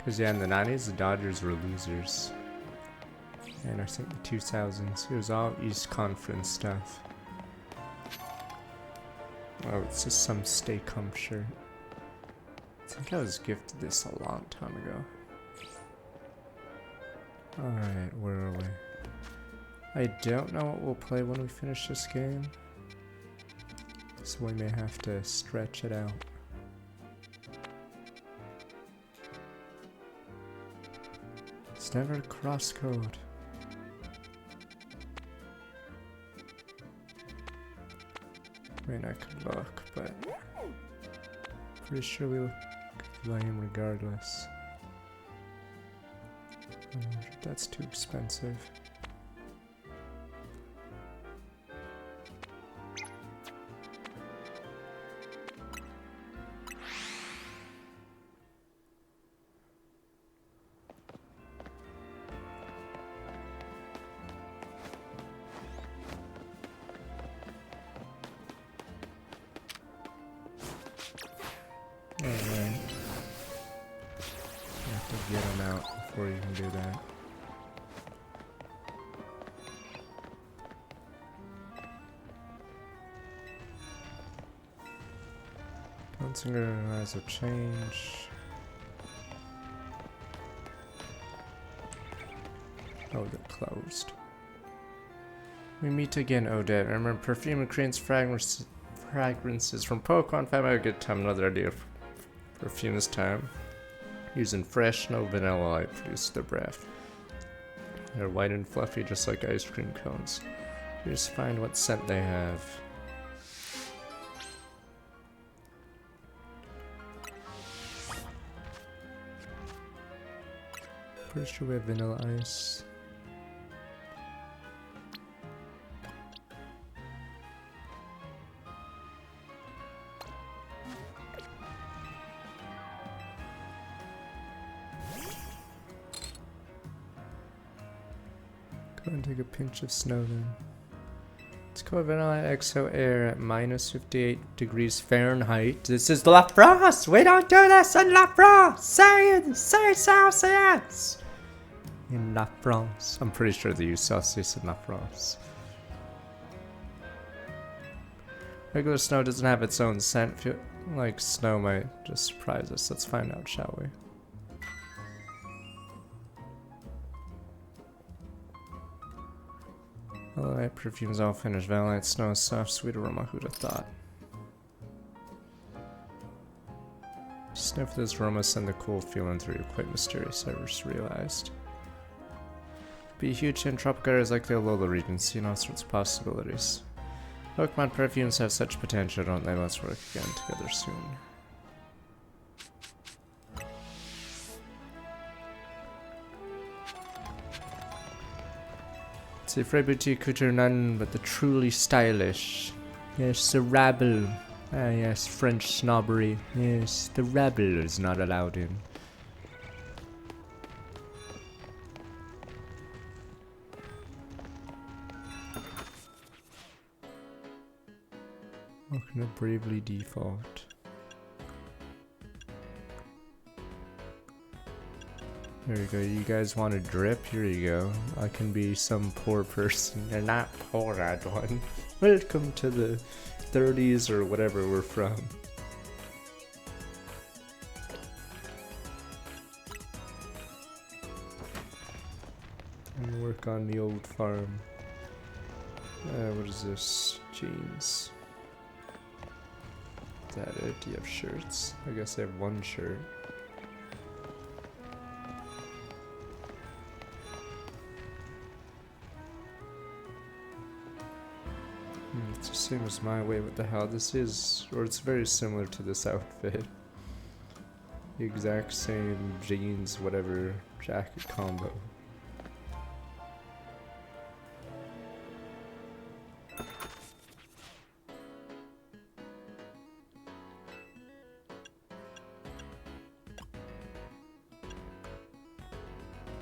Because yeah, in the 90s, the Dodgers were losers. And I think the 2000s, it was all East Conference stuff. Oh, it's just some Stay Cum shirt. I think I was gifted this a long time ago. Alright, where are we? I don't know what we'll play when we finish this game. So we may have to stretch it out. It's never a crosscode. I mean, I could look, but pretty sure we look lame regardless. That's too expensive. Alright. You have to get them out before you can do that. Don't synchronize or change. Oh, they're closed. We meet again, Odette. I remember perfume and creates fragrances from Pokemon Family. I get time another idea for perfume this time. Using fresh, no vanilla, I produce the breath. They're white and fluffy, just like ice cream cones. You just find what scent they have. Pretty sure we have vanilla ice. Go and take a pinch of snow then. Let's go vanilla exo air at minus 58 degrees Fahrenheit. This is La France! We don't do this in La France! Say Celsius! In La France. I'm pretty sure they use Celsius in La France. Regular snow doesn't have its own scent. Feel like snow might just surprise us. Let's find out, shall we? Alright, perfume's all finished. Valentine snow, soft, sweet aroma. Who'd have thought? Sniff this aroma, send the cool feeling through you. Quite mysterious, I just realized. Be huge in tropical areas like the Alola region, seeing all sorts of possibilities. Pokemon perfumes have such potential, don't they? Let's work again together soon. C'est vrai boutique couture none but the truly stylish. Yes, the rabble. Ah yes, French snobbery. Yes, the rabble is not allowed in. Welcome to Bravely Default. There you go. You guys want a drip? Here you go. I can be some poor person. You're not poor, Adwan. Welcome to the 30s or whatever we're from. And work on the old farm. What is this? Jeans. Is that it? Do you have shirts? I guess I have one shirt. It's the same as my way. What the hell? This is, or it's very similar to this outfit. The exact same jeans, whatever, jacket combo.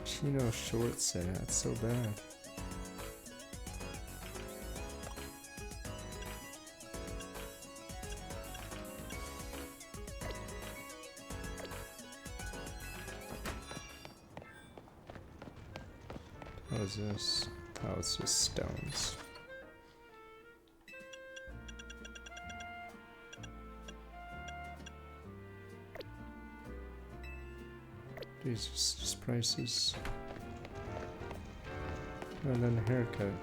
Chino short set, that's so bad. What is this? Oh, it's just stones. These are just prices. And then a haircut.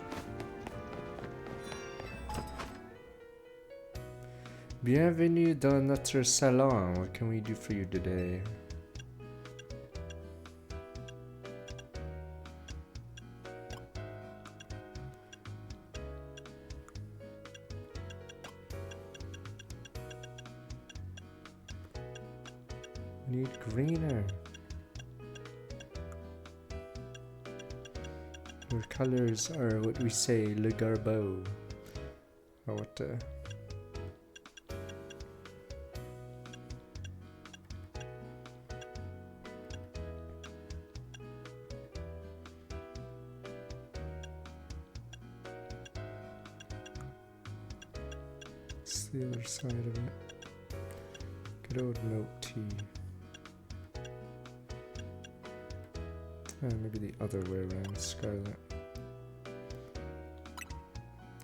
Bienvenue dans notre salon. What can we do for you today? Need greener. Your colors are what we say, le garbeau. Or what It's the other side of it. Good old milk tea. Maybe the other way around, Scarlet.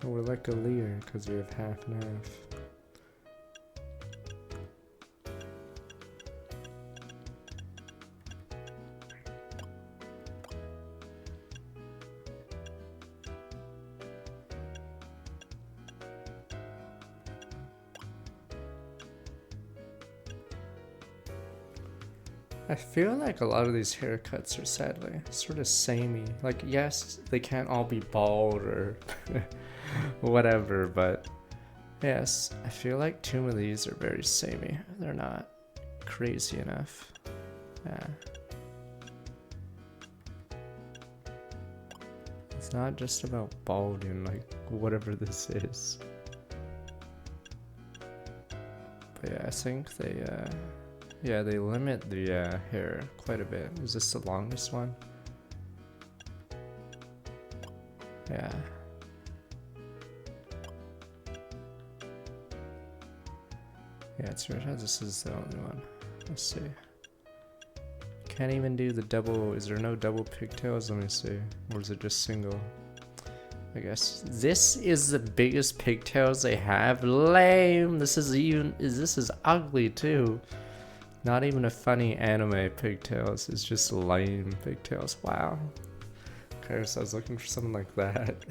Oh, we're like a Lear because we have half and half. I feel like a lot of these haircuts are sadly sort of samey. Like, yes, they can't all be bald or whatever, but yes, I feel like two of these are very samey. They're not crazy enough. Yeah. It's not just about balding, like whatever this is. But yeah, I think they yeah, they limit the hair quite a bit. Is this the longest one? Yeah. Yeah, it's right. This is the only one. Let's see. Can't even do the double. Is there no double pigtails? Let me see. Or is it just single? I guess this is the biggest pigtails they have. Lame. This is ugly too. Not even a funny anime pigtails. It's just lame pigtails. Wow. Okay, so I was looking for something like that.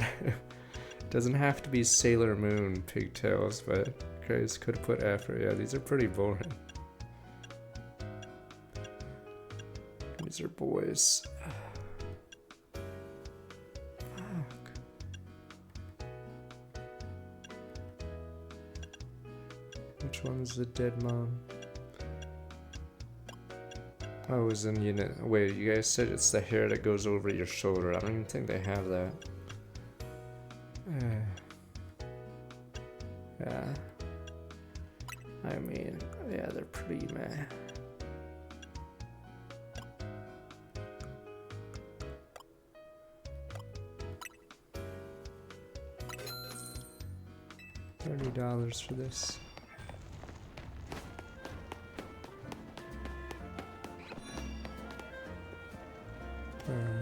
Doesn't have to be Sailor Moon pigtails, but okay, could have put effort. Yeah, these are pretty boring. These are boys. Fuck. Which one's the dead mom? Oh, it was in unit. Wait, you guys said it's the hair that goes over your shoulder. I don't even think they have that. Yeah. I mean, yeah, they're pretty meh. $30 for this.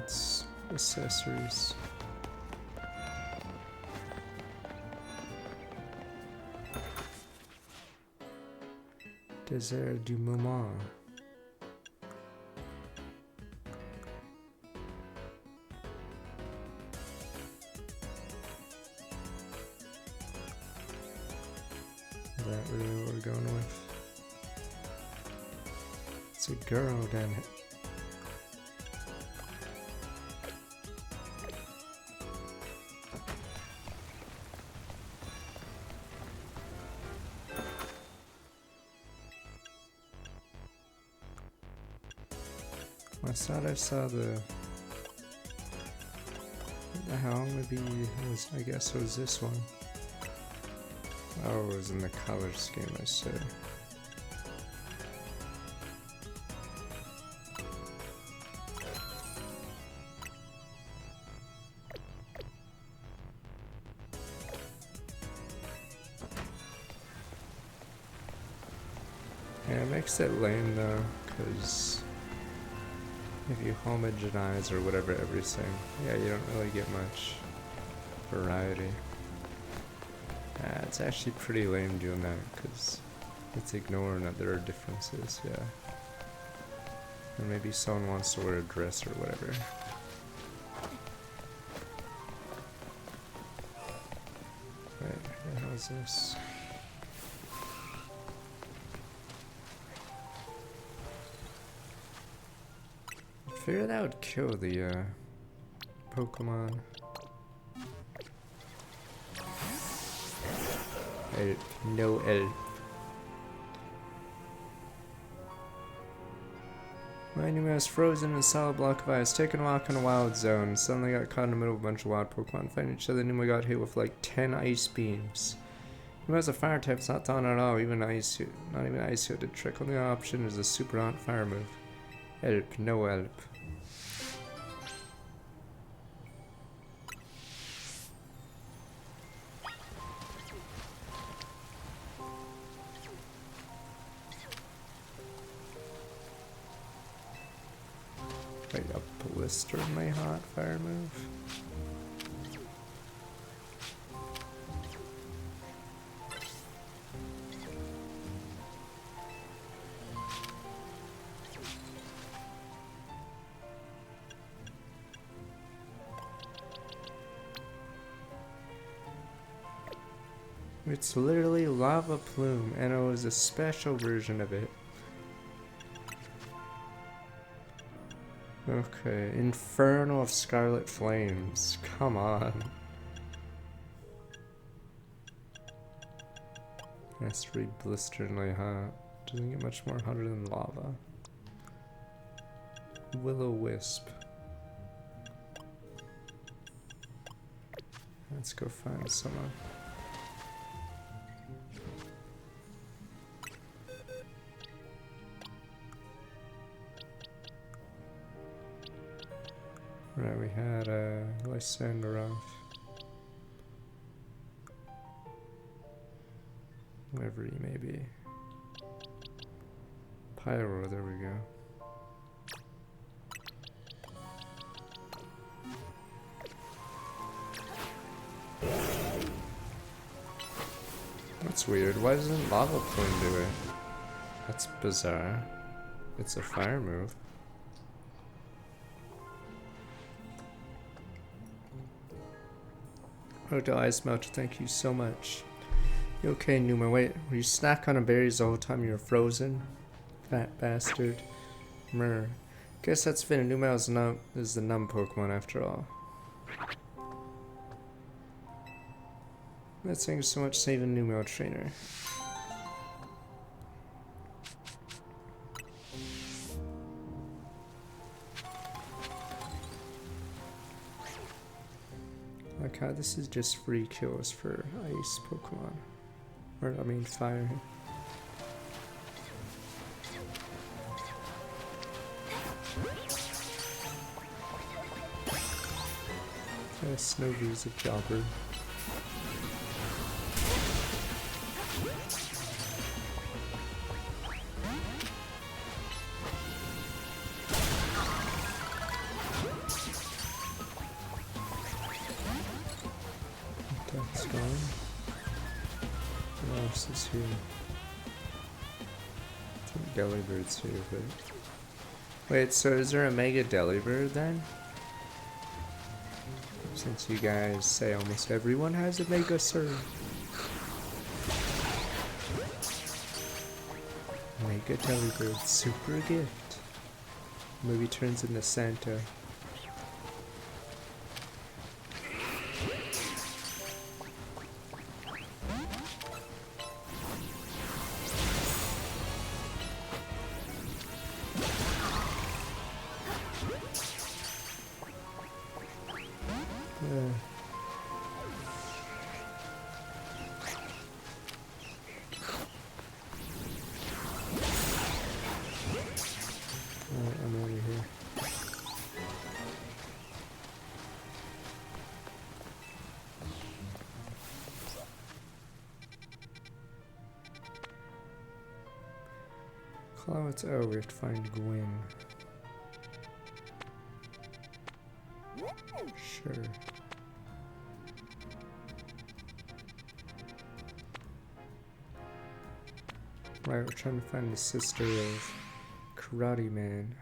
It's accessories. Désert du moment. Is that really what we're going with? It's a girl, damn it. I thought I saw the hell, maybe it was, I guess it was this one. Oh, it was in the color scheme, I see. Yeah, it makes it lame though, because if you homogenize or whatever everything, yeah, you don't really get much variety. It's actually pretty lame doing that because it's ignoring that there are differences, yeah. And maybe someone wants to wear a dress or whatever. Wait, what the hell is this? I figured that would kill the Pokemon. No elf. My Numel is frozen in a solid block of ice. Taking a walk in a wild zone. Suddenly got caught in the middle of a bunch of wild Pokemon fighting each other. Numel got hit with like 10 ice beams. Numel has a fire type, it's not thawing at all. Even ice suit. Not even ice suit did trick. Only option is a super hot fire move. Elp, no elp. Wait, a blister my hot fire move? It's literally Lava Plume, and it was a special version of it. Okay, Inferno of Scarlet Flames. Come on. Has to be blisteringly hot. Doesn't get much more hotter than lava. Will-O-Wisp. Let's go find someone. Right, we had Lysanderov. Whoever he may be. Pyro, there we go. That's weird. Why doesn't Lava Plume do it? That's bizarre. It's a fire move. Hotel Ice Melter, thank you so much. You okay, Numa? Wait, were you snacking on berries the whole time you were frozen? Fat bastard. Mrr. Guess that's fitting. Numa is the numb Pokemon after all. Thank you so much, saving Numel trainer. Like how this is just free kills for ice Pokemon. Or, I mean, fire. Snovy's a jobber. That's gone. What else is here? I think Delibird's here, but... Wait, so is there a Mega Delibird then? Since you guys say almost everyone has a Mega Surge. Mega Delibird, super gift. Maybe turns into Santa. I'm over here. Clouds. Oh, we have to find Gwyn. Sure. Right, we're trying to find the sister of Karate Man.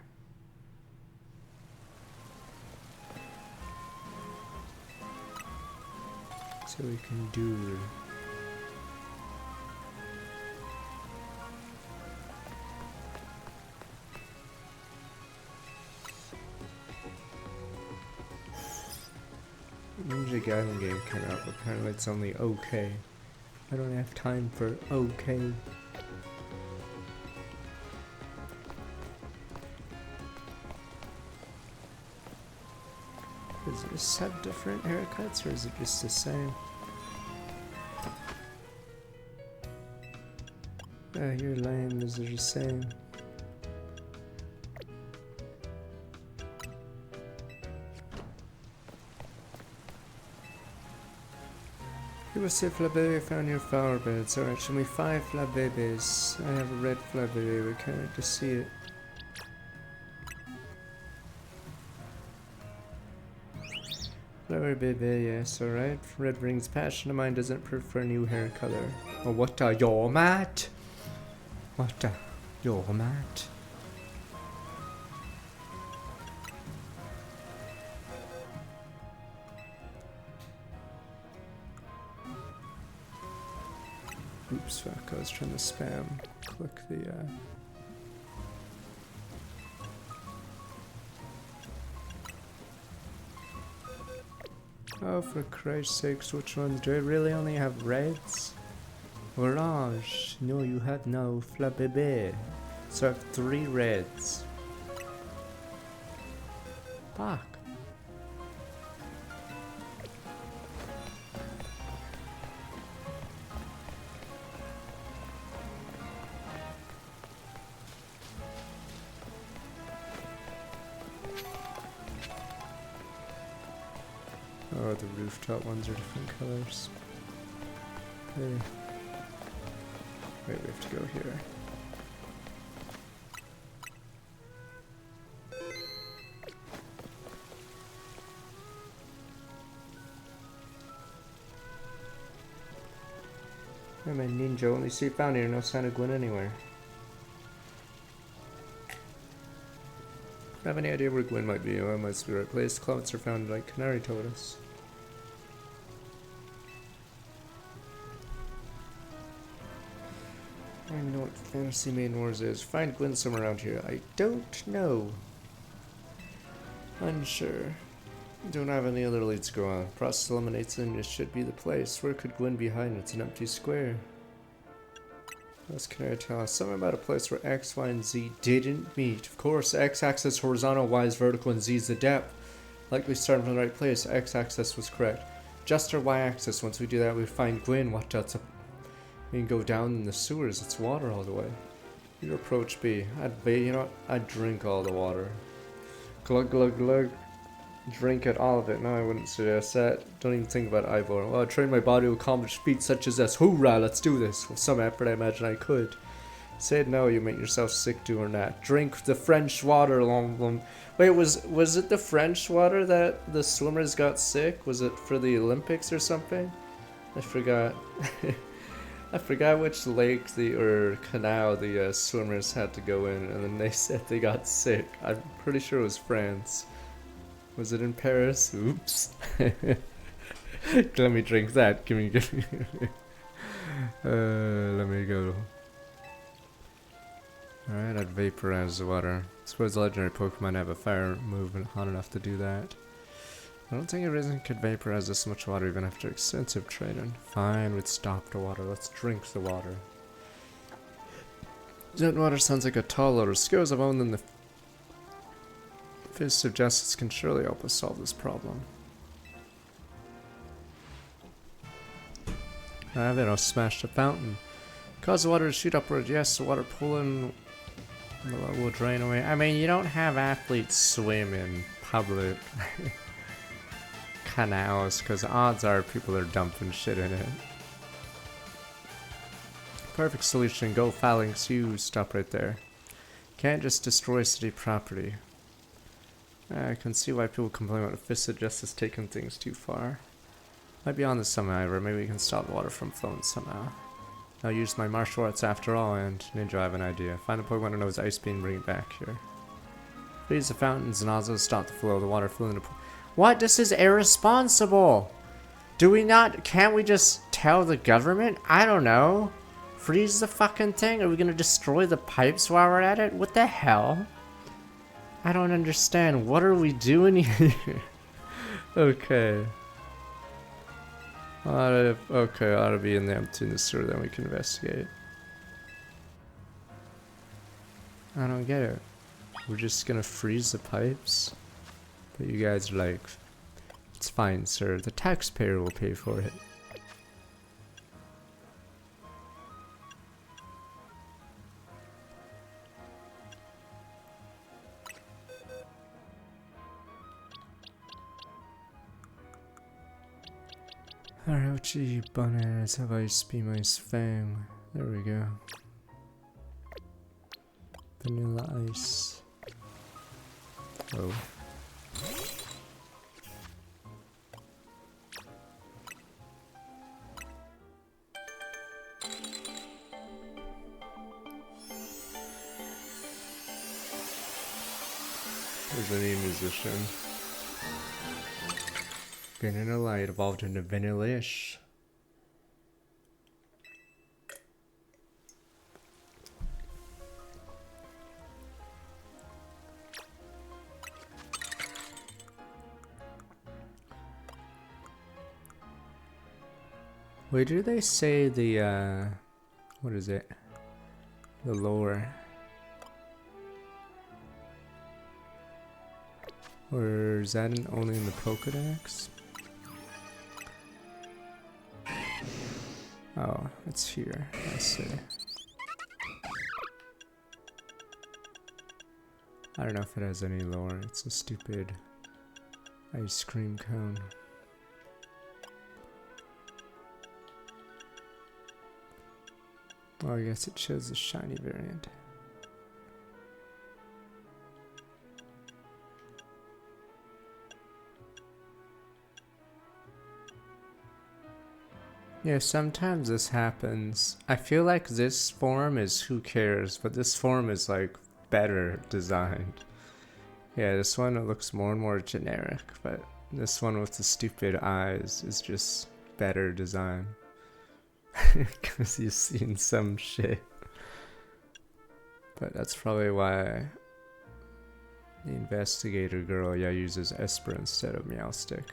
So we can do. Ninja Gaiden game came out, but apparently it's only okay. I don't have time for okay. Does this have different haircuts or is it just the same? You're lame, those are the same. People say Flabébé found your flower beds. Alright, show me 5 Flabébés. I have a red Flabébé, we can't wait to see it. Flabébé, yes, alright. Red brings passion to mind, doesn't prefer new hair color. Oh, what a your mat? What a your mat? Oops, fuck, I was trying to spam. Click the, Oh, for Christ's sakes, which ones? Do I really only have reds? Orange. No, you have no Flabébé. So I have 3 reds. Fuck. Oh, the rooftop ones are different colors. Okay. Wait, we have to go here. I'm a ninja, only see found here, no sign of Gwen anywhere. I have any idea where Gwen might be? Oh, I must be the right place. Clothes are found like Canary told us. I don't know what Fantasy Main Wars is. Find Gwen somewhere around here. I don't know. Unsure. Don't have any other leads to go on. Process eliminates them. This should be the place. Where could Gwen be hiding? It's an empty square. What else can I tell us? Something about a place where X, Y, and Z didn't meet. Of course, X-axis horizontal, Y is vertical, and Z is the depth. Likely starting from the right place. X-axis was correct. Just our Y-axis. Once we do that, we find Gwen. What else? We can go down in the sewers. It's water all the way. Your approach B. You know what? I'd drink all the water. Glug, glug, glug. Drink it, all of it. No, I wouldn't suggest that. Don't even think about Ivor. Well, I train my body to accomplish feats such as this. Hoorah, let's do this. With some effort, I imagine I could. Say it no, you make yourself sick doing that. Drink the French water. Wait, was it the French water that the swimmers got sick? Was it for the Olympics or something? I forgot. I forgot which lake or canal the swimmers had to go in, and then they said they got sick. I'm pretty sure it was France. Was it in Paris? Oops. Let me drink that. Give me. Let me go. Alright, I'd vaporize the water. I suppose legendary Pokemon have a fire movement hot enough to do that. I don't think a reason could vaporize this much water even after extensive training. Fine, we'd stop the water. Let's drink the water. Jet water sounds like a tall load of skills I've owned in the Fist of Justice can surely help us solve this problem. I have it, I'll smash the fountain. Cause the water to shoot upward, yes, the water pulling will drain away. I mean, you don't have athletes swim in public canals, because odds are people are dumping shit in it. Perfect solution, go Phalanx, you stop right there. Can't just destroy city property. I can see why people complain about the Fist of Justice taking things too far. Might be on this somehow, or maybe we can stop the water from flowing somehow. I'll use my martial arts after all, and Ninja, I have an idea. Find a Pokemon that knows Ice Beam, bring it back here. Freeze the fountains and also stop the flow. The water flew into the pool. What? This is irresponsible! Do we not? Can't we just tell the government? I don't know. Freeze the fucking thing? Are we gonna destroy the pipes while we're at it? What the hell? I don't understand. What are we doing here? Okay. Okay, I ought to be in the emptiness sewer, then we can investigate. I don't get it. We're just gonna freeze the pipes? But you guys are like, it's fine, sir. The taxpayer will pay for it. Arauchi bananas have ice beam ice fang. There we go. Vanilla ice. Oh. There's a new musician. Vanilla Light evolved into Vanillish. Wait, do they say the, what is it? The lore? Or is that only in the Pokedex? Oh, it's here. I see. I don't know if it has any lore. It's a stupid ice cream cone. Oh, I guess it shows the shiny variant. Yeah, sometimes this happens. I feel like this form is who cares, but this form is like better designed. Yeah, this one it looks more and more generic, but this one with the stupid eyes is just better design. Because you've seen some shit. But that's probably why the investigator girl, yeah, uses Esper instead of Meowstic.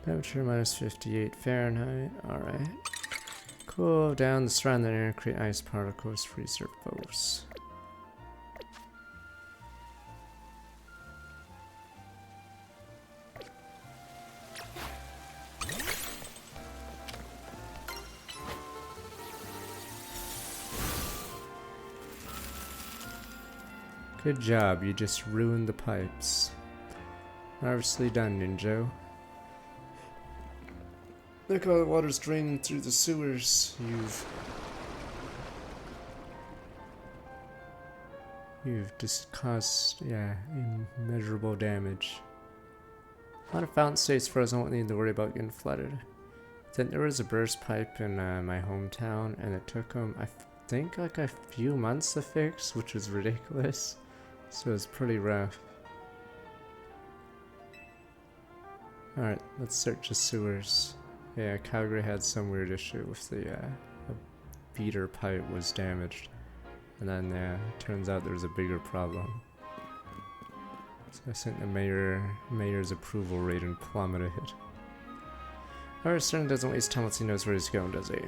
Temperature minus 58 Fahrenheit. Alright. Cool down the surrounding air, create ice particles, freeze your foes. Good job, you just ruined the pipes. Marvelously done, Ninja. Look how the water's draining through the sewers. You've just caused, yeah, immeasurable damage. A lot of fountain states frozen, won't need to worry about getting flooded. Then there was a burst pipe in my hometown, and it took them, I think, like a few months to fix, which was ridiculous. So it was pretty rough. Alright, let's search the sewers. Yeah, Calgary had some weird issue with the feeder pipe was damaged. And then it turns out there was a bigger problem. So I sent the mayor's approval rating plummeted. Our Stern doesn't waste time once he knows where he's going, does he?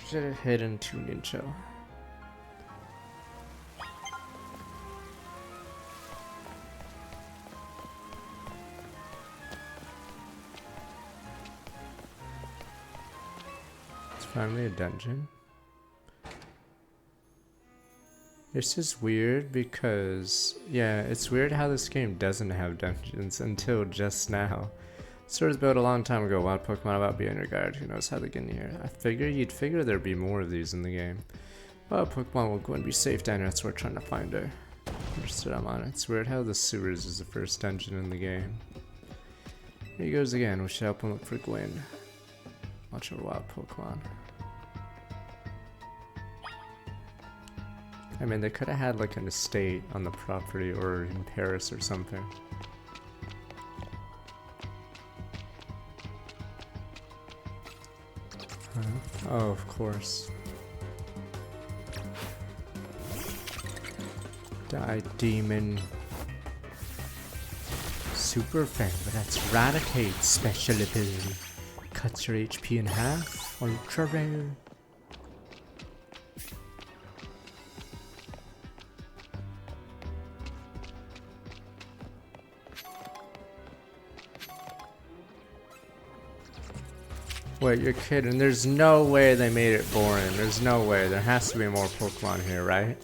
Should have hidden to Ninja. Finally a dungeon. This is weird because, yeah, it's weird how this game doesn't have dungeons until just now. Stories built a long time ago. Wild Pokemon about being your guide. Who knows how they get in here? I figure you'd figure there'd be more of these in the game. Wild Pokemon will go and be safe down here. That's what we're trying to find her. Understood, I'm on it. It's weird how the sewers is the first dungeon in the game. Here he goes again. We should help him look for Gwyn. Watch our wild Pokemon. I mean, they could have had like an estate on the property or in Paris or something. Oh, of course. Die, demon. Super Fang, but that's Raticate special ability. Cuts your HP in half. Ultra rare. Wait, you're kidding. There's no way they made it boring. There's no way. There has to be more Pokemon here, right?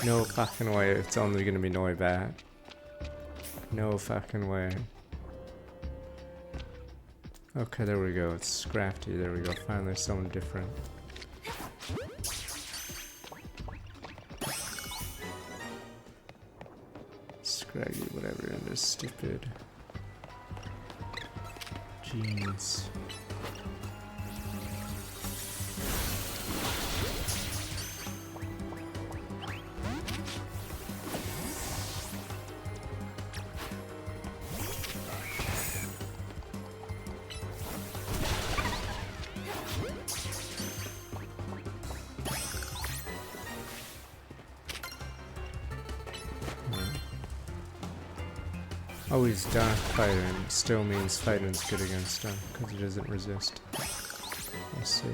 No fucking way it's only gonna be Noibat. No fucking way. Okay, there we go. It's Scrafty. There we go. Finally, someone different. Scraggy, whatever, and this stupid jeans. Oh, he's dark fighting. Still means fighting's good against him because he doesn't resist. Let's see.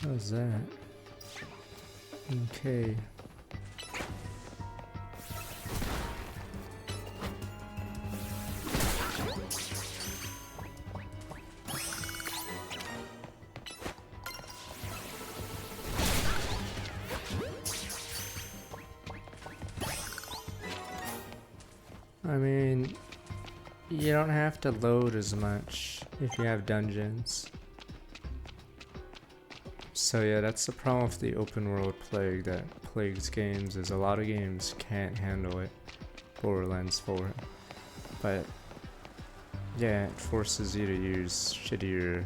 How's that? Okay. I mean, you don't have to load as much if you have dungeons. So yeah, that's the problem with the open world plague that plagues games, is a lot of games can't handle it. Borderlands 4. But yeah, it forces you to use shittier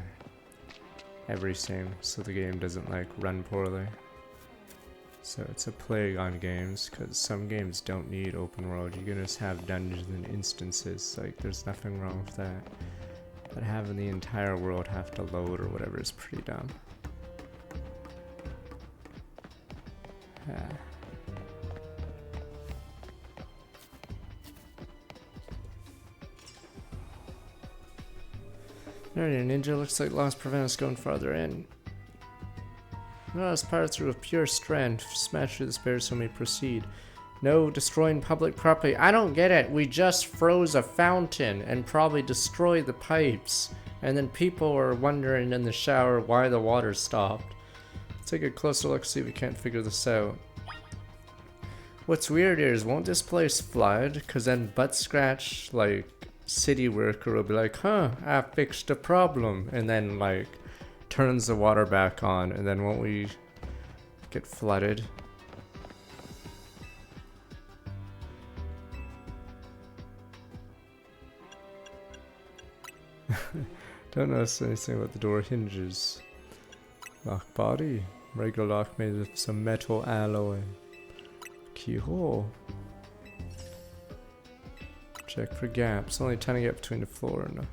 everything so the game doesn't like run poorly. So it's a plague on games, because some games don't need open world. You can just have dungeons and instances, like there's nothing wrong with that. But having the entire world have to load or whatever is pretty dumb. Alright, ninja looks like loss prevent us going farther in. No, us power through with pure strength. Smash through the spare so we may proceed. No destroying public property. I don't get it. We just froze a fountain and probably destroyed the pipes. And then people are wondering in the shower why the water stopped. Let's take a closer look, see if we can't figure this out. What's weird here is, won't this place flood? Because then Butt Scratch, like, city worker will be like, huh, I fixed the problem. And then, like, turns the water back on. And then won't we get flooded? Don't notice anything about the door hinges. Lock body. Regular lock made with some metal alloy. Keyhole. Check for gaps. Only a tiny gap between the floor and the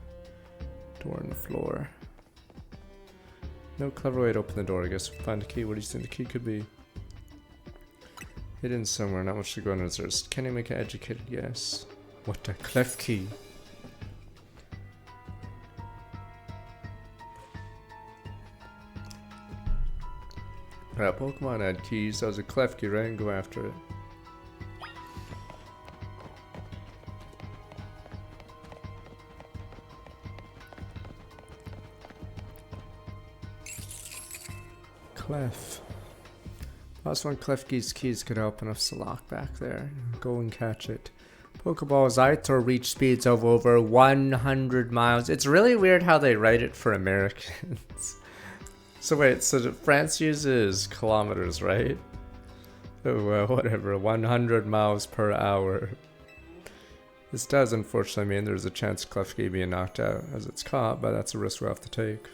door and the floor. No clever way to open the door. I guess we'll find a key. What do you think the key could be? Hidden somewhere. Not much to go unnoticed. Can you make an educated guess? What a clef key. That Pokemon had keys. That was a Klefki, right? Go after it. Clef. Plus one Klefki's keys could open up the lock back there. Go and catch it. Pokeball's Aitor reach speeds of over 100 miles. It's really weird how they write it for Americans. So wait, so France uses kilometers, right? Oh, whatever, 100 miles per hour. This does unfortunately mean there's a chance Klefki being knocked out as it's caught, but that's a risk we'll have to take.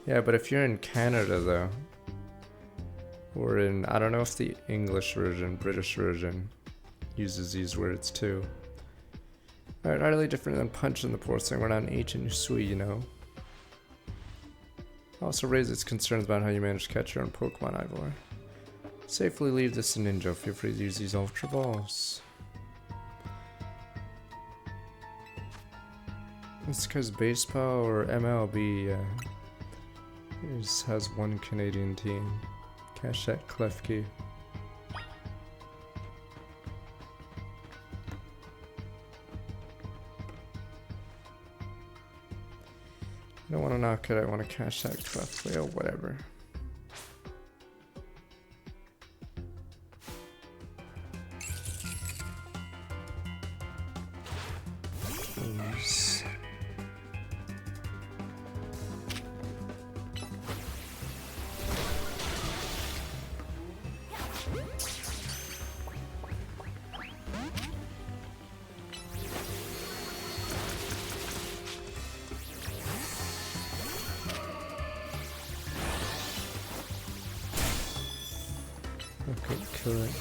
Yeah, but if you're in Canada though, or in, I don't know if the English version, British version, uses these words too. Alright, utterly different than punching the poor thing. We're not an ancient Usui, you know. Also raises concerns about how you manage to catch your own Pokemon, Ivor. Safely leave this to Ninja. Feel free to use these Ultra Balls. It's because baseball or MLB has one Canadian team. Catch that Klefki. I don't want to knock it, I want to catch that Klefki or whatever. Please. Okay, kill it.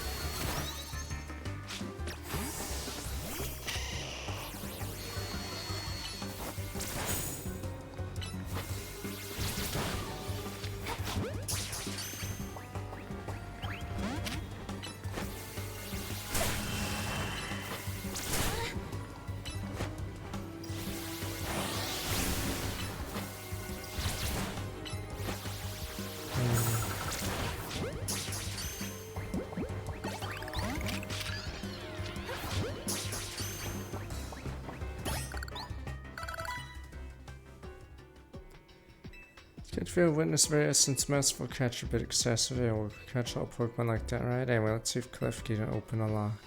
Can't feel witness very essence merciful catch a bit excessive. Yeah, we'll catch all Pokemon like that, right? Anyway, let's see if Klefki can open a lock.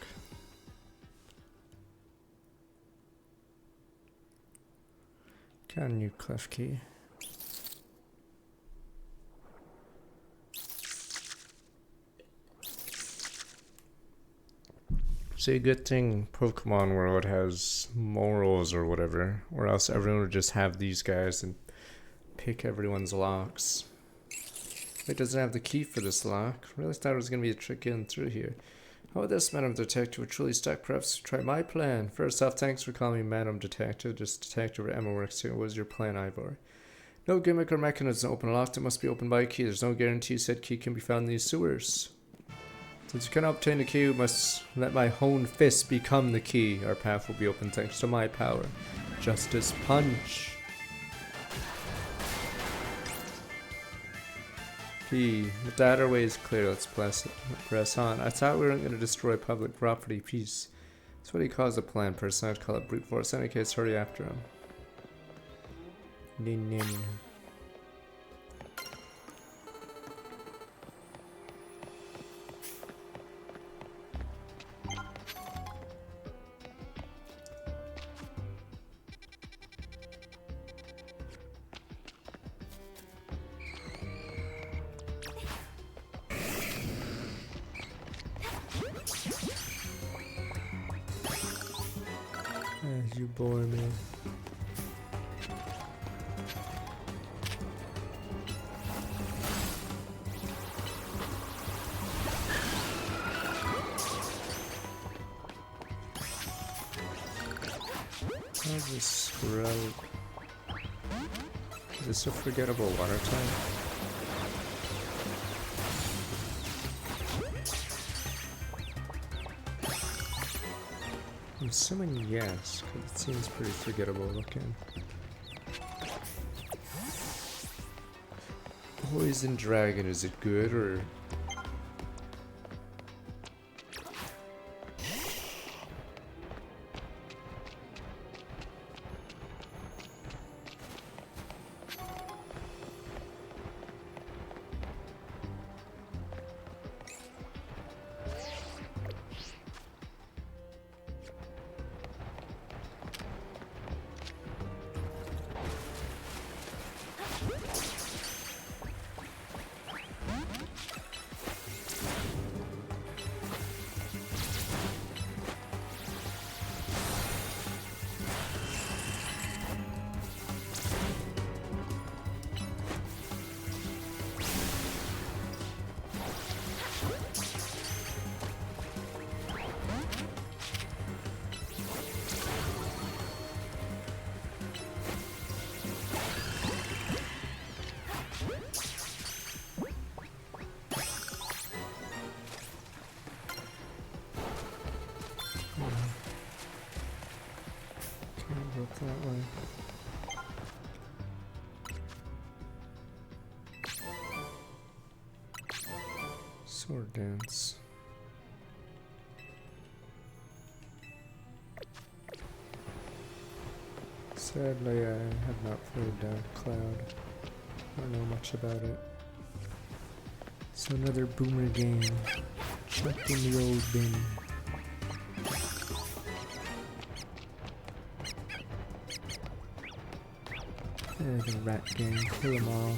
Can you, Klefki? See, a good thing Pokemon World has morals or whatever, or else everyone would just have these guys and pick everyone's locks. It doesn't have the key for this lock. Really thought it was going to be a trick getting through here. How about this, Madam Detective? We're truly stuck. Perhaps try my plan. First off, thanks for calling me Madam Detective. Just Detective where Emma works here. What was your plan, Ivor? No gimmick or mechanism to open a lock that must be opened by a key. There's no guarantee said key can be found in these sewers. Since you cannot obtain the key, you must let my honed fist become the key. Our path will be open thanks to my power. Justice Punch. With that, our way is clear. Let's press on. I thought we weren't going to destroy public property. Peace. That's what he calls a plan. Personally, I'd call it brute force. In any case, hurry after him. Nin nin. You bore me. How's this scrub? Is this a forgettable water type? I'm assuming yes, because it seems pretty forgettable looking. Poison dragon, is it good or? That way. Sword dance. Sadly, I have not played Cloud. I don't know much about it. It's another boomer game. Chucked in the old bin. The rat gang, kill them all.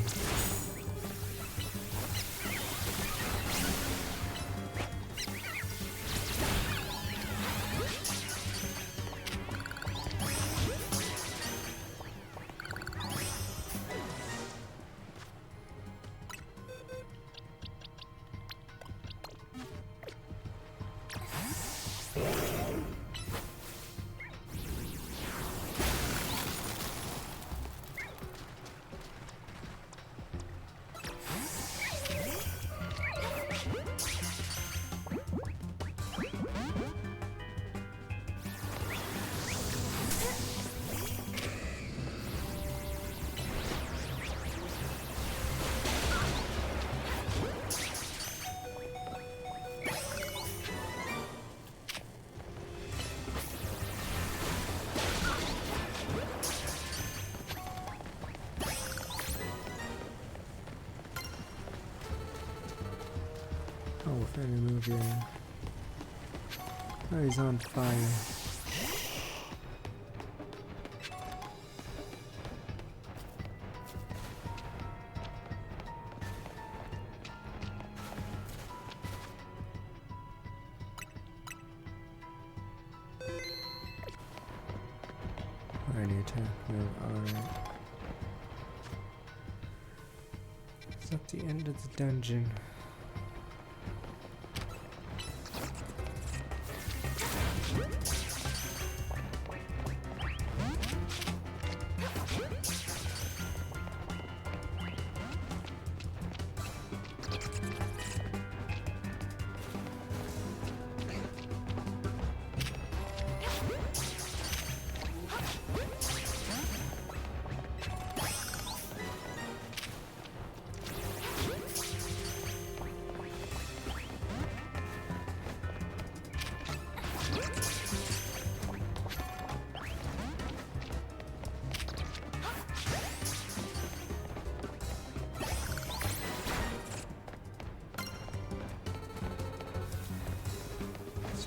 Oh, if any move here. Oh, he's on fire. I need to move. Alright. It's at the end of the dungeon.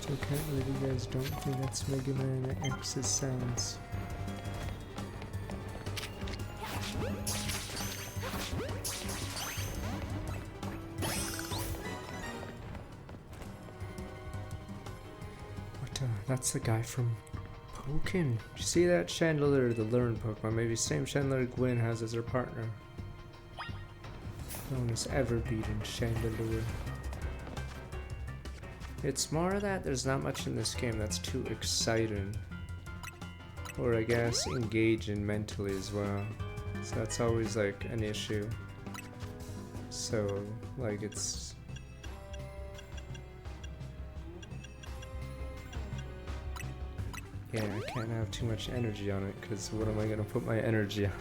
Still can't believe you guys don't think that's Mega Man X's sounds. What, that's the guy from Pokken. You see that Chandelier, the learned Pokemon? Maybe same Chandelier Gwyn has as her partner. No one has ever beaten Chandelier. It's more that there's not much in this game that's too exciting. Or I guess engaging mentally as well. So that's always like an issue. So like it's... yeah, I can't have too much energy on it because what am I gonna put my energy on?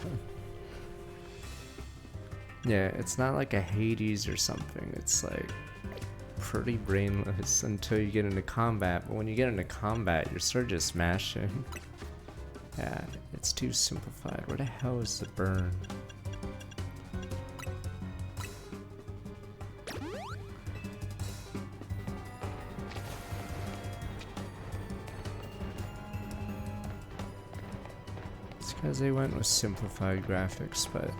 Yeah, it's not like a Hades or something. It's like pretty brainless until you get into combat. But when you get into combat, you're sort of just smashing. Yeah, it's too simplified. Where the hell is the burn? It's because they went with simplified graphics, but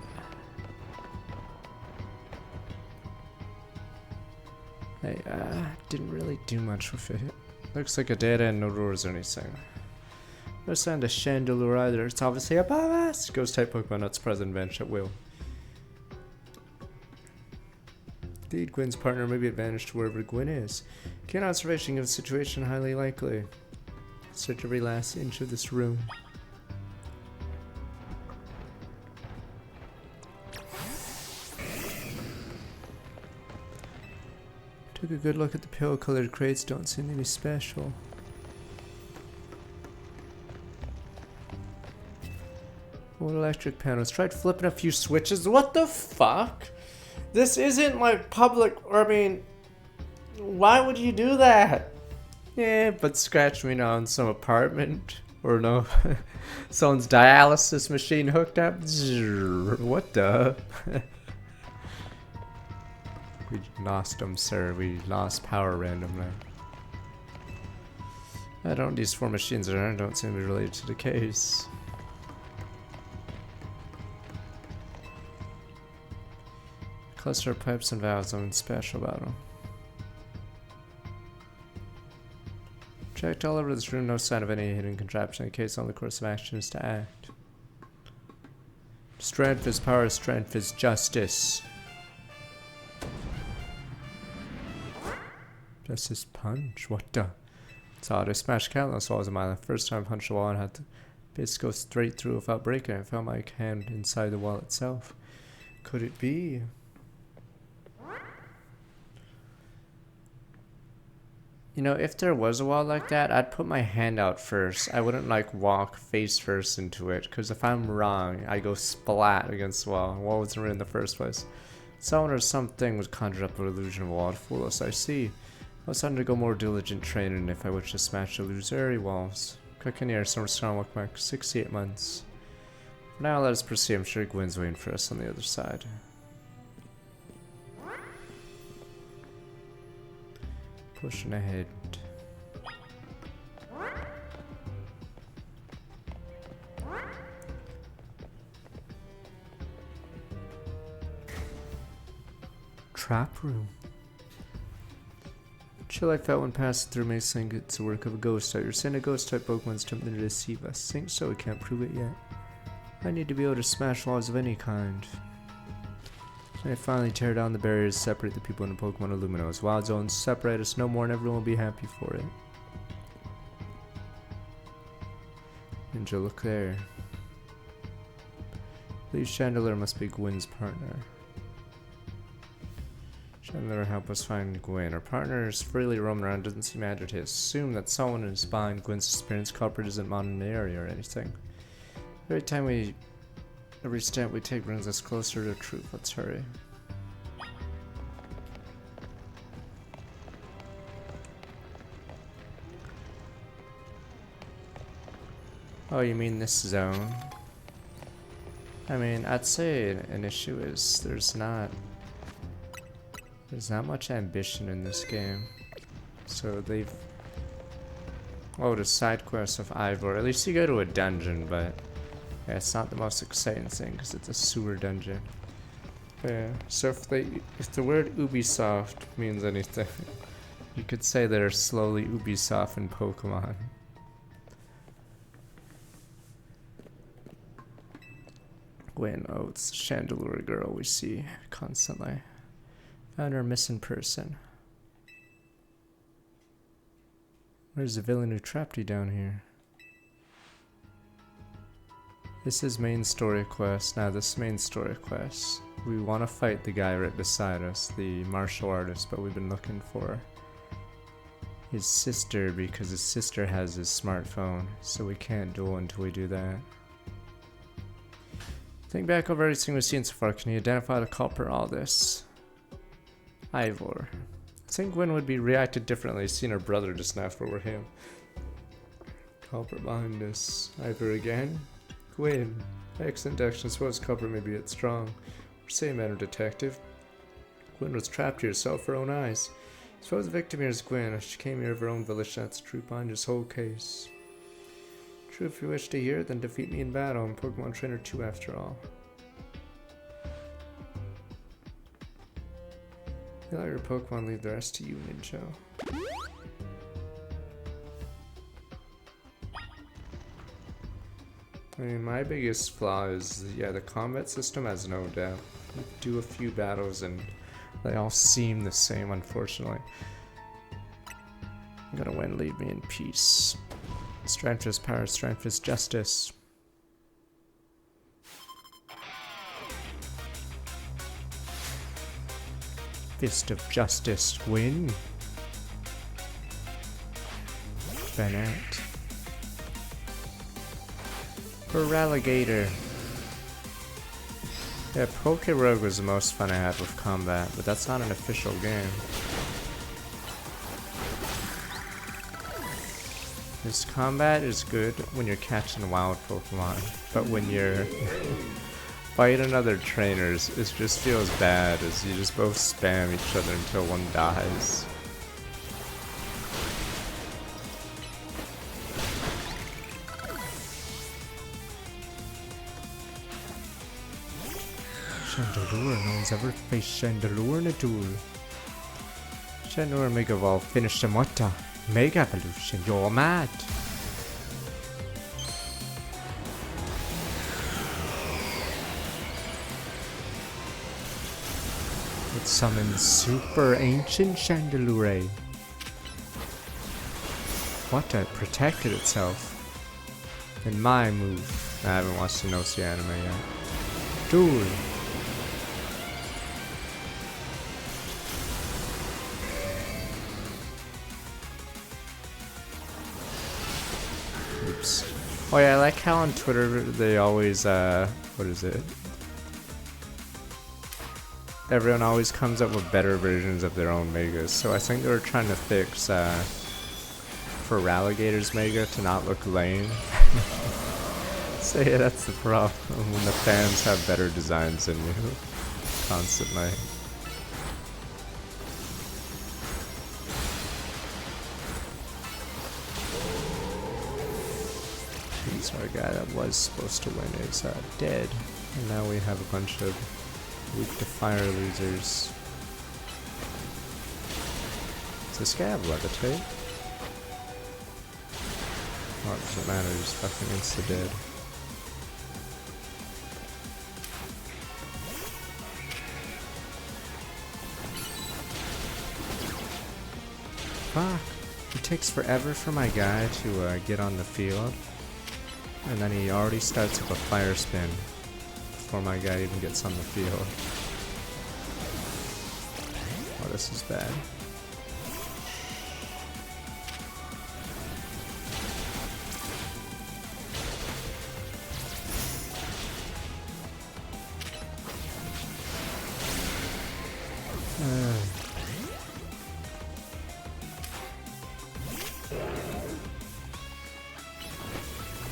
they didn't really do much with it. Looks like a dead end, no doors or anything. No sign of chandelier either. It's obviously above us. Ghost type Pokemon nuts present bench at will. Indeed, Gwyn's partner may be advantaged to wherever Gwyn is. Keen observation of the situation highly likely. Search every last inch of this room. Took a good look at the pale colored crates, don't seem to be special. What electric panels? Tried flipping a few switches. What the fuck? This isn't like public, or I mean, why would you do that? Yeah, but scratch me now in some apartment. Or no, someone's dialysis machine hooked up. What the? We lost them, sir. We lost power randomly. I don't. These four machines don't seem to be related to the case. Cluster of pipes and valves. Something special about them. Checked all over this room. No sign of any hidden contraption. In case, only course of action is to act. Strength is power. Strength is justice. Justice punch? What the? It's odd. I smashed countless walls in my life. First time I punched a wall and had to basically go straight through without breaking it. I felt my hand inside the wall itself. Could it be? You know, if there was a wall like that, I'd put my hand out first. I wouldn't like walk face first into it, because if I'm wrong, I go splat against the wall. The wall wasn't really in the first place. Someone or something would conjure up an illusion of a wall to fool us, I see. I must undergo more diligent training if I wish to smash illusory walls. Quick in here, summer strong look mark, 68 months. For now, let us proceed. I'm sure Gwyn's waiting for us on the other side. Pushing ahead. Trap room. Chill I felt when passing through may think it's the work of a ghost type. You're saying a ghost type Pokemon's attempting to deceive us. Think so, we can't prove it yet. I need to be able to smash walls of any kind. When I finally tear down the barriers, separate the people in the Pokemon Illuminos. Wild zones separate us no more and everyone will be happy for it. Ninja, look there. I believe Chandelier must be Gwyn's partner. Chandelier help us find Gwyn. Our partner is freely roaming around, doesn't seem agitated. Assume that someone is behind Gwyn's disappearance. Culprit isn't in the area or anything. Every step we take brings us closer to truth. Let's hurry. Oh, you mean this zone? I mean, I'd say an issue is there's not much ambition in this game. So they've... Oh, the side quest of Ivor. At least you go to a dungeon, but yeah, it's not the most exciting thing because it's a sewer dungeon. Yeah, so if the word Ubisoft means anything, you could say they're slowly Ubisoft in Pokemon. Gwyn, oh, it's the Chandelier girl we see constantly. Found her missing person. Where's the villain who trapped you down here? This is main story quest. Now this main story quest. We want to fight the guy right beside us, the martial artist, but we've been looking for his sister because his sister has his smartphone, so we can't duel until we do that. Think back over everything we've seen so far. Can you identify the culprit in all this? Ivor. I think Gwen would be reacted differently seeing her brother just now if it were him. Culprit behind this. Ivor again? Gwen. Excellent deduction. I suppose culprit may be it strong. Same matter, detective. Gwen was trapped here, saw with her own eyes. I suppose the victim here is Gwen. She came here of her own volition. That's true behind this whole case. True, if you wish to hear it, then defeat me in battle. I'm Pokemon Trainer 2 after all. You let your Pokemon leave the rest to you, Ninja. I mean, my biggest flaw is, yeah, the combat system has no depth. You do a few battles and they all seem the same, unfortunately. I'm gonna win, leave me in peace. Strength is power, strength is justice. Fist of Justice, win. Bennett. Feraligatr. Yeah, Pokerogue was the most fun I had with combat, but that's not an official game. This combat is good when you're catching wild Pokemon, but when you're fighting other trainers, it just feels bad as you just both spam each other until one dies. Chandelure, no one's ever faced Chandelure in a duel. Chandelure Mega Evolve, finish the Mota. Mega Evolution, you're mad. It summons Super Ancient Chandelure. What? It protected itself. And my move. I haven't watched the Noci anime yet. Duel. Oops. Oh yeah, I like how on Twitter they always, what is it? Everyone always comes up with better versions of their own Megas, so I think they were trying to fix, Feraligatr's Mega to not look lame. So yeah, that's the problem, when the fans have better designs than you, constantly. So our guy that was supposed to win is dead, and now we have a bunch of weak to fire losers. Does this guy have Levitate? Oh, it doesn't matter, he's fucking insta-dead. Fuck! It takes forever for my guy to get on the field. And then he already starts with a fire spin before my guy even gets on the field. Oh, this is bad.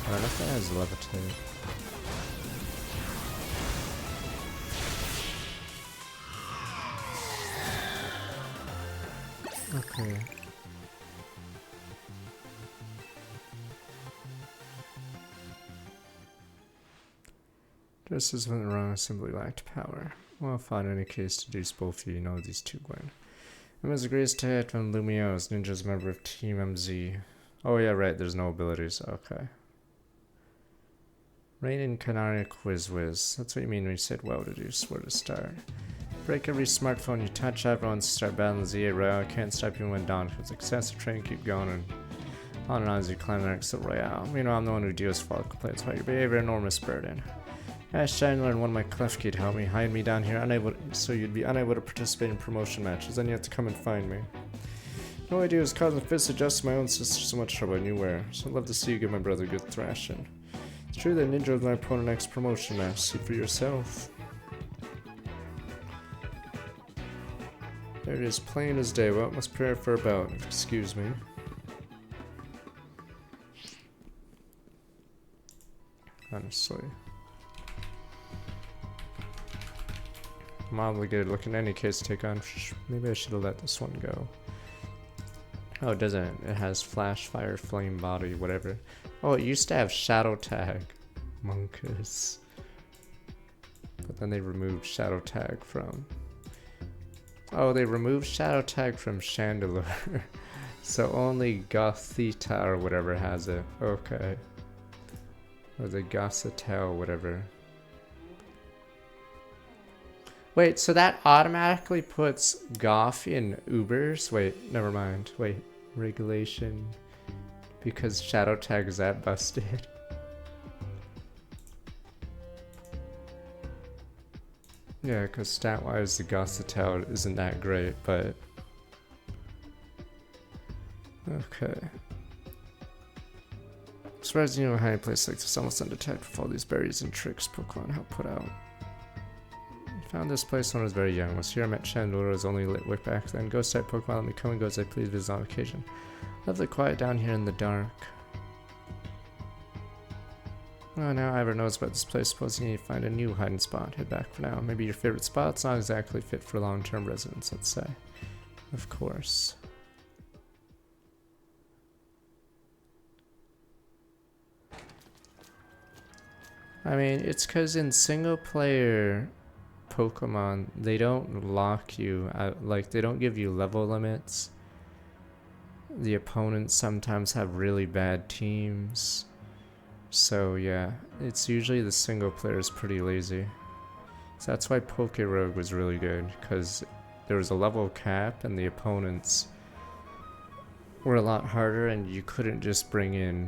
I don't know if it has Levitate. Okay. Just as went wrong, I simply lacked power. Well, fine, in any case, to do both of you know these two Gwen. MZ agrees to hit when Lumio is Ninja's member of Team MZ. Oh yeah, right, there's no abilities, okay. Rain in Canaria Quiz Whiz. That's what you mean when you said well to do, where to start. Break every smartphone you touch, everyone start battling ZA Royale. Can't stop you when down, because excessive train keep going and on as you climb the next Royale. Meanwhile, I'm the one who deals with all complaints about your behavior, enormous burden. Ash Chandler and one of my clef kid helped me, hide me down here, so you'd be unable to participate in promotion matches, then you have to come and find me. No idea was causing fits to just my own sister so much trouble I knew where, so I'd love to see you give my brother a good thrashing. It's true that Ninja was my opponent next promotion match. See for yourself. There it is, plain as day. Well, must prepare for a bout. Excuse me. Honestly. I'm obligated look in any case to take on. Maybe I should have let this one go. Oh, it doesn't. It has flash, fire, flame, body, whatever. Oh, it used to have shadow tag. Monkus. But then they removed shadow tag from... Oh, they removed shadow tag from Chandelure. So only Gothita or whatever has it. Okay. Or the Gothita, whatever. Wait, so that automatically puts Goth in Ubers? Wait, never mind. Wait, regulation. Because shadow tag is that busted? Yeah, because stat-wise the Gothita isn't that great, but... Okay. Surprised you know how a place like this almost undetected with all these berries and tricks Pokemon help put out. Found this place when I was very young. Was here I met Chandelure, was only lit wick back then. Ghost type Pokemon let me come and go as I please visit on occasion. Lovely quiet down here in the dark. Oh, now Ivor knows about this place. Suppose you need to find a new hiding spot. Head back for now. Maybe your favorite spot's not exactly fit for long-term residence, let's say. Of course. I mean, it's because in single-player Pokemon, they don't lock you out, like, they don't give you level limits. The opponents sometimes have really bad teams. So yeah, it's usually the single player is pretty lazy. So that's why Pokerogue was really good, because there was a level cap and the opponents were a lot harder and you couldn't just bring in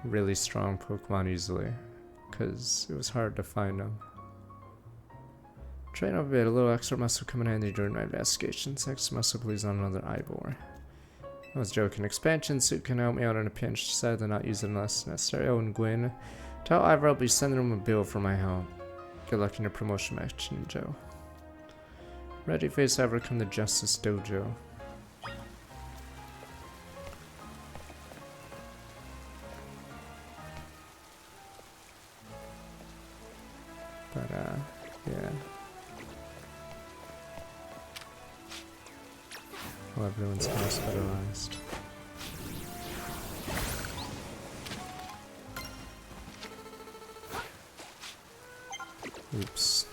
really strong Pokemon easily, because it was hard to find them. Train up a bit, a little extra muscle come in handy during my investigations. Extra muscle please on another Ivor. I was joking. Expansion suit can help me out in a pinch. Decided to not use it unless necessary. Oh, and Gwyn. Tell Ivor I'll be sending him a bill for my help. Good luck in your promotion match, Ninja. Ready face Ivor come to Justice Dojo. But, yeah. Oh, everyone's hospitalized. Oops.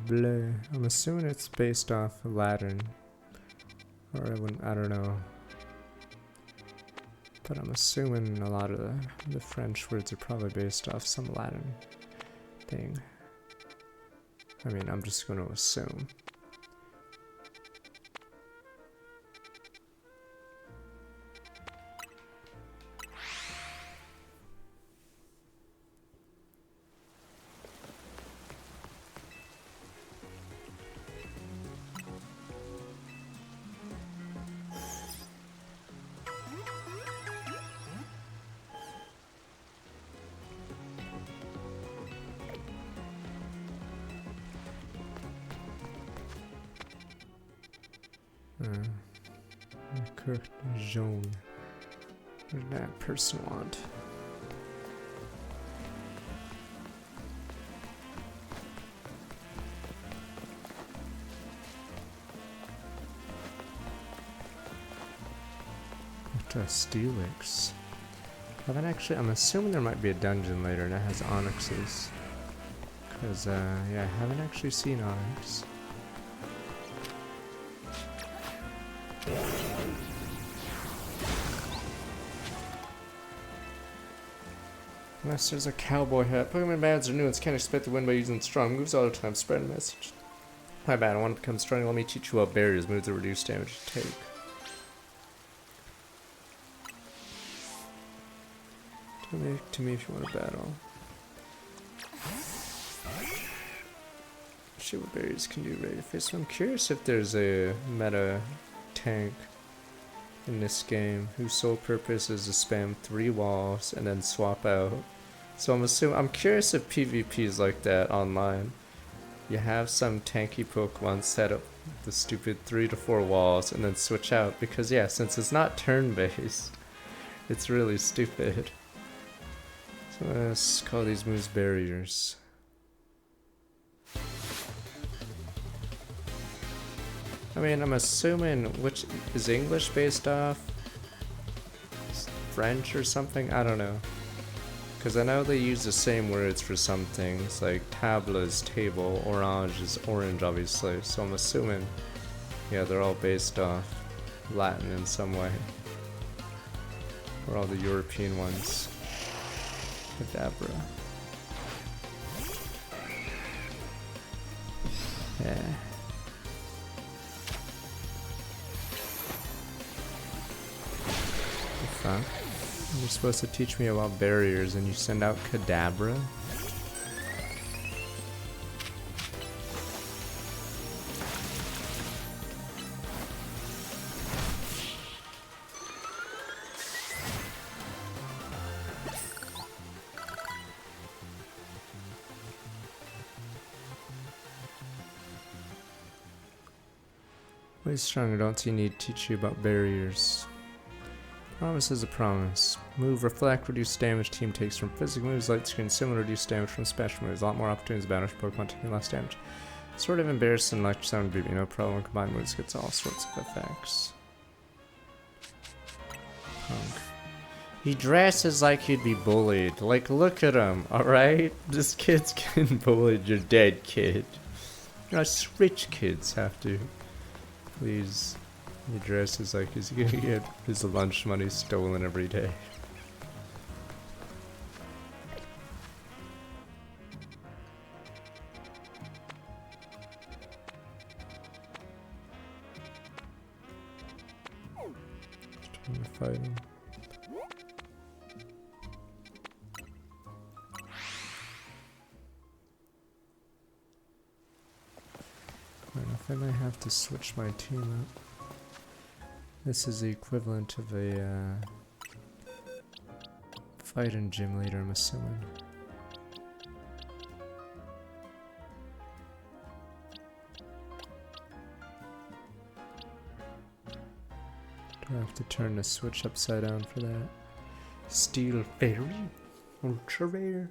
Bleh. I'm assuming it's based off Latin. Or I don't know. But I'm assuming a lot of the French words are probably based off some Latin thing. I mean, I'm just going to assume. Carte jaune. What did that person want? What a Steelix. I'm assuming there might be a dungeon later that has Onyxes. Cause yeah, I haven't actually seen Onyx. Unless there's a cowboy hat. Pokemon bands are new and can't expect to win by using strong moves all the time. Spread a message. My bad, I want to become strong. Let me teach you about barriers. Move to reduce damage you take. Donate to me if you want to battle. Shit, what barriers can you ready to face? I'm curious if there's a meta tank in this game whose sole purpose is to spam 3 walls and then swap out. So I'm curious if PvP is like that online. You have some tanky Pokemon set up the stupid 3 to 4 walls and then switch out, because yeah, since it's not turn-based, it's really stupid. So let's call these moves barriers. I mean, I'm assuming, which is English based off French or something? I don't know. Because I know they use the same words for some things, like table is table, orange is orange, obviously. So I'm assuming, yeah, they're all based off Latin in some way. Or all the European ones. Kadabra. Yeah. Fuck. You're supposed to teach me about barriers and you send out Kadabra? Way stronger, don't you need to teach you about barriers? Promise is a promise. Move, reflect, reduce damage team takes from physical moves, light screen, similar reduce damage from special moves. A lot more opportunities to banish Pokemon taking less damage. Sort of embarrassing, like sound BB, no problem. Combined moves gets all sorts of effects. Punk. He dresses like he'd be bullied. Like, look at him, alright? This kid's getting bullied, you're dead, kid. Us rich kids have to. Please. He dresses like he's gonna get his lunch money stolen every day. Just trying to fight him. I might have to switch my team up. This is the equivalent of a fighting gym leader, I'm assuming. Do I have to turn the switch upside down for that? Steel Fairy? Ultra Rare?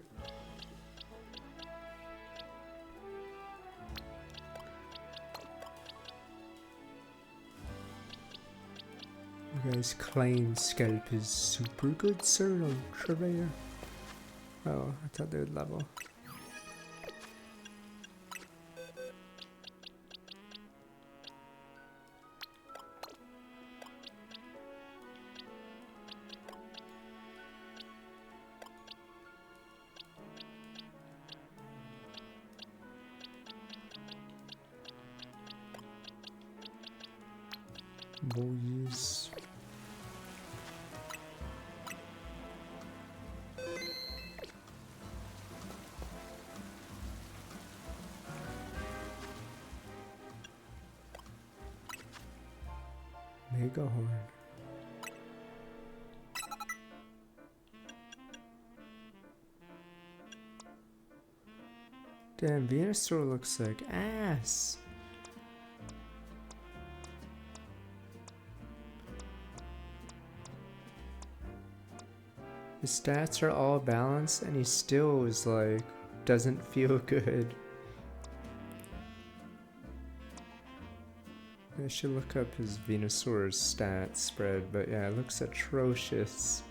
You guys claim Scalp is super good, sir, ultra rare. Oh, I thought they would level. Boys. Mega Horn. Damn, Venusaur looks like ass. His stats are all balanced and he still is like, doesn't feel good. I should look up his Venusaur's stats spread, but yeah, it looks atrocious.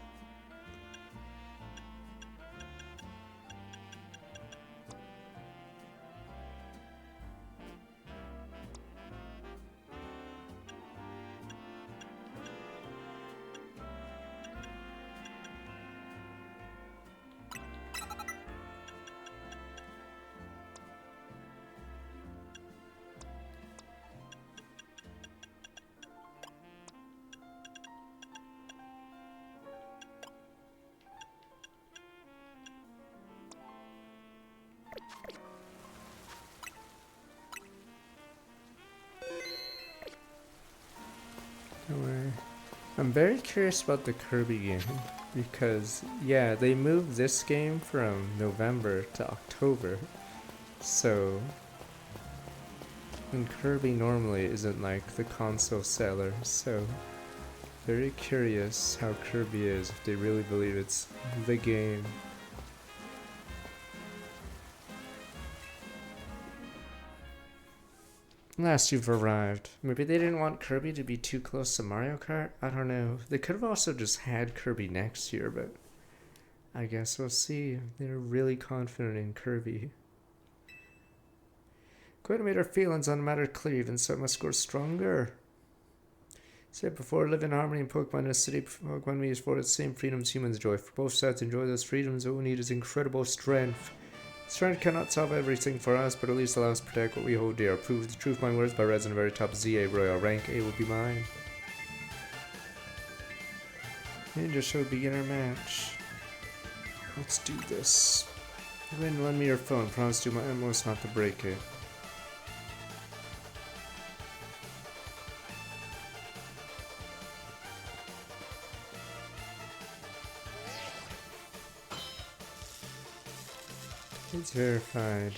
I'm very curious about the Kirby game because, yeah, they moved this game from November to October. So, and Kirby normally isn't like the console seller, so very curious how Kirby is, if they really believe it's the game. Last you've arrived. Maybe they didn't want Kirby to be too close to Mario Kart? I don't know. They could have also just had Kirby next year, but I guess we'll see. They're really confident in Kirby. Quite made our feelings on the matter clear, even so it must grow stronger. Said before, live in harmony in Pokemon in a city. Pokemon means for the same freedoms humans enjoy. For both sides enjoy those freedoms, what we need is incredible strength. Strength cannot solve everything for us, but at least allow us to protect what we hold dear. Prove the truth, my words, by Reds on the very top ZA Royal. Rank A will be mine. Ninja show beginner match. Let's do this. Lynn, lend me your phone. Promise to do my utmost not to break it. It's verified.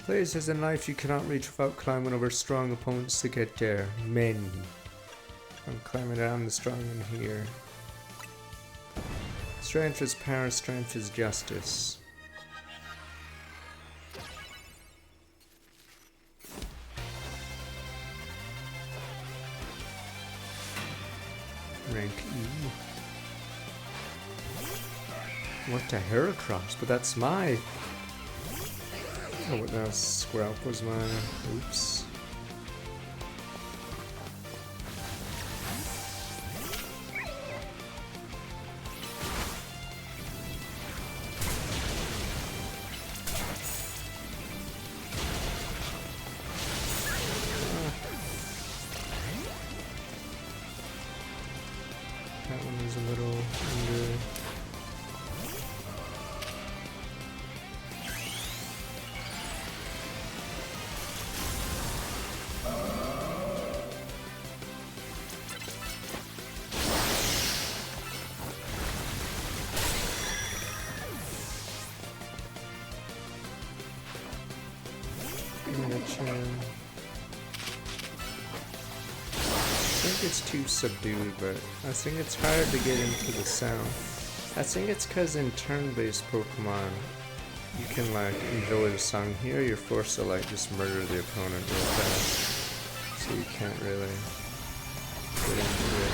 Places in life you cannot reach without climbing over strong opponents to get there. Many. I'm climbing down the strong one here. Strength is power, strength is justice. Rank E. What the Heracross? But that's my... Oh, what now? Squirrelp was mine. Oops. That one was a little under... I think it's too subdued, but I think it's hard to get into the sound. I think it's because in turn-based Pokemon, you can like enjoy the song. Here you're forced to like just murder the opponent real fast, so you can't really get into it.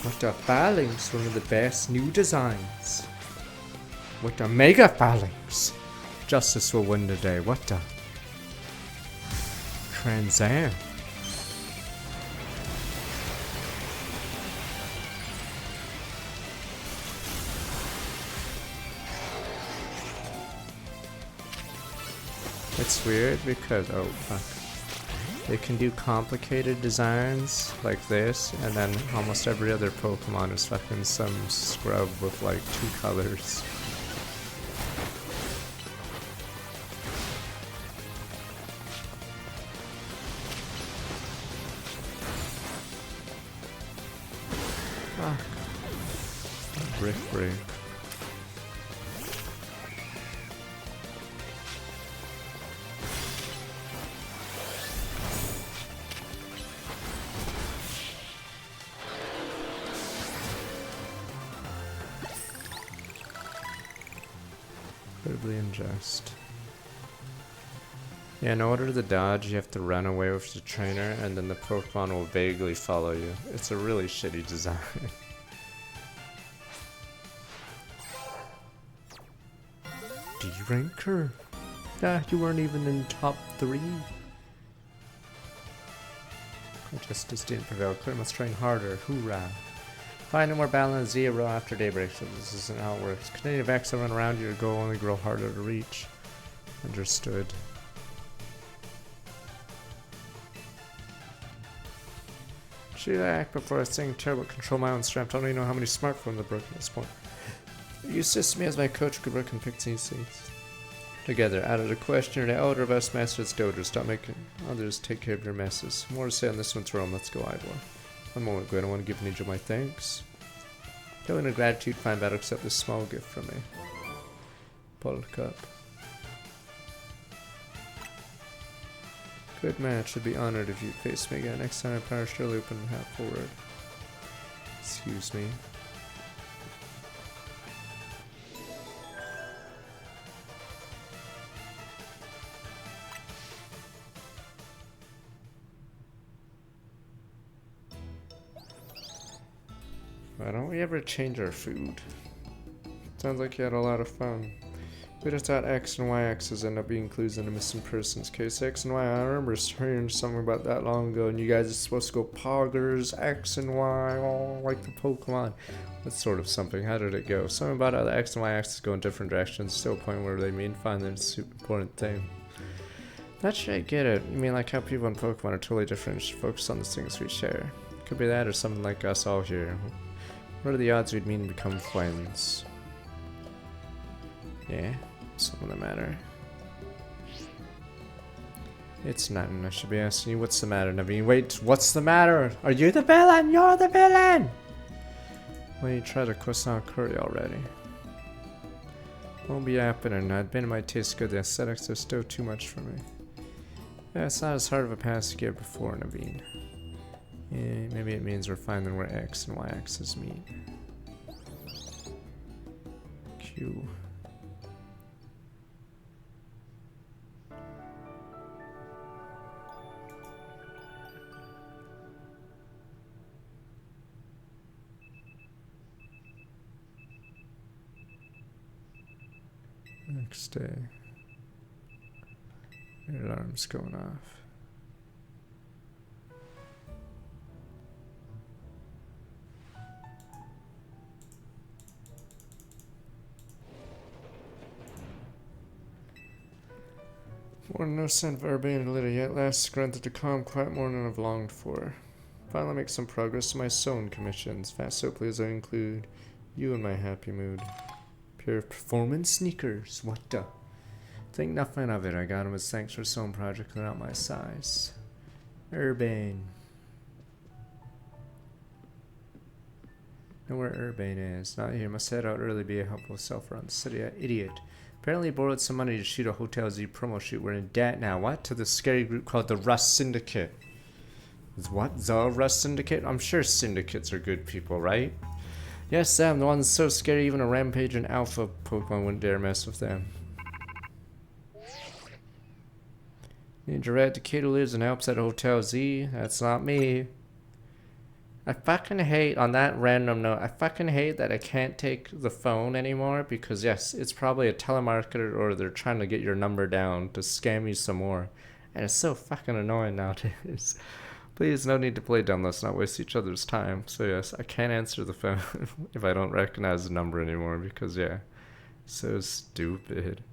What the Phalanx, one of the best new designs. What the Mega Phalanx. Justice will win today. What the Transam. It's weird because, oh fuck, they can do complicated designs like this, and then almost every other Pokemon is fucking some scrub with like 2 colors. Brick break. Incredibly unjust. Yeah, in order to dodge, you have to run away with the trainer, and then the Pokemon will vaguely follow you. It's a really shitty design. D-Ranker? Ah, you weren't even in top 3. Justice didn't prevail. Clear must train harder. Hoorah. Find a more balanced 0 after daybreak, so this isn't how it works. Continue to Vex run around you, your goal only grow harder to reach. Understood. Should I act before I sing terrible control my own strength? I don't even know how many smartphones are broken at this point. Use this to me as my coach could work and pick these seats. together. Out of the question, the elder of us masters doter. Stop making others take care of your messes. More to say on this one's Rome. Let's go, Ivor. One moment, Gwen. I want to give Ninja my thanks. Showing a gratitude, fine battle, accept this small gift from me. Bottled cup. Good match. I'd be honored if you face me again. Next time I power surely open half forward. Excuse me. Why don't we ever change our food? Sounds like you had a lot of fun. We just thought X and Y axes end up being clues in a missing persons case. X and Y, I remember hearing something about that long ago, and you guys are supposed to go poggers, X and Y, all like the Pokemon. That's sort of something. How did it go? Something about how the X and Y axes go in different directions, still a point where they mean find the super important thing. That should I get it. You mean like how people in Pokemon are totally different and should focus on the things we share. Could be that or something like us all here. What are the odds we'd meet and become friends? Yeah, something the matter. It's nothing. I should be asking you what's the matter, Naveen. Wait, what's the matter? Are you the villain? You're the villain! Well, you tried a croissant curry already. Won't be happening. I'd been in my taste good. The aesthetics are still too much for me. Yeah, it's not as hard of a pass to get before, Naveen. Yeah, maybe it means we're finding where X and Y axes meet. Q. Next day. The alarm's going off. Morning, no sign of Urbane and Lydia yet. Last granted the calm, quiet morning I've longed for. Finally make some progress in my sewing commissions. Fast so please I include you in my happy mood. Pure performance sneakers. What the? Think nothing of it. I got him as thanks for sewing project without my size. Urbane. Know where Urbane is. Not here. Must head out early. Be a helpful self around the city. Idiot. Apparently borrowed some money to shoot a Hotel Z promo shoot. We're in debt now. What? To the scary group called the Rust Syndicate. Is what? The Rust Syndicate? I'm sure syndicates are good people, right? Yes, Sam. The one's so scary even a Rampage and Alpha Pokemon wouldn't dare mess with them. Ninja Red Decatur lives and helps at Hotel Z. That's not me. I fucking hate, on that random note, I fucking hate that I can't take the phone anymore because yes, it's probably a telemarketer or they're trying to get your number down to scam you some more. And it's so fucking annoying nowadays. Please, no need to play dumb, let's not waste each other's time. So yes, I can't answer the phone if I don't recognize the number anymore because yeah, so stupid.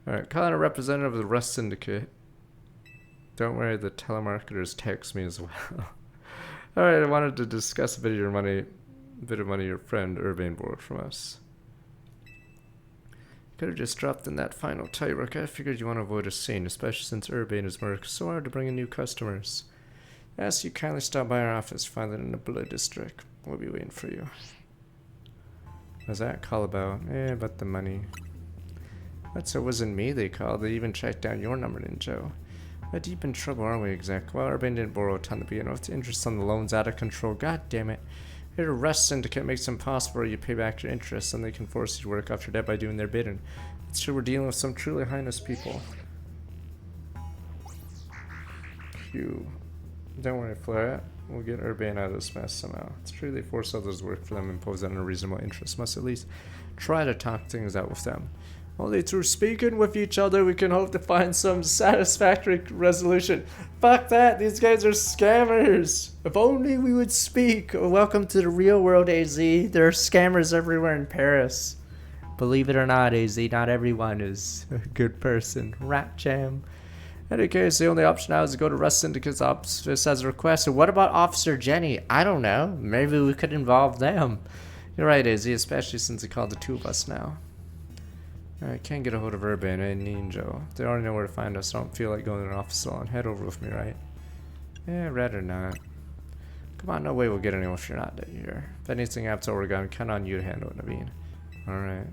Alright, calling a representative of the Rust Syndicate. Don't worry, the telemarketers text me as well. Alright, I wanted to discuss a bit of money your friend Urbane borrowed from us. Could have just dropped in that final tightrope. I figured you want to avoid a scene, especially since Urbane is worked so hard to bring in new customers. I ask you kindly stop by our office, find it in the Bullet District. We'll be waiting for you. What's that call about? About the money. But it wasn't me they called. They even tracked down your number, Ninja. How deep in trouble are we exactly? Well, Urbane didn't borrow a ton to begin with. The interest on the loan's out of control. God damn it. Here, a Rust Syndicate makes it impossible you pay back your interest, and they can force you to work off your debt by doing their bidding. It's true we're dealing with some truly heinous people. Q. Don't worry, Flare. We'll get Urbane out of this mess somehow. It's true they force others to work for them and impose on a reasonable interest. Must at least try to talk things out with them. Only through speaking with each other we can hope to find some satisfactory resolution. Fuck that, these guys are scammers. If only we would speak. Welcome to the real world, AZ. There are scammers everywhere in Paris. Believe it or not, AZ, not everyone is a good person. Rat jam. In any case, the only option now is to go to Rust Syndicate's office as requested. What about Officer Jenny? I don't know. Maybe we could involve them. You're right, AZ, especially since he called the two of us now. I can't get a hold of Urban and Ninjo. They already know where to find us, so I don't feel like going to their office alone. Head over with me, right? Yeah, rather not. Come on, no way we'll get anyone if you're not here. If anything happens to Oregon, count on you to handle it, Naveen. Alright.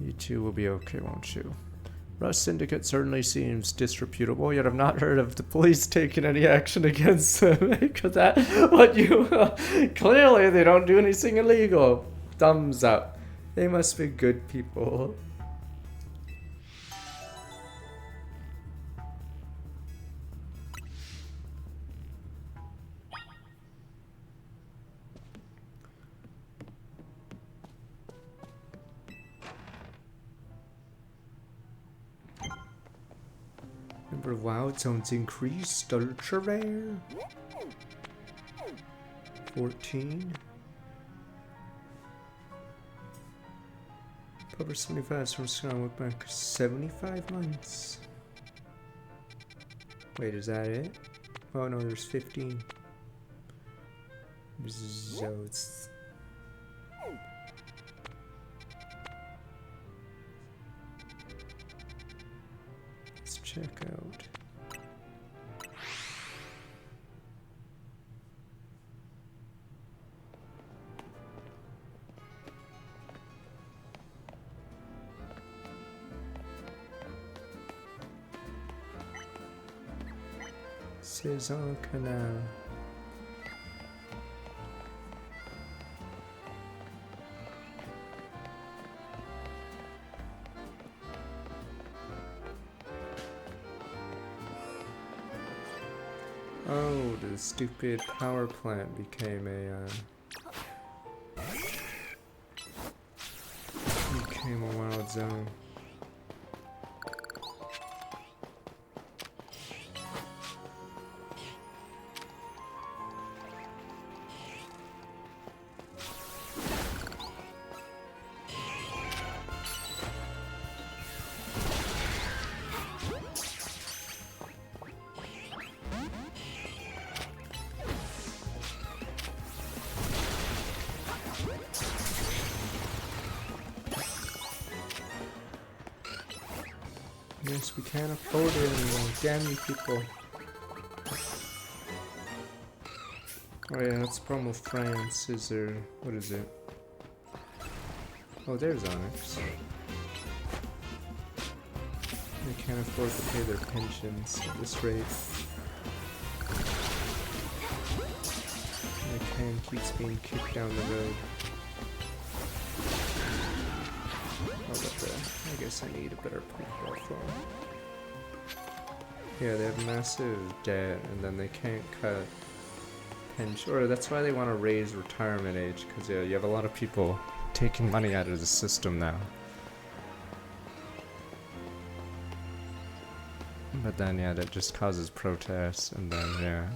You two will be okay, won't you? Rust Syndicate certainly seems disreputable, yet I've not heard of the police taking any action against them. Because that, what you, clearly they don't do anything illegal. Thumbs up. They must be good people. Number of wild zones increased. Ultra rare. 14. Cover 75 from Scott look back 75 months. Wait, is that it? Oh no, there's 15. Zones. Let's check out. Saison Canal. Oh, the stupid power plant became a wild zone. Yes, we can't afford it anymore. Damn you people. Oh yeah, that's the problem with France. Is there... what is it? Oh, there's Onyx. They can't afford to pay their pensions at this rate. And the can keeps being kicked down the road. Oh, but I guess I need a better football phone. Yeah, they have massive debt, and then they can't cut pension. Or that's why they want to raise retirement age, because yeah, you have a lot of people taking money out of the system now. But then yeah, that just causes protests, and then yeah.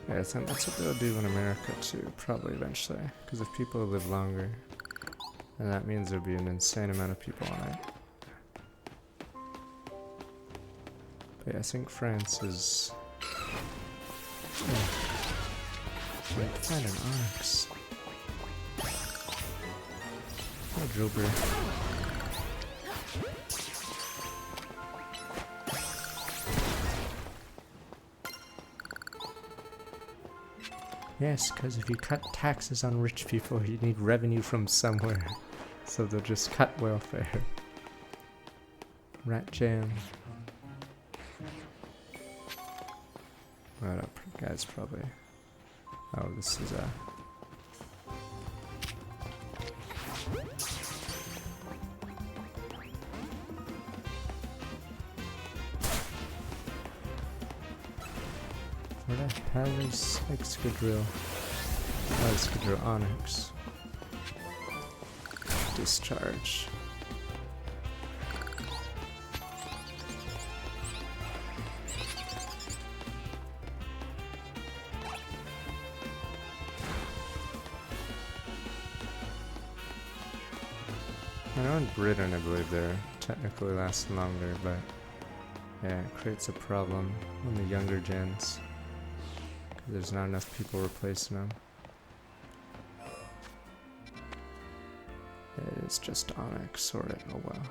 Yeah, I think that's what they'll do in America too, probably eventually. Because if people live longer, then that means there'll be an insane amount of people on it. But yeah, I think France is... I need to find an Onyx. Oh, Drillbreak. Yes, because if you cut taxes on rich people, you need revenue from somewhere. So they'll just cut welfare. Rat jam. What up, guys? Probably. Oh, this is a. Where the hell is Excadrill? Oh, Excadrill Onyx. Discharge. I know in Britain, I believe they're technically lasting longer, but yeah, it creates a problem on the younger gens. 'Cause there's not enough people replacing them. It's just Onyx, sort of. Oh well.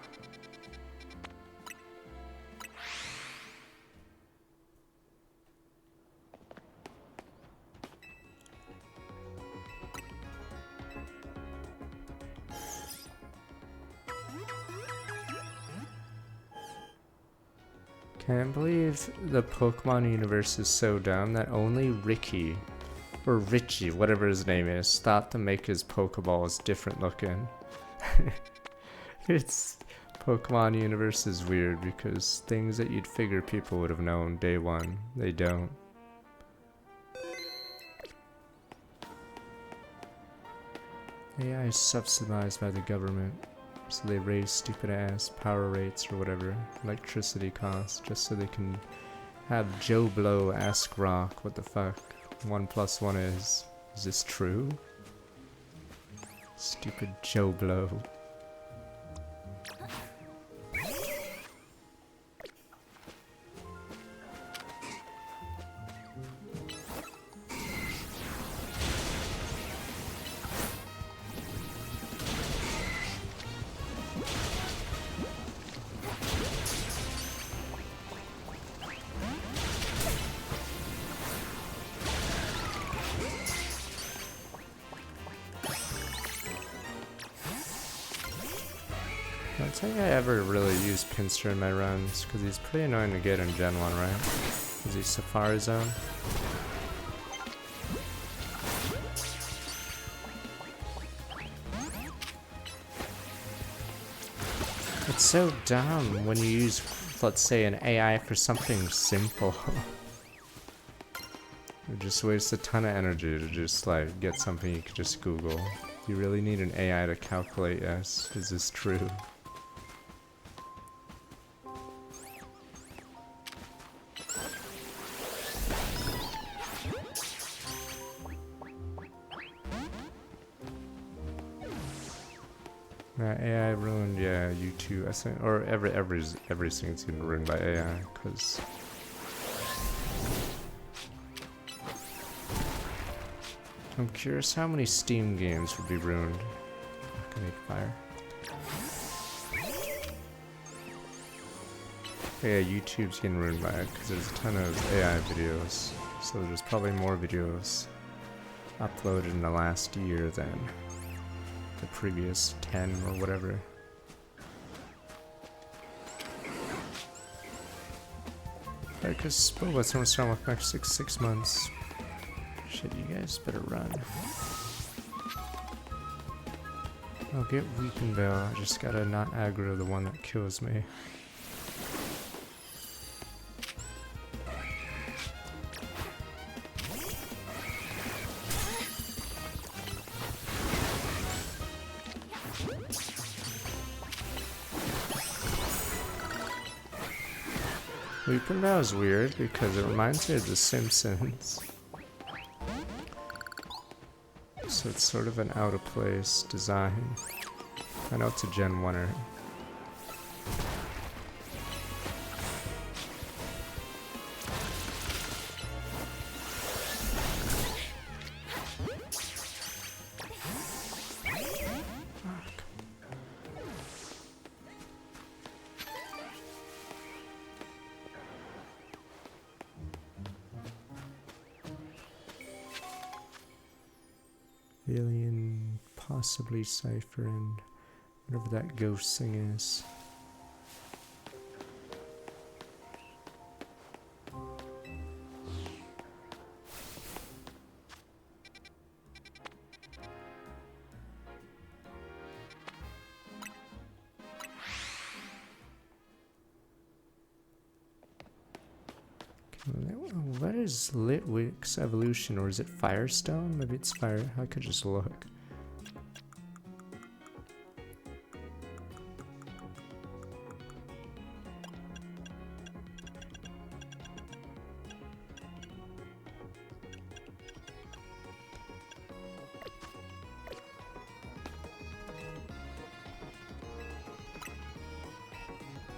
Can't believe the Pokemon universe is so dumb that only Ricky, or Richie, whatever his name is, thought to make his Pokeballs different looking. It's Pokemon universe is weird because things that you'd figure people would have known day one, they don't. AI is subsidized by the government, so they raise stupid ass power rates or whatever, electricity costs, just so they can have Joe Blow ask Rock what the fuck 1 + 1 is. Is this true? Stupid Joe Blow. I don't think I ever really used Pinsir in my runs, because he's pretty annoying to get in Gen 1, right? Is he Safari Zone? It's so dumb when you use, let's say, an AI for something simple. It just wastes a ton of energy to just, like, get something you could just Google. You really need an AI to calculate, yes, is this true? AI ruined, yeah, YouTube, I think, or everything's getting ruined by AI, because I'm curious how many Steam games would be ruined. I need fire. Yeah, YouTube's getting ruined by it, because there's a ton of AI videos, so there's probably more videos uploaded in the last year than the previous 10 or whatever. Yeah, because Boba's gonna start with next 6 months. Shit, you guys better run. I'll get Weeping Veil, I just gotta not aggro the one that kills me. Weeping Veil is weird because it reminds me of The Simpsons. So it's sort of an out of place design. I know it's a Gen 1er. Alien, possibly Cypher, and whatever that ghost thing is. What is Litwick's evolution, or is it Firestone? Maybe it's Fire. I could just look.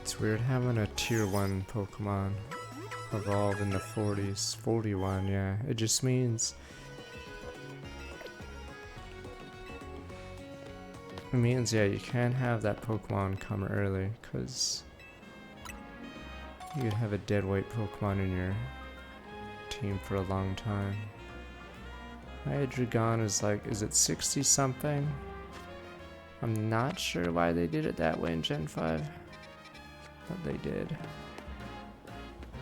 It's weird having a tier 1 Pokemon evolve in the 40s. 41, yeah. It just means... It means, yeah, you can't have that Pokemon come early, because you could have a dead weight Pokemon in your team for a long time. Hydreigon is like, is it 60 something? I'm not sure why they did it that way in Gen 5, but they did.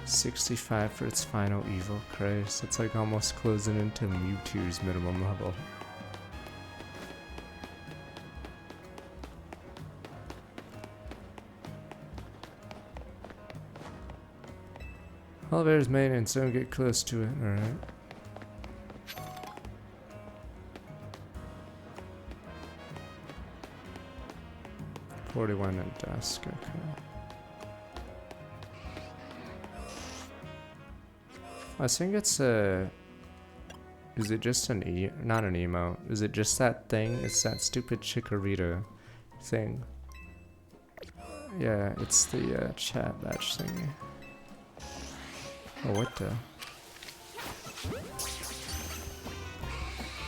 65 for its final Evo. Christ, it's like almost closing into Mewtwo's minimum level. Oliver's maintenance, don't get close to it, alright. $41 at dusk, okay. I think it's a... Is it just an not an emote, is it just that thing? It's that stupid Chikorita thing. Yeah, it's the chat batch thingy. Oh, what the?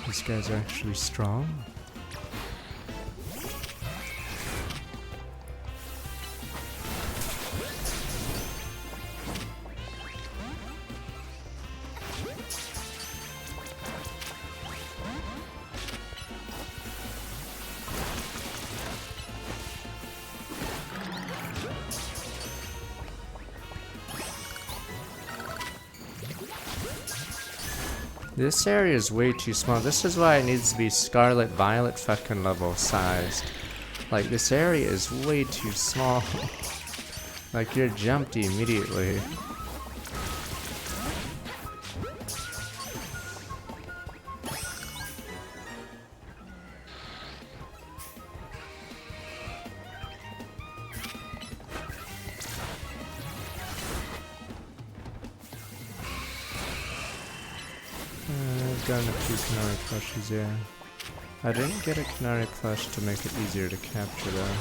These guys are actually strong? This area is way too small. This is why it needs to be Scarlet Violet fucking level sized. Like, this area is way too small. Like, you're jumped immediately. I've gotten a few Canary plushes, yeah. I didn't get a Canary plush to make it easier to capture though.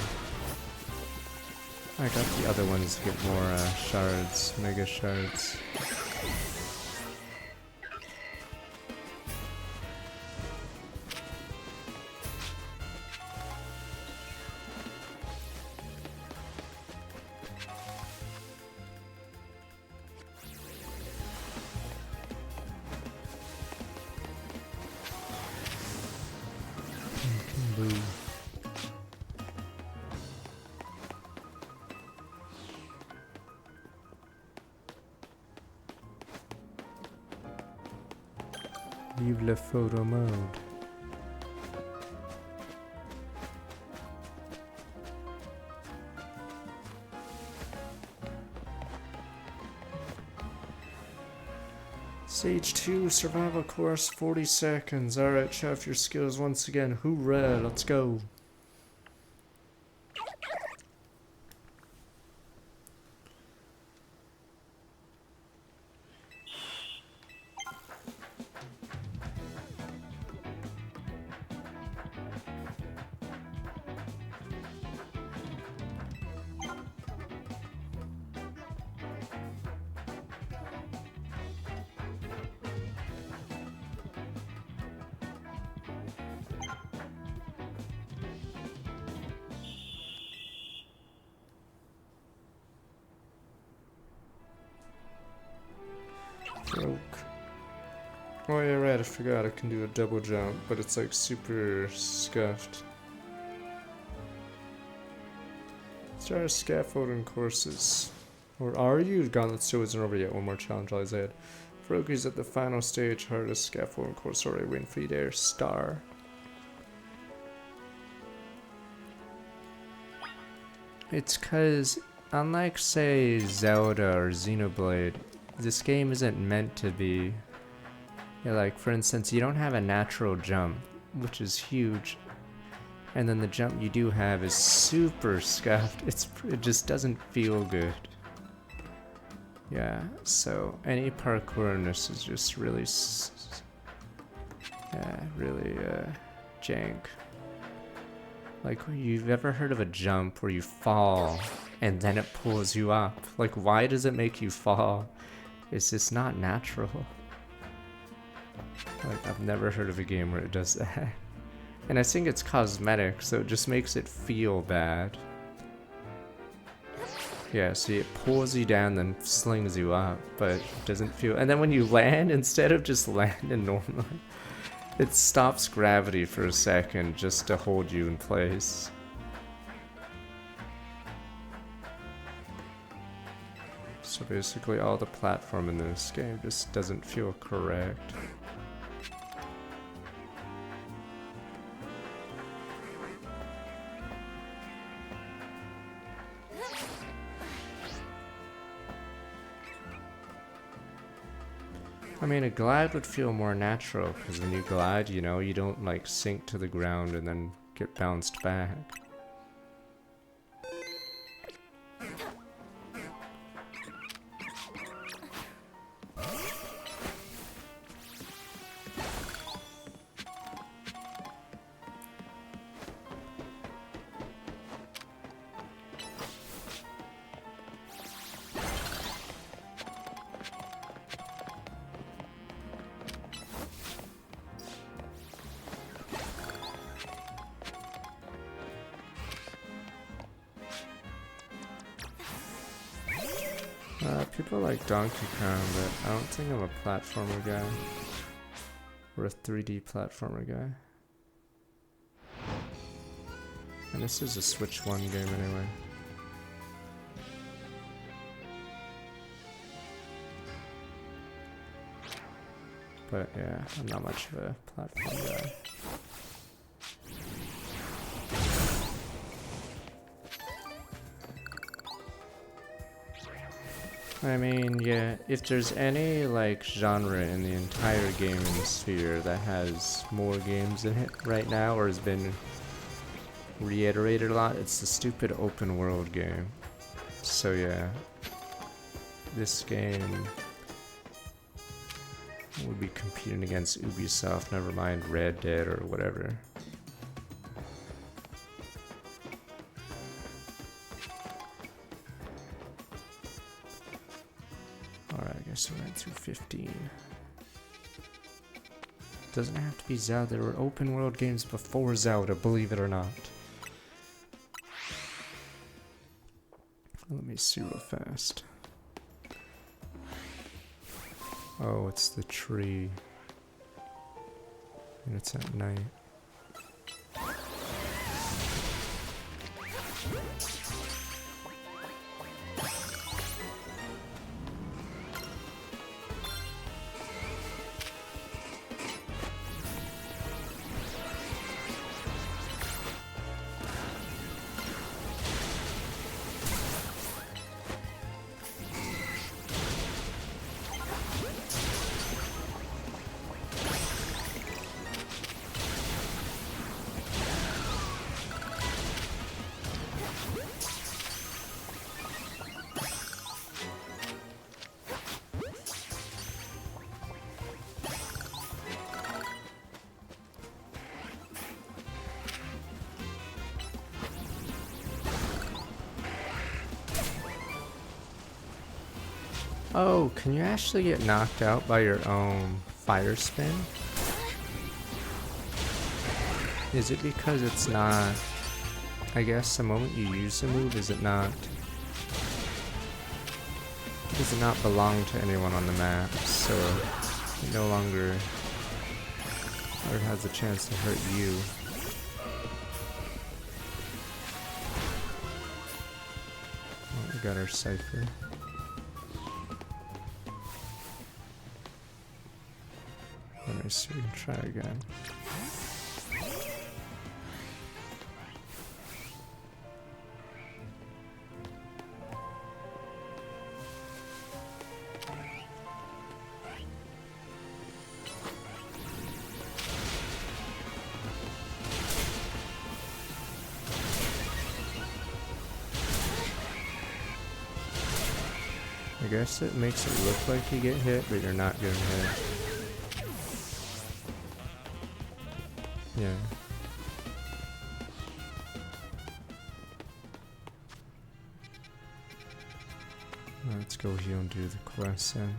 I got the other ones to get more shards, mega shards. Leave le photo mode. Stage 2 survival course 40 seconds. Alright, show off your skills once again. Hoorah, let's go. Broke. Oh yeah, right, I forgot I can do a double jump, but it's like super scuffed. Start scaffolding courses. Or are you? Gauntlet still isn't over yet. One more challenge lies ahead. Froakie's at the final stage, hardest scaffolding course already win for you there, star. It's cause, unlike say Zelda or Xenoblade, this game isn't meant to be, yeah, like for instance, you don't have a natural jump, which is huge, and then the jump you do have is super scuffed. It just doesn't feel good. Yeah, so any parkour in this is just really, really jank. Like, you've ever heard of a jump where you fall and then it pulls you up. Like, why does it make you fall? It's just not natural. Like, I've never heard of a game where it does that. And I think it's cosmetic, so it just makes it feel bad. Yeah, see, it pulls you down, then slings you up, but it doesn't feel... And then when you land, instead of just landing normally, it stops gravity for a second just to hold you in place. So basically all the platform in this game just doesn't feel correct. I mean, a glide would feel more natural, because when you glide, you know, you don't like sink to the ground and then get bounced back. People like Donkey Kong, but I don't think I'm a platformer guy. Or a 3D platformer guy. And this is a Switch 1 game anyway. But yeah, I'm not much of a platform guy. I mean, yeah, if there's any, like, genre in the entire gaming sphere that has more games in it right now, or has been reiterated a lot, it's the stupid open world game. So yeah, this game would be competing against Ubisoft, never mind Red Dead or whatever. So we went through 15. Doesn't have to be Zelda. There were open world games before Zelda, believe it or not. Let me see real fast. Oh, it's the tree. And it's at night. Oh, can you actually get knocked out by your own fire spin? Is it because it's not... I guess the moment you use the move, is it not... Does it not belong to anyone on the map, so it no longer... or it has a chance to hurt you. Oh, we got our Cypher. Let me see, try again. I guess it makes it look like you get hit, but you're not getting hit. Yeah. Let's go here and do the quest then.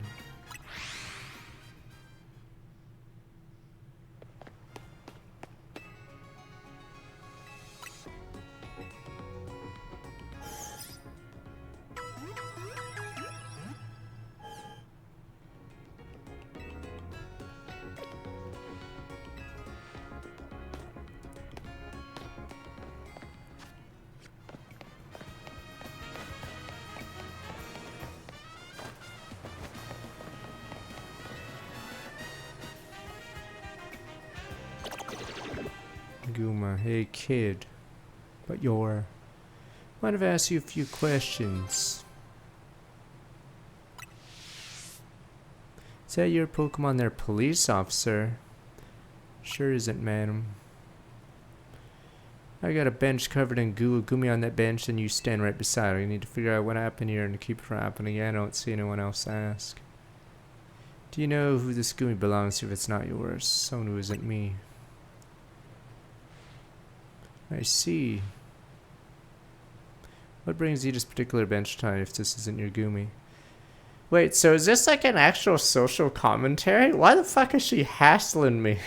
Guma, hey kid, but mind if I ask you a few questions? Is that your Pokemon there, police officer? Sure isn't, madam. I got a bench covered in goo. Gumi on that bench, and you stand right beside her. You need to figure out what happened here and to keep it from happening again. I don't see anyone else ask. Do you know who this Gumi belongs to if it's not yours? Someone who isn't me. I see. What brings you to this particular bench time if this isn't your Gumi? Wait, so is this like an actual social commentary? Why the fuck is she hassling me?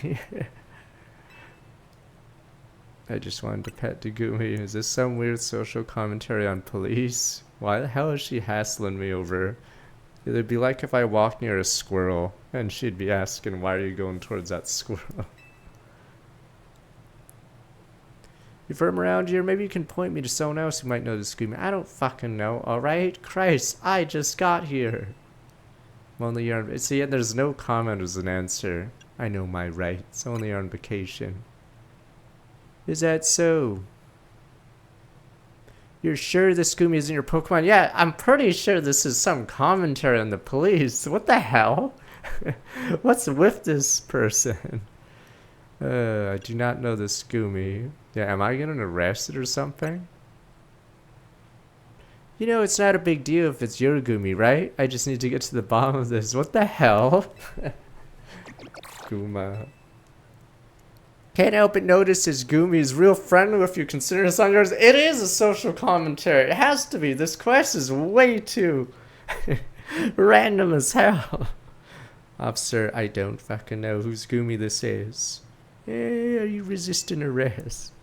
I just wanted to pet the Gumi. Is this some weird social commentary on police? Why the hell is she hassling me over? It'd be like if I walked near a squirrel and she'd be asking, why are you going towards that squirrel? If I'm around here, maybe you can point me to someone else who might know this Gumi. I don't fucking know, alright? Christ, I just got here. I'm only here on... See, there's no comment as an answer. I know my rights. Only on vacation. Is that so? You're sure this Gumi isn't your Pokemon? Yeah, I'm pretty sure this is some commentary on the police. What the hell? What's with this person? I do not know this Gumi. Yeah, am I getting arrested or something? You know, it's not a big deal if it's your Gumi, right? I just need to get to the bottom of this. What the hell? Guma. Can't help but notice his Gumi is real friendly if you consider it's on yours. It is a social commentary. It has to be. This quest is way too random as hell. Officer, I don't fucking know whose Gumi this is. Hey, are you resisting arrest?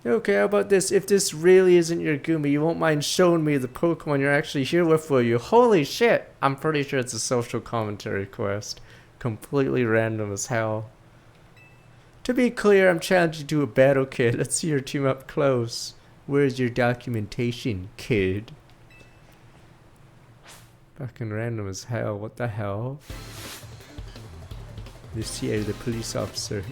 Okay, how about this? If this really isn't your Gumi, you won't mind showing me the Pokemon you're actually here with, will you? Holy shit! I'm pretty sure it's a social commentary quest. Completely random as hell. To be clear, I'm challenging you to a battle, kid. Let's see your team up close. Where's your documentation, kid? Fucking random as hell. What the hell? This here, the police officer.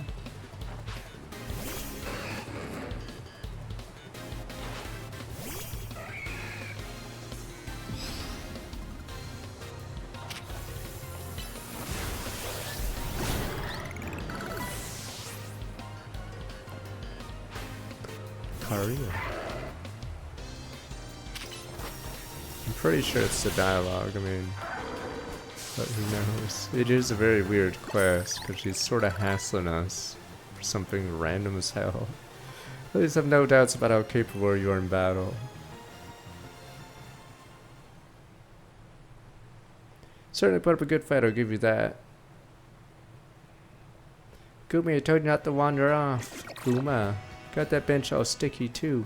Karia. I'm pretty sure it's the dialogue, I mean, but who knows. It is a very weird quest, because she's sort of hassling us for something random as hell. Please have no doubts about how capable you are in battle. Certainly put up a good fight, I'll give you that. Gumi, I told you not to wander off. Guma. Got that bench all sticky too.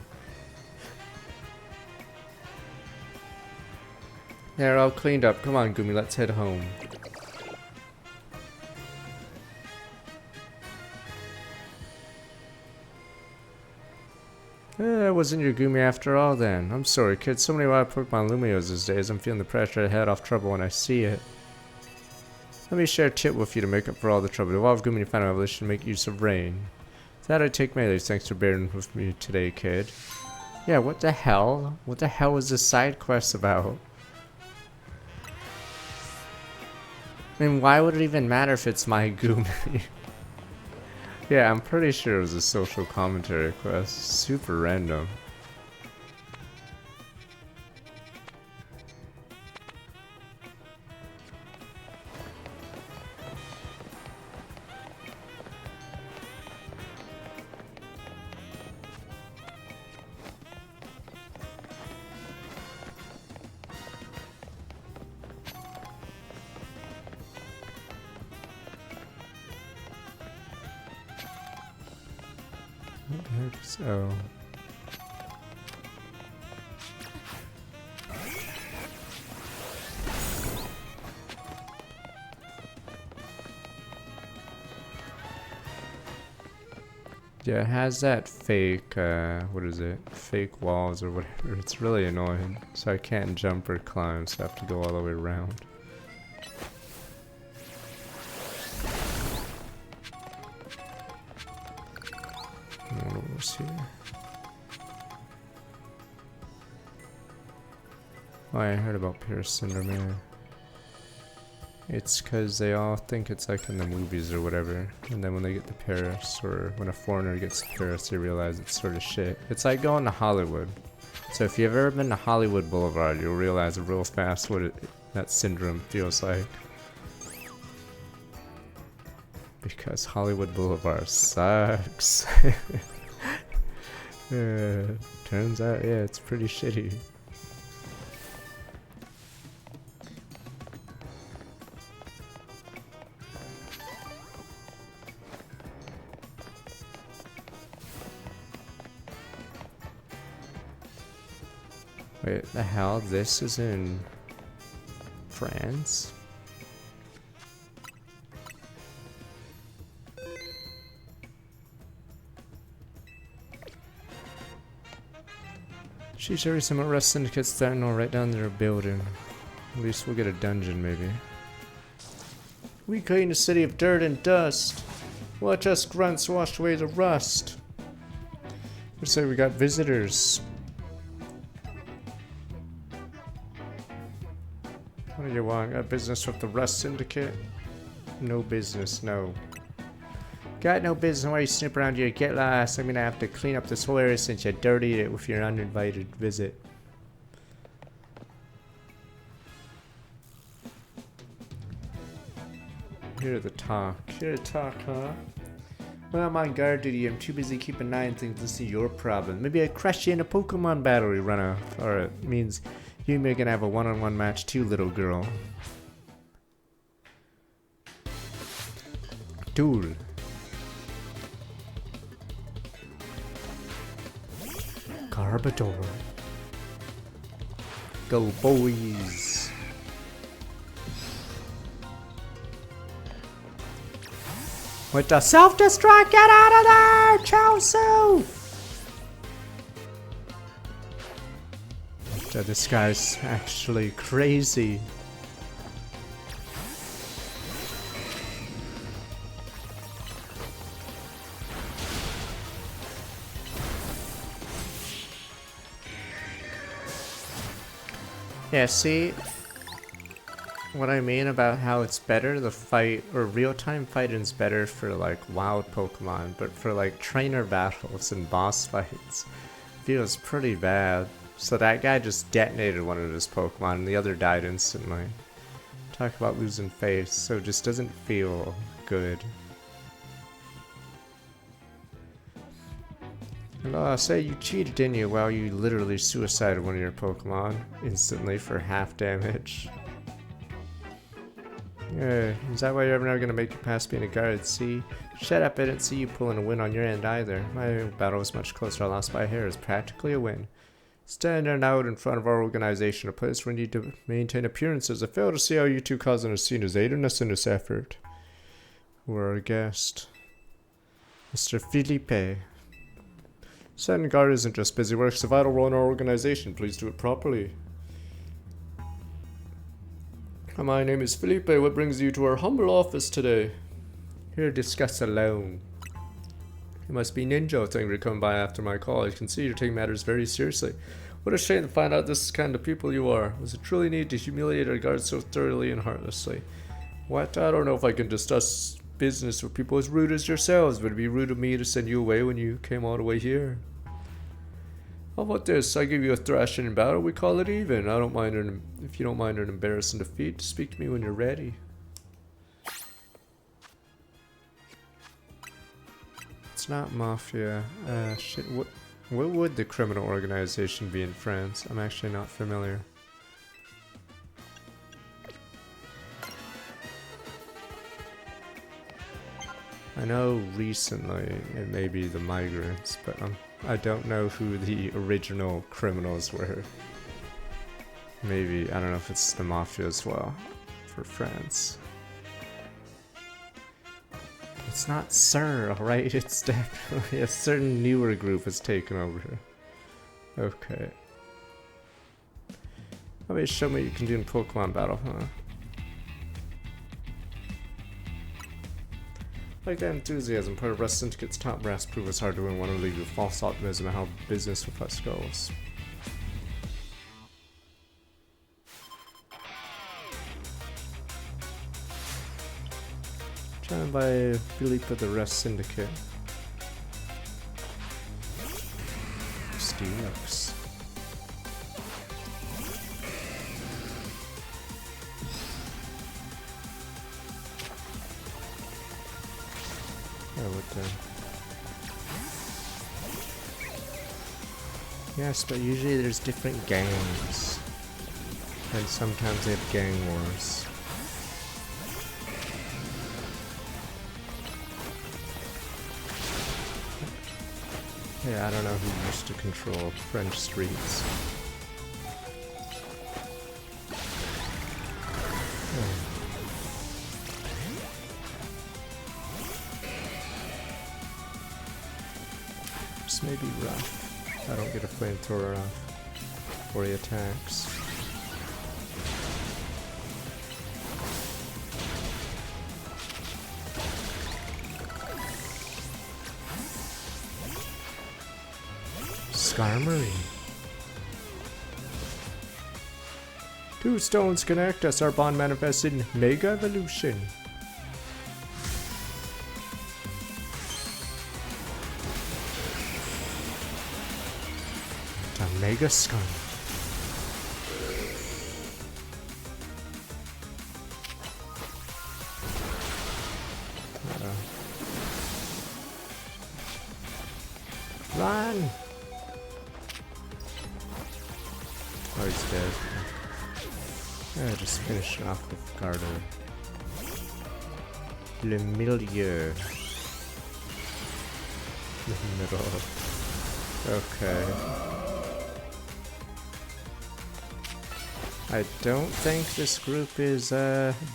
They're all cleaned up. Come on, Gumi, let's head home. That wasn't your Gumi after all then. I'm sorry, kid. So many wild Pokemon Lumios these days. I'm feeling the pressure to head off trouble when I see it. Let me share a tip with you to make up for all the trouble. Evolve Gumi to find an evolution to make use of rain. That I take measures. Thanks for bearing with me today, kid. Yeah, what the hell? What the hell was this side quest about? I mean, why would it even matter if it's my Gumi? Yeah, I'm pretty sure it was a social commentary quest. Super random. Oh. Yeah, it has that fake, what is it? Fake walls or whatever. It's really annoying. So I can't jump or climb, so I have to go all the way around. What's here? Oh, I heard about Paris Cindermere. It's because they all think it's like in the movies or whatever, and then when they get to Paris, or when a foreigner gets to Paris, they realize it's sort of shit. It's like going to Hollywood. So if you've ever been to Hollywood Boulevard, you'll realize real fast what that syndrome feels like. Because Hollywood Boulevard sucks. Turns out, yeah, it's pretty shitty. Wait, the hell? This is in France? Sheesh, every some arrest syndicates starting all right down their building. At least we'll get a dungeon, maybe. We clean the city of dirt and dust. Watch us grunts wash away the rust. Let's say we got visitors. What do you want? Got business with the Rust Syndicate? No business, no. Got no business. Why you snoop around here? Get lost. I'm gonna have to clean up this whole area since you dirtied it with your uninvited visit. Here to talk. Here to talk, huh? Well, I'm on guard duty. I'm too busy keeping an eye on things to see your problem. Maybe I crush you in a Pokemon battle, you run off. Or it means you and me are gonna have a one-on-one match too, little girl. Duel. Garbodor. Go boys. With the self-destruct, get out of there, Chelsea! This guy's actually crazy. Yeah, see what I mean about how it's better, the fight, or real-time fighting's better for like wild Pokemon, but for like trainer battles and boss fights, feels pretty bad. So that guy just detonated one of his Pokemon and the other died instantly. Talk about losing face, so it just doesn't feel good. And say you cheated, didn't you? Well, you literally suicided one of your Pokemon instantly for half damage. Yeah, is that why you're never gonna make it past being a guard? See? Shut up, I didn't see you pulling a win on your end either. My battle was much closer, I lost by a hair. It's practically a win. Standing out in front of our organization, a place where we need to maintain appearances. I fail to see how you two cousin are seen as aiding us in this effort. We're our guest. Mr. Felipe. Standing guard isn't just busy work, it's a vital role in our organization. Please do it properly. My name is Felipe. What brings you to our humble office today? Here to discuss a loan. You must be Ninja thing to come by after my call. I can see you're taking matters very seriously. What a shame to find out this is the kind of people you are. Was it truly need to humiliate our guards so thoroughly and heartlessly? What? I don't know if I can discuss business with people as rude as yourselves. Would it be rude of me to send you away when you came all the way here? How about this? I give you a thrashing in battle. We call it even. I don't mind if you don't mind an embarrassing defeat. Speak to me when you're ready. It's not mafia. Shit. What would the criminal organization be in France? I'm actually not familiar. I know recently it may be the migrants, but I don't know who the original criminals were. Maybe, I don't know if it's the mafia as well for France. It's not Sir, alright? It's definitely a certain newer group has taken over here. Okay. Oh, wait, show me what you can do in Pokemon battle, huh? Like that enthusiasm, part of Rust Syndicate's top brass prove it's hard to win one of league with false optimism and how business with us goes. Trying by Philippe of the Rust Syndicate. Steelix. Yes, but usually there's different gangs. And sometimes they have gang wars. Yeah, I don't know who used to control French streets. This may be rough. I don't get a flamethrower off before he attacks. Skarmory. Two stones connect us. Our bond manifests in Mega Evolution. Mega Skarmory. Run! Oh, he's dead. Yeah, just finish it off with Garter. Le Milieu. The middle. Okay. I don't think this group is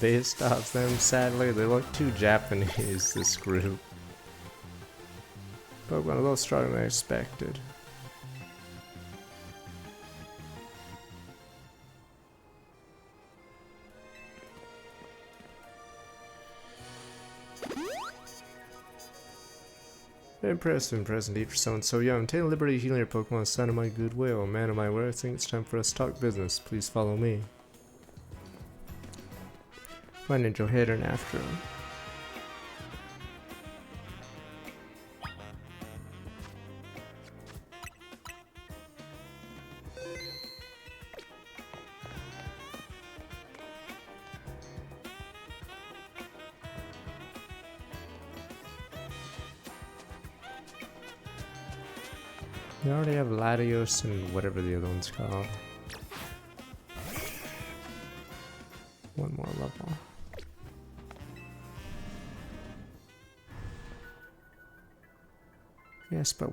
based off them, sadly. They look too Japanese, this group. But one a little stronger than I expected. Impressive indeed for someone so young. Take liberty healing your Pokemon, sign of my goodwill. Man of my word, I think it's time for us to talk business. Please follow me. My ninja header and after him. We already have Latios and whatever the other one's called. One more level. Yes, but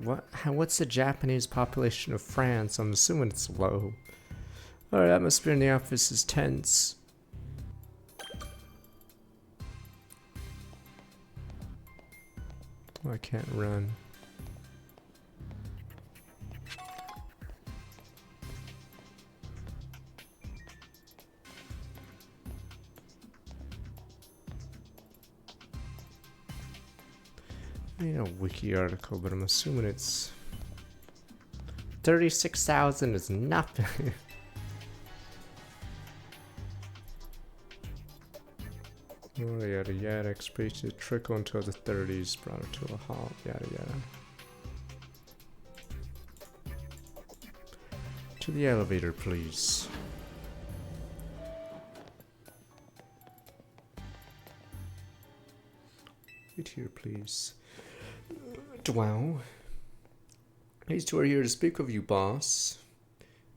what's the Japanese population of France? I'm assuming it's low. Alright, atmosphere in the office is tense. Oh, I can't run. I need a wiki article, but I'm assuming it's 36,000 is nothing. Oh, yada yada, experience to trickle until the 30s, brought it to a halt, yada yada. To the elevator, please. Wait here, please. Wow. These two are here to speak with you, boss.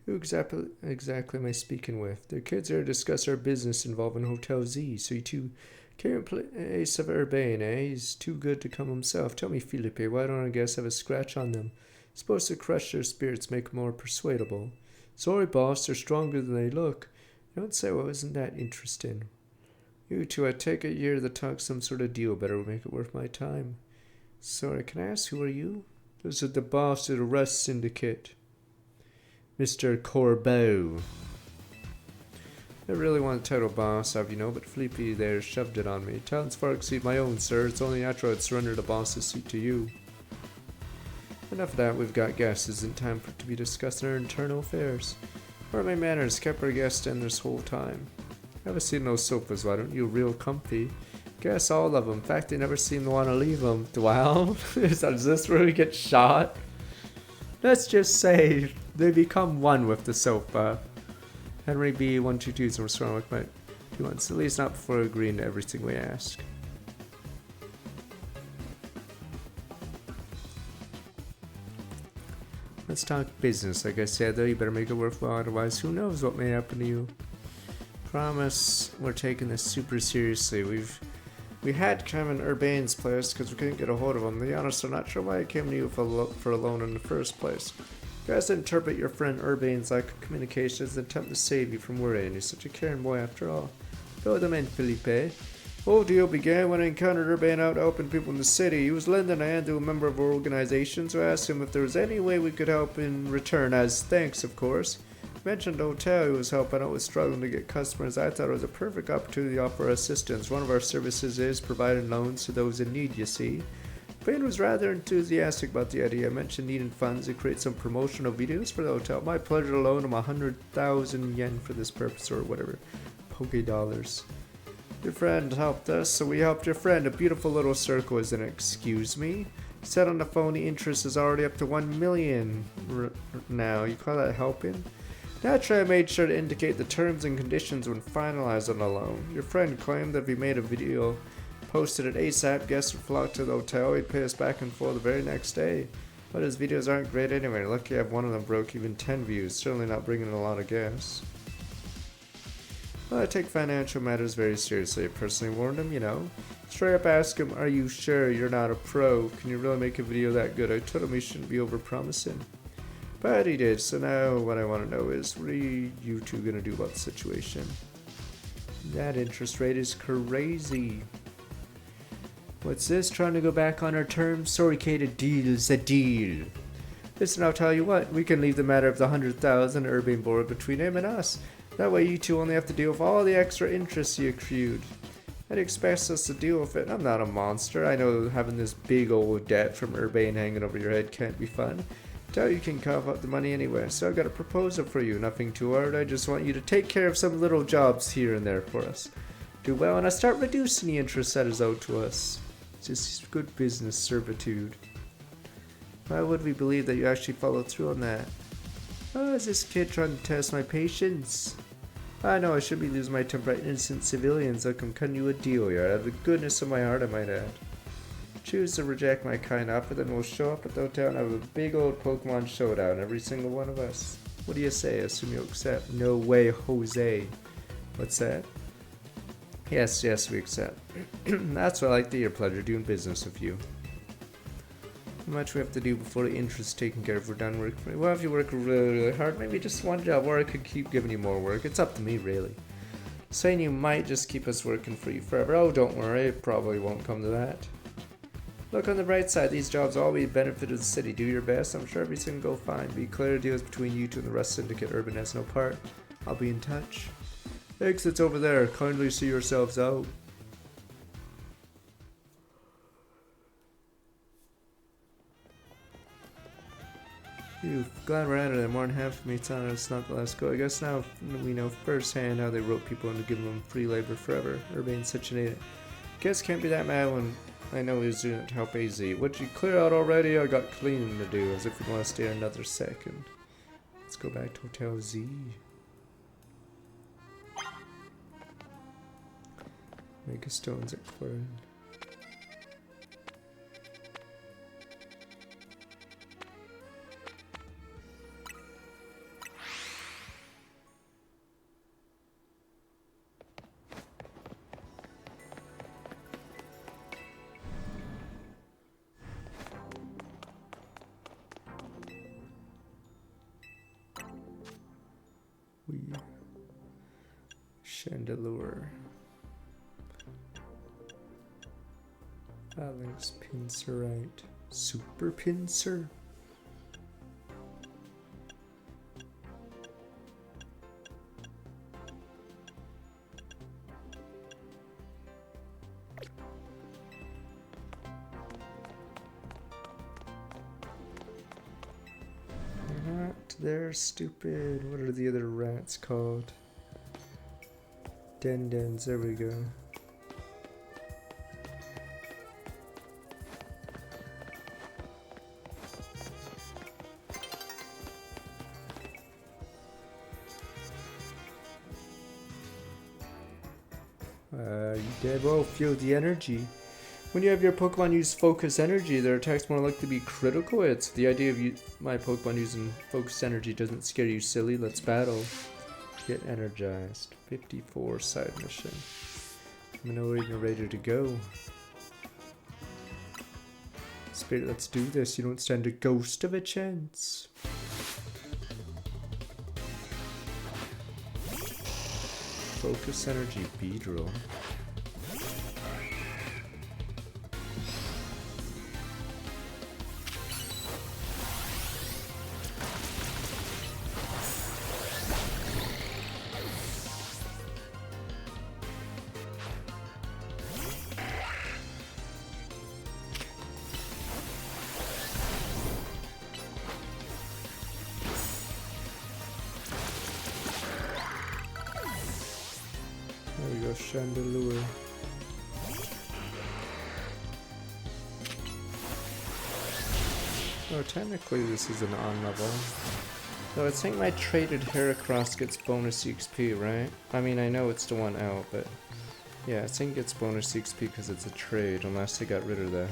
Who exactly am I speaking with? The kids are to discuss our business involving Hotel Z, so you two Can't play Ace of Urbane, eh? He's too good to come himself. Tell me, Felipe, why don't our guests have a scratch on them? Supposed to crush their spirits, make them more persuadable. Sorry, boss, they're stronger than they look. Don't say well, isn't that interesting? You two, I take it you're the talk some sort of deal. Better make it worth my time. Sorry, can I ask who are you? This is the boss of the Rust Syndicate. Mr. Corbeau. I really want the title boss of, but Felipe there shoved it on me. Talents far exceed my own, sir. It's only natural I'd surrender the boss's seat to you. Enough of that, we've got guests. Isn't time for it to be discussing our internal affairs. Where are my manners? Kept our guests in this whole time. Haven't seen those sofas, why don't you? Real comfy. Guess all of them. In fact, they never seem to want to leave them. Wow, is this where we get shot? Let's just say they become one with the sofa. Henry B. 122 is what's wrong with my 2 months. At least not before agreeing to everything we ask. Let's talk business. Like I said, though, you better make it worthwhile. Otherwise, who knows what may happen to you. Promise we're taking this super seriously. We had Kevin Urbane's place because we couldn't get a hold of him. To be honest, I'm not sure why I came to you for a loan in the first place. You guys interpret your friend Urbane's lack of communication as an attempt to save you from worrying. He's such a caring boy after all. Fill them in, Felipe. Whole deal began when I encountered Urbane out helping people in the city. He was lending a hand to a member of our organization, so I asked him if there was any way we could help in return, as thanks, of course. He mentioned the hotel he was helping out was struggling to get customers. I thought it was a perfect opportunity to offer assistance. One of our services is providing loans to those in need, you see. Payne was rather enthusiastic about the idea. I mentioned needing funds to create some promotional videos for the hotel. My pleasure to loan him 100,000 yen for this purpose, or whatever. Poké dollars. Your friend helped us, so we helped your friend. A beautiful little circle, isn't it? Excuse me? Said on the phone the interest is already up to 1 million now. You call that helping? Naturally, I made sure to indicate the terms and conditions when finalized on the loan. Your friend claimed that if he made a video, posted it ASAP, guests would flock to the hotel, he'd pay us back in full the very next day. But his videos aren't great anyway. Lucky I have one of them broke even 10 views. Certainly not bringing in a lot of guests. Well, I take financial matters very seriously. I personally warned him, Straight up ask him, are you sure you're not a pro? Can you really make a video that good? I told him he shouldn't be over-promising. But he did, so now what I want to know is, what are you two going to do about the situation? That interest rate is crazy. What's this? Trying to go back on our terms? Sorry, Kate, a deal's a deal. Listen, I'll tell you what, we can leave the matter of the 100,000 Urbane board between him and us. That way you two only have to deal with all the extra interest you accrued. I'd expect us to deal with it. I'm not a monster. I know having this big old debt from Urbane hanging over your head can't be fun. Tell you can cough up the money anyway, so I've got a proposal for you. Nothing too hard. I just want you to take care of some little jobs here and there for us. Do well, and I start reducing the interest that is owed to us. It's just good business servitude. Why would we believe that you actually followed through on that? Oh, is this kid trying to test my patience? I know I should be losing my temper at innocent civilians. Look, I'm cutting you a deal here. Out of the goodness of my heart, I might add. Choose to reject my kind offer, then we'll show up at the hotel and have a big old Pokemon showdown, every single one of us. What do you say? Assume you accept. No way, Jose. What's that? Yes, we accept. That's what I like to hear. Pleasure doing business with you. How much we have to do before the interest is taken care of? We're done working. Well, if you work really hard, maybe just one job, or I could keep giving you more work. It's up to me, really. Saying you might just keep us working for you forever. Oh, don't worry, it probably won't come to that. Look on the bright side, these jobs all be a benefit to the city. Do your best, I'm sure everything will go fine. Be clear, deals between you two and the Rust Syndicate. Urban has no part. I'll be in touch. Exit's over there. Kindly see yourselves out. Phew, glad we're out of there. More than half of me telling us not to let us go. I guess now we know firsthand how they wrote people into giving them free labor forever. Urbane's such an idiot. Guess can't be that mad when I know he was doing it to help AZ. Would you clear out already? I got cleaning to do, as if we want to stay another second. Let's go back to Hotel Z. Mega Stones at Clarin. Chandelure. Alex Pincerite. Super Pincer. They're stupid. What are the other rats called? Dendens, there we go. You dead? Well, feel the energy. When you have your Pokemon use Focus Energy, their attacks more likely to be critical hits. The idea of my Pokemon using Focus Energy doesn't scare you silly. Let's battle. Get energized. 54 side mission. I'm ready to go. Spirit, let's do this. You don't stand a ghost of a chance. Focus Energy Beedrill. There we go, Chandelure. Oh, technically this is an on level. So I think my traded Heracross gets bonus XP, right? I mean, I know it's the one out, but yeah, I think it gets bonus XP because it's a trade, unless they got rid of that.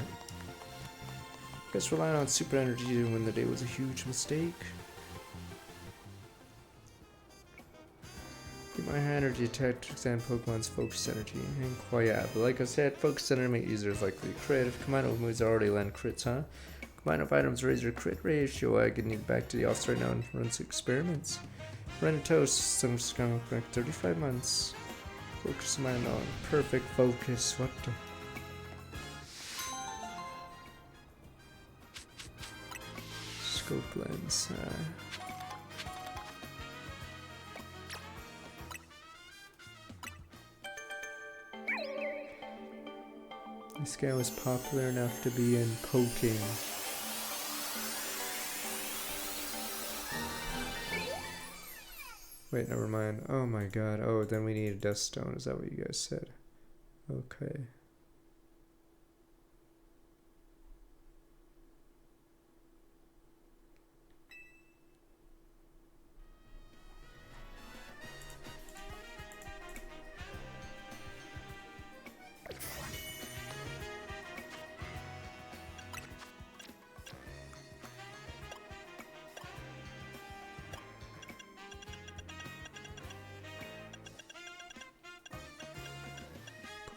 Guess relying on super energy to win the day was a huge mistake. Keep my high energy attack to extend Pokemon's focus energy. And quiet, but like I said, focus energy make users likely to crit. If combined with moves already land crits, huh? Combined with items raise your crit ratio. I can need back to the office right now and run some experiments. Renatos, some skunk back 35 months. Focus mind on perfect focus. What the? Scope lens. This guy was popular enough to be in poking. Wait, never mind. Oh my god. Oh, then we need a Death Stone. Is that what you guys said? Okay.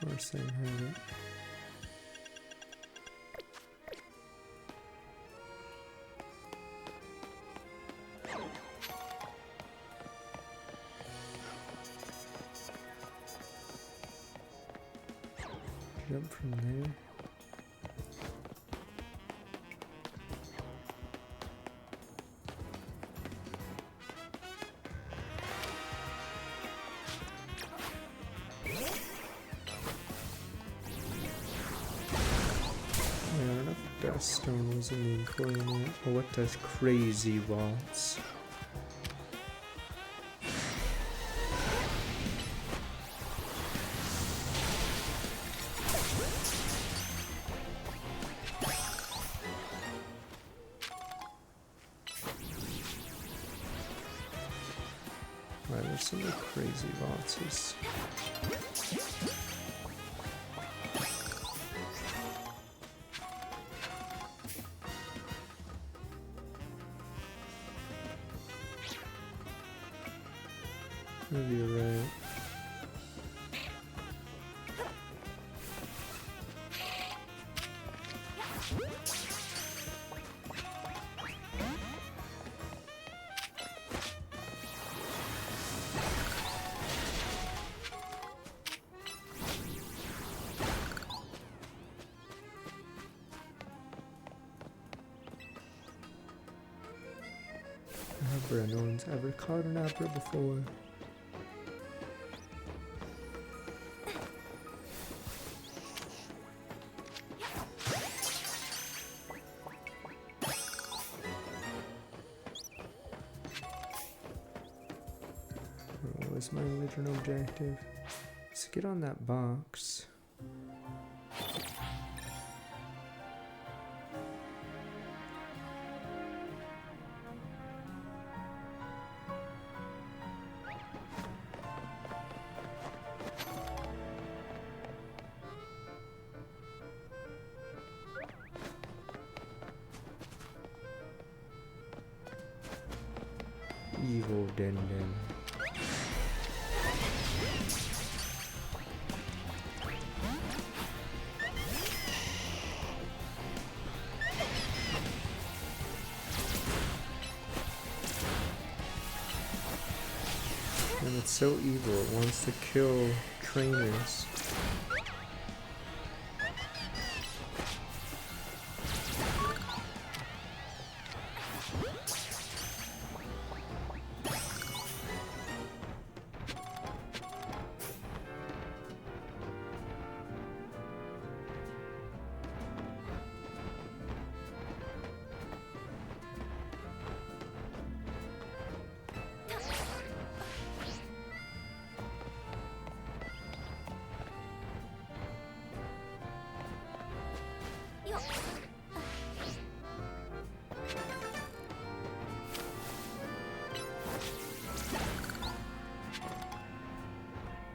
Of course I have it. Jump from there. Death Stone was in the Inquiry. Oh, what does Crazy Waltz? Why there's so many Crazy Waltzes? Maybe you're right. Abra. No one's ever caught an Abra before. What was my original objective? Let's get on that box. Evil Den Den. And it's so evil, it wants to kill trainers.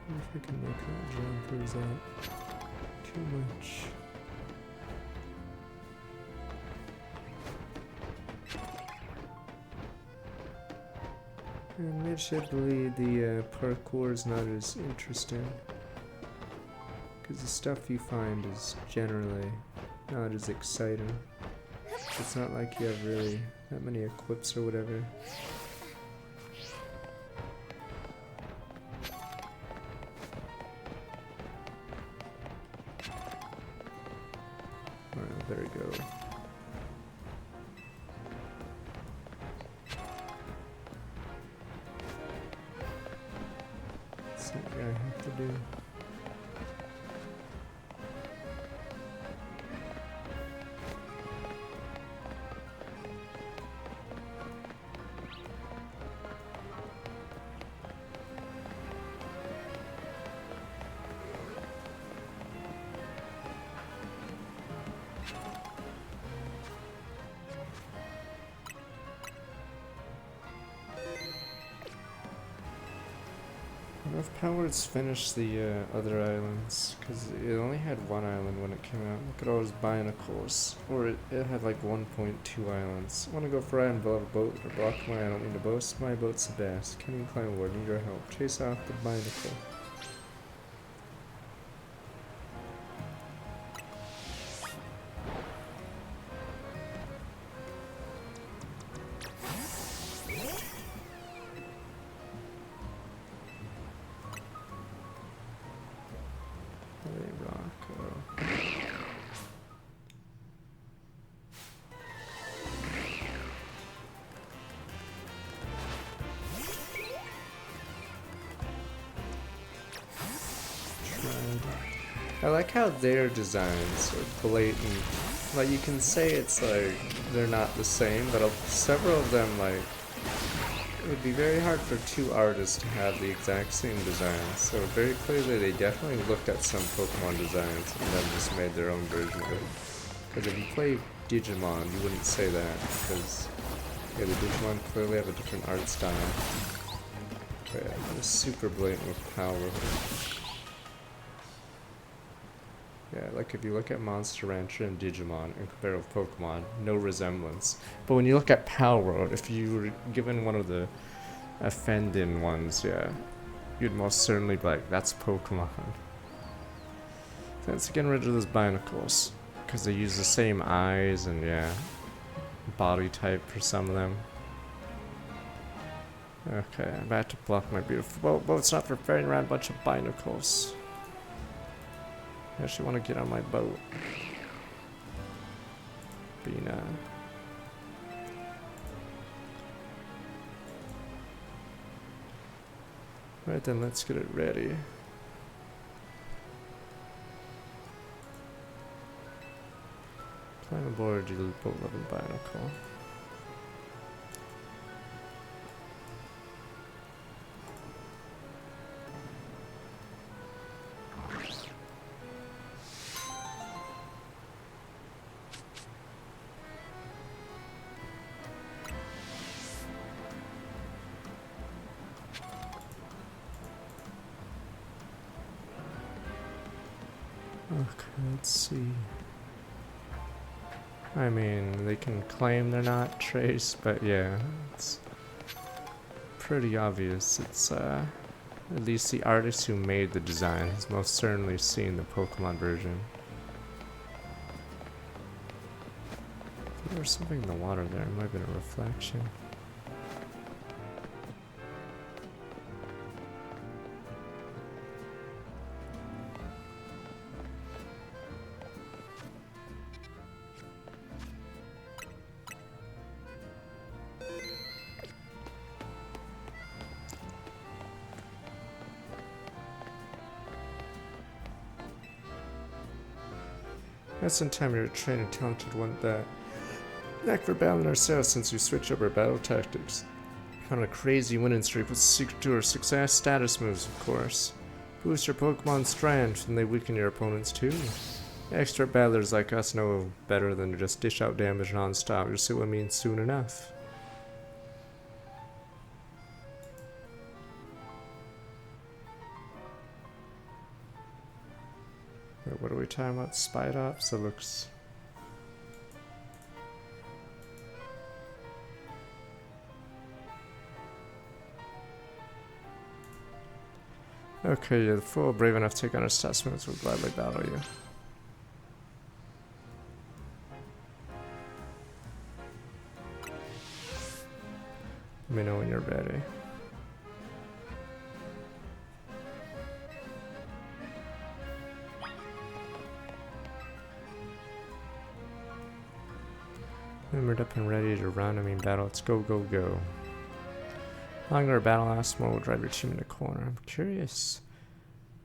I wonder if I can make that jump, or is that too much? And admittedly, the parkour is not as interesting, because the stuff you find is generally not as exciting. It's not like you have really that many equips or whatever. Alright, there we go. What's that guy have to do? I don't know if Power's finished the other islands, because it only had one island when it came out. Look at all those binacles. Or it had like 1.2 islands. I want to go fry and build a boat or block my I don't need to boast. My boat's the best. Can you climb ward? Need your help. Chase off the binacle. I like how their designs are blatant. Like, you can say it's like they're not the same, but several of them, like, it would be very hard for two artists to have the exact same design. So very clearly they definitely looked at some Pokemon designs and then just made their own version of it. Because if you play Digimon, you wouldn't say that, because yeah, the Digimon clearly have a different art style. But yeah, it's super blatant with Power. Yeah, like if you look at Monster Rancher and Digimon and compare with Pokemon, no resemblance. But when you look at Palworld, if you were given one of the Offendin ones, yeah, you'd most certainly be like, that's Pokemon. Thanks for getting rid of those binacles, because they use the same eyes and, yeah, body type for some of them. Okay, I'm about to block my beautiful boat. Boat's not for ferrying around a bunch of binacles. I actually want to get on my boat. Bina. Right then, let's get it ready. Climb aboard, you boat level binocle. Okay, let's see. I mean, they can claim they're not traced, but yeah, it's pretty obvious. It's, at least the artist who made the design has most certainly seen the Pokemon version. There was something in the water there. It might have been a reflection. That's in time your training talented one that knack for battling ourselves since we switched up our battle tactics. On a crazy winning streak with secret to our success status moves, of course. Boost your Pokemon's strength and they weaken your opponents too. Expert battlers like us know better than to just dish out damage non-stop. You'll see what I mean soon enough. Wait, what are we talking about? Spidops? It looks... Okay, you're the fool brave enough to take on our stats moves. We'll gladly battle you. Let me know when you're ready. Remembered up and ready to run. I mean battle. Let's go, go, go. Longer our battle lasts, more will drive your team in a corner. I'm curious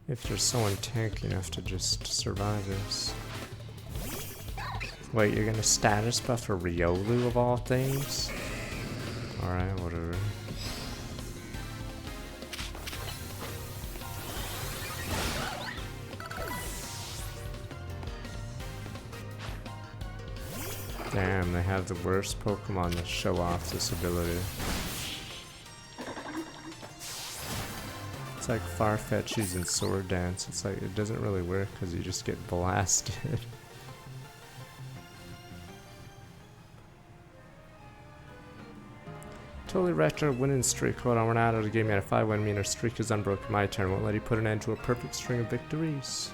if there's someone tanky enough to just survive this. Wait, you're gonna status buff a Riolu of all things? Alright, whatever. Damn, they have the worst Pokemon that show off this ability. It's like Farfetch using Sword Dance. It's like, it doesn't really work because you just get blasted. Totally wrecked our winning streak. Hold on, we're not out of the game yet. A 5-win mean our streak is unbroken. My turn. Won't let you put an end to a perfect string of victories.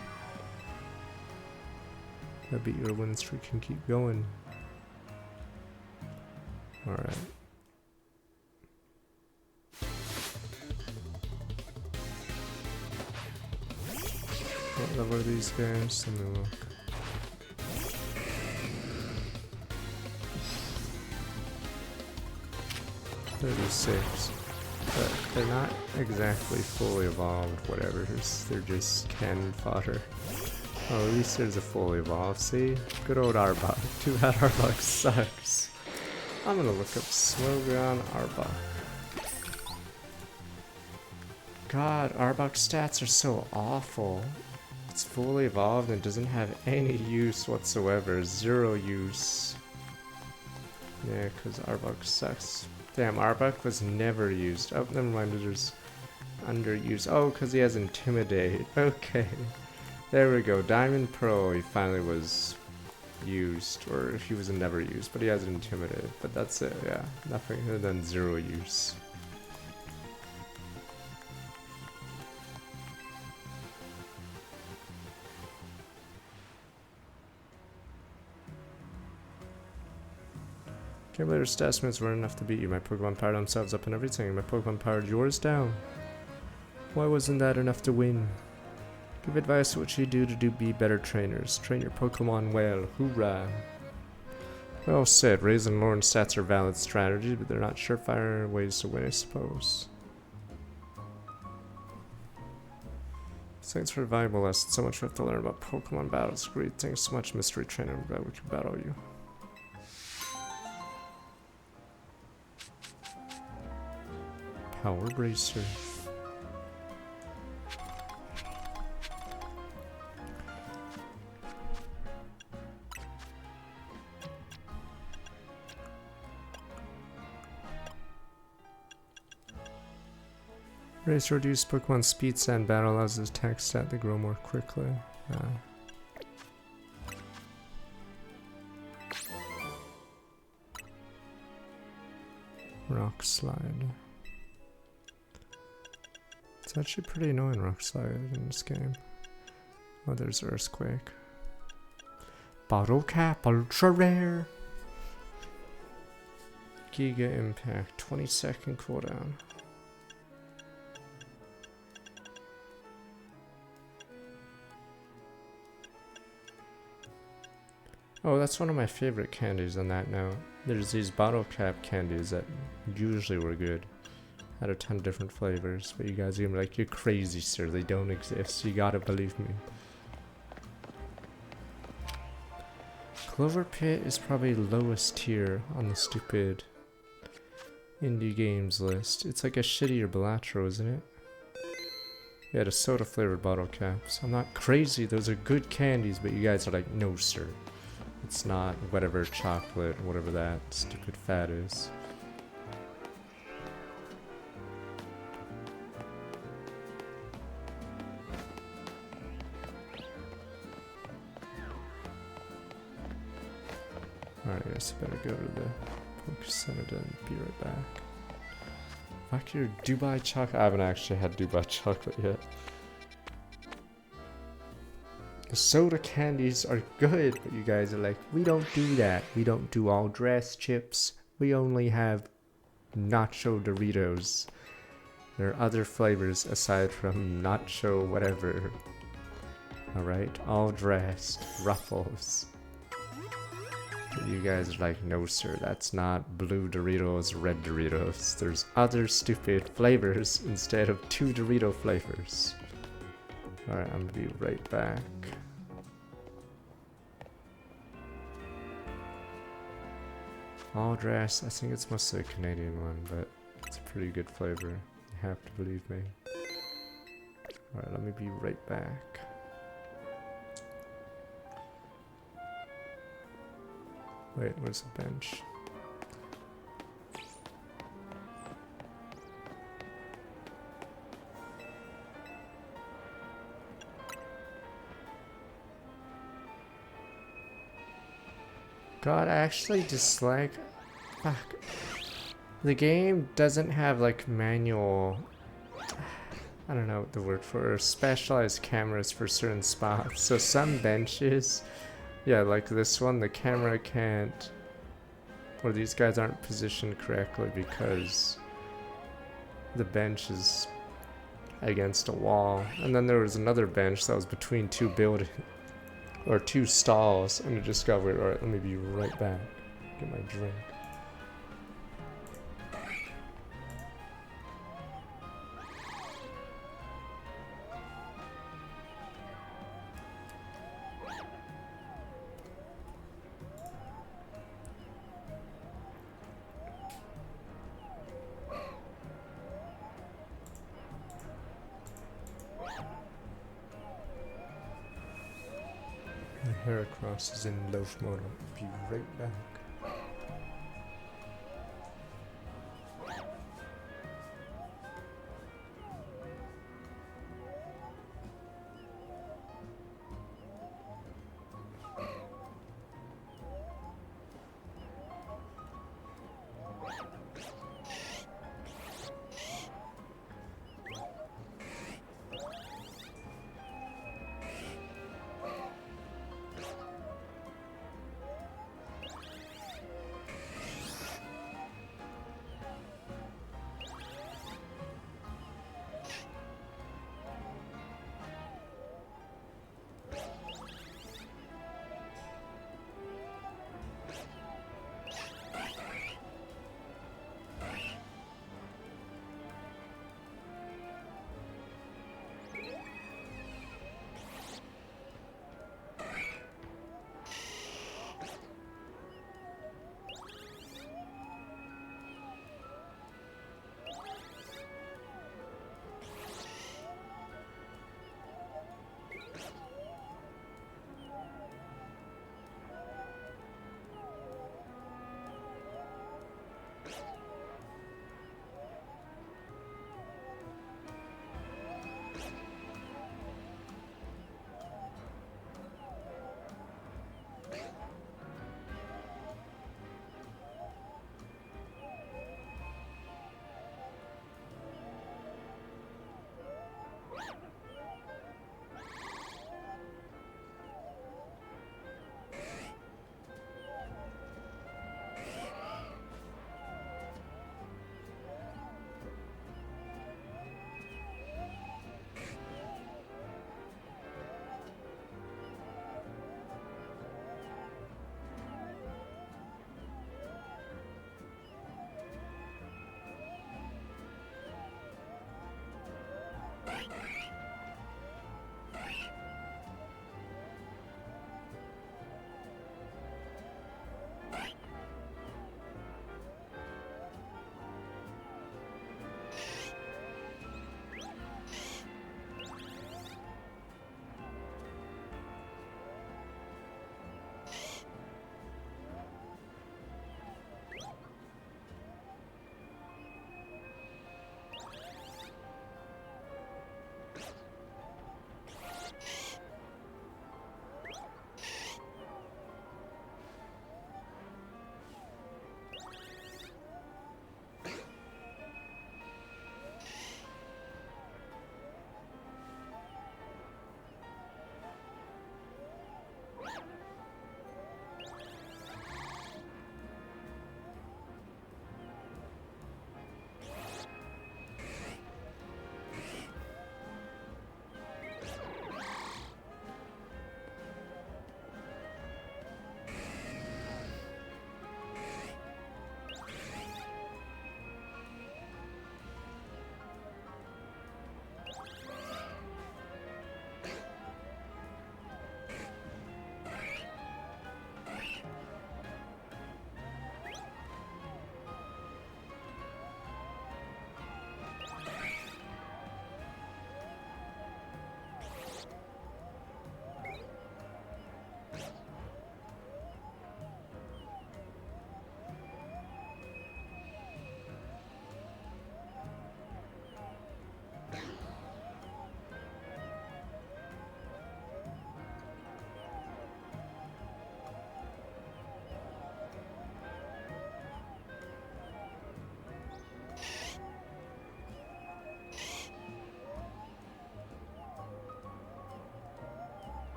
I beat your winning streak and keep going. Alright. What level are these guys? Let me look. $36. But they're not exactly fully evolved, whatever. They're just cannon fodder. Oh, at least there's a fully evolved. See? Good old Arbok. Too bad Arbok sucks. I'm gonna look up Smogon Arbok. God, Arbok stats are so awful. It's fully evolved and doesn't have any use whatsoever. Zero use. Yeah, because Arbok sucks. Damn, Arbok was never used. Oh, never mind, there's underused. Oh, because he has Intimidate. Okay. There we go. Diamond Pearl, he finally was used. Or he was never used, but he has Intimidate. But that's it, yeah. Nothing other than zero use. Can't believe your stats moves weren't enough to beat you. My Pokemon powered themselves up and everything. My Pokemon powered yours down. Why wasn't that enough to win? Give advice what you do to be better trainers. Train your Pokemon well. Hoorah. Well said. Raising lore and stats are valid strategies, but they're not surefire ways to win, I suppose. Thanks for a valuable lesson. So much we have to learn about Pokemon battles. Great. Thanks so much, Mystery Trainer. I'm glad we can battle you. Power Bracer. Bracer reduces Pokemon speed and battle allows his attack stat to grow more quickly. Rock Slide. It's actually pretty annoying, Rock Slide, in this game. Oh, there's Earthquake. Bottle Cap, Ultra Rare! Giga Impact, 20-second cooldown. Oh, that's one of my favorite candies on that note. There's these bottle cap candies that usually were good. Had a ton of different flavors, but you guys are gonna be like, you're crazy, sir. They don't exist. You gotta believe me. Clover Pit is probably lowest tier on the stupid indie games list. It's like a shittier Balatro, isn't it? Yeah, the soda flavored bottle caps. I'm not crazy. Those are good candies, but you guys are like, no, sir. It's not whatever chocolate, whatever that stupid fad is. Alright, I guess I better go to the Poke Center and be right back. Fuck your Dubai chocolate. I haven't actually had Dubai chocolate yet. The soda candies are good, but you guys are like, we don't do that. We don't do all dress chips. We only have nacho Doritos. There are other flavors aside from nacho whatever. Alright, all dressed. Ruffles. But you guys are like, no sir, that's not blue Doritos, red Doritos. There's other stupid flavors instead of 2 Dorito flavors. Alright, I'm gonna be right back. All dress, I think it's mostly a Canadian one, but it's a pretty good flavor. You have to believe me. Alright, let me be right back. Wait, where's the bench? God, I actually dislike... Fuck. The game doesn't have like manual... I don't know what the word for it, specialized cameras for certain spots. So some benches, yeah, like this one, the camera can't... Or these guys aren't positioned correctly because the bench is against a wall. And then there was another bench that was between 2 buildings. Or 2 stalls, and I discovered, alright, let me be right back. Get my drink. Heracross is in loaf mode. I'll be right back.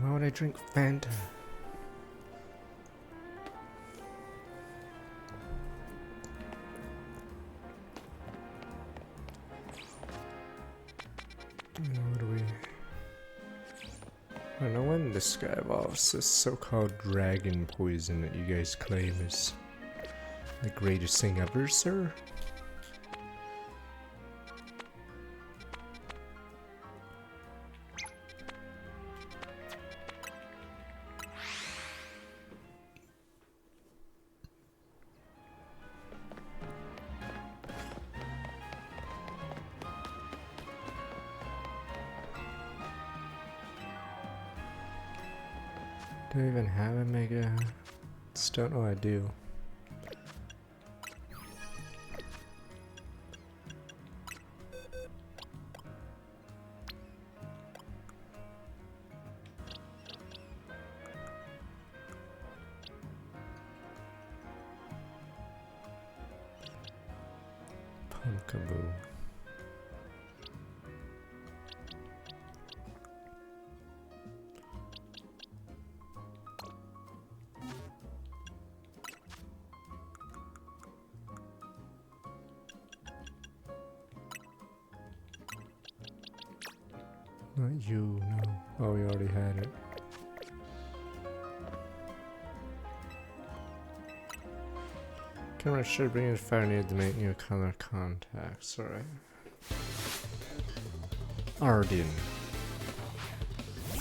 Why would I drink Fanta? What do we... I don't know when this guy evolves this so-called dragon poison that you guys claim is the greatest thing ever, sir. Do I even have a mega? Just don't know I do. Pumpkaboo. Not you, no. Oh, we already had it. Camera should bring it fire needed to make new color contacts, alright. Arden.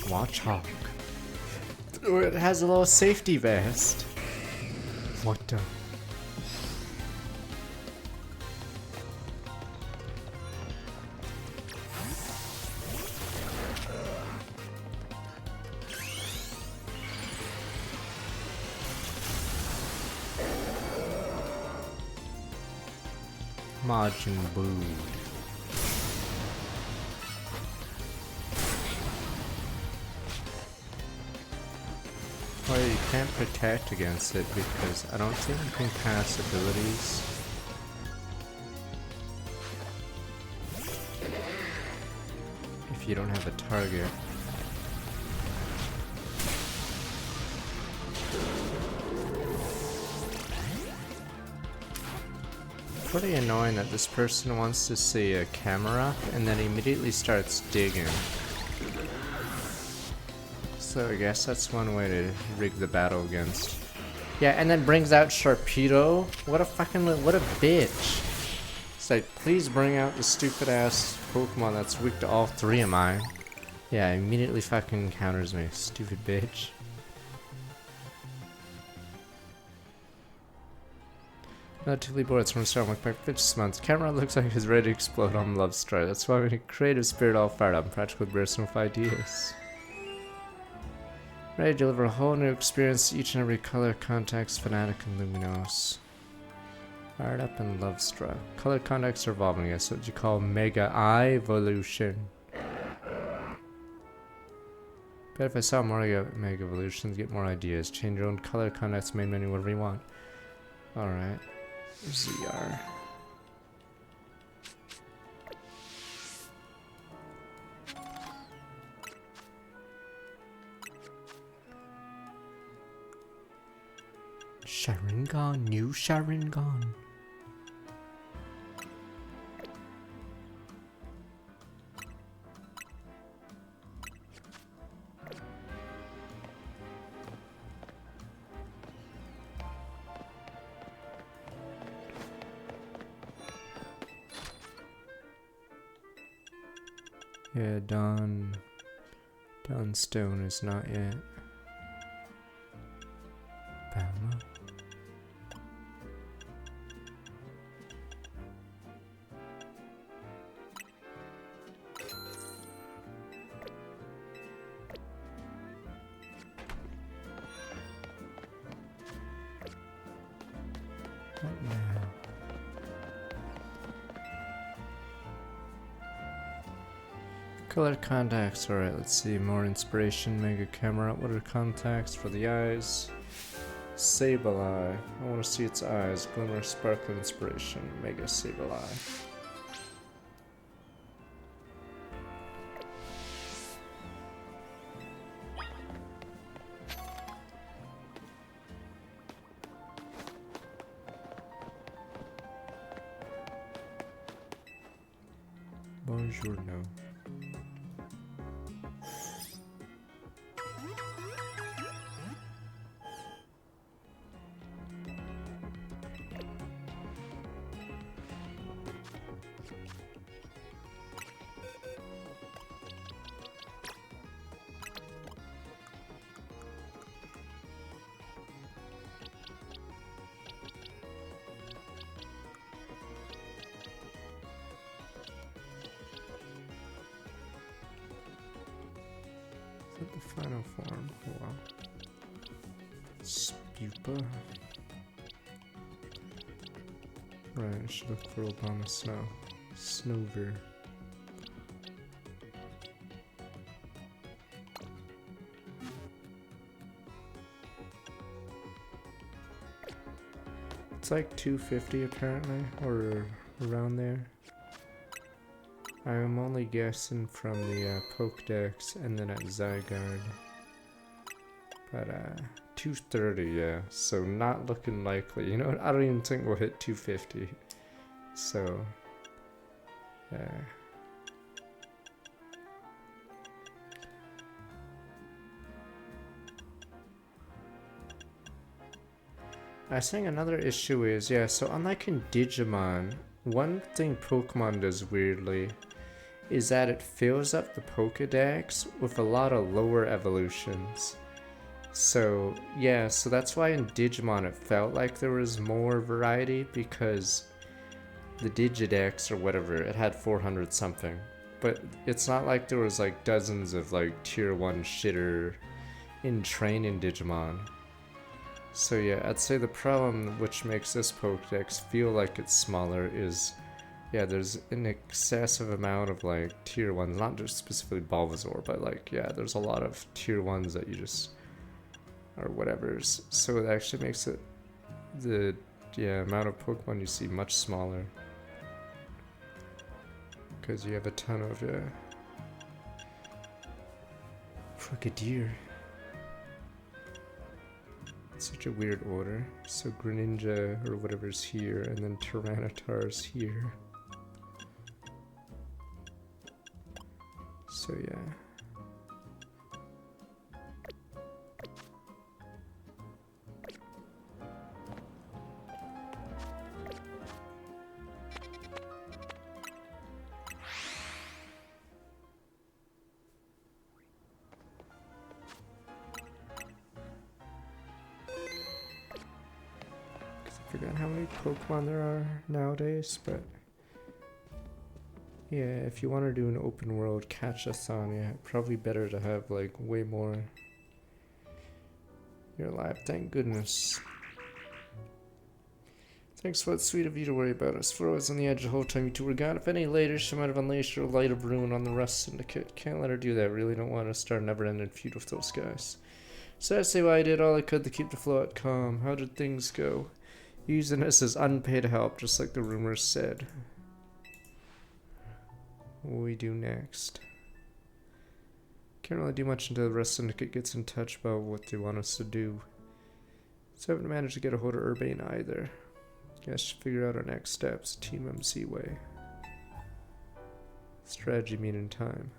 Watchhawk. Oh, it has a little safety vest. What the? Majin Buu. Well, you can't protect against it because I don't think you can pass abilities. If you don't have a target. Pretty annoying that this person wants to see a camera and then immediately starts digging. So I guess that's one way to rig the battle against. Yeah, and then brings out Sharpedo. What a fucking what a bitch. It's like, please bring out the stupid ass Pokemon that's weak to all three of mine. Yeah, immediately fucking counters me, stupid bitch. Relatively bored, it's from starting with my 5th month. Camera looks like it's ready to explode on Love Story. That's why we creative spirit all fired up, practical burst of ideas. Ready to deliver a whole new experience to each and every color, context, fanatic, and luminos. Fired up and love struck. Color contacts are evolving. That's what you call mega evolution. Bet if I saw more mega evolutions, get more ideas. Change your own color contacts, main menu, whatever you want. Alright. ZR. Sharingan, new Sharingan. Yeah, Dawnstone is not yet. Bama. What now? Color contacts, alright, let's see, more inspiration, mega camera, what are contacts for the eyes? Sableye, I want to see its eyes, glimmer, sparkle, inspiration, mega Sableye. Bonjour, no. The final form. Oh wow. Spupa. Right, I should look for Obama Snow. Snover. It's like 250 apparently, or around there. I'm only guessing from the Pokedex and then at Zygarde. But 230, yeah. So not looking likely. You know what? I don't even think we'll hit 250. So, yeah. I think another issue is, yeah, so unlike in Digimon, one thing Pokemon does weirdly is that it fills up the Pokedex with a lot of lower evolutions. So yeah, so that's why in Digimon it felt like there was more variety, because the Digidex or whatever, it had 400 something. But it's not like there was like dozens of like tier 1 shitter in training Digimon. So yeah, I'd say the problem which makes this Pokedex feel like it's smaller is, yeah, there's an excessive amount of like tier 1s, not just specifically Bulbasaur, but like, yeah, there's a lot of tier 1s that you just, or whatever's. So it actually makes it, the amount of Pokemon you see much smaller. Because you have a ton of, Frogadier. Such a weird order. So Greninja or whatever's here, and then Tyranitar's here. So yeah. I forgot how many Pokemon there are nowadays, but yeah, if you want to do an open world catch-a-thon, yeah, probably better to have like way more. You're alive, thank goodness. Thanks for that sweet of you to worry about us. Flo was on the edge the whole time you two were gone. If any later, she might have unleashed her light of ruin on the Rust Syndicate. Can't let her do that. Really don't want to start a never-ending feud with those guys. So I say why I did all I could to keep the float calm. How did things go? Using us as unpaid help, just like the rumors said. What will we do next? Can't really do much until the Rust Syndicate gets in touch about what they want us to do. So I haven't managed to get a hold of Urbane either. Guess to figure out our next steps, Team MC way. Strategy meeting time.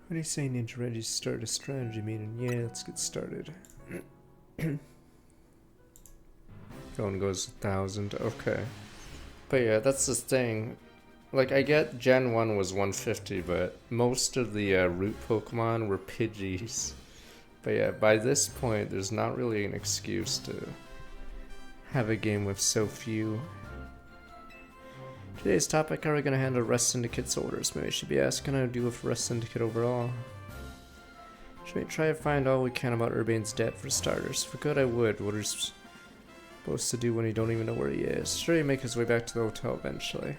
What do you say, Ninja? Ready to start a strategy meeting? Yeah, let's get started. Going goes 1,000. Okay. But yeah, that's the thing. Like, I get Gen 1 was 150, but most of the root Pokemon were Pidgeys. But yeah, by this point, there's not really an excuse to have a game with so few. Today's topic, how are we going to handle Rust Syndicate's orders? Maybe I should be asking how to deal with Rust Syndicate overall. Should we try to find all we can about Urbane's debt for starters? If we could, I would. What are we supposed to do when we don't even know where he is? Sure, he'll make his way back to the hotel eventually.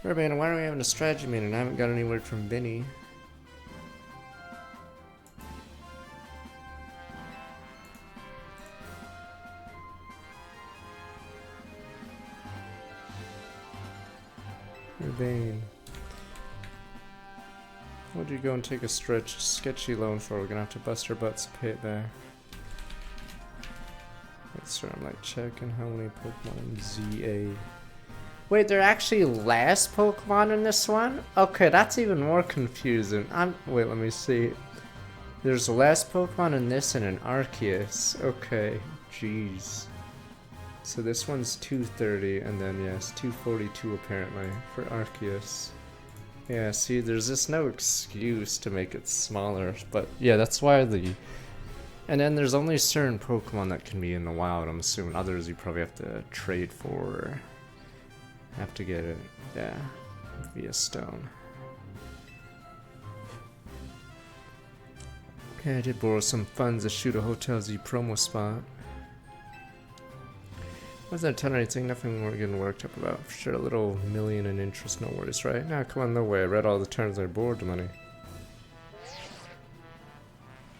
Urbane, why are we having a strategy meeting? I haven't got any word from Vinny. Urbane. Why'd you go and take a sketchy loan for? We're gonna have to bust our butts to pay it back. Wait, sorry, I'm like checking how many Pokemon in ZA. Wait, there are actually less Pokemon in this one? Okay, that's even more confusing. Wait, let me see. There's less Pokemon in this and in Arceus. Okay, jeez. So this one's 230, and then yes, 242 apparently for Arceus. Yeah, see, there's just no excuse to make it smaller, but yeah, that's why the... And then there's only certain Pokemon that can be in the wild, I'm assuming. Others you probably have to trade for, or have to get it, yeah, via stone. Okay, I did borrow some funds to shoot a Hotel Z promo spot. Wasn't a ton or anything, nothing we're getting worked up about. For sure, a little million in interest, no worries, right? Nah, come on, no way. I read all the terms on board the money.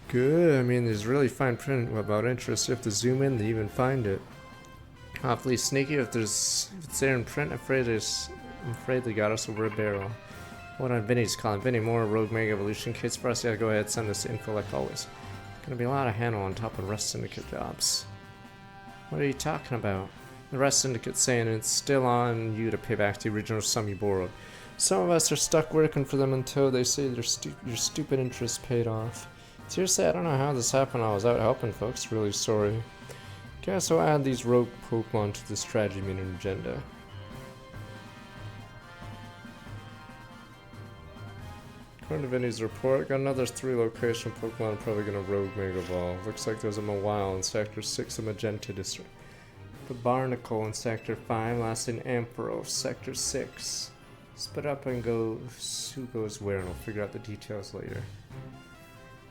Good, I mean, there's really fine print about interest. You have to zoom in to even find it. Awfully sneaky if it's there in print. I'm afraid they got us over a barrel. What on Vinny's calling? Vinny, more Rogue Mega Evolution kits for us? Yeah, go ahead, send us info like always. Gonna be a lot of handle on top of Rust Syndicate jobs. What are you talking about? The Rust Syndicate's saying it's still on you to pay back the original sum you borrowed. Some of us are stuck working for them until they say your stupid interest paid off. Seriously, I don't know how this happened. I was out helping folks. Really sorry. Guess I'll add these rogue Pokemon to the strategy meeting agenda. According to Vinny's report, got another 3 location Pokemon probably gonna rogue Mega Evolve. Looks like there's a Mawile in Sector 6 of Magenta District. The Barnacle in Sector 5, last in Ampharos, Sector 6. Split up and go who goes where, and we'll figure out the details later.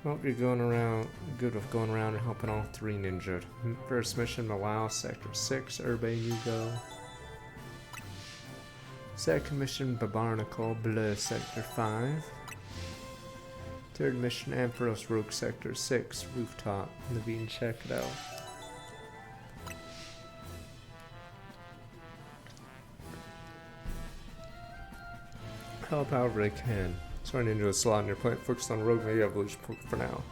Hope you're good with going around and helping all 3 ninja. First mission, Mawile, Sector 6, Urbane, you go. Second mission, Barnacle, Bleu, Sector 5. Third mission, Ampharos, Rogue, Sector 6, Rooftop. Naveen, check it out. Help however I can. Sorry into a slot in your plant, focused on Rogue Mega Evolution for now.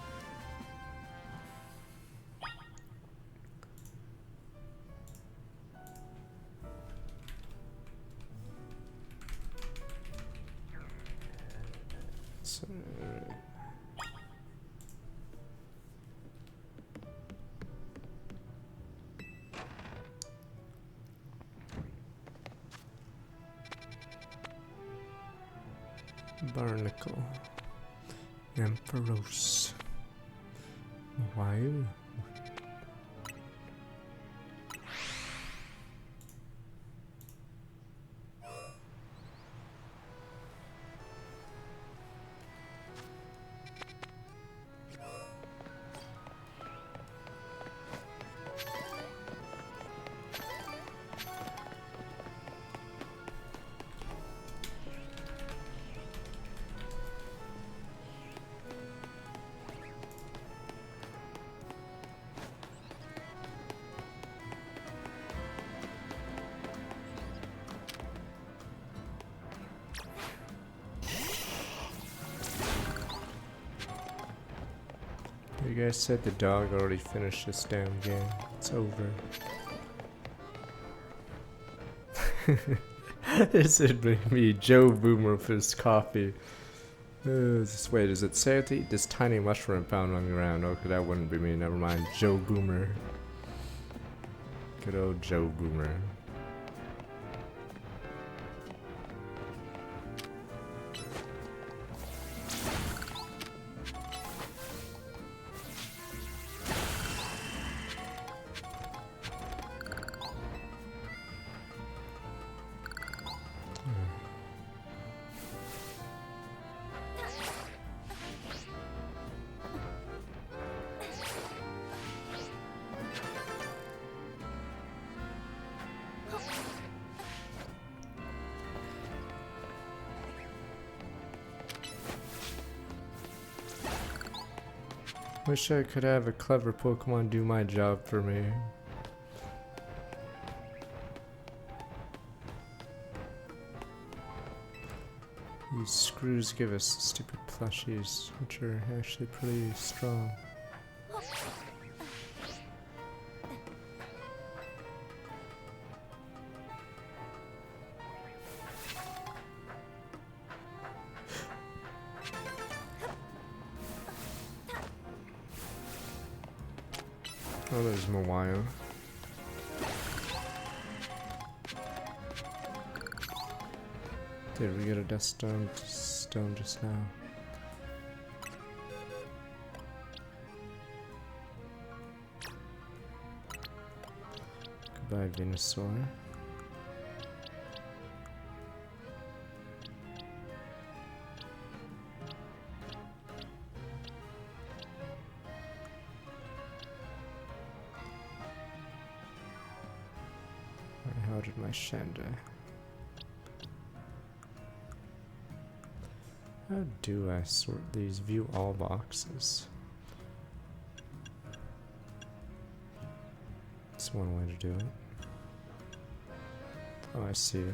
So, Barnacle. Ampharos. Wow. You guys said the dog already finished this damn game. It's over. This would make me Joe Boomer for his coffee. Wait, does it say to eat this tiny mushroom found on the ground? Okay, that wouldn't be me. Never mind. Joe Boomer. Good old Joe Boomer. Wish I could have a clever Pokemon do my job for me. These screws give us stupid plushies, which are actually pretty strong. Oh, there's Mawile. Did we get a Death Stone just now? Goodbye, Venusaur. How did my Shanda? How do I sort these? View all boxes. That's one way to do it. Oh, I see it.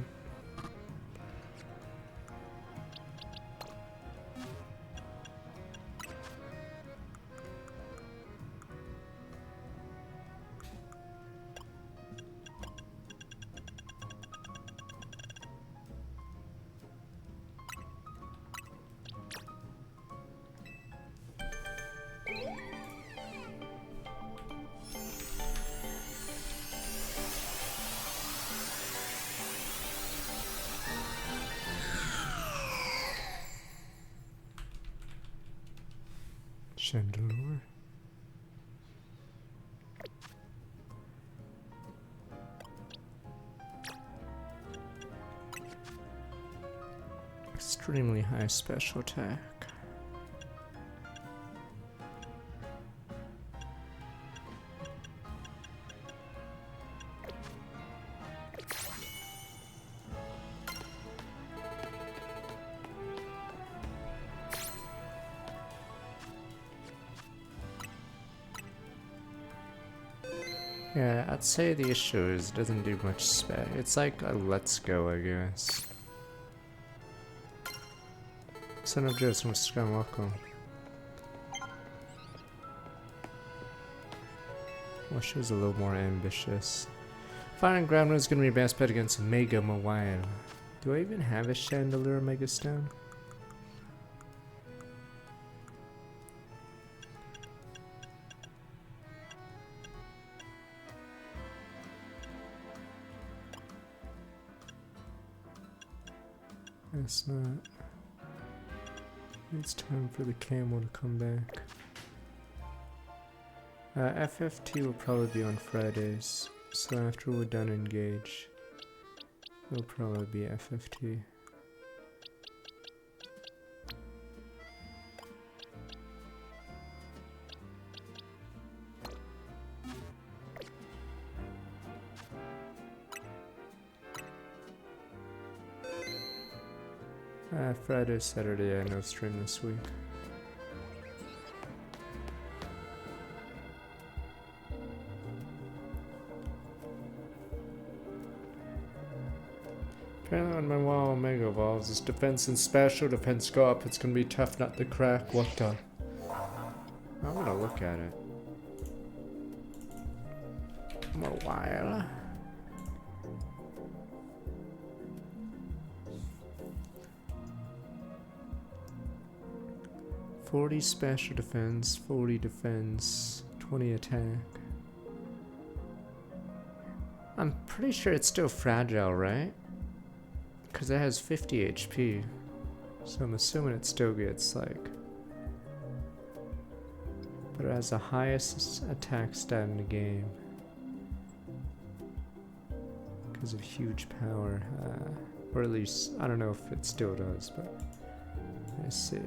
Chandelure. Extremely high special attack. Yeah, I'd say the issue is it doesn't do much spec. It's like a Let's Go, I guess. Son of Joe, from Scrum, welcome. Wish it was a little more ambitious. Fire and Ground is going to be best bet against Mega Mawile. Do I even have a Chandelure Mega Stone? It's not. It's time for the camel to come back. FFT will probably be on Fridays, so after we're done Engage, it'll probably be FFT. Friday, Saturday, I no stream this week. Apparently when my WoW Omega evolves, its defense and special defense go up. It's gonna be tough not to crack. What the? I'm gonna look at it. For a while. $40 special defense, 40 defense, 20 attack. I'm pretty sure it's still fragile, right? Because it has 50 HP. So I'm assuming it still gets like... But it has the highest attack stat in the game. Because of huge power. Or at least, I don't know if it still does, but... Let's see.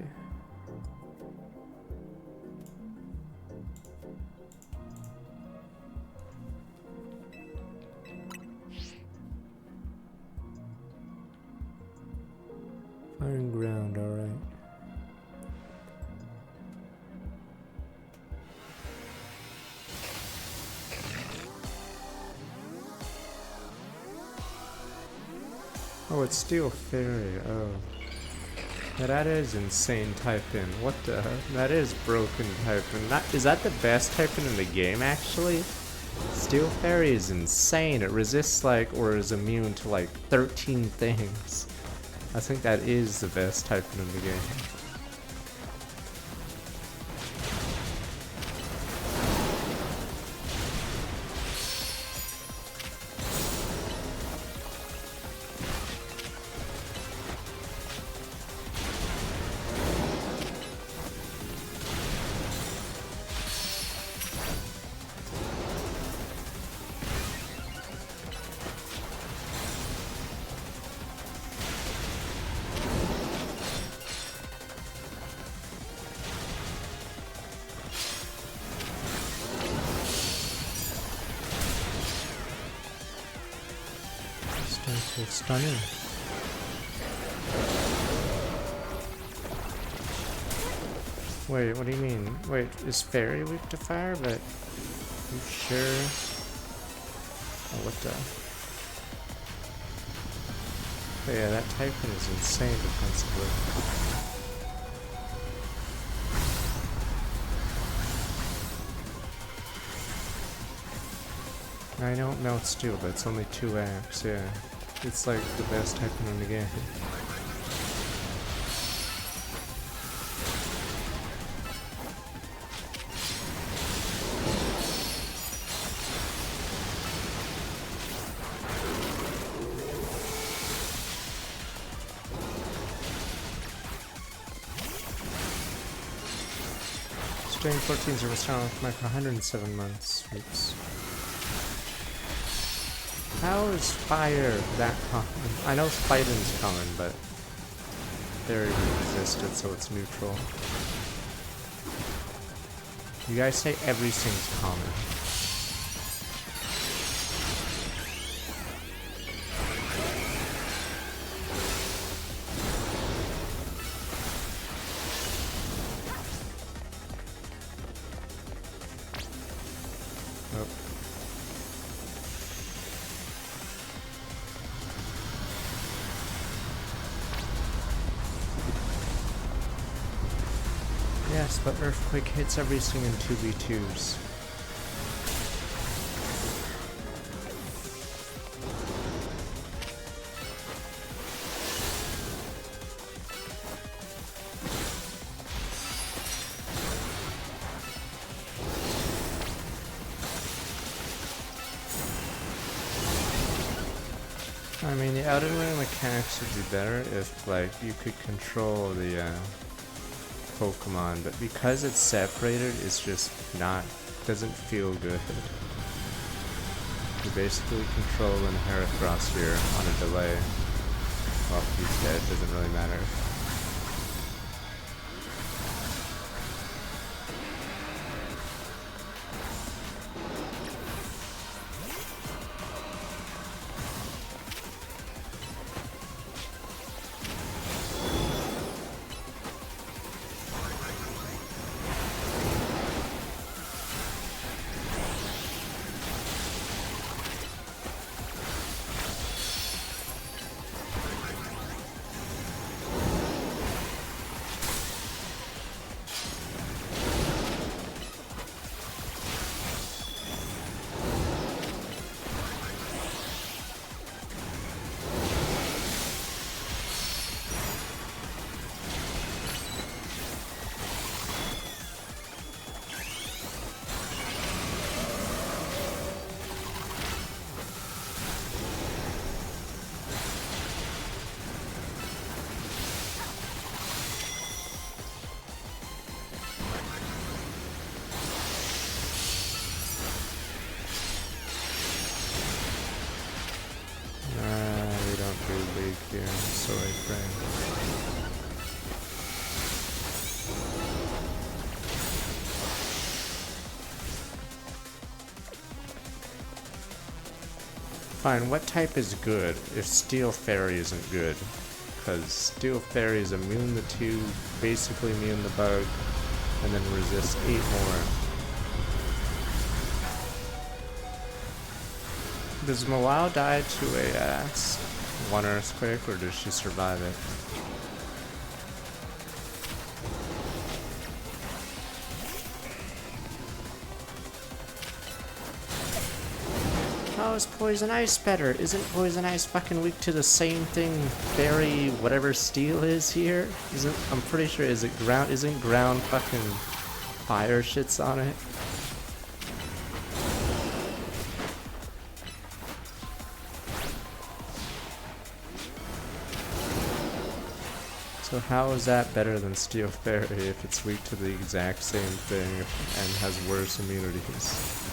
Iron ground, alright. Oh, it's Steel Fairy, oh. Now that is insane typing. What the heck? That is broken typing. Is that the best typing in the game, actually? Steel Fairy is insane. It resists, like, or is immune to, like, 13 things. I think that is the best typing in the game. It's stunning. Wait, what do you mean? Wait, is Fairy weak to fire? But you sure? Oh, what the? But yeah, that typing is insane defensively. I don't melt steel, but it's only 2x, yeah. It's like the best typing in the game. Strain 14's a restaurant with Mike 107 months. Oops. How is fire that common? I know fighting's common, but they're resisted, so it's neutral. You guys say everything's common. Yes, but Earthquake hits everything in 2v2s. I mean, the Elden Ring mechanics would be better if, like, you could control the, Pokemon, but because it's separated, it's just not, doesn't feel good. You're basically controlling Heracross here on a delay. Well, he's dead, doesn't really matter. We don't do League here, sorry friend. Fine, what type is good if Steel Fairy isn't good? Because Steel Fairy is immune to 2, basically immune to Bug, and then resists 8 more. Does Mawile die to a 1 Earthquake, or does she survive it? How is Poison Ice better? Isn't Poison Ice fucking weak to the same thing Fairy whatever Steel is here? I'm pretty sure isn't ground fucking fire shits on it? So how is that better than Steel Fairy if it's weak to the exact same thing and has worse immunities?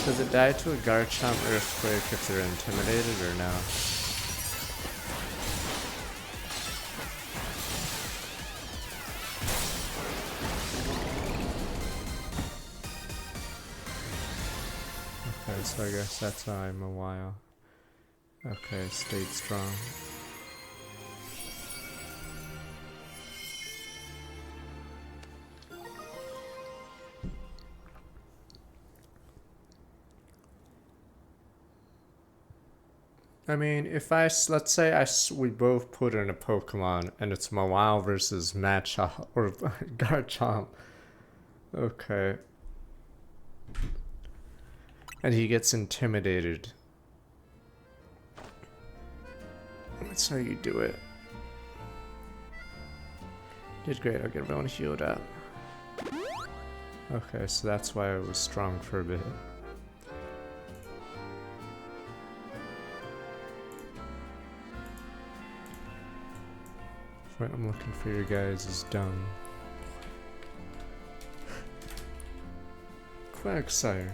Does it die to a Garchomp Earthquake if they're intimidated or no? Okay, so I guess that's why I'm a while. Okay, stayed strong. I mean, if let's say we both put in a Pokemon and it's Mawile versus Machop or Garchomp. Okay. And he gets intimidated. That's how you do it. Did great, I'll get everyone healed up. Okay, so that's why I was strong for a bit. Right, I'm looking for your guys' dung. Quagsire.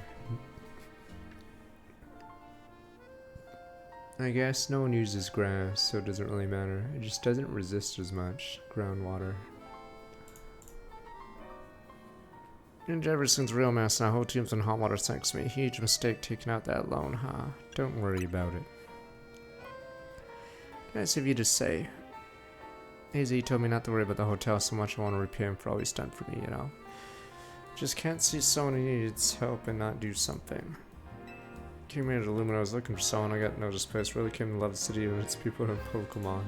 I guess no one uses grass, so it doesn't really matter. It just doesn't resist as much groundwater. Ninja Everson's real mass now. Whole team's in hot water thanks to me. Huge mistake taking out that loan, huh? Don't worry about it. Nice of you to say. AZ told me not to worry about the hotel so much. I want to repay him for all he's done for me, you know. Just can't see someone who needs help and not do something. Came here to Lumina, I was looking for someone, I got noticed. Place really came to love the city and its people and Pokemon.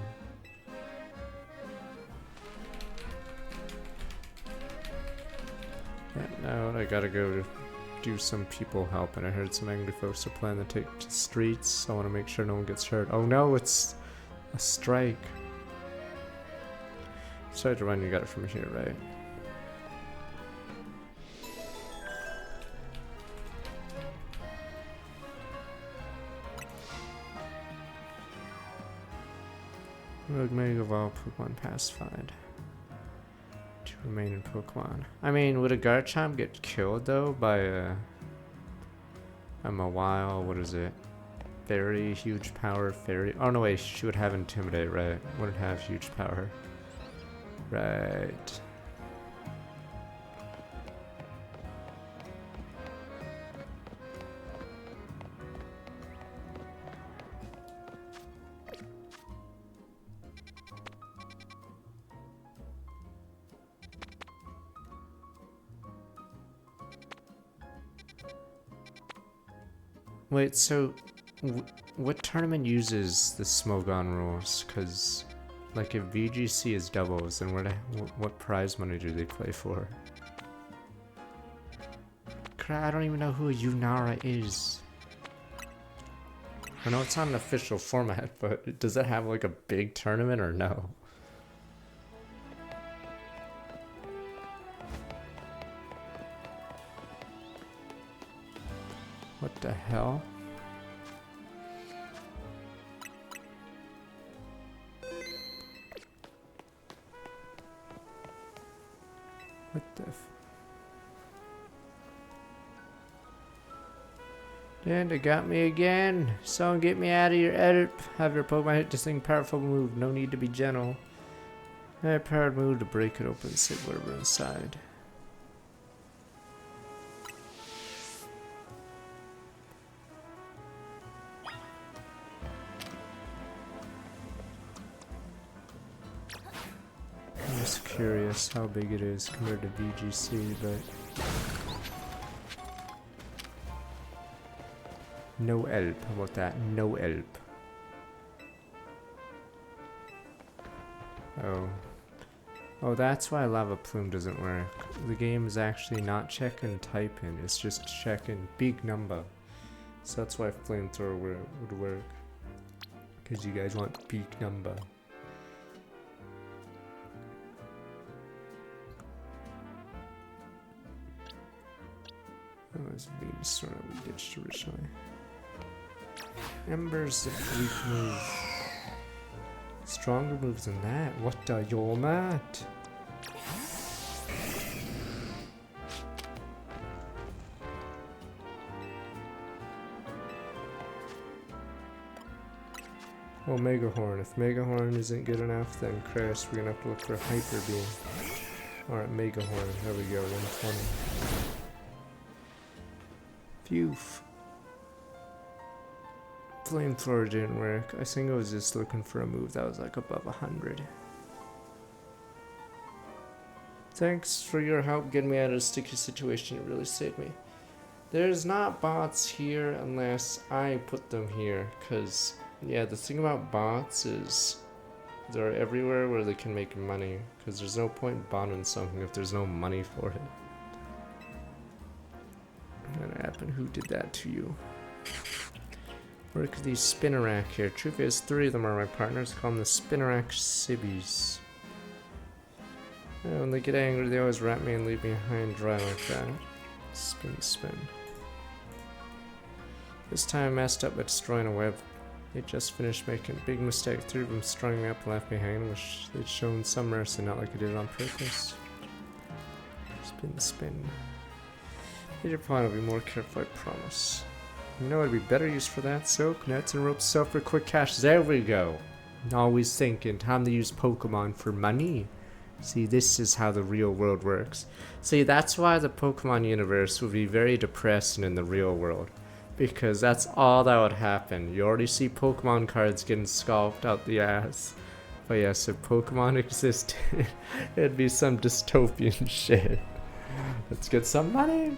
Right now I gotta go to do some people help, and I heard some angry folks are planning to take to streets, so I want to make sure no one gets hurt. Oh no, it's a strike. Sorry to remind you, got it from here, right? Rogue Mega Evolve Pokemon pacified. 2 remaining Pokemon. I mean, would a Garchomp get killed though by a Mawile? What is it? Fairy, huge power, fairy. Oh no, wait, she would have Intimidate, right? Wouldn't have huge power. Right. Wait, so what tournament uses the Smogon rules? Because, like, if VGC is doubles, then what prize money do they play for? Crap, I don't even know who Yunara is. I know it's not an official format, but does it have, like, a big tournament or no? What the hell? What the And it got me again. Someone get me out of your edit. Have your Pokemon hit this thing powerful move. No need to be gentle. I powered move to break it open, save whatever inside. I'm just curious how big it is compared to VGC, but no help. How about that? No help. Oh. Oh, that's why Lava Plume doesn't work. The game is actually not checking typing, it's just checking big number. So that's why Flamethrower would work. Because you guys want big number. That was Venusaur that we ditched originally. Ember's the weak move. Stronger moves than that. What the you're not? Well, Mega Horn. If Mega Horn isn't good enough, then Crash, we're gonna have to look for Hyper Beam. Alright, Mega Horn. There we go, 120. Phew. Flamethrower didn't work. I think I was just looking for a move that was like above 100. Thanks for your help getting me out of a sticky situation. It really saved me. There's not bots here unless I put them here. Because, yeah, the thing about bots is they're everywhere where they can make money. Because there's no point botting something if there's no money for it. What happened? Who did that to you? Work with these Spinarak here. Truth is, 3 of them are my partners. Call them the Spinarak Sibbies. When they get angry, they always wrap me and leave me high and dry like that. Spin, spin. This time I messed up by destroying a web. They just finished making a big mistake. 3 of them strung me up and left me hanging. Wish they'd shown some mercy, not like I did it on purpose. Spin, spin. Your plan will be more careful, I promise. You know what would be better use for that? Silk, nets, and ropes sell for quick cash. There we go. Always thinking, time to use Pokemon for money. See, this is how the real world works. See, that's why the Pokemon universe would be very depressing in the real world. Because that's all that would happen. You already see Pokemon cards getting sculpted out the ass. But yes, if Pokemon existed, it'd be some dystopian shit. Let's get some money.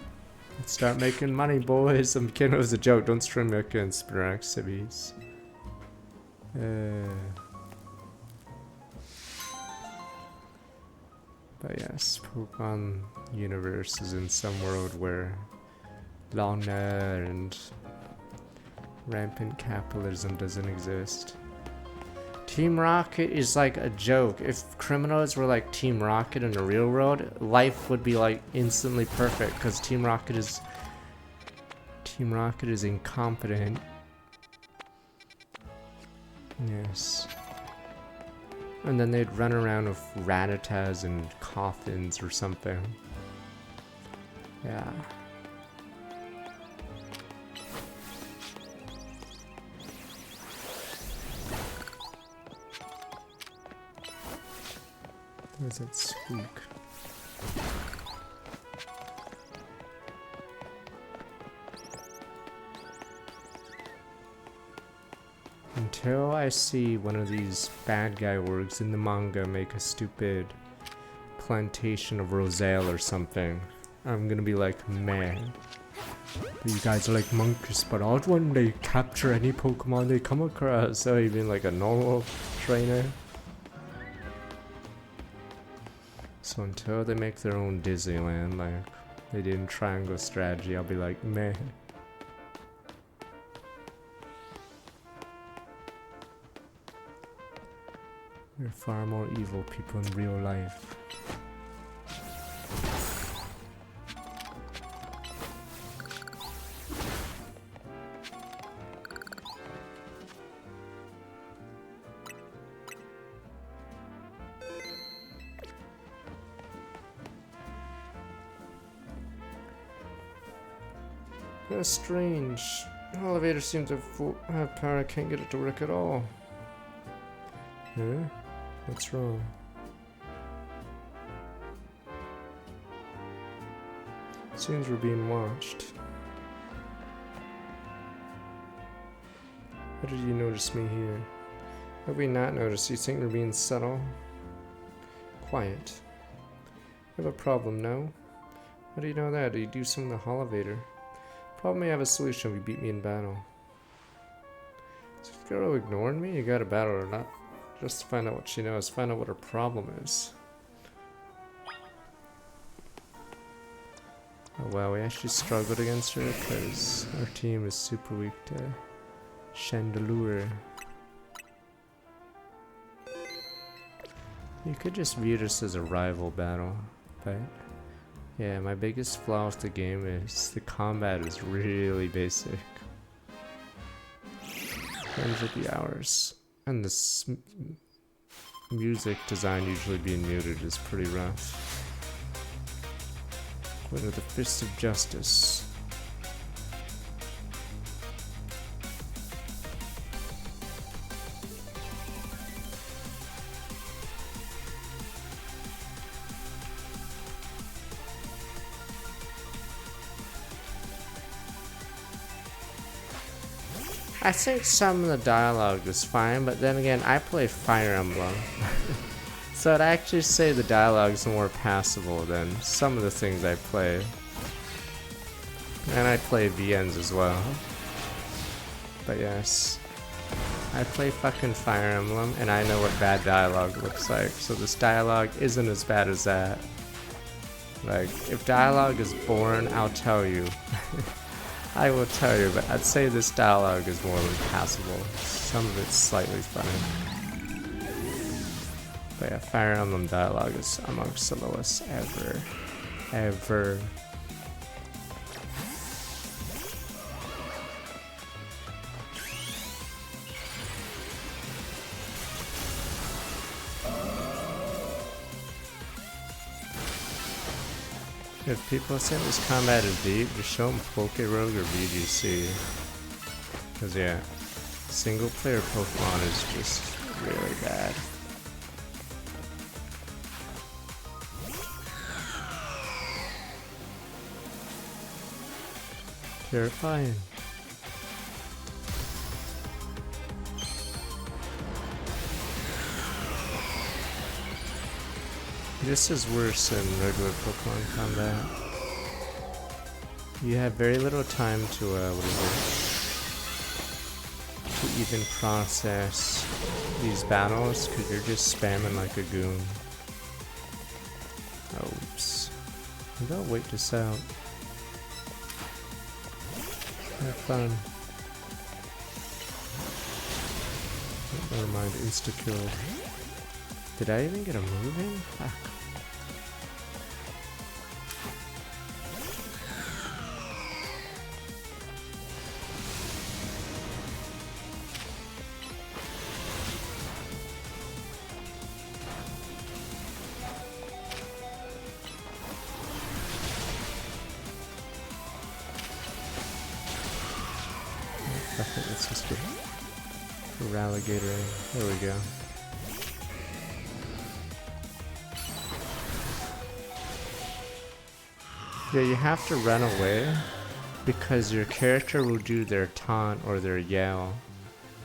Let's start making money, boys. I'm kidding, it was a joke. Don't stream me against Spinarak Sibbies. But yes, Pokemon universe is in some world where Longna and rampant capitalism doesn't exist. Team Rocket is like a joke. If criminals were like Team Rocket in the real world, life would be like instantly perfect because Team Rocket is incompetent. Yes. And then they'd run around with Rattatas and coffins or something. Yeah. Where's that squeak? Until I see one of these bad guy orgs in the manga make a stupid plantation of Rosale or something, I'm gonna be like, man, you guys are like monkeys, but odd when they capture any Pokemon they come across, so even like a normal trainer. So until they make their own Disneyland, like they did in Triangle Strategy, I'll be like, man. We're far more evil people in real life. That's strange. The elevator seems to have power. I can't get it to work at all. Huh? What's wrong? Seems we're being watched. How did you notice me here? How have we not noticed? You think we're being subtle? Quiet. You have a problem, no? How do you know that? Do you do something with the elevator? Problem may have a solution if you beat me in battle. Is this girl ignoring me? You gotta battle her, not just to find out what she knows, find out what her problem is. Oh wow, we actually struggled against her because our team is super weak to Chandelure. You could just view this as a rival battle, but yeah, my biggest flaw with the game is the combat is really basic. Ends at the hours. And this music design usually being muted is pretty rough. What are the Fists of Justice? I think some of the dialogue is fine, but then again, I play Fire Emblem. So I'd actually say the dialogue is more passable than some of the things I play. And I play VNs as well. But yes, I play fucking Fire Emblem, and I know what bad dialogue looks like. So this dialogue isn't as bad as that. Like, if dialogue is boring, I'll tell you. I will tell you, but I'd say this dialogue is more than passable. Some of it's slightly funny. But yeah, Fire Emblem dialogue is amongst the lowest ever. Ever. If people say this combat is deep, just show them Pokerogue or VGC. Cause yeah, single player Pokemon is just really bad. Terrifying. This is worse than regular Pokemon combat. You have very little time to, to even process these battles, because you're just spamming like a goon. Oops. Maybe I'll wait this out. Have fun. Oh, never mind, insta-kill. Did I even get a move in? Fuck. Let's just get Ralligator. There we go. Yeah, you have to run away because your character will do their taunt or their yell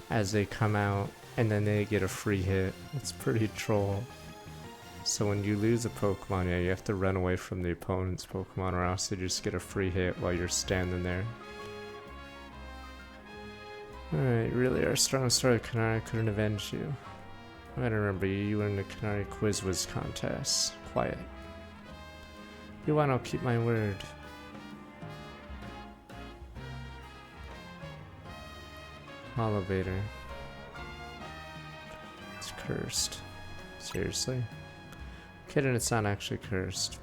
as they come out, and then they get a free hit. It's pretty troll. So when you lose a Pokemon, yeah, you have to run away from the opponent's Pokemon or else they just get a free hit while you're standing there. Alright, really, our strong story, Kanari couldn't avenge you. I don't remember you. You were in the Kanari Quiz Wiz contest. Quiet. You want, I'll keep my word. Elevator. It's cursed. Seriously? Kidding, it's not actually cursed.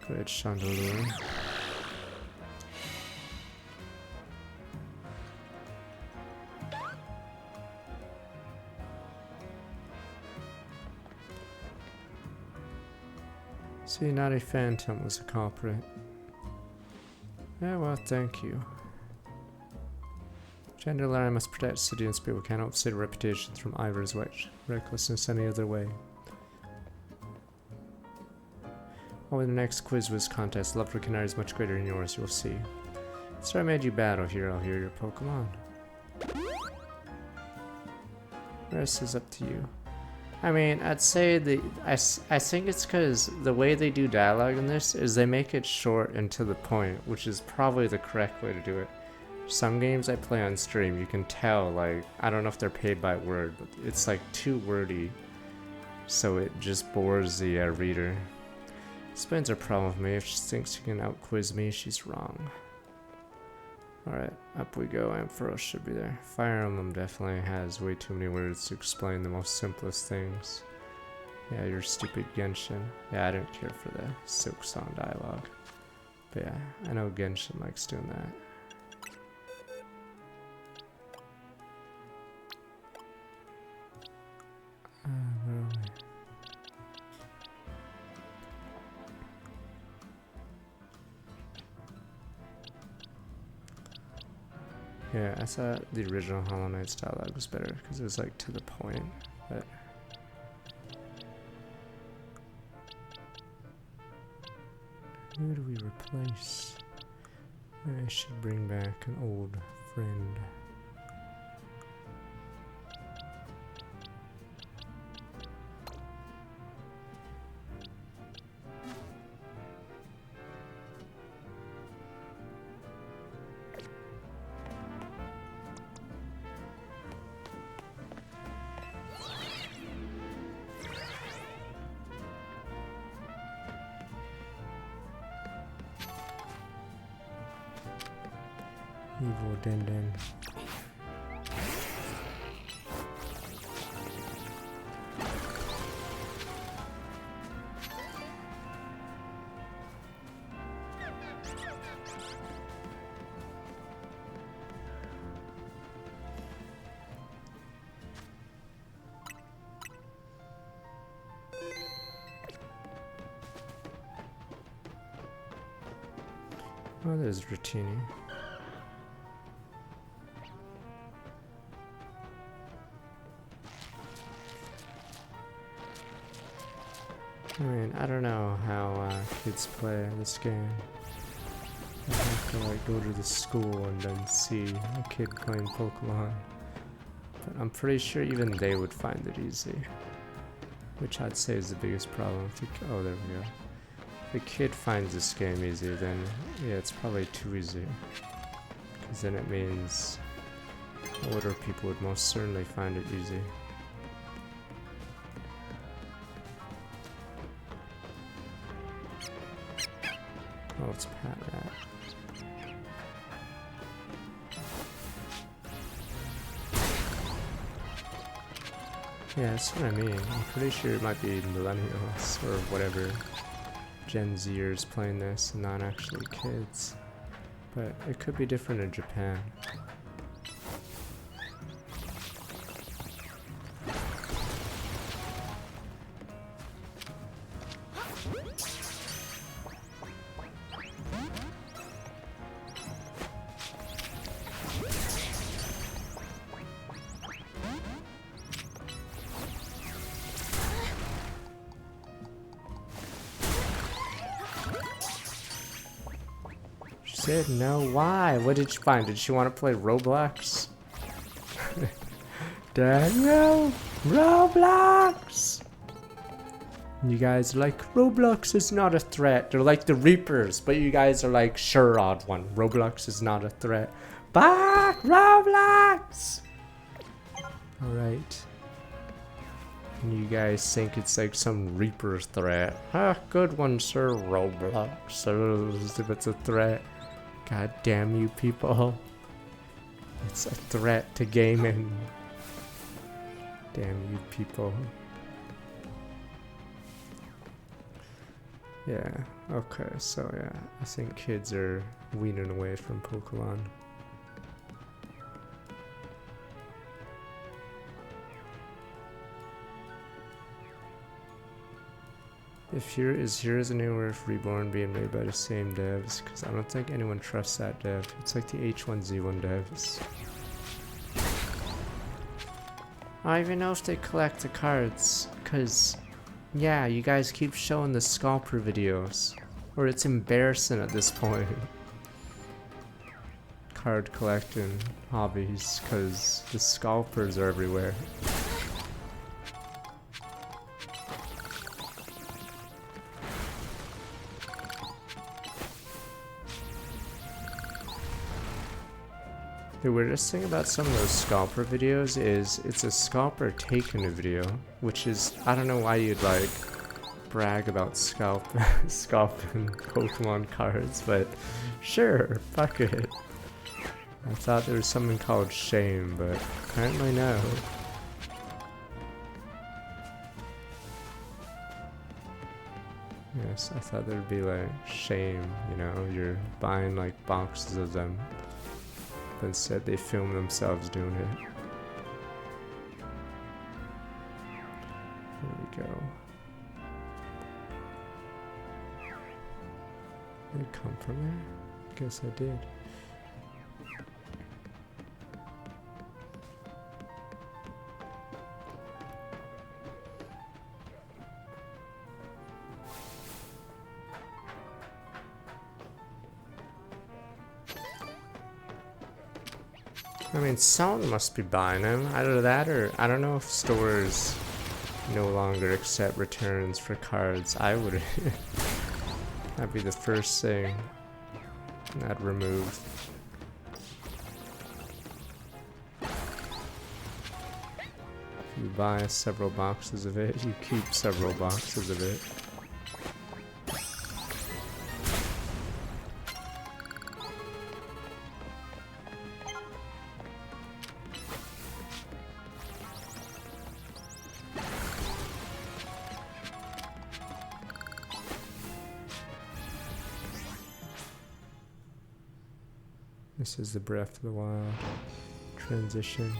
Great Chandelure. See, not a phantom was a culprit. Yeah, well, thank you. Chandelure must protect the city and people cannot save reputations from Ivor's recklessness any other way. Oh, in the next Quiz Wiz contest, love for Kanari is much greater than yours, you'll see. So I made you battle here, I'll hear your Pokemon. The rest is up to you. I mean, I'd say I think it's because the way they do dialogue in this is they make it short and to the point, which is probably the correct way to do it. Some games I play on stream, you can tell, like, I don't know if they're paid by word, but it's like too wordy, so it just bores the reader. Spain's a problem with me. If she thinks she can out-quiz me, she's wrong. Alright, up we go. Ampharos should be there. Fire Emblem definitely has way too many words to explain the most simplest things. Yeah, you're stupid Genshin. Yeah, I didn't care for the Silk Song dialogue. But yeah, I know Genshin likes doing that. Where are we? Yeah, I thought the original Hollow Knight's dialogue was better because it was like to the point, but who do we replace? I should bring back an old friend. Evil Denden. Oh, there's Dratini. I mean, I don't know how kids play this game. I have to like go to the school and then see a kid playing Pokemon. But I'm pretty sure even they would find it easy. Which I'd say is the biggest problem. Oh, there we go. If a kid finds this game easy, then yeah, it's probably too easy. Because then it means older people would most certainly find it easy. Oh, it's Patrat. Yeah, that's what I mean. I'm pretty sure it might be millennials or whatever Gen Zers playing this and not actually kids. But it could be different in Japan. Said no. Why? What did you find? Did she want to play Roblox? Daniel, Roblox. You guys are like, Roblox is not a threat. They're like the Reapers, but you guys are like, sure, odd one. Roblox is not a threat. Back, Roblox. All right. And you guys think it's like some Reaper threat. Ah, good one, sir, Roblox. So if it's a threat. God damn you people. It's a threat to gaming. Damn you people. Yeah, okay, so yeah, I think kids are weaning away from Pokemon. If Heroes of Newerth Reborn being made by the same devs, because I don't think anyone trusts that dev. It's like the H1Z1 devs. I don't even know if they collect the cards, because, yeah, you guys keep showing the scalper videos, or it's embarrassing at this point. Card collecting hobbies, because the scalpers are everywhere. The weirdest thing about some of those scalper videos is it's a scalper taking a video, which is, I don't know why you'd like brag about scalping Pokemon cards, but sure, fuck it. I thought there was something called shame, but apparently no. Yes, I thought there'd be like shame, you know, you're buying like boxes of them. But instead they film themselves doing it. There we go. Did it come from there? Guess I did. I mean, someone must be buying them. Either that or I don't know if stores no longer accept returns for cards. I would. That'd be the first thing I'd remove. If you buy several boxes of it, you keep several boxes of it. This is the Breath of the Wild transition.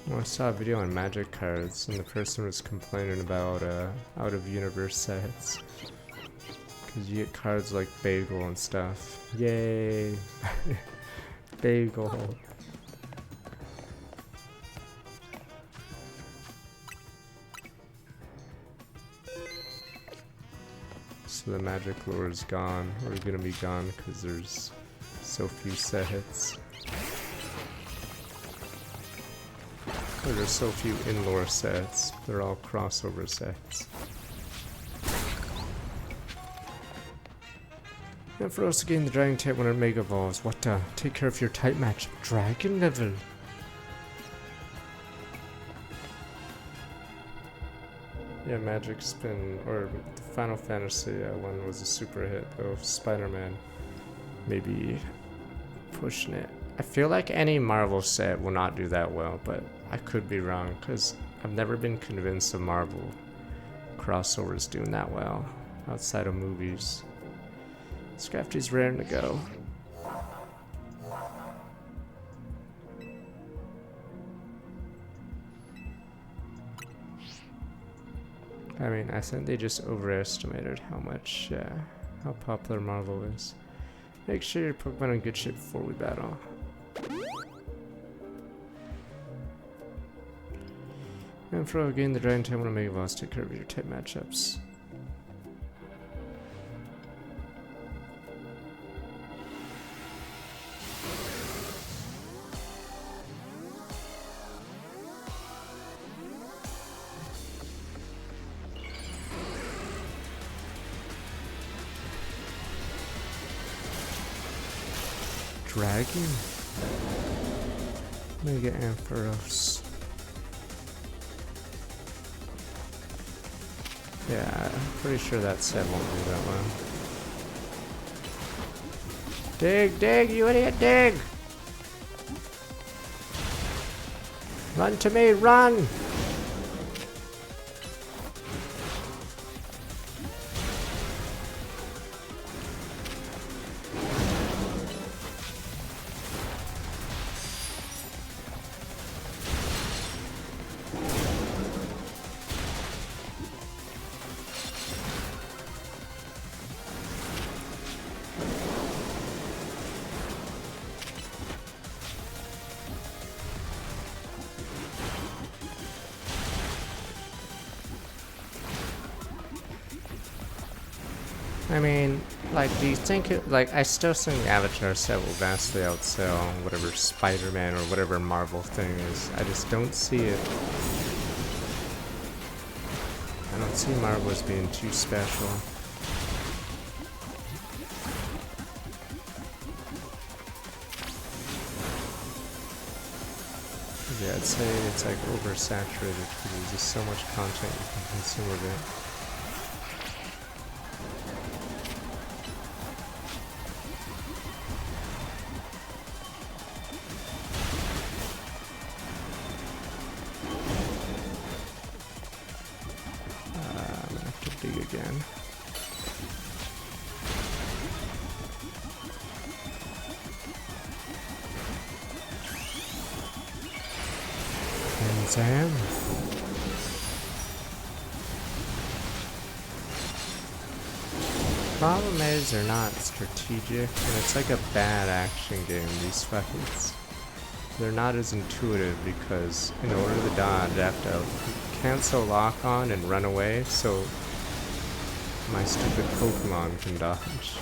Well, I saw a video on magic cards and the person was complaining about out of universe sets. Cause you get cards like Bagel and stuff. Yay! Bagel. So the magic lore is gone, or gonna be gone because there's so few sets. There's so few in-lore sets. They're all crossover sets. And for us to gain the Dragon type when it Mega Evolves, what the? Take care of your type match. Dragon level. Yeah, Magic's been, or the Final Fantasy one was a super hit though. Spider-Man, maybe pushing it. I feel like any Marvel set will not do that well, but I could be wrong, because I've never been convinced of Marvel crossovers doing that well, outside of movies. Scrafty's raring to go. I mean, I think they just overestimated how popular Marvel is. Make sure your Pokemon are in good shape before we battle. And for again, the Dragon type will make Voss take care of your type matchups. Dragon? Mega Ampharos. Yeah, I'm pretty sure that set won't do that well. Dig, dig, you idiot, dig! Run to me, run! I mean, like, do you think it, like, I still think the Avatar set will vastly outsell whatever Spider-Man or whatever Marvel thing is. I just don't see it. I don't see Marvel as being too special. Yeah, I'd say it's like oversaturated because there's just so much content you can consume of it. Again. And Zam. Problem is they're not strategic, and it's like a bad action game. These fuckers, they're not as intuitive because in order to dodge, I have to cancel lock on and run away. So my stupid Pokemon can dodge.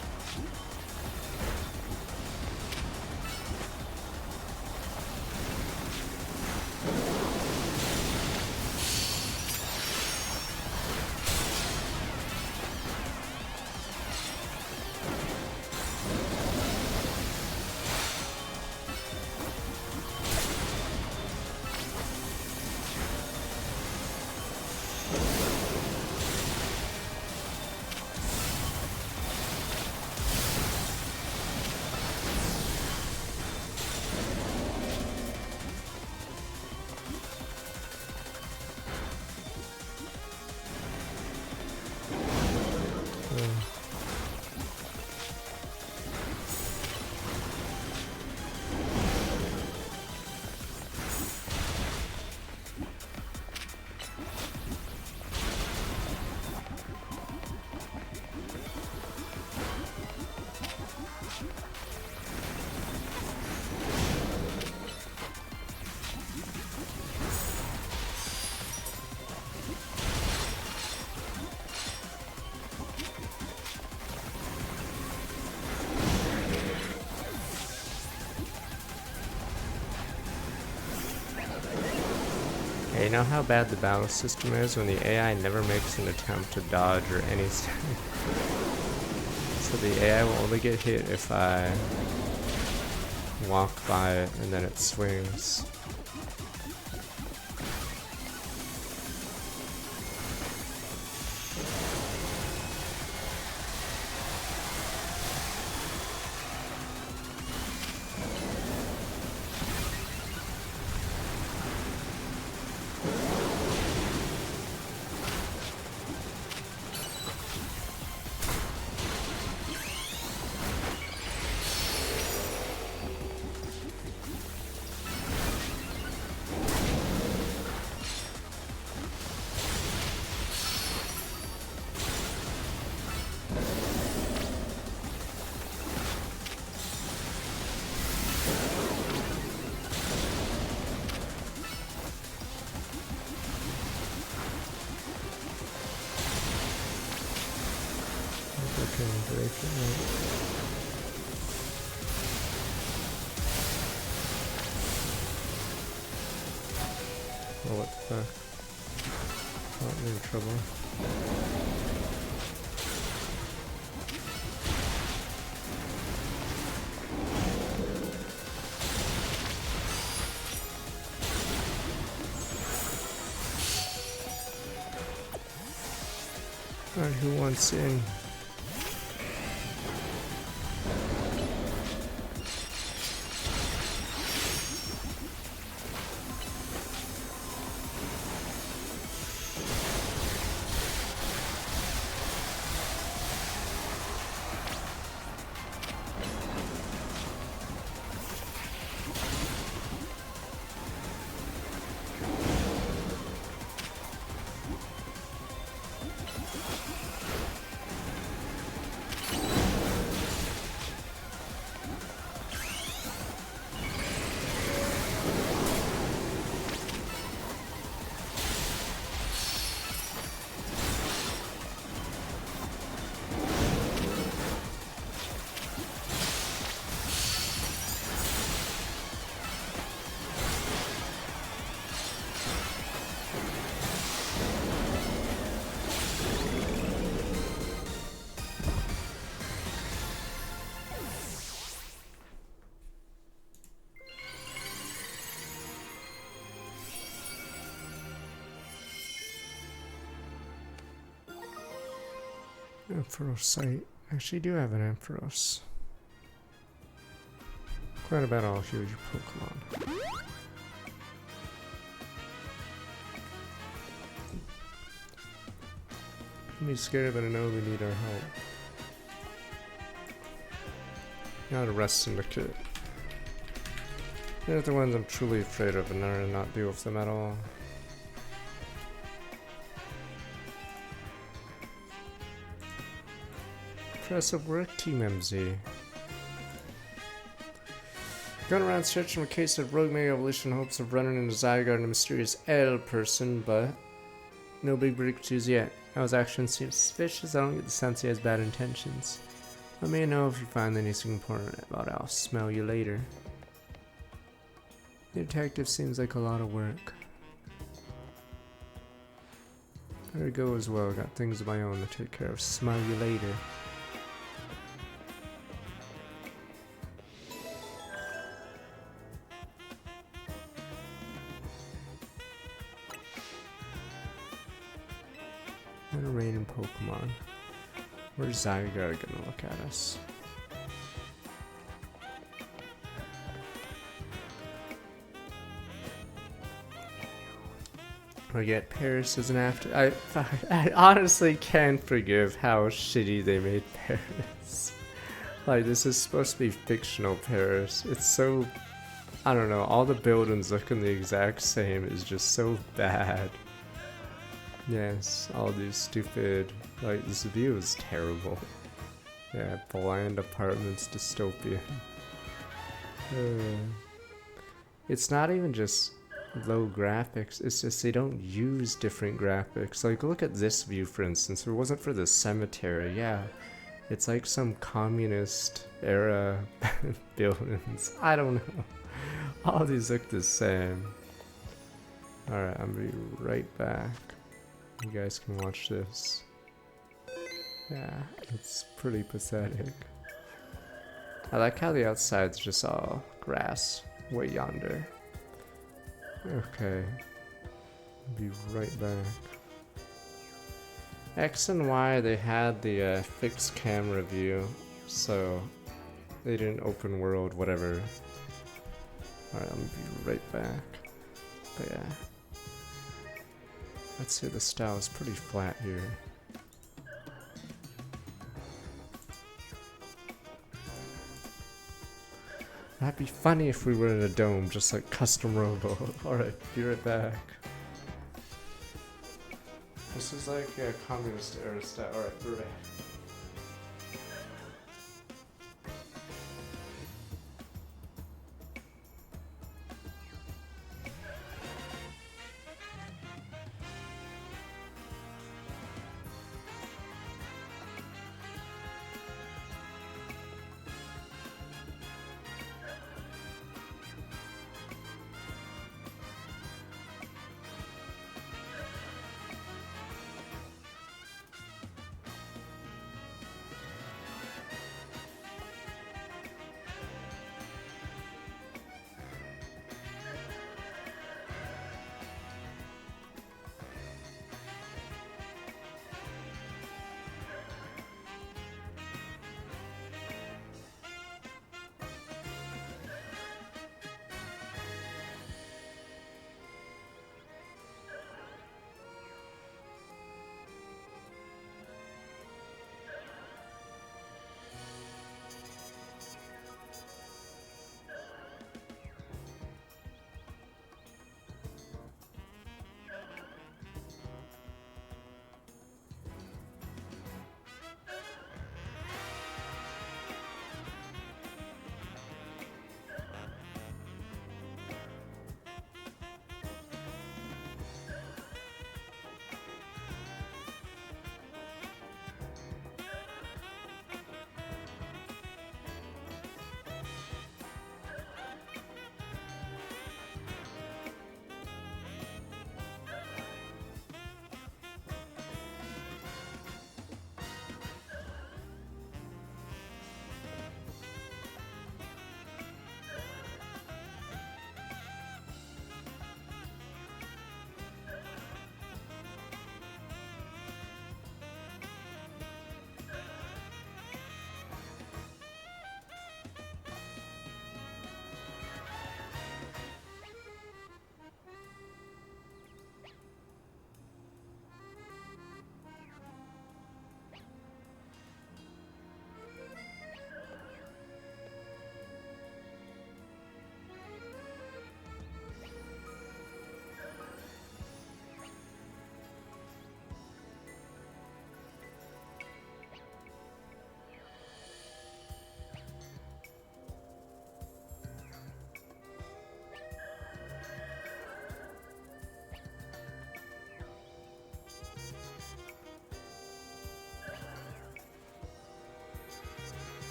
You know how bad the battle system is when the AI never makes an attempt to dodge or anything. So the AI will only get hit if I walk by it and then it swings. Oh, what the fuck? Oh, I'm in trouble. Alright, who wants in? Ampharos site. Actually, do have an Ampharos. Quite about all huge Pokemon. Don't be scared, but I know we need our help. Not a Rust Syndicate. They're the ones I'm truly afraid of, and I'll not deal with them at all. Impressive work, Team MZ. Going around searching for a case of rogue mega evolution in hopes of running into Zygarde and a mysterious L person, but no big breakthroughs yet. His actions seem suspicious. I don't get the sense he has bad intentions. Let me know if you find anything important about it. I'll smell you later. The detective seems like a lot of work. Better go as well. Got things of my own to take care of. Smell you later. And a random Pokemon. Where's Zygarde gonna look at us? I get Paris as an after. I honestly can't forgive how shitty they made Paris. Like, this is supposed to be fictional Paris. It's so, I don't know, all the buildings looking the exact same is just so bad. Yes, all these stupid, like, this view is terrible. Yeah, bland apartments, dystopian. It's not even just low graphics, it's just they don't use different graphics. Like, look at this view, for instance. If it wasn't for the cemetery, yeah, it's like some communist era buildings. I don't know. All these look the same. Alright, I'm gonna be right back. You guys can watch this. Yeah, it's pretty pathetic. I like how the outside's just all grass way yonder. Okay, I'll be right back. X and Y, they had the fixed camera view, so they didn't open world, whatever. Alright, I'm gonna be right back. But yeah. Let's say the style is pretty flat here. That'd be funny if we were in a dome, just like Custom Robo. Alright, be right back. This is like a communist era style. Alright, we're back.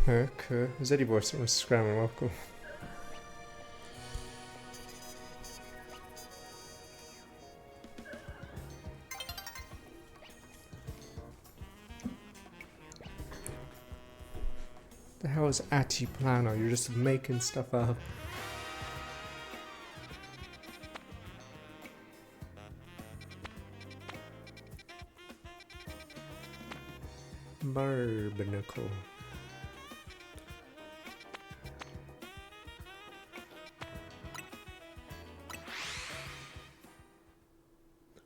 Okay. Zeddy boy, someone's scramming. Welcome. The hell is Atiplano? You're just making stuff up. Barbarnacle.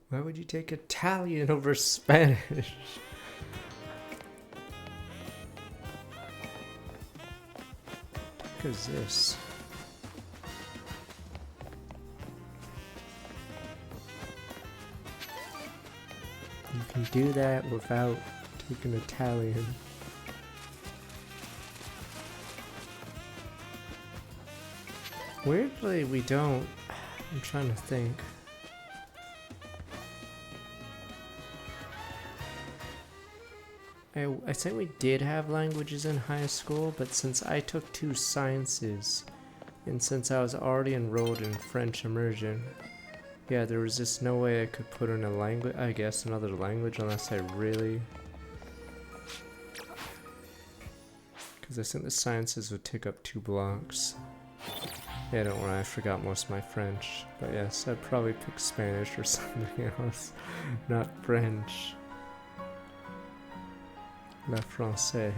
Why would you take Italian over Spanish? What is this? You can do that without taking Italian. Weirdly, we don't. I'm trying to think. I think we did have languages in high school, but since I took 2 sciences, and since I was already enrolled in French immersion, yeah, there was just no way I could put in a language, I guess another language, unless I really... Because I think the sciences would take up 2 blocks. Yeah, don't worry, I forgot most of my French. But yes, I'd probably pick Spanish or something else, not French. Le français.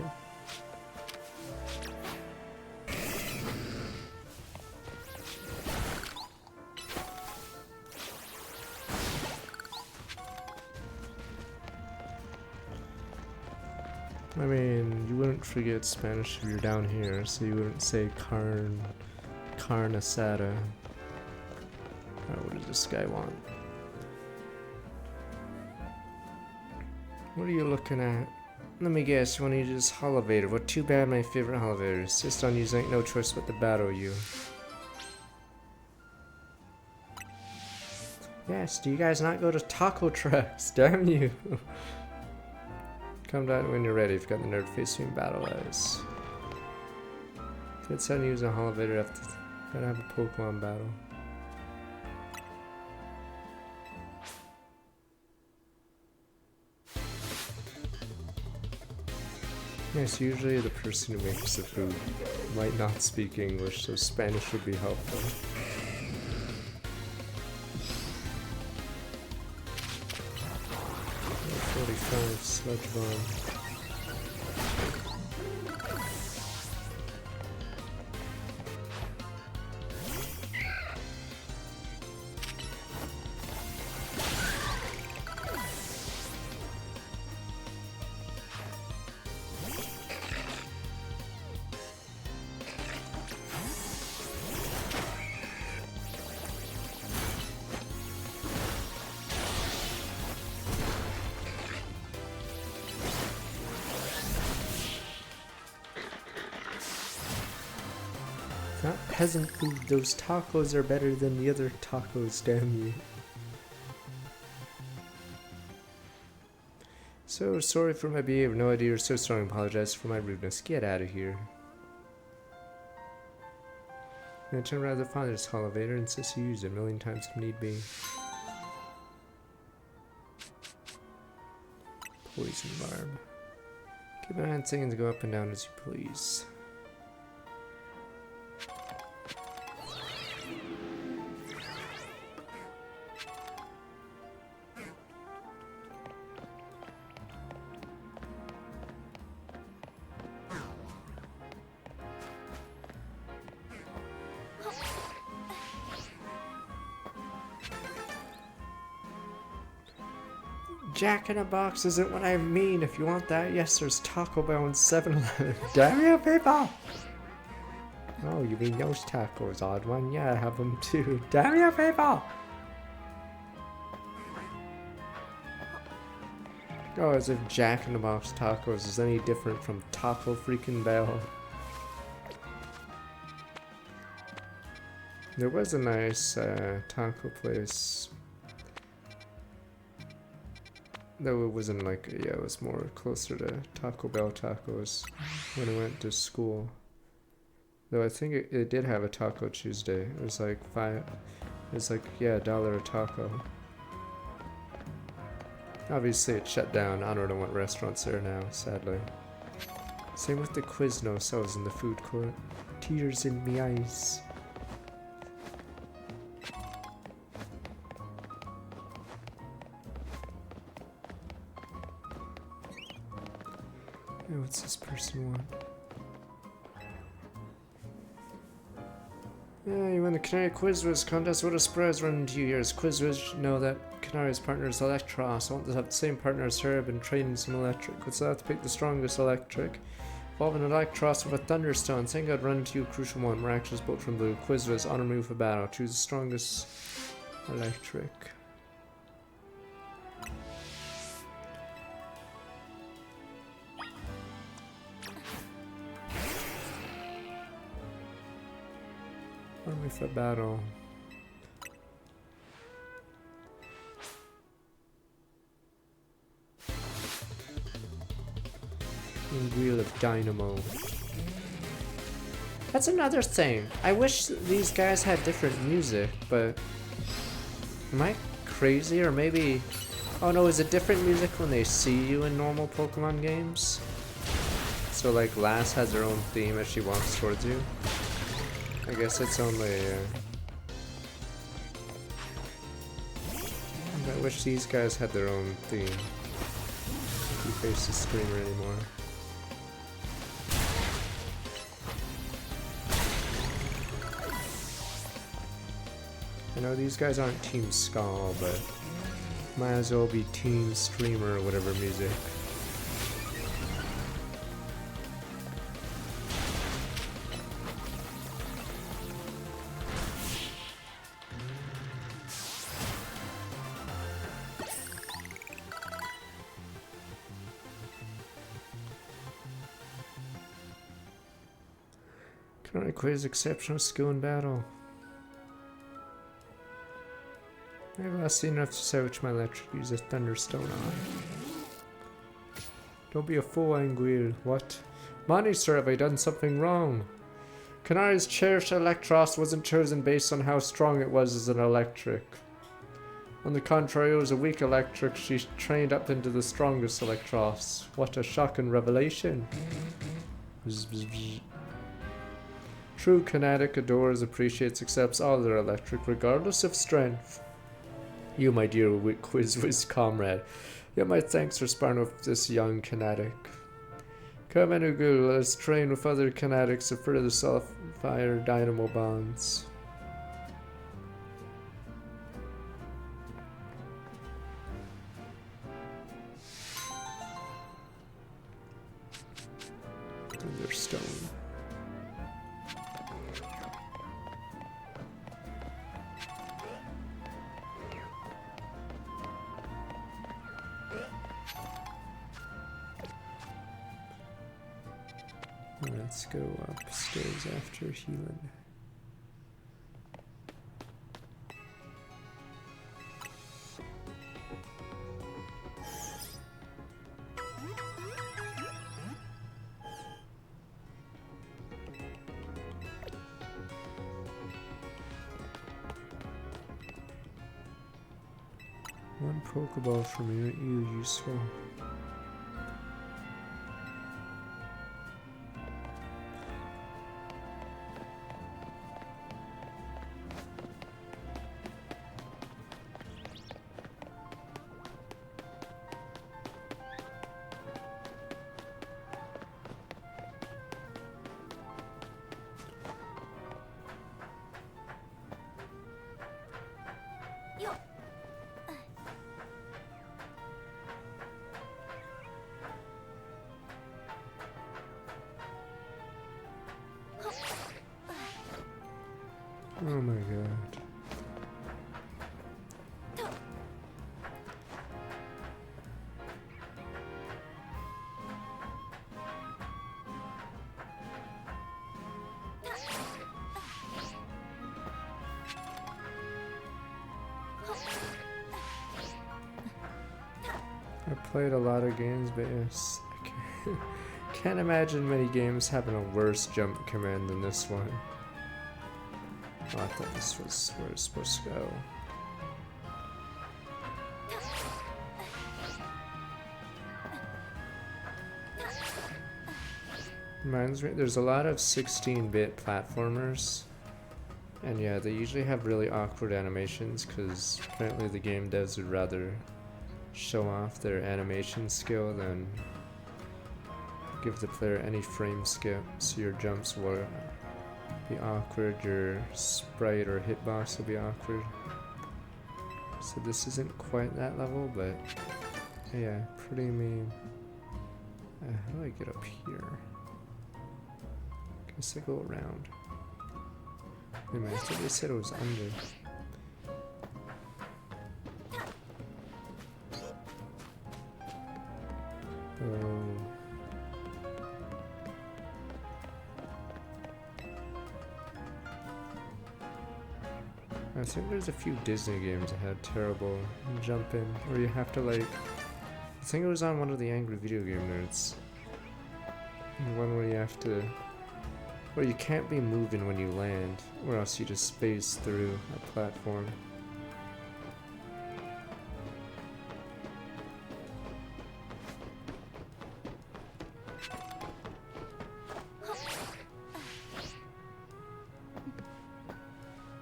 I mean, you wouldn't forget Spanish if you're down here, so you wouldn't say carne asada. Alright, what does this guy want? What are you looking at? Let me guess, you want to use this Holovator. Well, too bad my favorite Holovator. Insist on using no choice but to battle you. Yes, do you guys not go to taco trucks? Damn you. Come down when you're ready. If you've got the nerd face, you can battle us. It's time to use a Holovator after gotta have a Pokemon battle. Yes, usually the person who makes the food might not speak English, so Spanish would be helpful. Level 45 Sludge Bomb. Not peasant food, those tacos are better than the other tacos, damn you. So sorry for my behavior, no idea, so sorry, apologize for my rudeness, get out of here. I'm gonna turn around the father's Holovator and insist you use it 1,000,000 times if need be. Poison Barb. Keep an eye on things go up and down as you please. Jack in a Box isn't what I mean. If you want that, yes, there's Taco Bell and 7-Eleven. Damn you, people! Oh, you mean those tacos, odd one? Yeah, I have them too. Damn you, people! Oh, as if Jack in the Box tacos is any different from Taco freaking Bell. There was a nice taco place Though it wasn't like, yeah, it was more closer to Taco Bell tacos when I went to school. Though I think it did have a Taco Tuesday. It was like yeah, $1 a taco. Obviously it shut down. I don't know what restaurants there now, sadly. Same with the Quiznos. I was in the food court. Tears in me eyes. Hey, what's this person want? Yeah, you won the Canary Quizwiz contest. What a surprise running 2 years. Quizwiz know that Canary's partner is Electros. I want to have the same partner as her. I've been training some electric. What's that? To pick the strongest electric. Evolving Electros with a Thunderstone. Think I'd run into you, Crucial One. Miraculous Bolt from Blue. Quizwiz on a move for battle. Choose the strongest electric. Army for battle. And Wheel of Dynamo. That's another thing. I wish these guys had different music, but am I crazy? Or maybe, oh no, is it different music when they see you in normal Pokemon games? So like Lass has her own theme as she walks towards you. I guess it's only I wish these guys had their own theme. If you face the screamer anymore. I know these guys aren't Team Skull, but might as well be Team Streamer or whatever music. Canary Quiz exceptional skill in battle. I've last seen enough to say which my electric use a Thunderstone on. Don't be a fool, Anguille. What? Money, sir, have I done something wrong? Canary's cherished Electros wasn't chosen based on how strong it was as an electric. On the contrary, it was a weak electric she trained up into the strongest Electros. What a shocking revelation. True Kinetic adores, appreciates, accepts all their electric, regardless of strength. You, my dear Quizwiz comrade, get my thanks for sparring with this young Kinetic. Come in, Ugul, let us train with other Kinetics to further solidify our dynamo bonds. Thunderstone. Let's go upstairs after healing. One Pokeball from you useful. Oh my god. I played a lot of games, but yes, can't imagine many games having a worse jump command than this one. Oh, I thought this was where it's supposed to go. Reminds me, there's a lot of 16-bit platformers, and yeah, they usually have really awkward animations because apparently the game devs would rather show off their animation skill than give the player any frame skip, so your jumps will be awkward, your sprite or hitbox will be awkward. So this isn't quite that level, but yeah, pretty mean. How do I get up here? Guess I go around. Wait a minute, I thought they said it was under. Oh. I think there's a few Disney games that had terrible jumping, where you have to like. I think it was on one of the Angry Video Game Nerds. One where you have to. Well, you can't be moving when you land, or else you just space through a platform.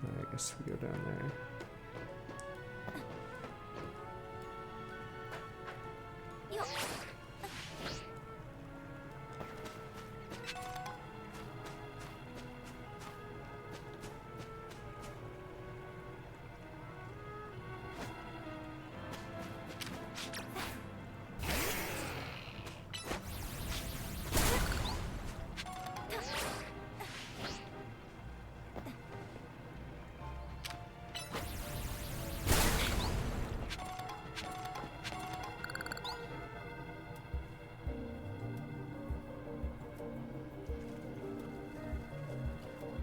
I guess we go down there.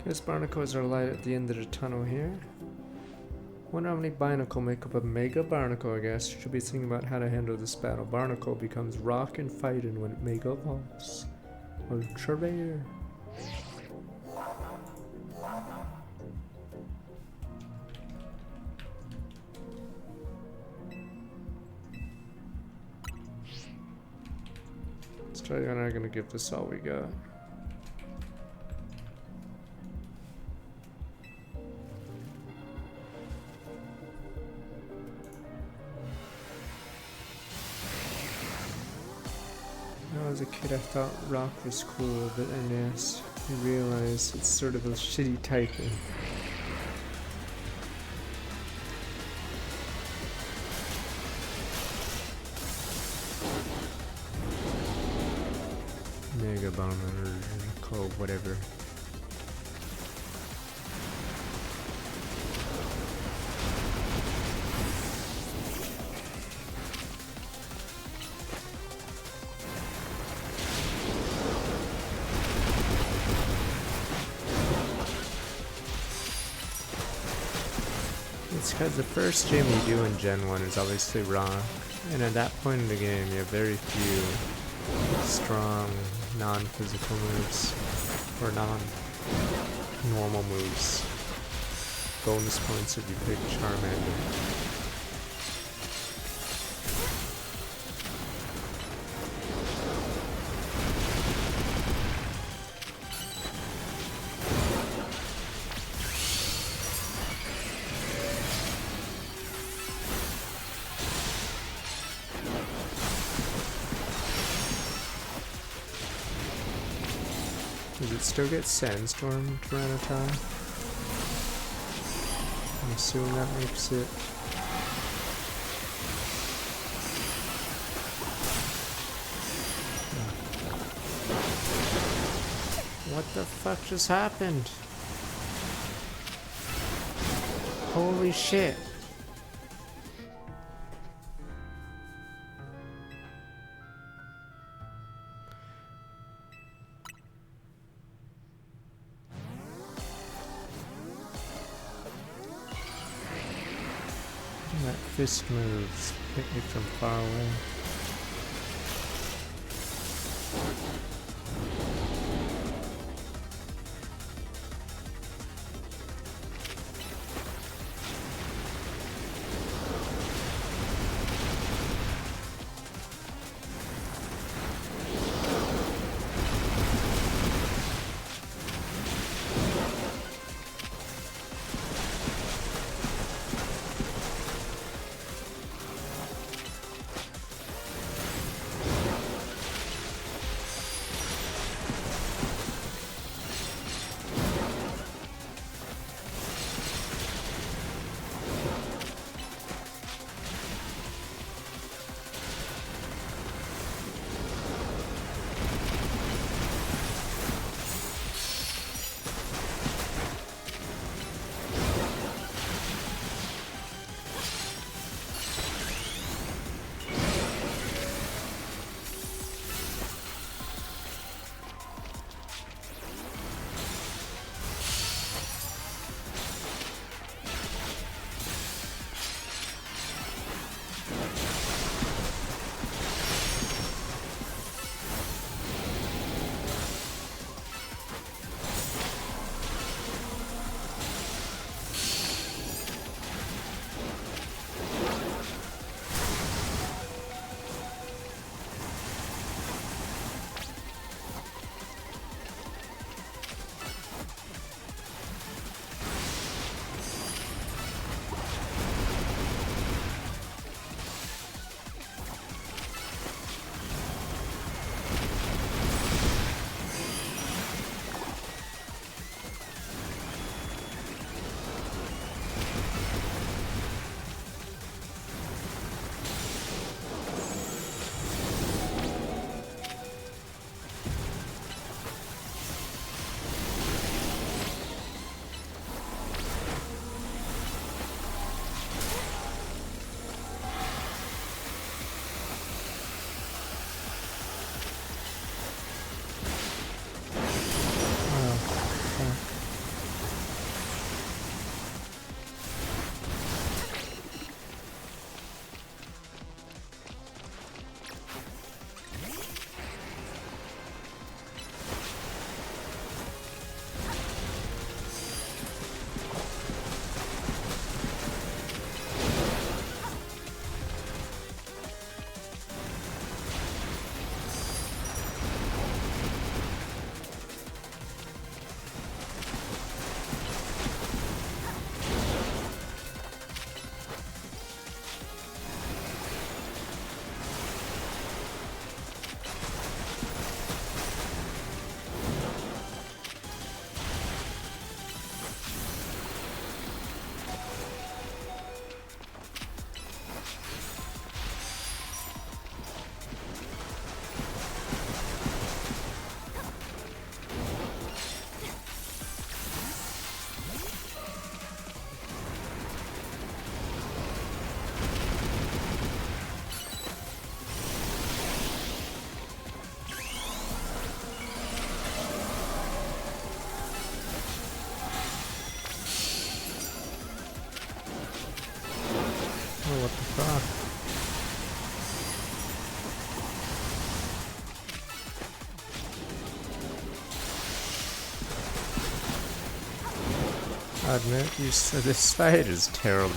Guess barnacles are light at the end of the tunnel here. Wonder how many barnacle make up a mega barnacle, I guess. You should be thinking about how to handle this battle. Barnacle becomes rock and fighting when it mega evolves. Ultra rare. Australia and I are gonna give this all we got. When I was a kid, I thought rock was cool, but then yes, I realized it's sort of a shitty typing. Mega Bomber, call whatever. It's because the first gym you do in Gen 1 is obviously rock, and at that point in the game you have very few strong, non-physical moves, or non-normal moves. Bonus points if you pick Charmander. Does it still get Sandstorm Tyranitar? I'm assuming that makes it. What the fuck just happened? Holy shit. That fist moves hit me from far away. the fuck? I admit, this fight is terrible.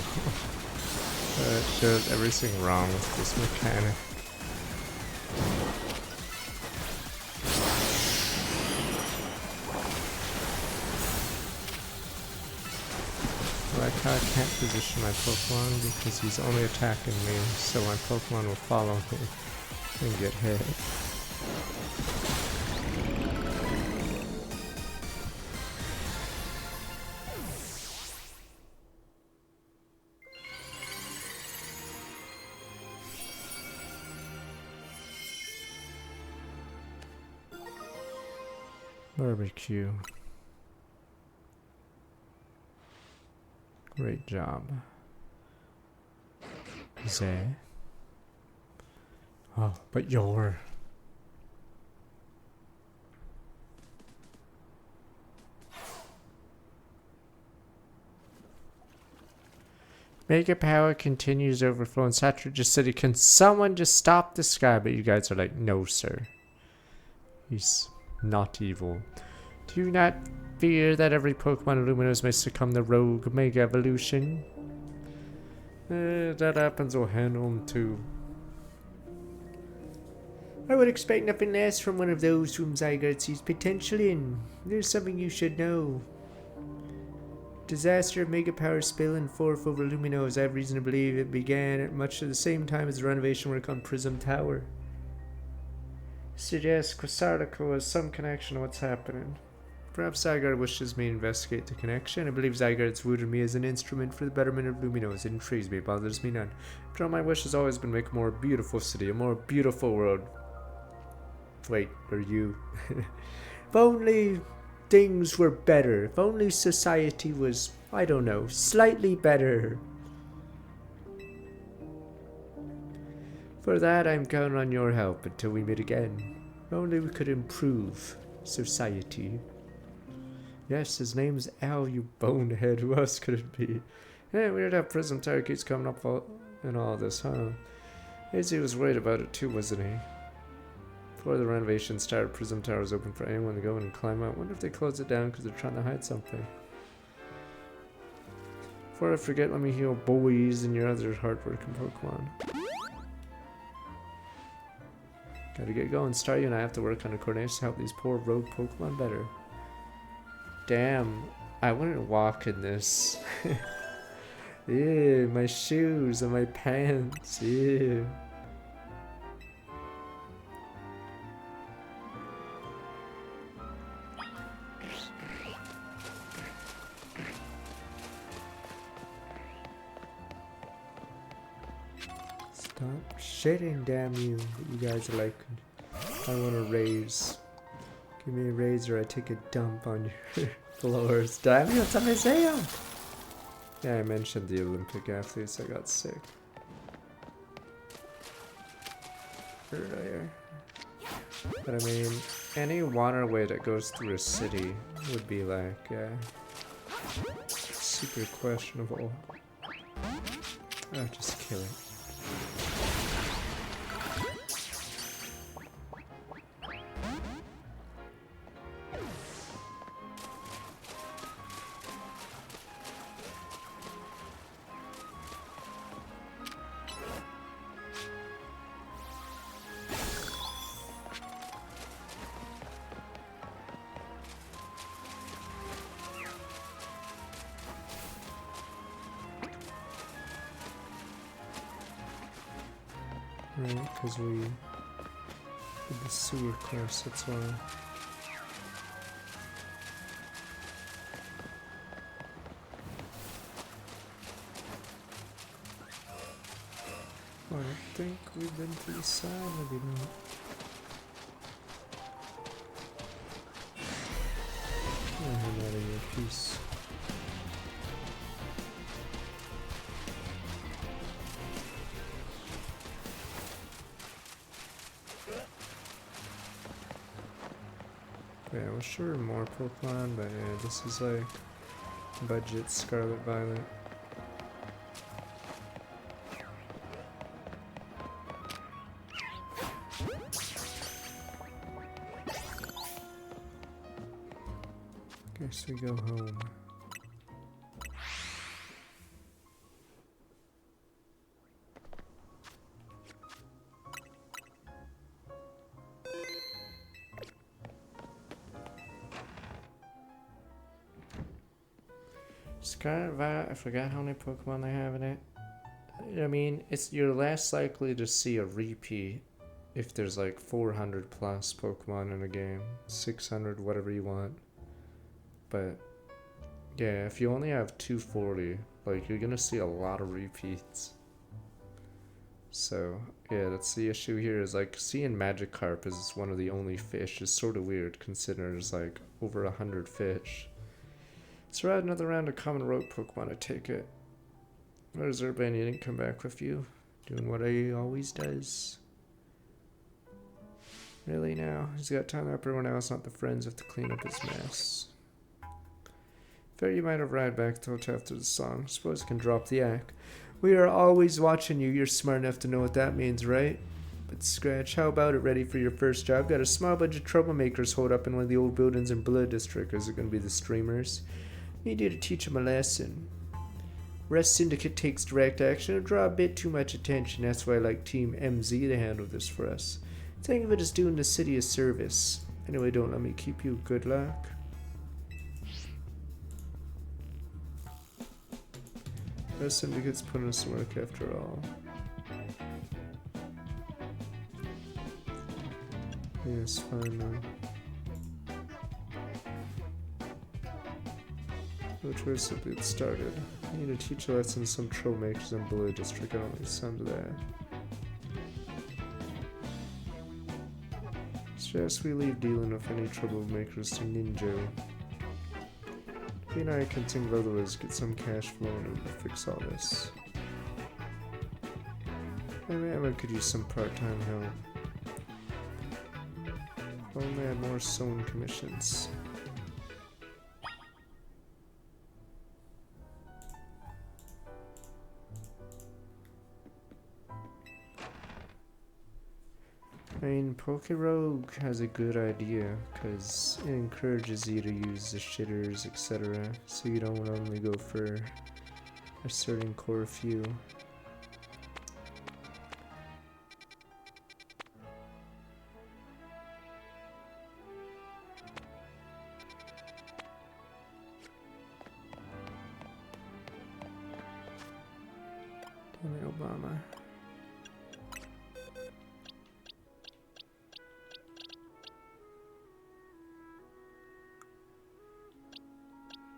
It shows everything wrong with this mechanic. I like how I can't position my Pokemon because he's only attacking me, so my Pokemon will follow me and get hit. Barbecue. Great job. Zay. Oh, but you're... Mega power continues overflowing. Satra just said, can someone just stop this guy? But you guys are like, no sir. He's not evil. Do you not fear that every Pokemon Luminos may succumb to rogue Mega Evolution? That happens, we'll handle him too. I would expect nothing less from one of those whom Zygarde sees potential in. There's something you should know. Disaster of Mega Power spill and forth over Luminos. I have reason to believe it began at much of the same time as the renovation work on Prism Tower. Suggests Quasartico has some connection to what's happening. Perhaps Zygarde wishes me to investigate the connection. I believe Zygarde's wooed me as an instrument for the betterment of Luminos. It intrigues me, bothers me none. After all, my wish has always been to make a more beautiful city, a more beautiful world. Wait, are you? If only things were better. If only society was, I don't know, slightly better. For that, I'm counting on your help until we meet again. If only we could improve society. Yes, his name's Al, you bonehead. Who else could it be? Yeah, weird how Prism Tower keeps coming up in all this, huh? Izzy was worried about it too, wasn't he? Before the renovation started, Prism Tower was open for anyone to go in and climb out. Wonder if they closed it down because they're trying to hide something. Before I forget, let me heal boys and your other hardworking Pokemon. Gotta get going. Staryu and I have to work on a coordination to help these poor rogue Pokemon better. Damn, I wouldn't walk in this. Ew, my shoes and my pants. Ew. Stop shitting, damn you. You guys are like, I want a raise. Give me a raise or I take a dump on your floors. Damn you, it's a museum! Yeah, I mentioned the Olympic athletes that got sick earlier. But I mean, any waterway that goes through a city would be like, super questionable. Oh, just kill it. Right, because we did the sewer course, that's why. I think we've been to the side, maybe not. I'm out of your piece. Yeah, well, sure, more Pokemon, but yeah, this is like budget Scarlet Violet. Guess we go home. Scarlet Violet, I forgot how many Pokemon they have in it. I mean, you're less likely to see a repeat if there's like 400 plus Pokemon in a game, 600, whatever you want. But yeah, if you only have 240, like you're gonna see a lot of repeats. So yeah, that's the issue here. Is like seeing Magikarp is one of the only fish is sort of weird considering there's like over 100 fish. Let's ride another round of common road Pokemon, I take it. Where's Urban? He didn't come back with you. Doing what he always does. Really now? He's got time up everyone else, not the friends, have to clean up his mess. Fair you might have ride back to after the song. Suppose I can drop the act. We are always watching you. You're smart enough to know what that means, right? But Scratch, how about it? Ready for your first job? Got a small bunch of troublemakers holed up in one of the old buildings in Blood District. Is it going to be the streamers? Need you to teach them a lesson. Rest Syndicate takes direct action and draw a bit too much attention. That's why I like Team MZ to handle this for us. Think of it as doing the city a service. Anyway, don't let me keep you. Good luck. Rest Syndicate's putting us to work after all. Yes, fine now. No choice, simply it started. I need to teach a lesson to some troublemakers in Blue District. I don't like the sound of that. Suggest we leave dealing with any troublemakers to Ninja. He and I can think of other ways to get some cash flowing and fix all this. Maybe Emma could use some part-time help. If only I had more sewing commissions. I mean, Pokerogue has a good idea, because it encourages you to use the shitters, etc., so you don't only go for a certain core few. Damn it, Obama.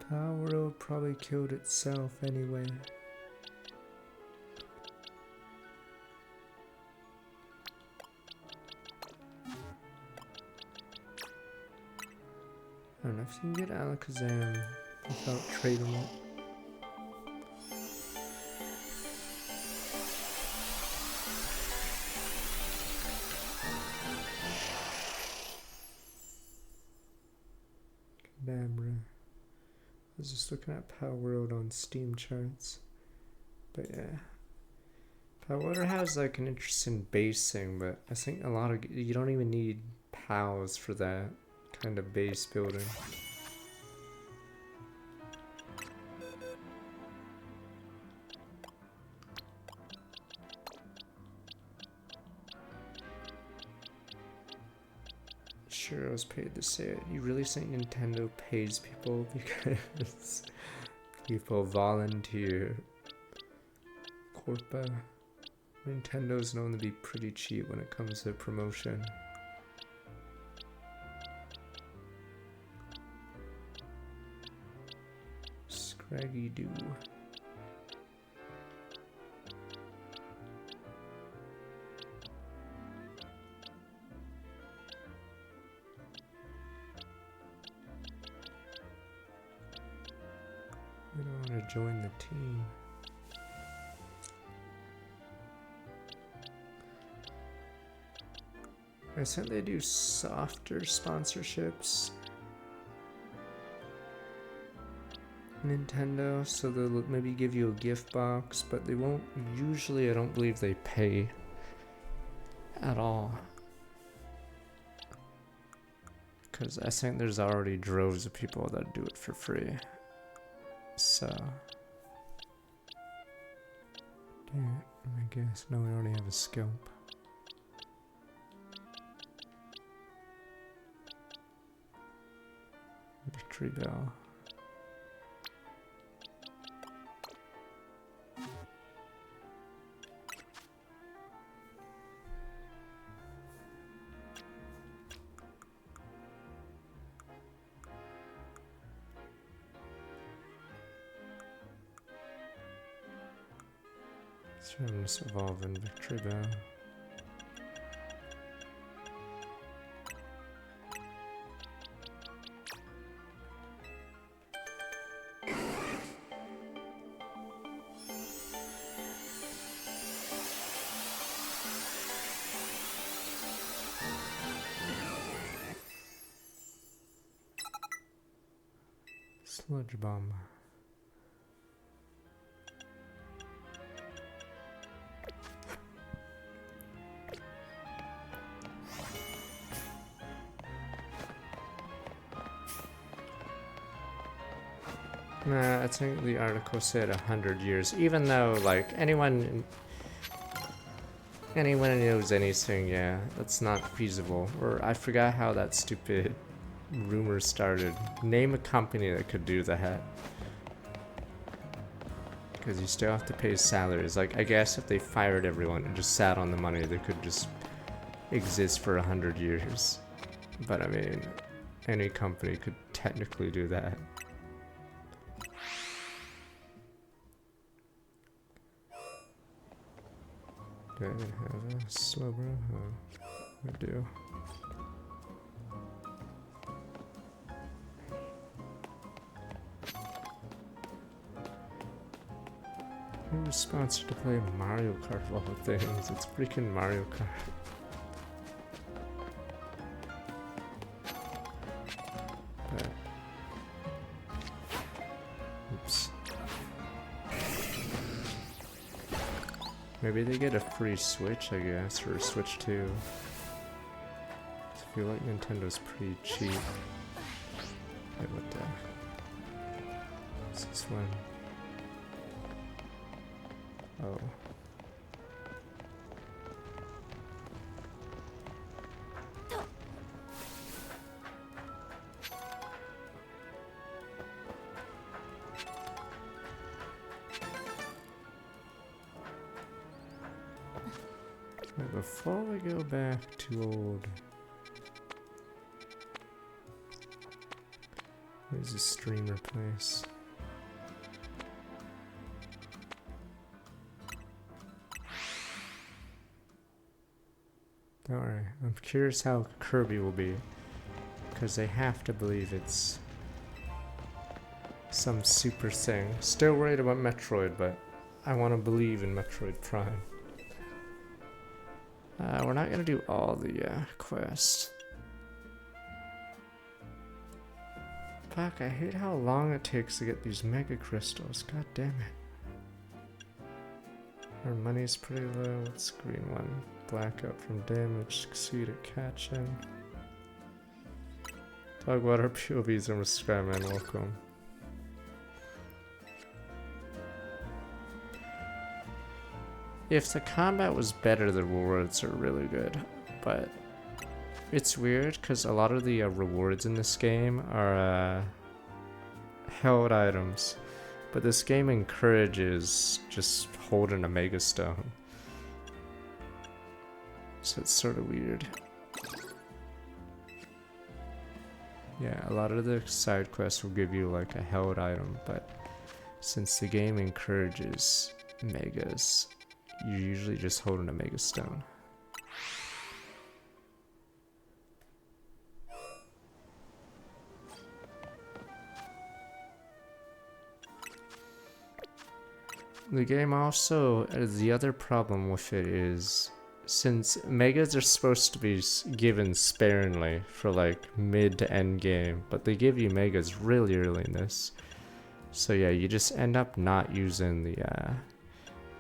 Power Road probably killed itself anyway. I don't know if you can get Alakazam without trading it. Damn. I was just looking at Power World on Steam charts. But yeah. Power World has like an interesting basing, but I think a lot of you don't even need POWs for that kind of base building. Sure, I was paid to say it. You really think Nintendo pays people because people volunteer? Corpa. Nintendo's known to be pretty cheap when it comes to promotion. Scraggy Doo. I don't want to join the team. I think they do softer sponsorships. Nintendo, so they'll maybe give you a gift box, but they won't usually, I don't believe they pay at all. Because I think there's already droves of people that do it for free. So. Yeah, I guess. No, we already have a scalp. Victory bell. Let's evolve in Victory Bell. Sludge bomb. Nah, I think the article said 100 years, even though, like, anyone who knows anything, yeah, that's not feasible. Or I forgot how that stupid rumor started. Name a company that could do that. Because you still have to pay salaries. Like, I guess if they fired everyone and just sat on the money, they could just exist for 100 years. But I mean, any company could technically do that. Do I even have a slow bro? Oh, I do. Who was sponsored to play Mario Kart of all things? It's freaking Mario Kart. But, oops. Maybe they get a free Switch, I guess, or a Switch 2. I feel like Nintendo's pretty cheap. Wait, what the? What's this one? Oh. But before we go back to old... Where's the streamer place? Don't worry, I'm curious how Kirby will be, because they have to believe it's some super thing. Still worried about Metroid, but I want to believe in Metroid Prime. We're not gonna do all the quests. Fuck, I hate how long it takes to get these mega crystals. God damn it. Our money's pretty low. What's the green one? Blackout from damage. Succeed at catching. Talk about our POVs and Skyman. Welcome. If the combat was better, the rewards are really good, but it's weird because a lot of the rewards in this game are held items, but this game encourages just holding a Mega Stone, so it's sort of weird. Yeah, a lot of the side quests will give you like a held item, but since the game encourages megas, you're usually just holding a Mega Stone. The game also, the other problem with it is, since megas are supposed to be given sparingly for like mid to end game, but they give you megas really early in this. So yeah, you just end up not using the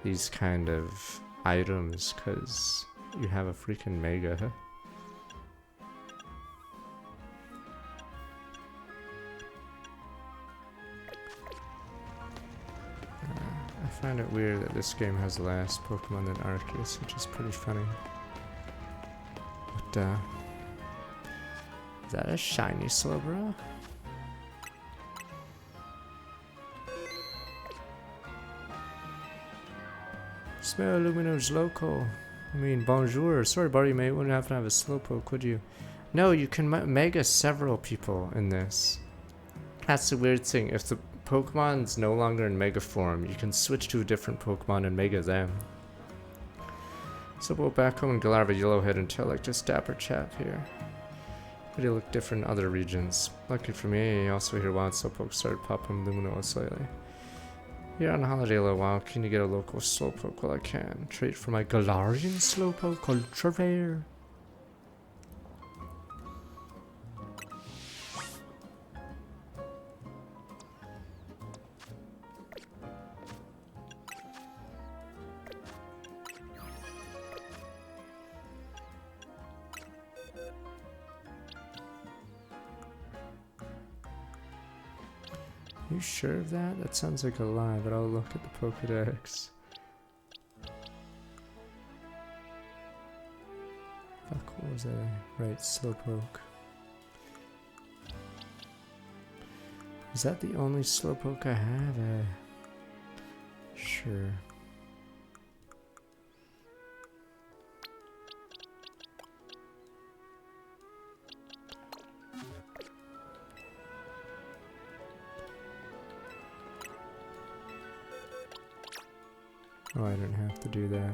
these kind of items because you have a freaking mega. find it weird that this game has less Pokemon than Arceus, which is pretty funny. But, is that a shiny Slowbro? Smell Lumino's local. I mean, bonjour. Sorry, buddy, mate. Wouldn't happen to have a Slowpoke, would you? No, you can mega several people in this. That's the weird thing. If the Pokemon's no longer in Mega form, you can switch to a different Pokemon and Mega them. So we'll back home in Galarva, Yellowhead, and tail like this dapper chap here. But he look different in other regions. Lucky for me, I also hear wild Slowpoke started popping Lumino slightly. Here on holiday a little while, can you get a local Slowpoke? Well, I can. Trade for my Galarian Slowpoke called Travare. You sure of that? That sounds like a lie, but I'll look at the Pokedex. Fuck, what was that? Right, Slowpoke. Is that the only Slowpoke I have? Sure. Oh, I didn't have to do that.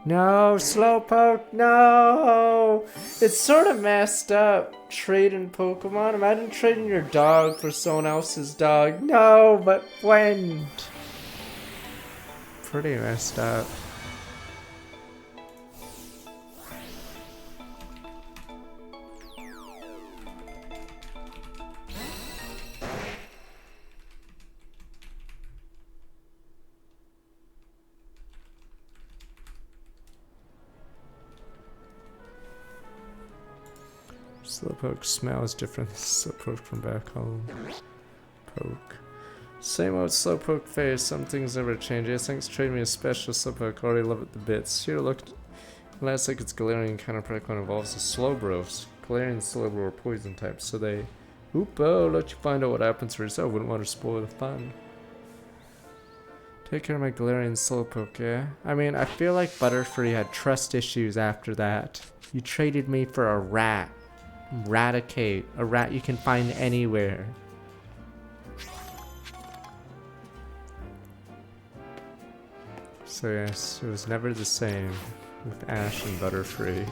No, Slowpoke, no! It's sort of messed up, trading Pokemon. Imagine trading your dog for someone else's dog. No, but when? Pretty messed up. Slowpoke smells different than Slowpoke from back home. Poke. Same old Slowpoke face, some things never change. Yes, thanks for trading me a special Slowpoke, already love it to bits. Here, look. Last like its Galarian counter Pokemon involves a Slowbro. Galarian and Slowbro are poison types, so they... Oopo, let you find out what happens for yourself. Wouldn't want to spoil the fun. Take care of my Galarian Slowpoke, yeah? I mean, I feel like Butterfree had trust issues after that. You traded me for a rat. Raticate, a rat you can find anywhere. So yes, it was never the same with Ash and Butterfree.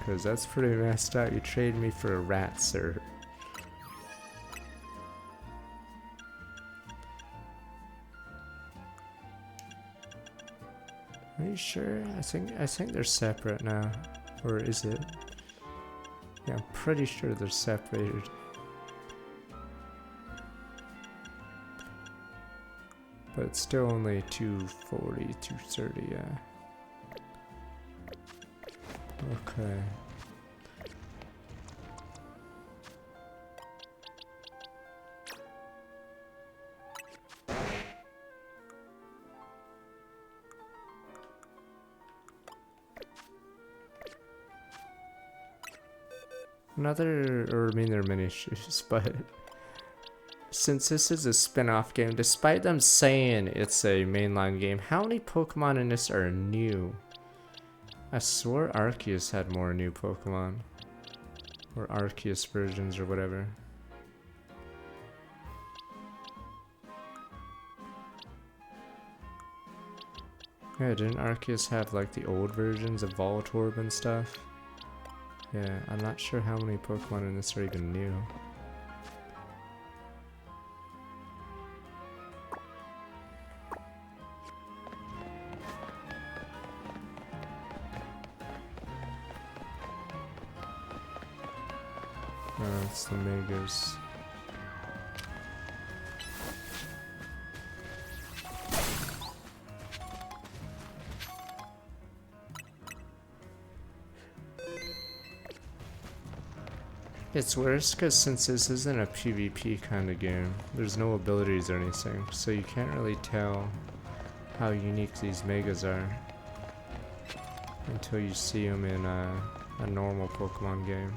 Because that's pretty messed up. You traded me for a rat, sir. Are you sure? I think they're separate now. Or is it? Yeah, I'm pretty sure they're separated. But it's still only 240, 230, yeah. Okay. I mean there are many issues, but since this is a spin-off game, despite them saying it's a mainline game, how many Pokemon in this are new? I swore Arceus had more new Pokemon. Or Arceus versions or whatever. Yeah, didn't Arceus have like the old versions of Voltorb and stuff? Yeah, I'm not sure how many Pokemon in this are even new. Oh, it's the Megas. It's worse because since this isn't a PvP kind of game, there's no abilities or anything, so you can't really tell how unique these megas are until you see them in a normal Pokemon game.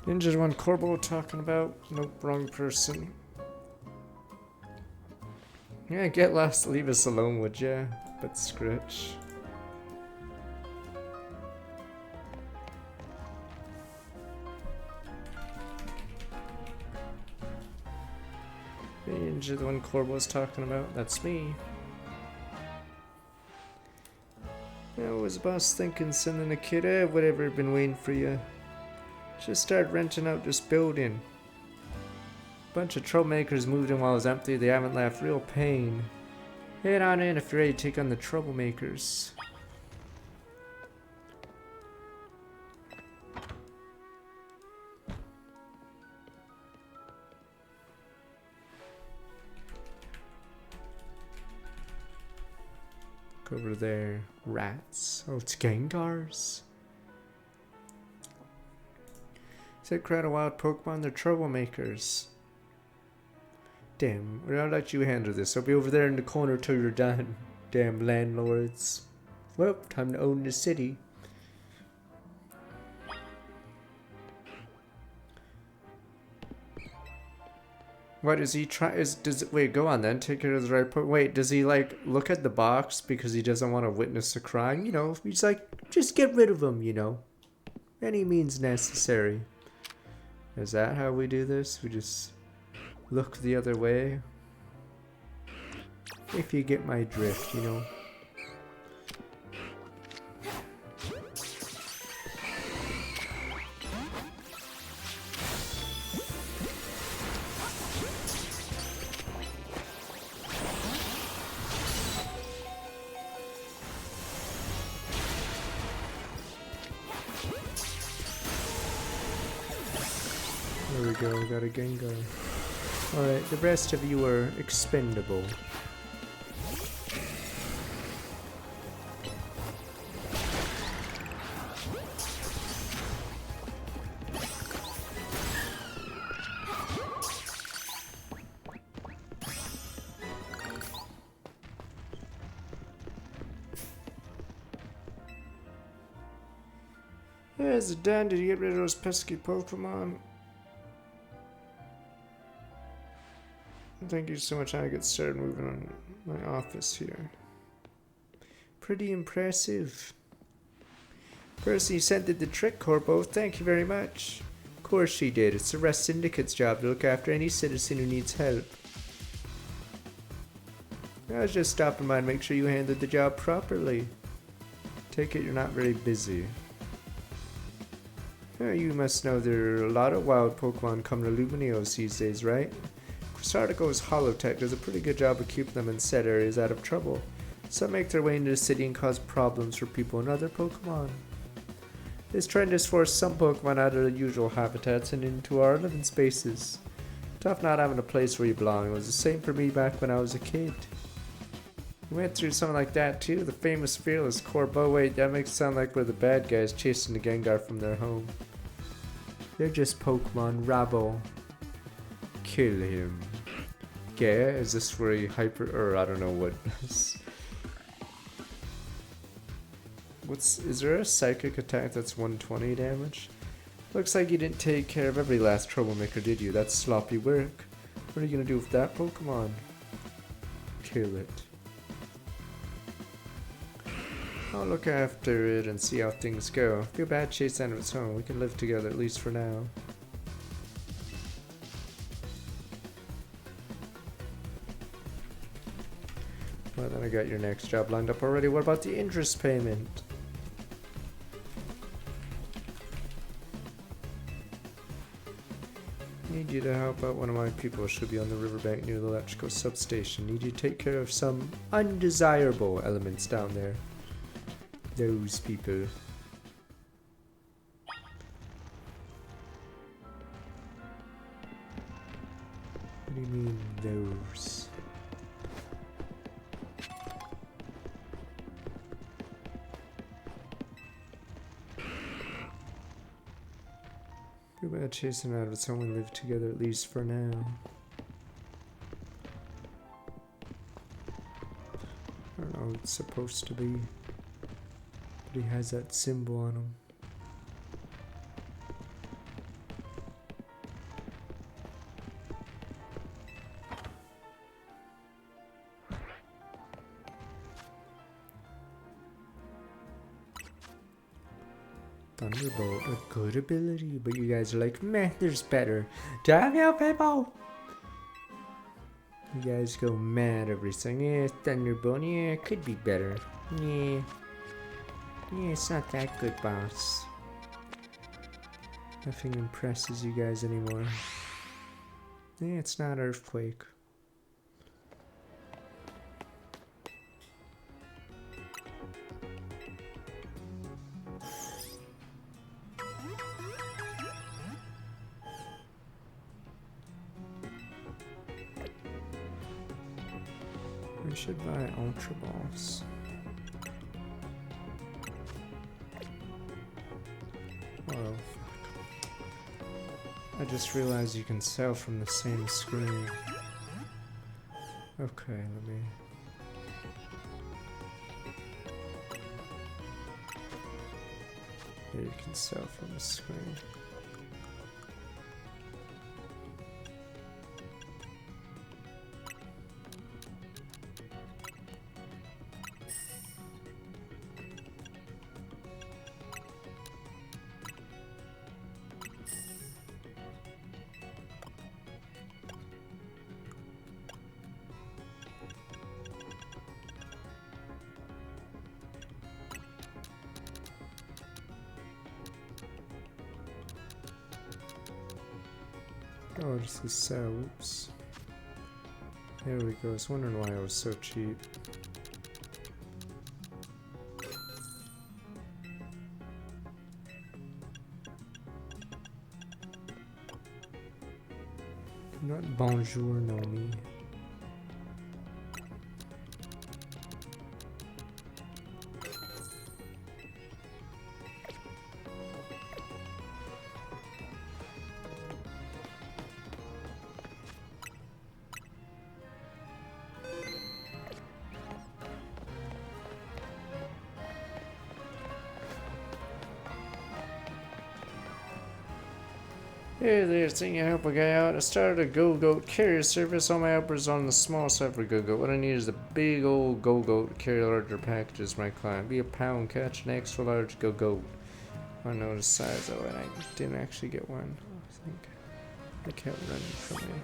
Ninja one Corbo talking about? Nope, wrong person. Yeah, get lost, leave us alone, would ya? But Scritch. Ninja the one Corbo's talking about? That's me. Yeah, what was the boss thinking sending a kid? Whatever, been waiting for you. Just start renting out this building. Bunch of troublemakers moved in while it was empty. They haven't left. Real pain. Head on in if you're ready to take on the troublemakers. Look over there. Rats. Oh, it's Gengars. Said crowd of wild Pokemon, they're troublemakers. Damn, I'll let you handle this. I'll be over there in the corner till you're done. Damn landlords. Well, time to own the city. What is he try? Wait, go on then. Take it to the right point. Wait, does he like look at the box because he doesn't want to witness the crime? You know, he's like, just get rid of him. You know, any means necessary. Is that how we do this? We just look the other way? If you get my drift, you know. There we go, got a Gengar. Alright, the rest of you are expendable. Yeah, is it done? Did you get rid of those pesky Pokemon? Thank you so much. I get started moving on my office here. Pretty impressive. Person you sent did the trick, Corbo. Thank you very much. Of course she did. It's the Rest Syndicate's job to look after any citizen who needs help. I was just stopping by to make sure you handled the job properly. Take it you're not very busy. You must know there are a lot of wild Pokemon come to Luminios these days, right? Sardico's Holotech does a pretty good job of keeping them in set areas out of trouble. Some make their way into the city and cause problems for people and other Pokemon. This trend has forced some Pokemon out of their usual habitats and into our living spaces. Tough not having a place where you belong. It was the same for me back when I was a kid. We went through something like that too. The famous fearless Corbo. Wait, that makes it sound like we're the bad guys chasing the Gengar from their home. They're just Pokemon. Rabble. Kill him. Yeah, is this for a hyper, or I don't know what. Is there a psychic attack that's 120 damage? Looks like you didn't take care of every last troublemaker, did you? That's sloppy work. What are you gonna do with that Pokemon? Kill it. I'll look after it and see how things go. Feel bad chase out of its home. We can live together at least for now. Well, then I got your next job lined up already. What about the interest payment? Need you to help out one of my people. Should be on the riverbank near the electrical substation. Need you to take care of some undesirable elements down there. Those people. What do you mean, those? We're about chasing out with someone live together at least for now. I don't know what it's supposed to be. But he has that symbol on him. Thunderbolt, a good ability, but you guys are like, meh, there's better. Damn you, people! You guys go mad every time. Yeah, Thunderbolt, yeah, it could be better. Yeah. Yeah, it's not that good, boss. Nothing impresses you guys anymore. Yeah, it's not Earthquake. We should buy Ultra Balls. Oh, fuck. I just realized you can sell from the same screen. Okay, let me... Yeah, you can sell from the screen. Oh, this is so, oops. There we go, I was wondering why it was so cheap. Not bonjour, Nomi. Hey there, thinking I help a guy out. I started a Go-Goat carrier service. All my helpers on the small side for Go-Goat. What I need is a big old Go-Goat to carry larger packages for my client. Be a pound, catch an extra large Go-Goat. I know the size of it. I didn't actually get one. I think I kept running from me.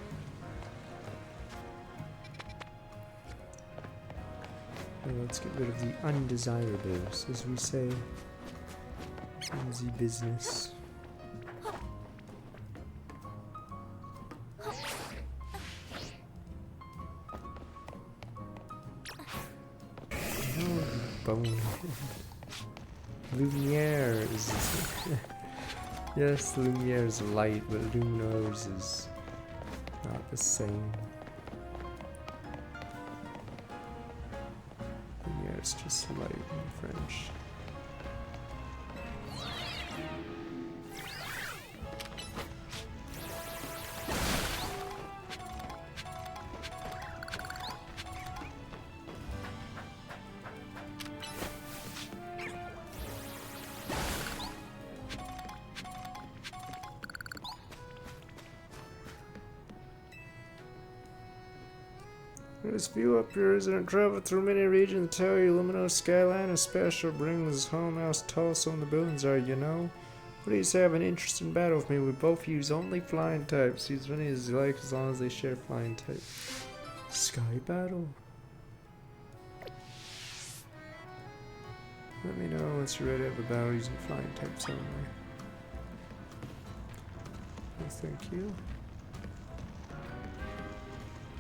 Well, let's get rid of the undesirables, as we say in the business. Bone. Lumiere is yes, Lumiere is light, but Lumineuse is not the same. Lumiere is just light in French. This view up here isn't travel through many regions. Tell you, Luminous skyline is special. Brings home how tall some of the buildings are, you know. Please have an interesting battle with me. We both use only flying types. Use as many as you like as long as they share flying type. Sky battle? Let me know once you're ready to have a battle using flying types only. Oh, thank you.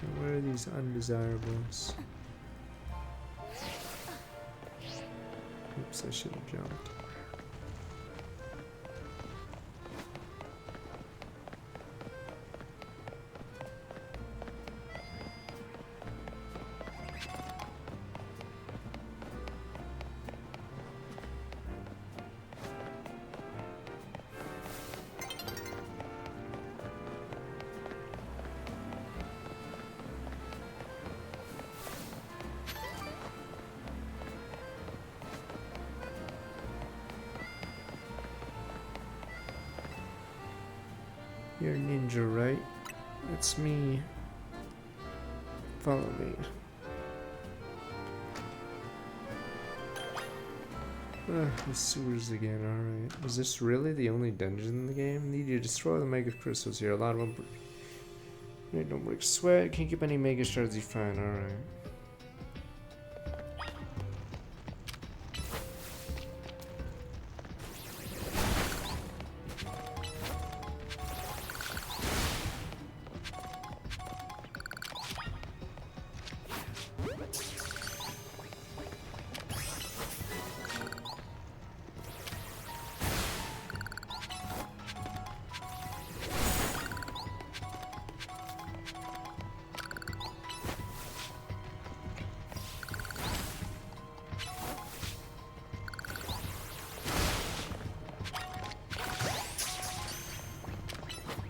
And where are these undesirables? Oops, I should have jumped. You're a ninja, right? It's me. Follow me. The sewers again, alright. Is this really the only dungeon in the game? Need you to destroy the mega crystals here. A lot of them. Don't break sweat. Can't keep any mega shards you find, alright.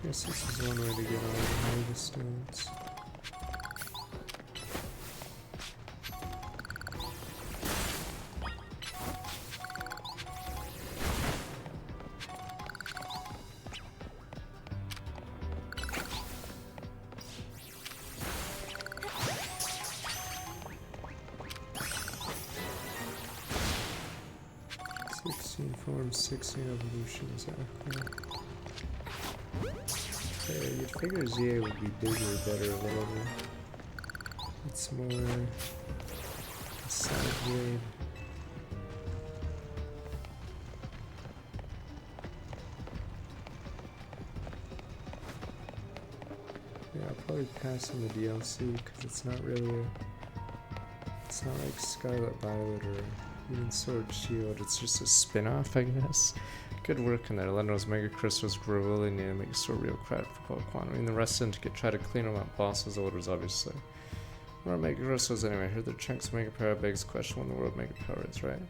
Guess this is one way to get all the mega stones. Forms, 16 evolutions, okay. You'd figure ZA would be bigger, better, whatever. It's more side grade. Yeah, I'll probably pass on the DLC because it's not really it's not like Scarlet Violet or even Sword Shield. It's just a spin-off, I guess. Good work in there. Letting those mega crystals grow really need to make it so real crap for Pokemon. I mean, the rest of them to try to clean them up. Boss's orders, obviously. More mega crystals anyway. Here, the chunks of mega power begs question when the world mega power is, right?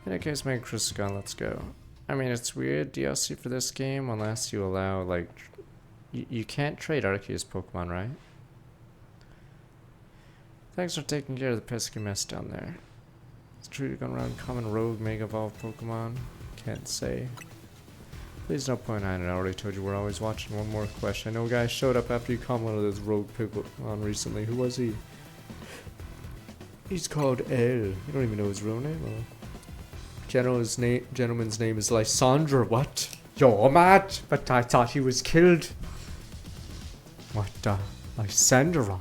In that case, mega crystals gone. Let's go. I mean, it's weird DLC for this game unless you allow like you can't trade Arceus Pokemon, right? Thanks for taking care of the pesky mess down there. It's true you're going around common rogue mega evolved Pokemon. Can't say. Please no point hiding. I already told you we're always watching. One more question. I know a guy showed up after you caught one of those rogue Pokemon recently. Who was he? He's called L. You don't even know his real name, or? Gentleman's name is Lysandra. What? You're mad? But I thought he was killed. What the? Lysandra?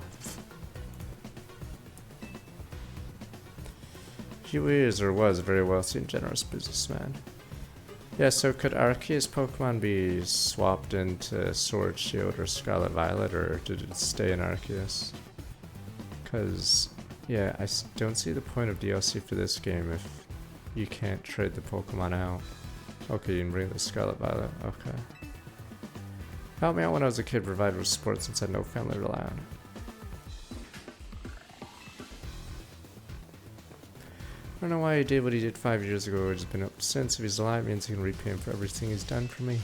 He is or was a very wealthy and generous businessman. Yeah, so could Arceus Pokemon be swapped into Sword Shield or Scarlet Violet, or did it stay in Arceus? Because, yeah, I don't see the point of DLC for this game if you can't trade the Pokemon out. Okay, you can bring the Scarlet Violet, okay. Helped me out when I was a kid, provided with support since I had no family to rely on. I don't know why he did what he did 5 years ago, or has been up since. If he's alive, it means he can repay him for everything he's done for me.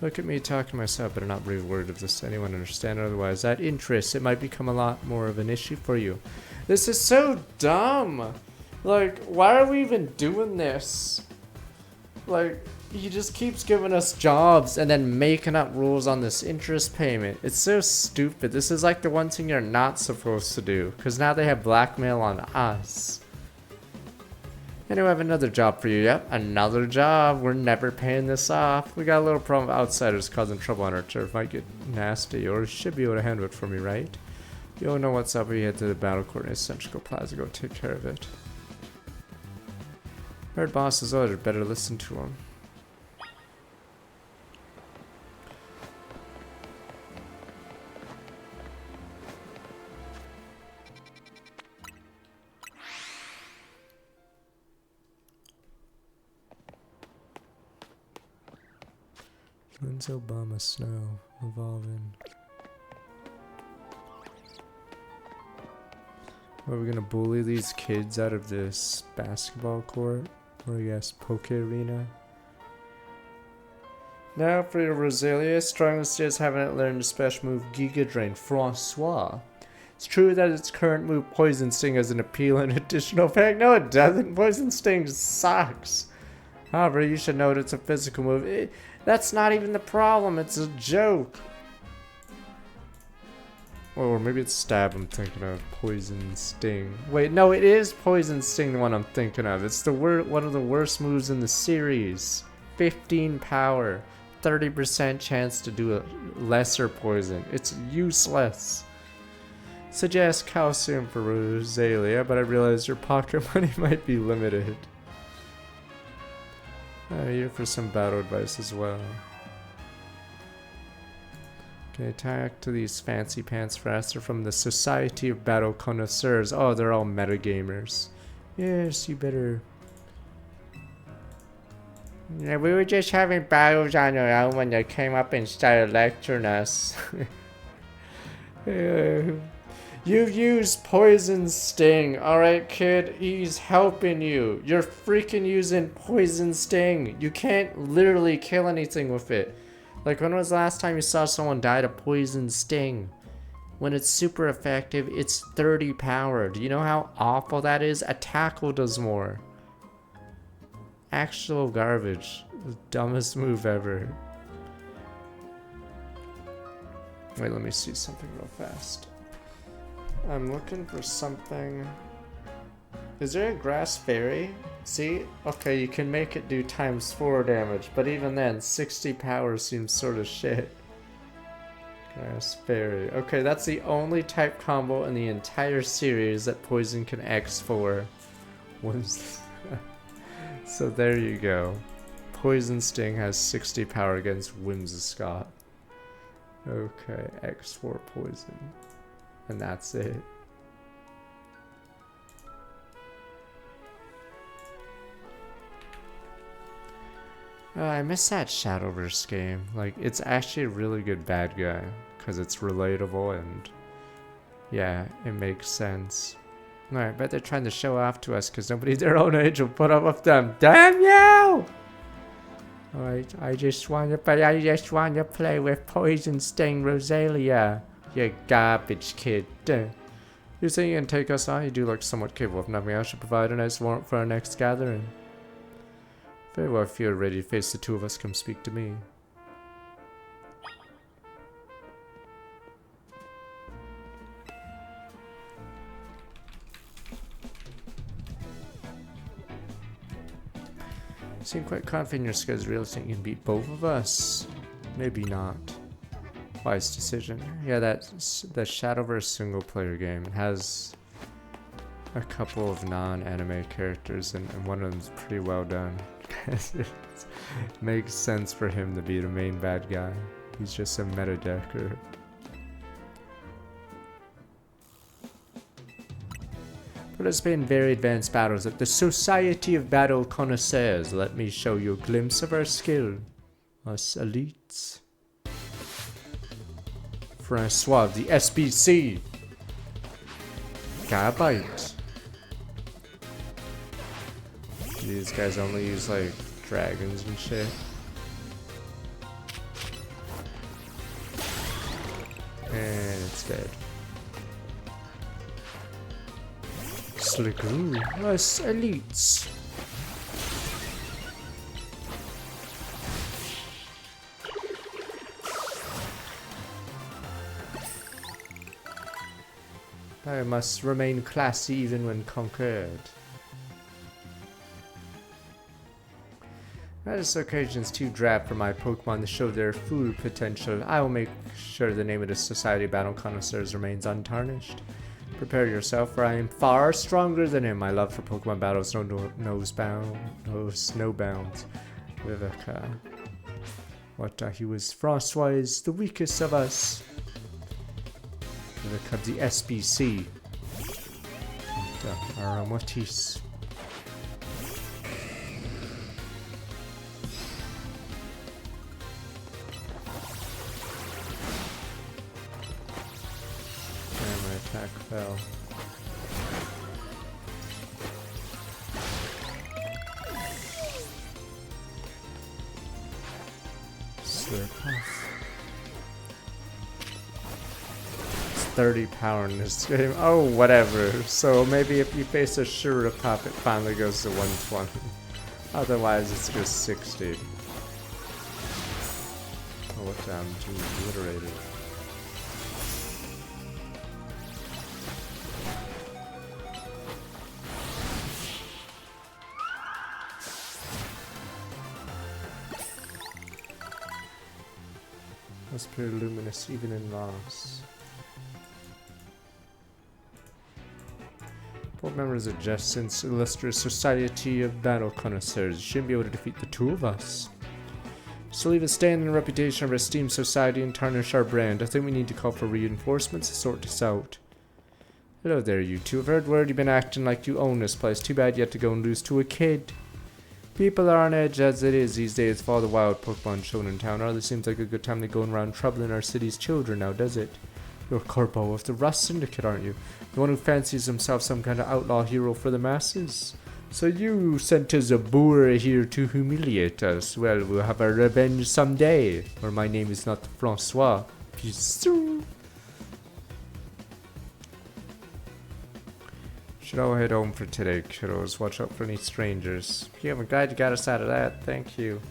Look at me talking to myself, but not breathe a word of this to anyone understand. Otherwise, that interest, it might become a lot more of an issue for you. This is so dumb. Like, why are we even doing this? Like, he just keeps giving us jobs and then making up rules on this interest payment. It's so stupid. This is like the one thing you're not supposed to do, because now they have blackmail on us. Anyway, I have another job for you. Yep, another job. We're never paying this off. We got a little problem with outsiders causing trouble on our turf. Might get nasty, or you should be able to handle it for me, right? You'll know what's up when you head to the battle court in Central Plaza. Go take care of it. Heard boss's order. Better listen to him. When's Obama Snow evolving? Are we gonna bully these kids out of this basketball court? Or I guess Poke Arena? Now for your Roselia, strongest is having it learn the special move Giga Drain Francois. It's true that its current move Poison Sting has an appeal and additional effect. No, it doesn't. Poison Sting sucks. However, you should note it's a physical move. That's not even the problem, it's a joke. Or maybe it's stab I'm thinking of. Poison sting. Wait, no, it is poison sting the one I'm thinking of. It's the one of the worst moves in the series. 15 power. 30% chance to do a lesser poison. It's useless. Suggest calcium for Rosalia, but I realize your pocket money might be limited. Here for some battle advice as well. Okay, attack to these fancy pants faster from the Society of Battle Connoisseurs. Oh, they're all metagamers. Yes, you better. Yeah, we were just having battles on our own when they came up and started lecturing us. You've used Poison Sting, alright kid? He's helping you. You're freaking using Poison Sting. You can't literally kill anything with it. Like, when was the last time you saw someone die to Poison Sting? When it's super effective, it's 30 power. Do you know how awful that is? A tackle does more. Actual garbage. The dumbest move ever. Wait, let me see something real fast. I'm looking for something. Is there a grass fairy? See? Okay, you can make it do ×4 damage, but even then, 60 power seems sort of shit. Grass fairy. Okay, that's the only type combo in the entire series that Poison can X for. So there you go. Poison Sting has 60 power against Whimsicott. Okay, X4 Poison. And that's it. I miss that Shadowverse game. Like, it's actually a really good bad guy. Because it's relatable and... yeah, it makes sense. I bet they're trying to show off to us because nobody their own age will put up with them. Damn you! Alright, I just want to play with Poison Sting Rosalia. You garbage kid. You think you can take us on? You do look somewhat capable of nothing else. Should provide a nice warrant for our next gathering. Very well, if you're ready to face the two of us, come speak to me. You seem quite confident in your skills. Really think you can beat both of us? Maybe not. Wise decision. Yeah, the Shadowverse single player game has a couple of non-anime characters and one of them's pretty well done. It makes sense for him to be the main bad guy. He's just a meta decker. Participate in very advanced battles at the Society of Battle Connoisseurs. Let me show you a glimpse of our skill. Us elites. Francois of the SBC. Gabite. These guys only use like dragons and shit. And it's dead. Slickaroo, us elites. I must remain classy even when conquered. This occasion's too drab for my Pokemon to show their full potential. I will make sure the name of the Society of Battle Connoisseurs remains untarnished. Prepare yourself, for I am far stronger than him. My love for Pokemon battles knows no bounds. Vivica. What he was Francois is the weakest of us. Vivica of the SBC. Aromatis. Attack fell. Slip off. It's 30 power in this game. Oh, whatever. So maybe if you face a Shura Pop, it finally goes to 120. Otherwise, it's just 60. Oh, what damn, too obliterated. Must appear luminous even in loss. Board members of Justin's illustrious Society of Battle Connoisseurs shouldn't be able to defeat the two of us. So leave a standing reputation of our esteemed society and tarnish our brand. I think we need to call for reinforcements to sort this out. Hello there, you two. I've heard word you've been acting like you own this place. Too bad you had to go and lose to a kid. People are on edge as it is these days for all the wild Pokemon shown in town. Hardly seems like a good time to go around troubling our city's children now, does it? You're Corpo of the Rust Syndicate, aren't you? The one who fancies himself some kind of outlaw hero for the masses. So you sent a Zabura here to humiliate us. Well, we'll have our revenge someday. Or my name is not Francois. Peace. Should all head home for today, kiddos. Watch out for any strangers. Yeah, I'm glad you got us out of that. Thank you.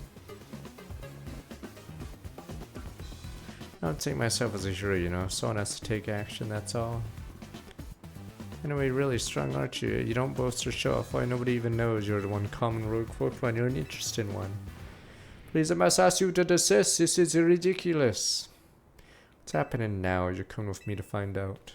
I don't take myself as a hero, you know. Someone has to take action, that's all. Anyway, really strong, aren't you? You don't boast or show off. Why nobody even knows you're the one common rogue Pokemon. You're an interesting one. Please, I must ask you to desist. This is ridiculous. What's happening now? You're coming with me to find out.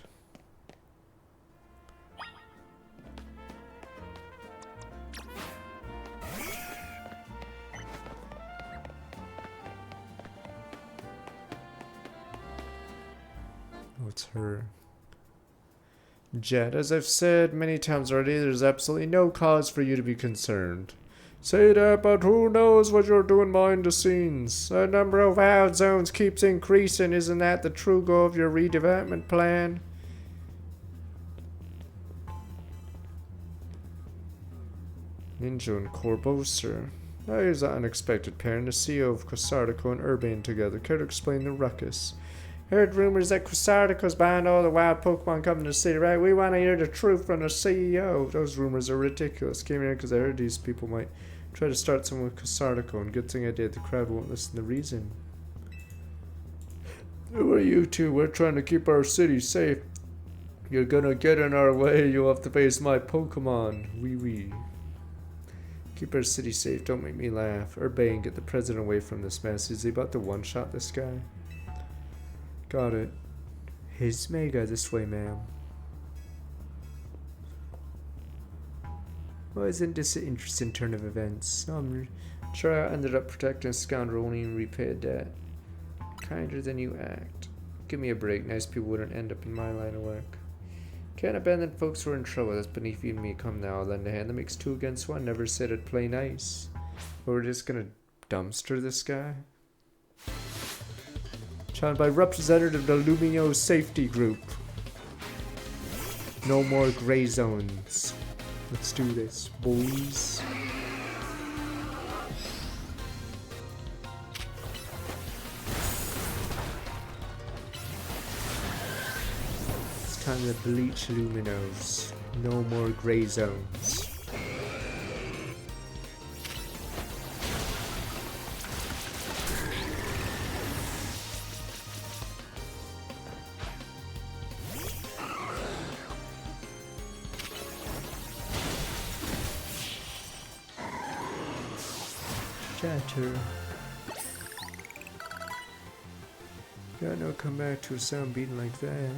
Oh, it's her. Jet, as I've said many times already, there's absolutely no cause for you to be concerned. Say that, but who knows what you're doing behind the scenes? The number of wild zones keeps increasing. Isn't that the true goal of your redevelopment plan? Ninja and Corbo, sir. Now here's an unexpected pairing. The CEO of Quasartico and Urbane together. Care to explain the ruckus? Heard rumors that Quasartico's behind all the wild Pokemon coming to the city, right? We want to hear the truth from the CEO. Those rumors are ridiculous. Came here because I heard these people might try to start something with Quasartico, and good thing I did. The crowd won't listen to reason. Who are you two? We're trying to keep our city safe. You're gonna get in our way. You'll have to face my Pokemon. Wee. Keep our city safe. Don't make me laugh. Urbane, get the president away from this mess. Is he about to one-shot this guy? Got it. His Mega, this way, ma'am. Well, isn't this an interesting turn of events? I'm sure I ended up protecting a scoundrel, won't even repay a debt. Kinder than you act. Give me a break. Nice people wouldn't end up in my line of work. Can't abandon folks who are in trouble. That's beneath you and me. Come now, I'll lend a hand. That makes 2 against 1. Never said I'd play nice. But we're just gonna dumpster this guy? Challenged by representative of the Lumio Safety Group. No more gray zones. Let's do this, boys. It's time to bleach Luminos. No more gray zones. Chatter. Got no come back to a sound beating like that.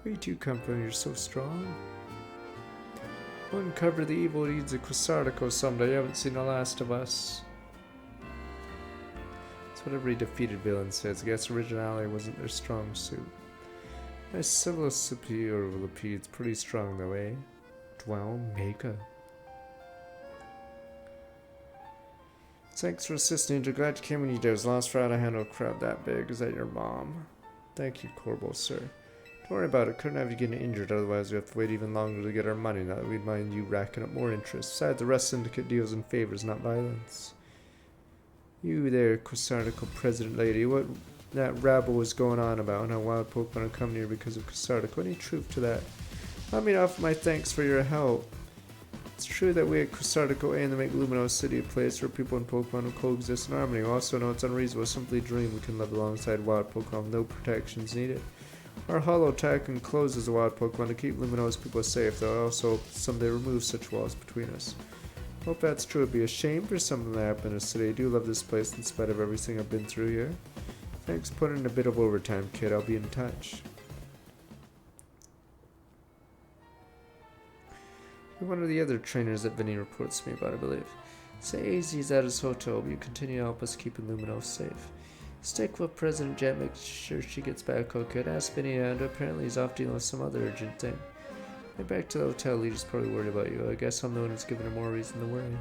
Where you two come from? You're so strong. Uncover the evil deeds of Quasartico someday. You haven't seen the last of us. That's what every defeated villain says. I guess originality wasn't their strong suit. My civil superiority is pretty strong though, eh? Dwell Mega. Thanks for assisting. Glad you came when you did. It was last Friday. I handle a crowd that big. Is that your mom? Thank you, Corbo, sir. Don't worry about it. Couldn't have you getting injured, otherwise we have to wait even longer to get our money. Not that we'd mind you racking up more interest. Besides, the Rust Syndicate deals in favors, not violence. You there, Quasartico president lady. What that rabble was going on about and how wild Pokemon are coming here because of Quasartico. Any truth to that? Let me offer my thanks for your help. It's true that we at Cristarico aim to make Luminos City a place where people and Pokemon will coexist in harmony. We also know it's unreasonable to simply dream we can live alongside wild Pokemon with no protections needed. Our Hollow Tech encloses the wild Pokemon to keep Luminos people safe, though also someday remove such walls between us. Hope that's true. It'd be a shame for something to happen in the city. I do love this place in spite of everything I've been through here. Thanks for putting in a bit of overtime, kid. I'll be in touch. You're one of the other trainers that Vinny reports to me about, I believe. Say AZ's at his hotel, but you continue to help us keep Luminos safe. Stick with President Jet, make sure she gets back okay. Ask Vinny, and apparently he's off dealing with some other urgent thing. Get back to the hotel, Leader's probably worried about you. I guess I'm the one who's giving her more reason to worry.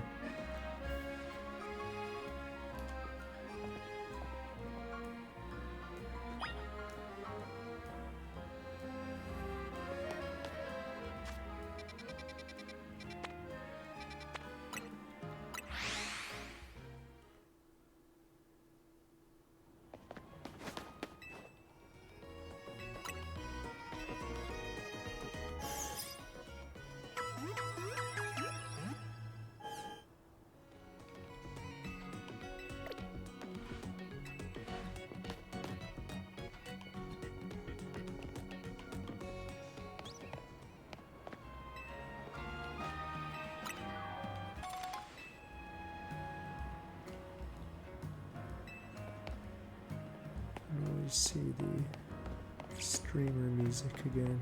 Now we see the streamer music again.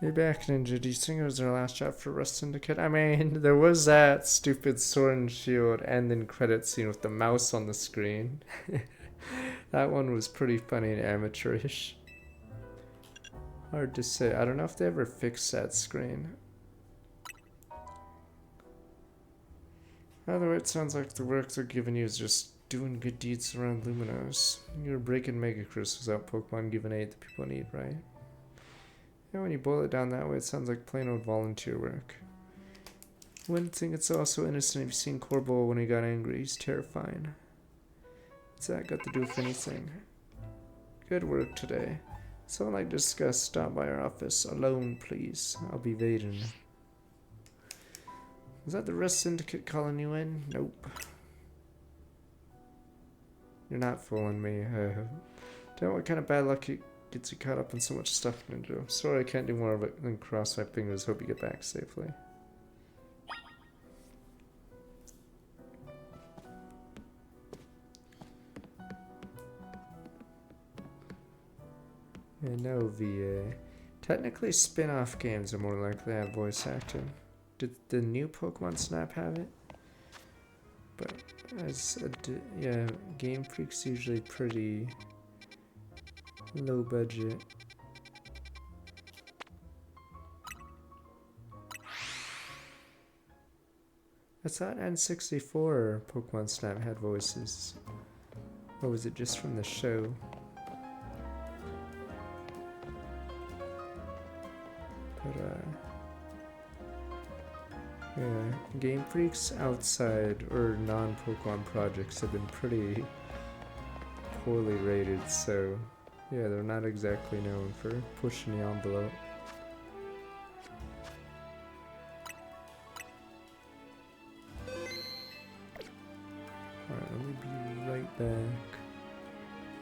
You're back, Ninja. Do you think it was our last job for Rust Syndicate? I mean, there was that stupid Sword and Shield ending credit scene with the mouse on the screen. That one was pretty funny and amateurish. Hard to say. I don't know if they ever fixed that screen. Either way, it sounds like the work they're giving you is just doing good deeds around Luminos. You're breaking Mega Crystals without Pokemon giving aid that people need, right? Yeah, when you boil it down that way, it sounds like plain old volunteer work. Wouldn't think it's all so innocent if you've seen Corbo when he got angry. He's terrifying. What's that got to do with anything? Good work today. Someone like to discuss, stop by our office. Alone, please. I'll be waiting. Is that the Rust Syndicate calling you in? Nope. You're not fooling me. Don't know what kind of bad luck gets you caught up in so much stuff, Ninja. Sorry I can't do more of it than cross my fingers. Hope you get back safely. Yeah, no VA. Technically, spin-off games are more likely to have voice acting. Did the new Pokemon Snap have it? But as yeah, Game Freak's usually pretty low budget. I thought N64 Pokemon Snap had voices. Or was it just from the show? But yeah, Game Freak's outside or non-Pokemon projects have been pretty poorly rated, so yeah, they're not exactly known for pushing the envelope. Alright, let me be right back.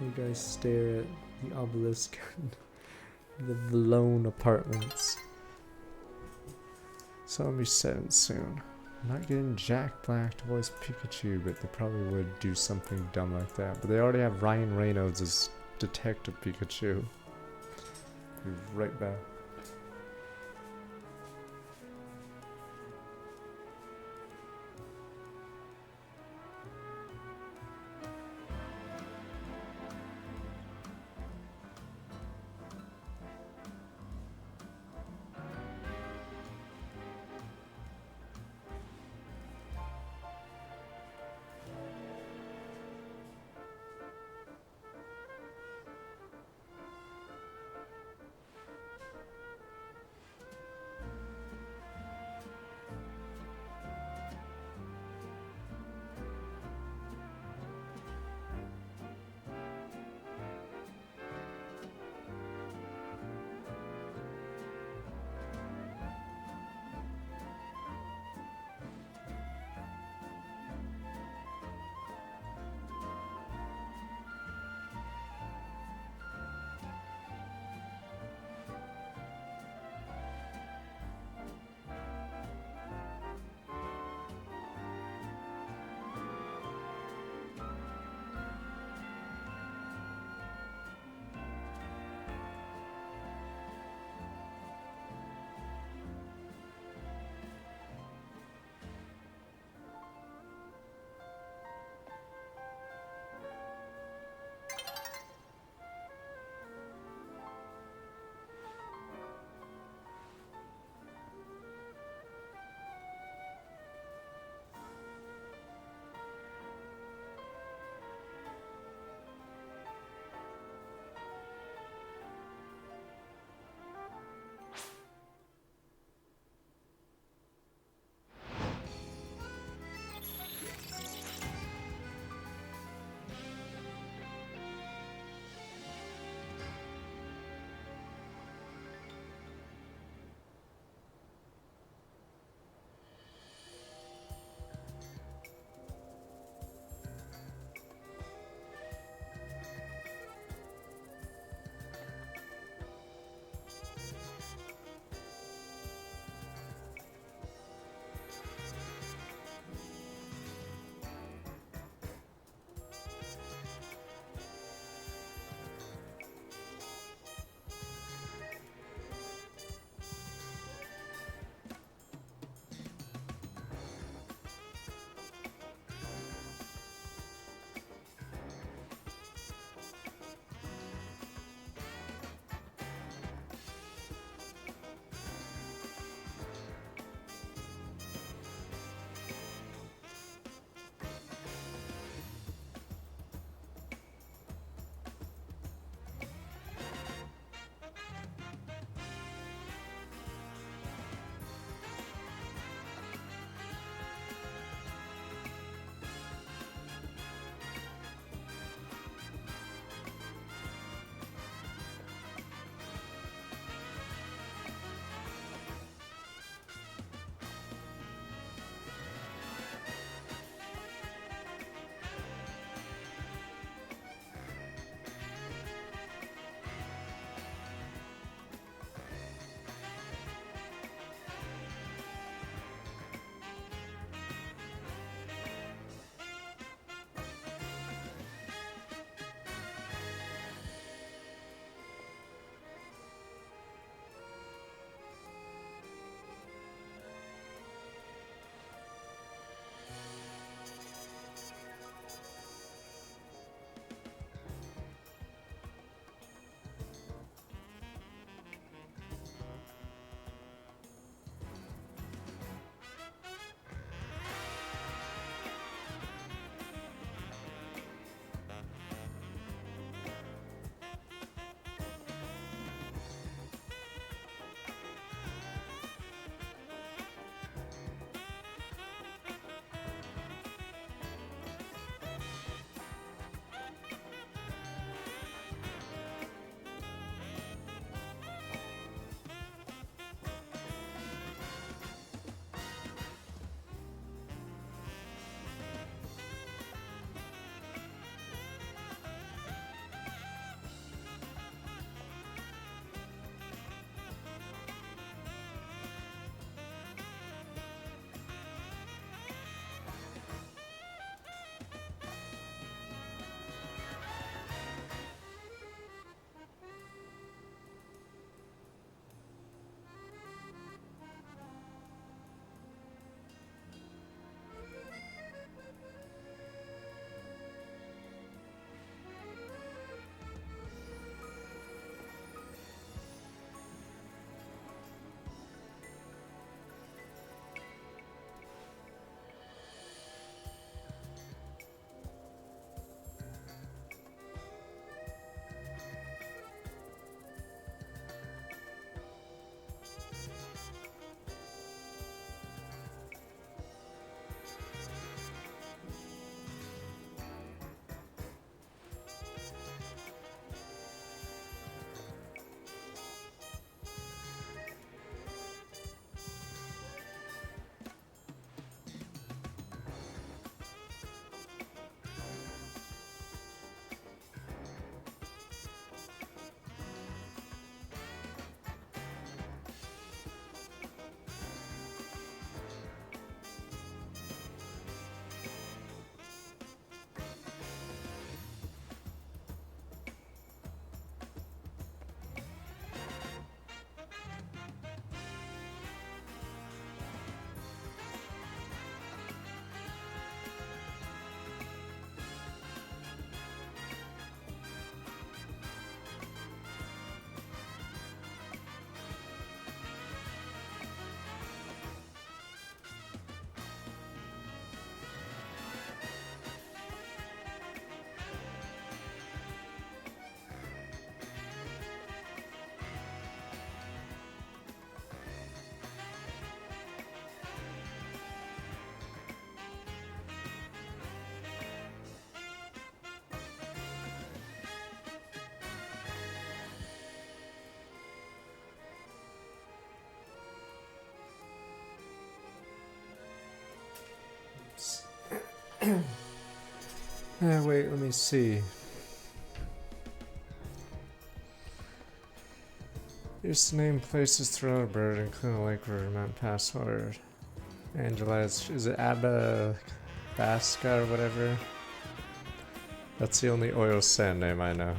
You guys stare at the obelisk and the Vlone apartments. So I'll be setting soon. I'm not getting Jack Black to voice Pikachu, but they probably would do something dumb like that. But they already have Ryan Reynolds as Detective Pikachu. Be right back. Wait, let me see. Used to name places throughout Bird, including Lake River, Mount Password. Angela, is it Abba Basca or whatever? That's the only oil sand name I know.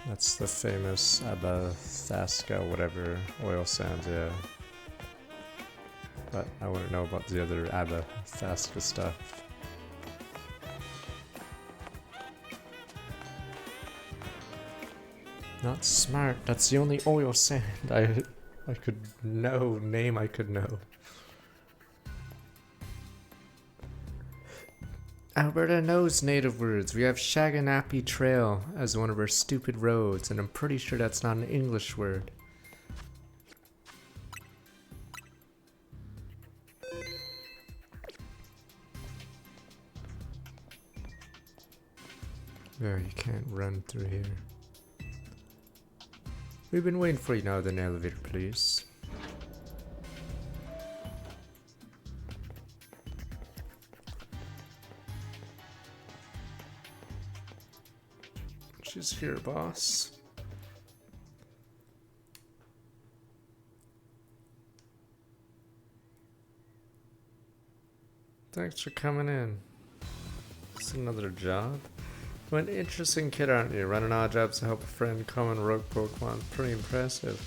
That's the famous Abba Thasca, whatever, oil sands, yeah. But I wouldn't know about the other Abba Thasca stuff. Not smart, that's the only oil sand I could know, name I could know. Alberta knows native words. We have Shaganappy Trail as one of our stupid roads, and I'm pretty sure that's not an English word. Oh, you can't run through here. We've been waiting for you now, the elevator, please. She's here, boss. Thanks for coming in. It's another job. What an interesting kid, aren't you? Running odd jobs to help a friend, common rogue Pokemon. Pretty impressive.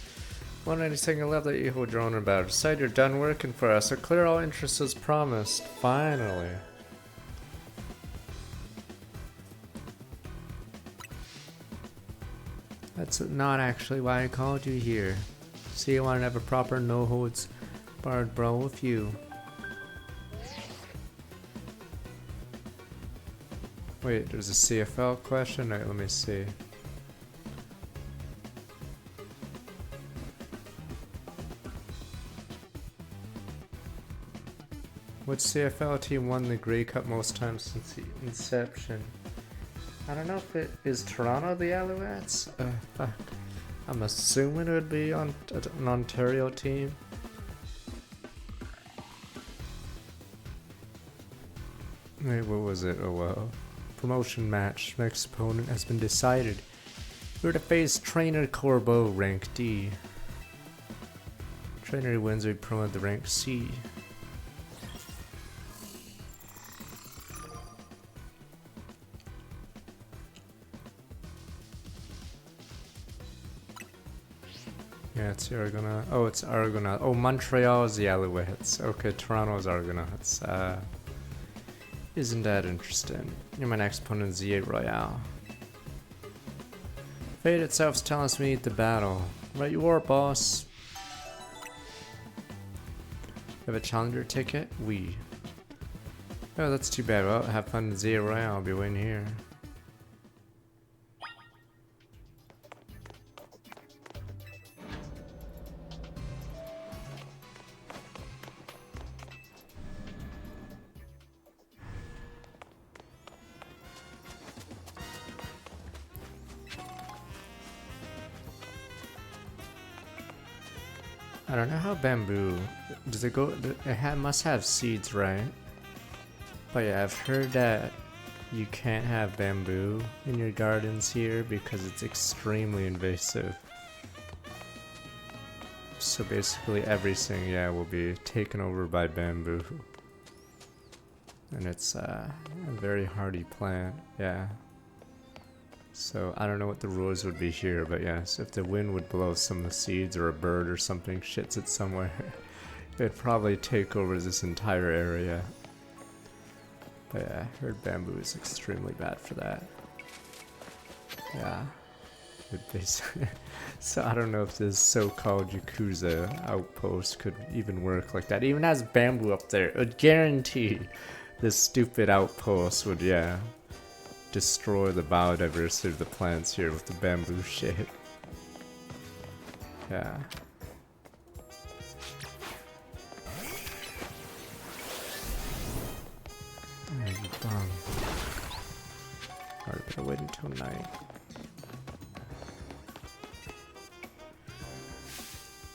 One anything I love that you were droning about. Decide you're done working for us, so clear all interests as promised. Finally. That's not actually why I called you here. See, I want to have a proper no-holds barred brawl with you. Wait, there's a CFL question? Alright, let me see. Which CFL team won the Grey Cup most times since the inception? I don't know if it is Toronto the Alouettes. Fuck. I'm assuming it would be on an Ontario team. Wait, what was it? Oh well. Promotion match. Next opponent has been decided. We're to face Trainer Corbeau, rank D. Trainer who wins will be promoted to rank C. Yeah, it's the Argonaut. Oh, it's Argonaut. Oh, Montreal is the Alouettes. Okay, Toronto is Argonauts. Isn't that interesting? You're my next opponent, Z8 Royale. Fate itself's telling us we need the battle. Right you are, boss. You have a challenger ticket? We. Oh, that's too bad. Well, have fun with Z8 Royale. I'll be waiting here. I don't know how bamboo, does it go, must have seeds, right? But yeah, I've heard that you can't have bamboo in your gardens here because it's extremely invasive. So basically everything, yeah, will be taken over by bamboo. And it's a very hardy plant, yeah. So I don't know what the rules would be here, but yes, if the wind would blow some of the seeds or a bird or something shits it somewhere, it'd probably take over this entire area. But yeah, I heard bamboo is extremely bad for that. Yeah. So I don't know if this so-called Yakuza outpost could even work like that. It even has bamboo up there. It would guarantee this stupid outpost would, yeah, destroy the biodiversity of the plants here with the bamboo shit. Yeah. Oh, you bum. Alright, better wait until night.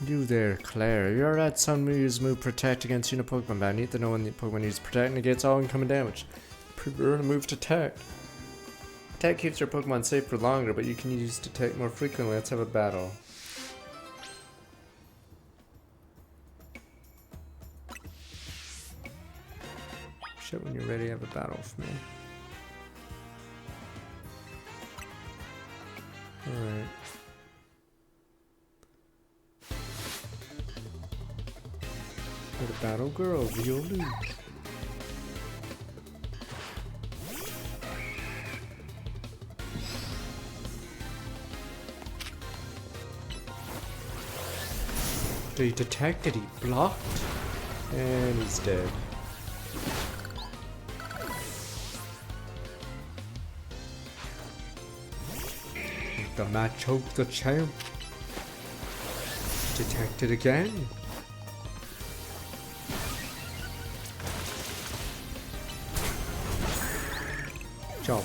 You there, Claire. You're at Sunmu's move Protect against Unit Pokemon, but I need to know when the Pokemon uses Protect negates all incoming damage. Prefer to move Detect. Detect keeps your Pokemon safe for longer, but you can use Detect more frequently. Let's have a battle. Shit, when you're ready, have a battle with me. Alright. For the battle girl, Violu. Did he detect? Did he blocked? And he's dead. The Machoke the champ. Detected again. Jobber.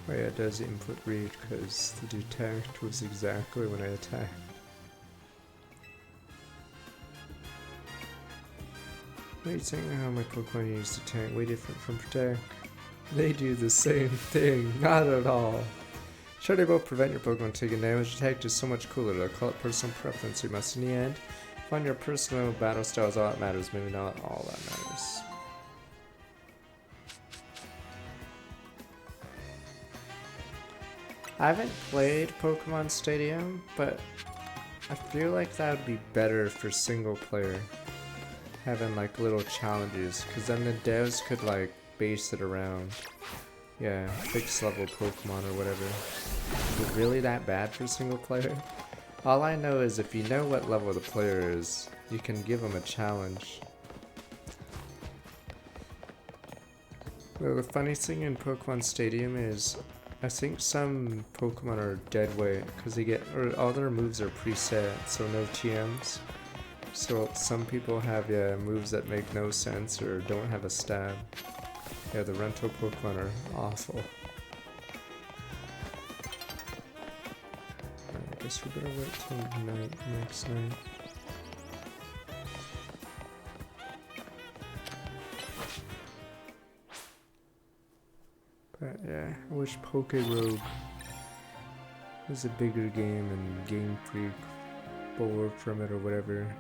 Oh yeah, it does input read because the detect was exactly when I attacked. Wait, saying how my Pokemon use detect way different from protect. They do the same thing, not at all. Sure, they both prevent your Pokemon taking damage. Detect is so much cooler. They'll call it personal preference. You must, in the end, find your personal battle style is all that matters. Maybe not all that matters. I haven't played Pokemon Stadium, but I feel like that would be better for single player. Having like little challenges, because then the devs could like base it around, yeah, fixed level Pokemon or whatever. Is it really that bad for single player? All I know is if you know what level the player is, you can give them a challenge. Well, the funny thing in Pokemon Stadium is I think some Pokemon are dead weight because they get, or all their moves are preset, so no TMs. So some people have moves that make no sense or don't have a stab. Yeah, the rental Pokemon are awful. I guess we better wait till night, next night. But yeah, I wish PokeRogue was a bigger game and Game Freak bore from it or whatever.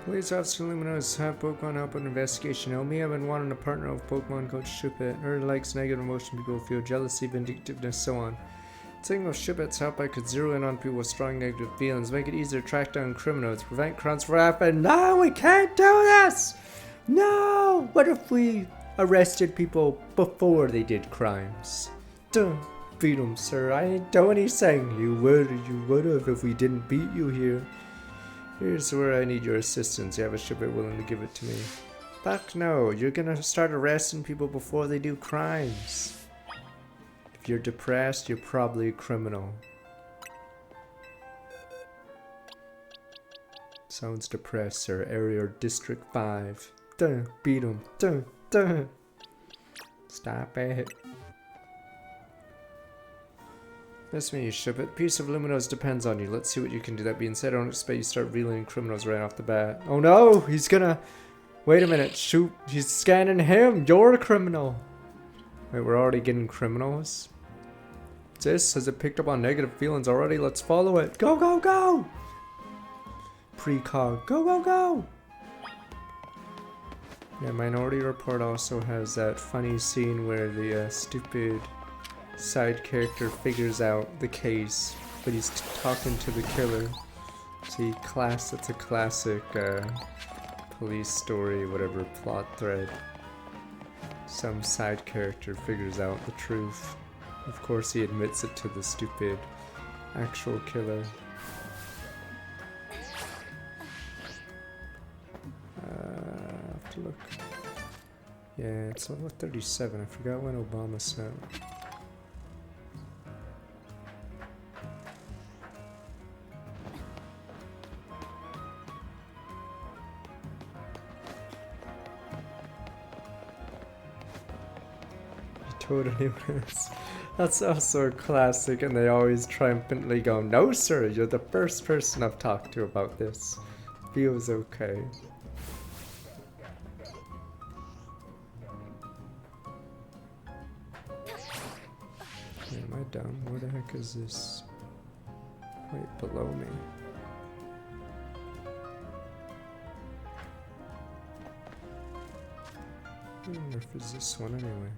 Police Officer Luminous have Pokemon help with investigation. Help me, I've been wanting to partner with Pokemon Coach Shuppet. Her likes negative emotion, people feel jealousy, vindictiveness, so on. Saying with Shuppet's help, I could zero in on people with strong negative feelings, make it easier to track down criminals, prevent crimes from happening. No, we can't do this! No! What if we arrested people before they did crimes? Don't beat them, sir. I ain't doing anything. You would have if we didn't beat you here. Here's where I need your assistance. You have a Shuppet willing to give it to me. Fuck no, you're gonna start arresting people before they do crimes. If you're depressed, you're probably a criminal. Sounds depressed, sir. Area District 5. Duh, beat him. Duh, duh. Stop it. That's me, Shuppet. Piece of Luminous depends on you. Let's see what you can do. That being said, I don't expect you to start reeling criminals right off the bat. Oh no! He's gonna... Wait a minute. Shoot. He's scanning him. You're a criminal. Wait, we're already getting criminals? What's this? Has it picked up on negative feelings already? Let's follow it. Go, go, go! Precog. Go, go, go! Yeah, Minority Report also has that funny scene where the stupid side character figures out the case, but he's talking to the killer. See, that's a classic police story, whatever plot thread, some side character figures out the truth. Of course, he admits it to the stupid actual killer. I have to look. Yeah, it's level 37. I forgot when Obama said. Totally was. That's also a classic, and they always triumphantly go, "No, sir, you're the first person I've talked to about this. Feels okay." Am I down? Where the heck is this? Right below me. I wonder if it's this one anyway.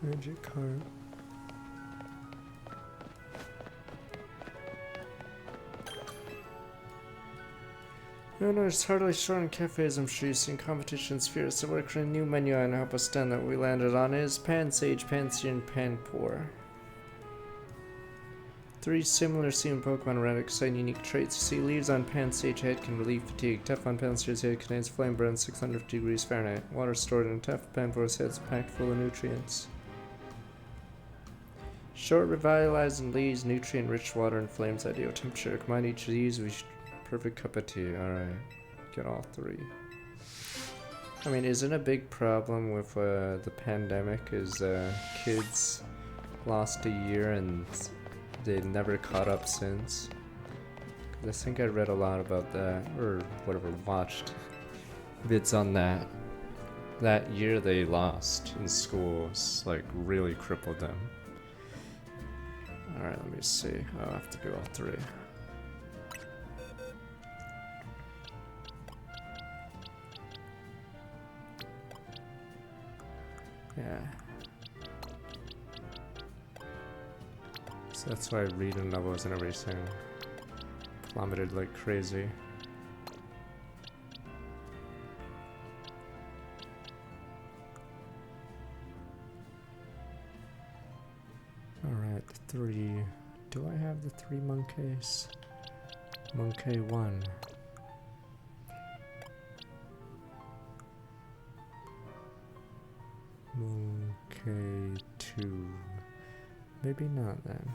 Magic card. No, it's hardly short in cafes. I'm sure you've seen competitions fierce. So we're creating a new menu and help us stand that we landed on is Pan Sage, Pansear, and Panpour. 3 similar seem Pokemon around exciting unique traits. You see, leaves on Pansage head can relieve fatigue. Tough on Pansear's head contains flame burn 600 degrees Fahrenheit. Water stored in tough Panpour's head is packed full of nutrients. Short, revitalizing leaves, nutrient-rich water, and flames ideal temperature. Combine each of these with perfect cup of tea. Alright, get all 3. I mean, isn't a big problem with the pandemic is kids lost a year and they never caught up since? 'Cause I think I read a lot about that, or whatever, watched vids on that. That year they lost in schools, like, really crippled them. Alright, let me see. I'll have to do all 3. Yeah. So that's why reading levels and everything plummeted like crazy. Alright, the 3. Do I have the 3 monkeys? Monkey 1. Monkey 2. Maybe not then.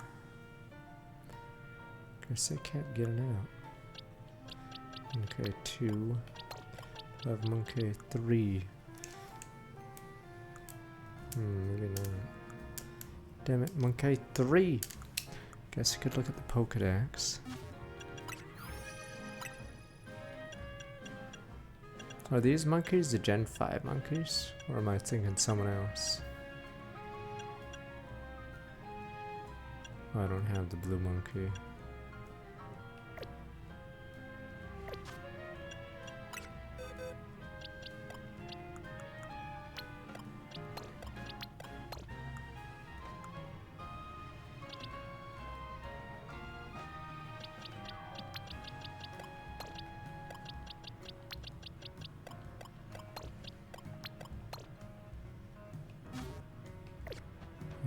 Guess I kept getting out. Monkey 2. I have Monkey 3. Maybe not. Damn it, Monkey 3! Guess I could look at the Pokedex. Are these monkeys the Gen 5 monkeys? Or am I thinking someone else? I don't have the blue monkey.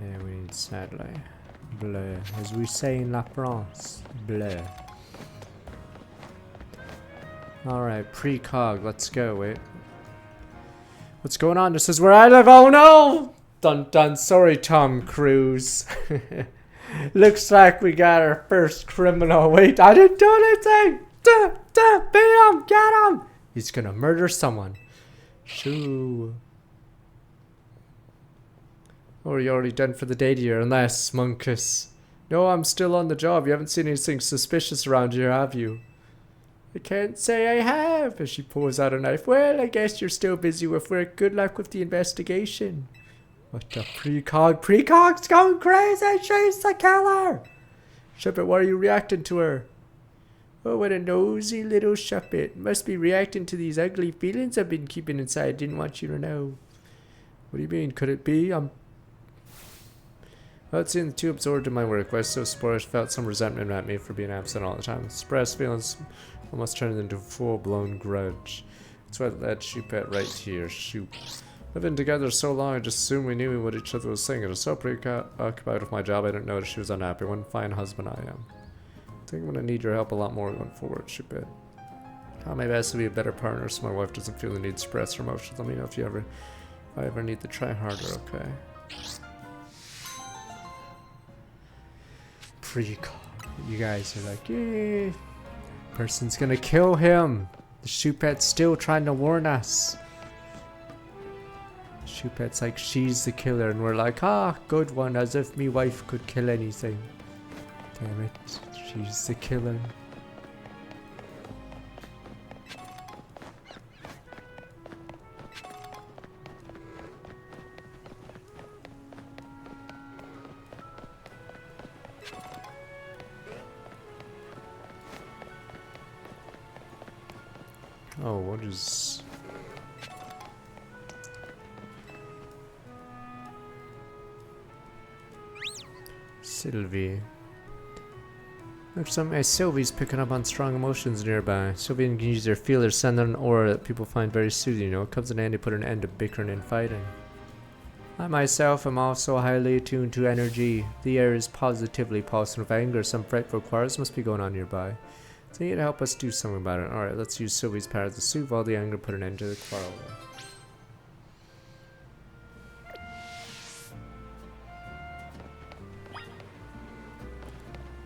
Yeah, we need sadly. Bleu. As we say in La France. Bleu. Alright, precog, let's go, wait. What's going on? This is where I live, oh no! Dun dun, sorry Tom Cruise. Looks like we got our first criminal. Wait, I didn't do anything! Beat him! Get him! He's gonna murder someone. Shoo. Or you already done for the day, dear, unless, Monkus. No, I'm still on the job. You haven't seen anything suspicious around here, have you? I can't say I have? As she pulls out a knife. Well, I guess you're still busy with work. Good luck with the investigation. What the precog? Precog's going crazy! She's the killer! Shuppet, why are you reacting to her? Oh, what a nosy little Shuppet. Must be reacting to these ugly feelings I've been keeping inside. Didn't want you to know. What do you mean? Could it be? Well, it seemed too absorbed in my work. I was so spoiled, felt some resentment at me for being absent all the time. Expressed feelings almost turned into a full-blown grudge. That's what led Shuppet right here. Shoot. Living together so long, I just assumed we knew what each other was saying. I was so preoccupied with my job, I didn't notice she was unhappy. What a fine husband I am. I think I'm gonna need your help a lot more going forward, Shuppet. Try my best to be a better partner so my wife doesn't feel the need to express her emotions. Let me know if I ever need to try harder, okay? Precog. You guys are like, yay. Person's gonna kill him. The Shuppet's still trying to warn us. Shuppet's like, she's the killer, and we're like, ah, good one, as if me wife could kill anything. Damn it, she's the killer. Oh, what is... Sylvie. Looks like Sylvie's picking up on strong emotions nearby. Sylvie can use their feelers, send an aura that people find very soothing, you know. It comes in handy to put an end to bickering and fighting. I myself am also highly attuned to energy. The air is positively pulsing with anger. Some frightful quarrels must be going on nearby. So you need to help us do something about it. Alright, let's use Sylvie's power to soothe all the anger, put an end to the quarrel.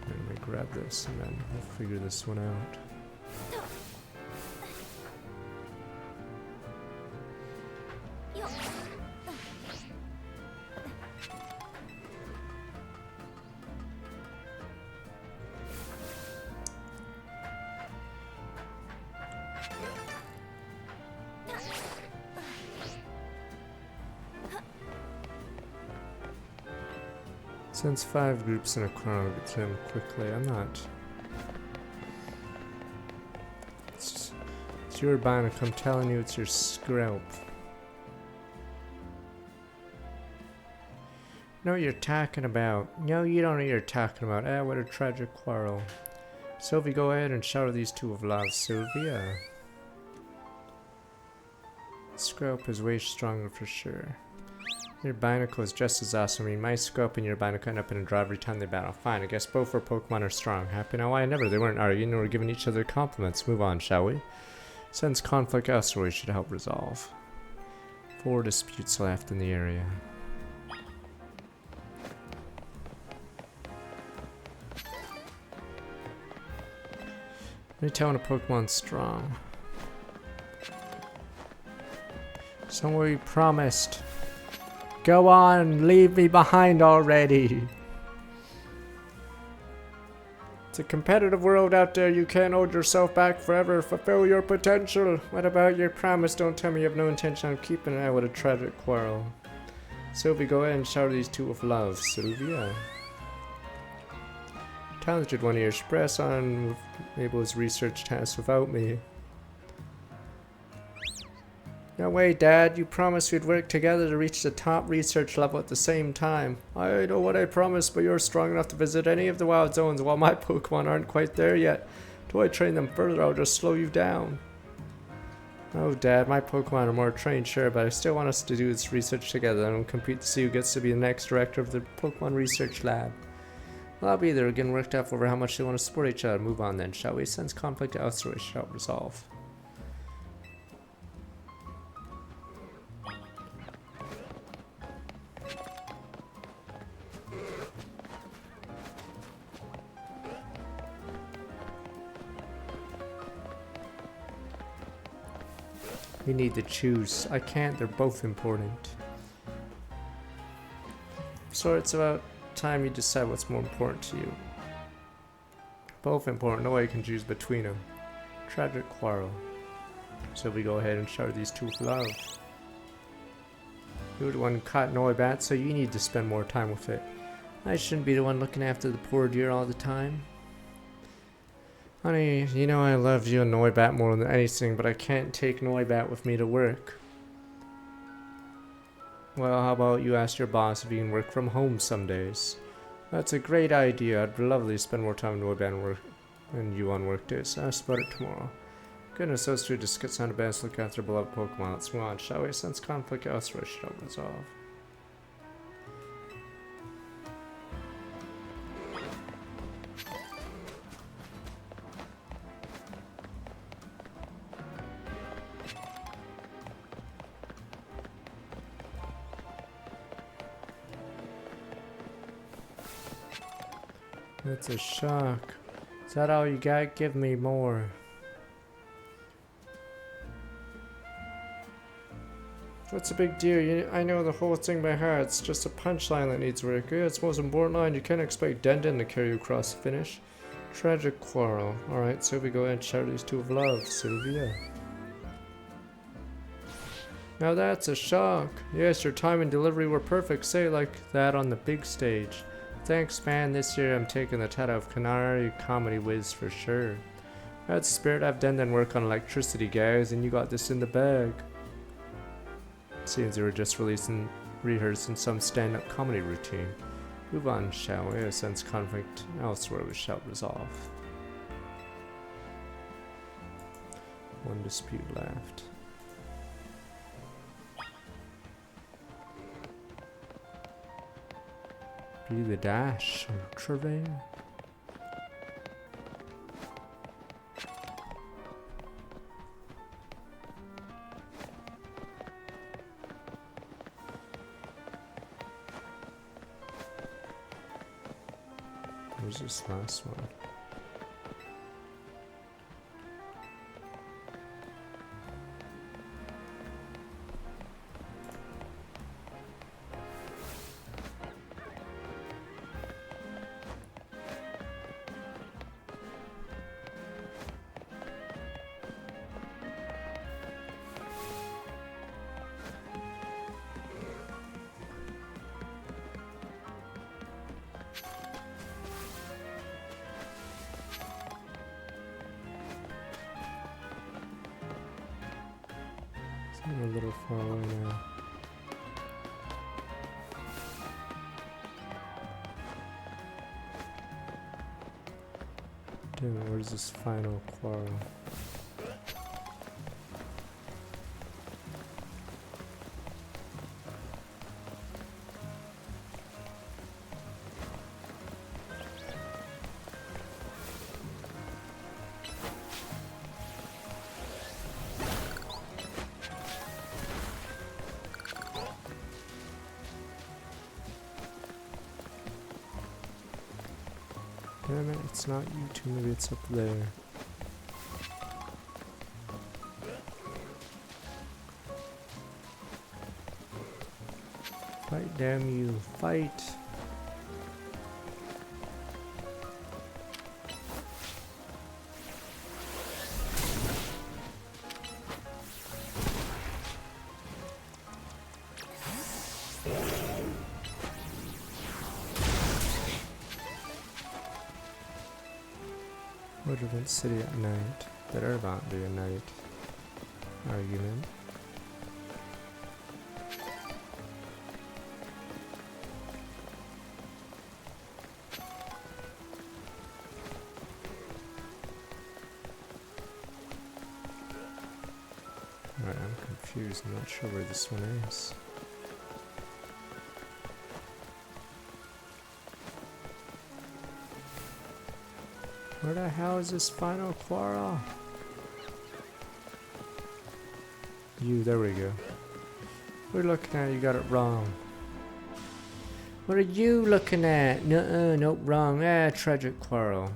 Let me grab this and then we'll figure this one out. Sends 5 groups in a chrono to him quickly. I'm not. It's your Bionic. I'm telling you, it's your scalp. Know what you're talking about. No, you don't know what you're talking about. Ah, what a tragic quarrel. Sylvie, go ahead and shower these two with love. Sylvia. Scalp is way stronger for sure. Your Binacle is just as awesome. I mean, my Scope and your Binacle end up in a draw every time they battle. Fine, I guess both our Pokemon are strong. Happy now? Why never? They weren't arguing or giving each other compliments. Move on, shall we? Since conflict elsewhere, we should help resolve. 4 disputes left in the area. Let me tell when a Pokemon's strong. Somewhere you promised. Go on, leave me behind already. It's a competitive world out there. You can't hold yourself back forever. Fulfill your potential. What about your promise? Don't tell me you have no intention of keeping it. What a tragic quarrel. Sylvie, go ahead and shower these two with love. Sylvia. Talented one here. Express on Mabel's research task without me. No way, Dad. You promised we'd work together to reach the top research level at the same time. I know what I promised, but you're strong enough to visit any of the wild zones while my Pokemon aren't quite there yet. Do I train them further, I'll just slow you down. Oh, Dad, my Pokemon are more trained, sure, but I still want us to do this research together and compete to see who gets to be the next director of the Pokemon Research Lab. Well, I'll be there again, worked out over how much they want to support each other. Move on then, shall we? Since conflict elsewhere, we should help resolve. We need to choose. I can't, they're both important. So it's about time you decide what's more important to you. Both important, no way you can choose between them. Tragic quarrel. So we go ahead and shower these two with love. You're the one caught Noibat, so you need to spend more time with it. I shouldn't be the one looking after the poor deer all the time. Honey, you know I love you and Noibat more than anything, but I can't take Noibat with me to work. Well, how about you ask your boss if you can work from home some days? That's a great idea. I'd lovely spend more time with Noibat and you on work days. Ask about it tomorrow. Goodness, those two just get on the best look after beloved Pokemon. Let's move on, shall we? Since conflict elsewhere should help resolve. That's a shock. Is that all you got? Give me more. What's a big deal? I know the whole thing by heart. It's just a punchline that needs work. Yeah, it's the most important line. You can't expect Denden to carry you across the finish. Tragic quarrel. Alright, so we go ahead and shout these two of love. Sylvia. Now that's a shock. Yes, your time and delivery were perfect. Say it like that on the big stage. Thanks, man. This year I'm taking the title of Canary Comedy Whiz for sure. That's spirit. I've done work on electricity, guys, and you got this in the bag. Seems you were just rehearsing some stand-up comedy routine. Move on, shall we? Since conflict elsewhere we shall resolve. One dispute left. Be the dash, Travail. Where's this last one? I'm a little far away now. Damn it, where's this final quarrel? Damn it, it's not you two, maybe it's up there. Fight, damn you, fight! Woodland City at night. There won't be a night argument. Alright, I'm confused. I'm not sure where this one is. Where the hell is this final quarrel? You, there we go. We're looking at it, you got it wrong. What are you looking at? Nuh-uh, nope, wrong. Tragic quarrel.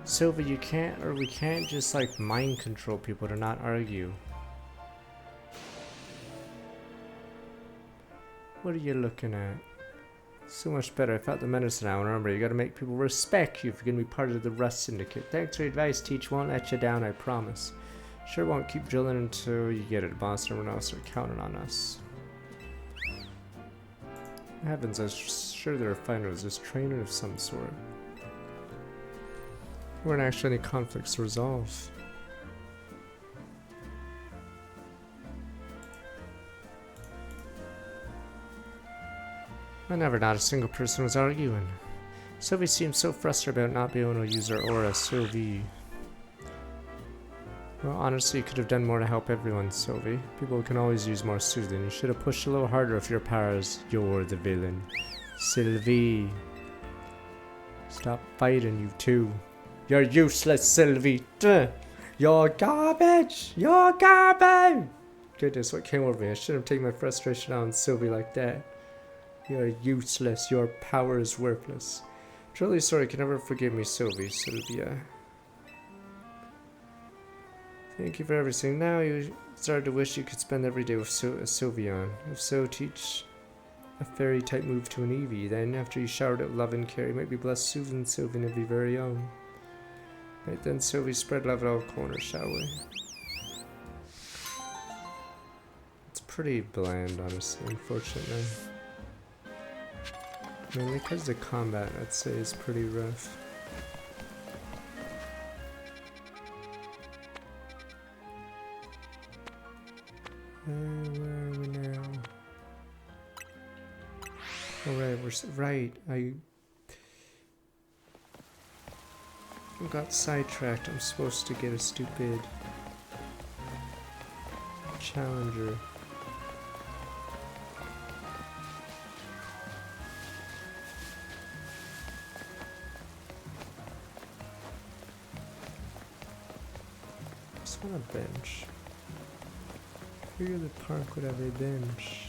Sylvia, you can't, or we can't just like mind control people to not argue. What are you looking at? So much better. I felt the medicine now. Remember, you gotta make people respect you if you're gonna be part of the Rust Syndicate. Thanks for your advice, Teach. Won't let you down, I promise. Sure won't keep drilling until you get it, boss. Everyone else are counting on us. Heavens, I was sure there were fighters, this trainer of some sort. There weren't actually any conflicts to resolve. Not a single person was arguing. Sylvie seemed so frustrated about not being able to use her aura. Sylvie. Well, honestly, you could have done more to help everyone, Sylvie. People can always use more soothing. You should have pushed a little harder if your powers. You're the villain. Sylvie. Stop fighting, you two. You're useless, Sylvie. Duh. You're garbage. You're garbage. Goodness, what came over me? I shouldn't have taken my frustration out on Sylvie like that. You're useless. Your power is worthless. Truly sorry, can never forgive me, Sylvia. Thank you for everything. Now you started to wish you could spend every day with Sylveon. If so, teach a fairy type move to an Eevee. Then, after you showered it with love and care, you might be blessed soothing Sylveon of your very own. Right then, Sylvie, spread love at all corners, shall we? It's pretty bland, honestly, unfortunately. Mainly because the combat, I'd say, is pretty rough. Where are we now? Alright, right. I got sidetracked. I'm supposed to get a stupid challenger. On a bench. Here the park would have a bench.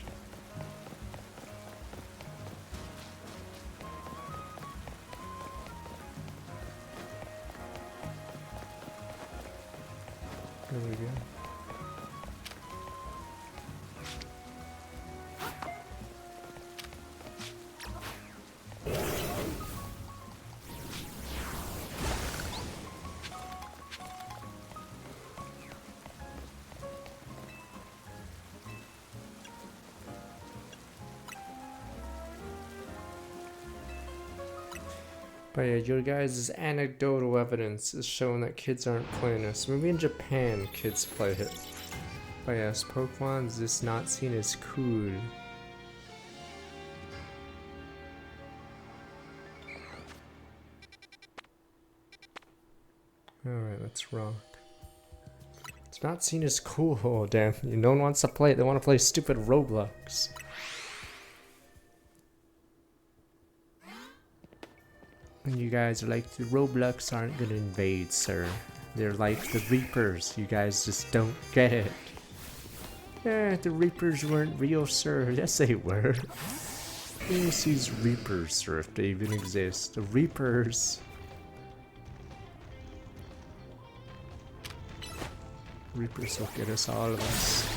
There we go. But yeah, your guys' anecdotal evidence is showing that kids aren't playing this. Maybe in Japan, kids play it. But yes, Pokemon is just not seen as cool. Alright, let's rock. It's not seen as cool. Oh, damn. No one wants to play it. They want to play stupid Roblox. And you guys are like, the Roblox aren't gonna invade, sir. They're like the Reapers. You guys just don't get it. Yeah, the Reapers weren't real, sir. Yes, they were. Yes, these Reapers, sir, if they even exist. The Reapers. Reapers will get us, all of us.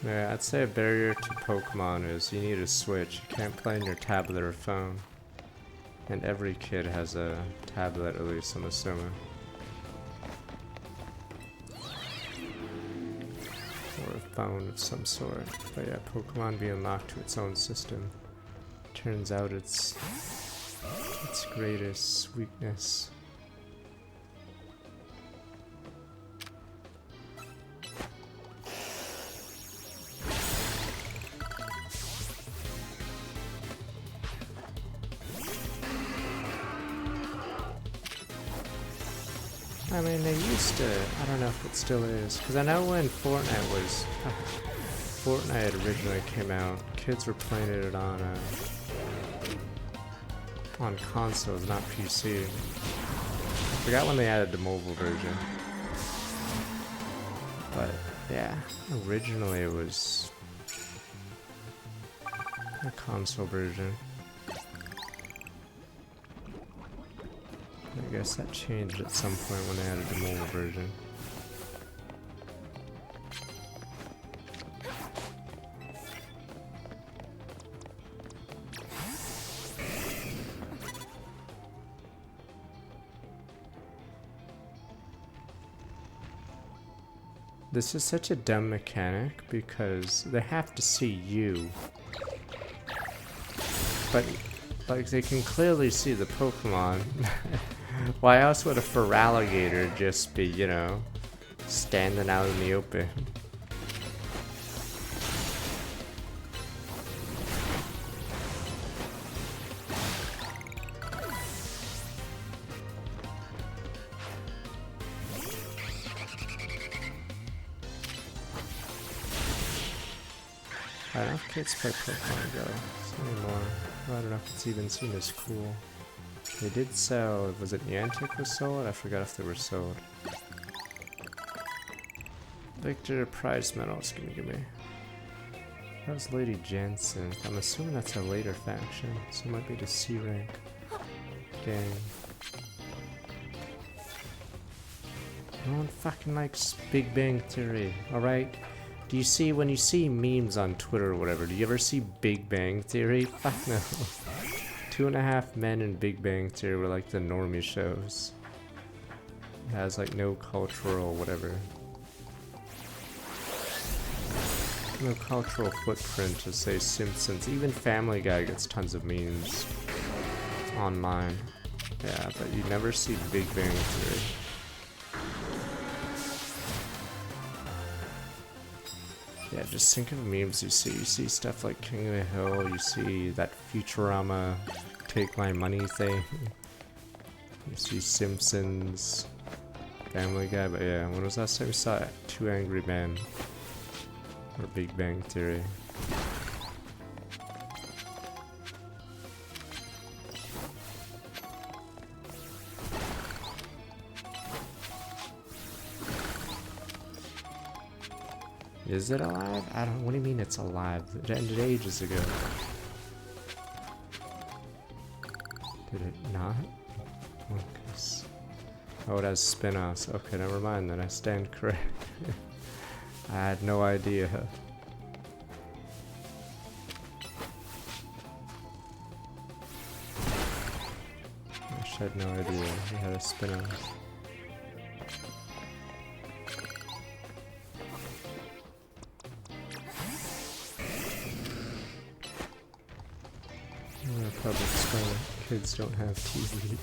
Yeah, I'd say a barrier to Pokemon is you need a Switch. You can't play on your tablet or phone. And every kid has a tablet, at least, I'm assuming. Or a phone of some sort. But yeah, Pokemon being locked to its own system turns out its greatest weakness. I mean, they used to, I don't know if it still is, because I know when Fortnite originally came out, kids were playing it on consoles, not PC. I forgot when they added the mobile version. But, yeah, originally it was a console version. I guess that changed at some point when they added the mobile version. This is such a dumb mechanic because they have to see you. But, like, they can clearly see the Pokemon. Why else would a Feraligatr just be, you know, standing out in the open? I don't know if kids play Pokemon Go anymore. I don't know if it's even seen as cool. They did sell, was it Niantic was sold? I forgot if they were sold. Victor prize medals, give me. That was Lady Jansen. I'm assuming that's a later faction, so it might be the C rank gang. No one fucking likes Big Bang Theory, alright? Do you see, when you see memes on Twitter or whatever, do you ever see Big Bang Theory? Fuck no. 2.5 Men and Big Bang Theory were like the normie shows. It has like no cultural whatever. No cultural footprint to say Simpsons. Even Family Guy gets tons of memes online. Yeah, but you never see Big Bang Theory. Yeah, just think of memes you see. You see stuff like King of the Hill, you see that Futurama Take My Money thing. You see Simpsons, Family Guy, but yeah, when was the last time we saw Two Angry Men? Or Big Bang Theory? Is it alive? I don't. What do you mean it's alive? It ended ages ago. Did it not? Oh, it has spin-offs. Okay, never mind then. I stand correct. I had no idea. I had no idea it had a spin-off. Public school kids don't have TV.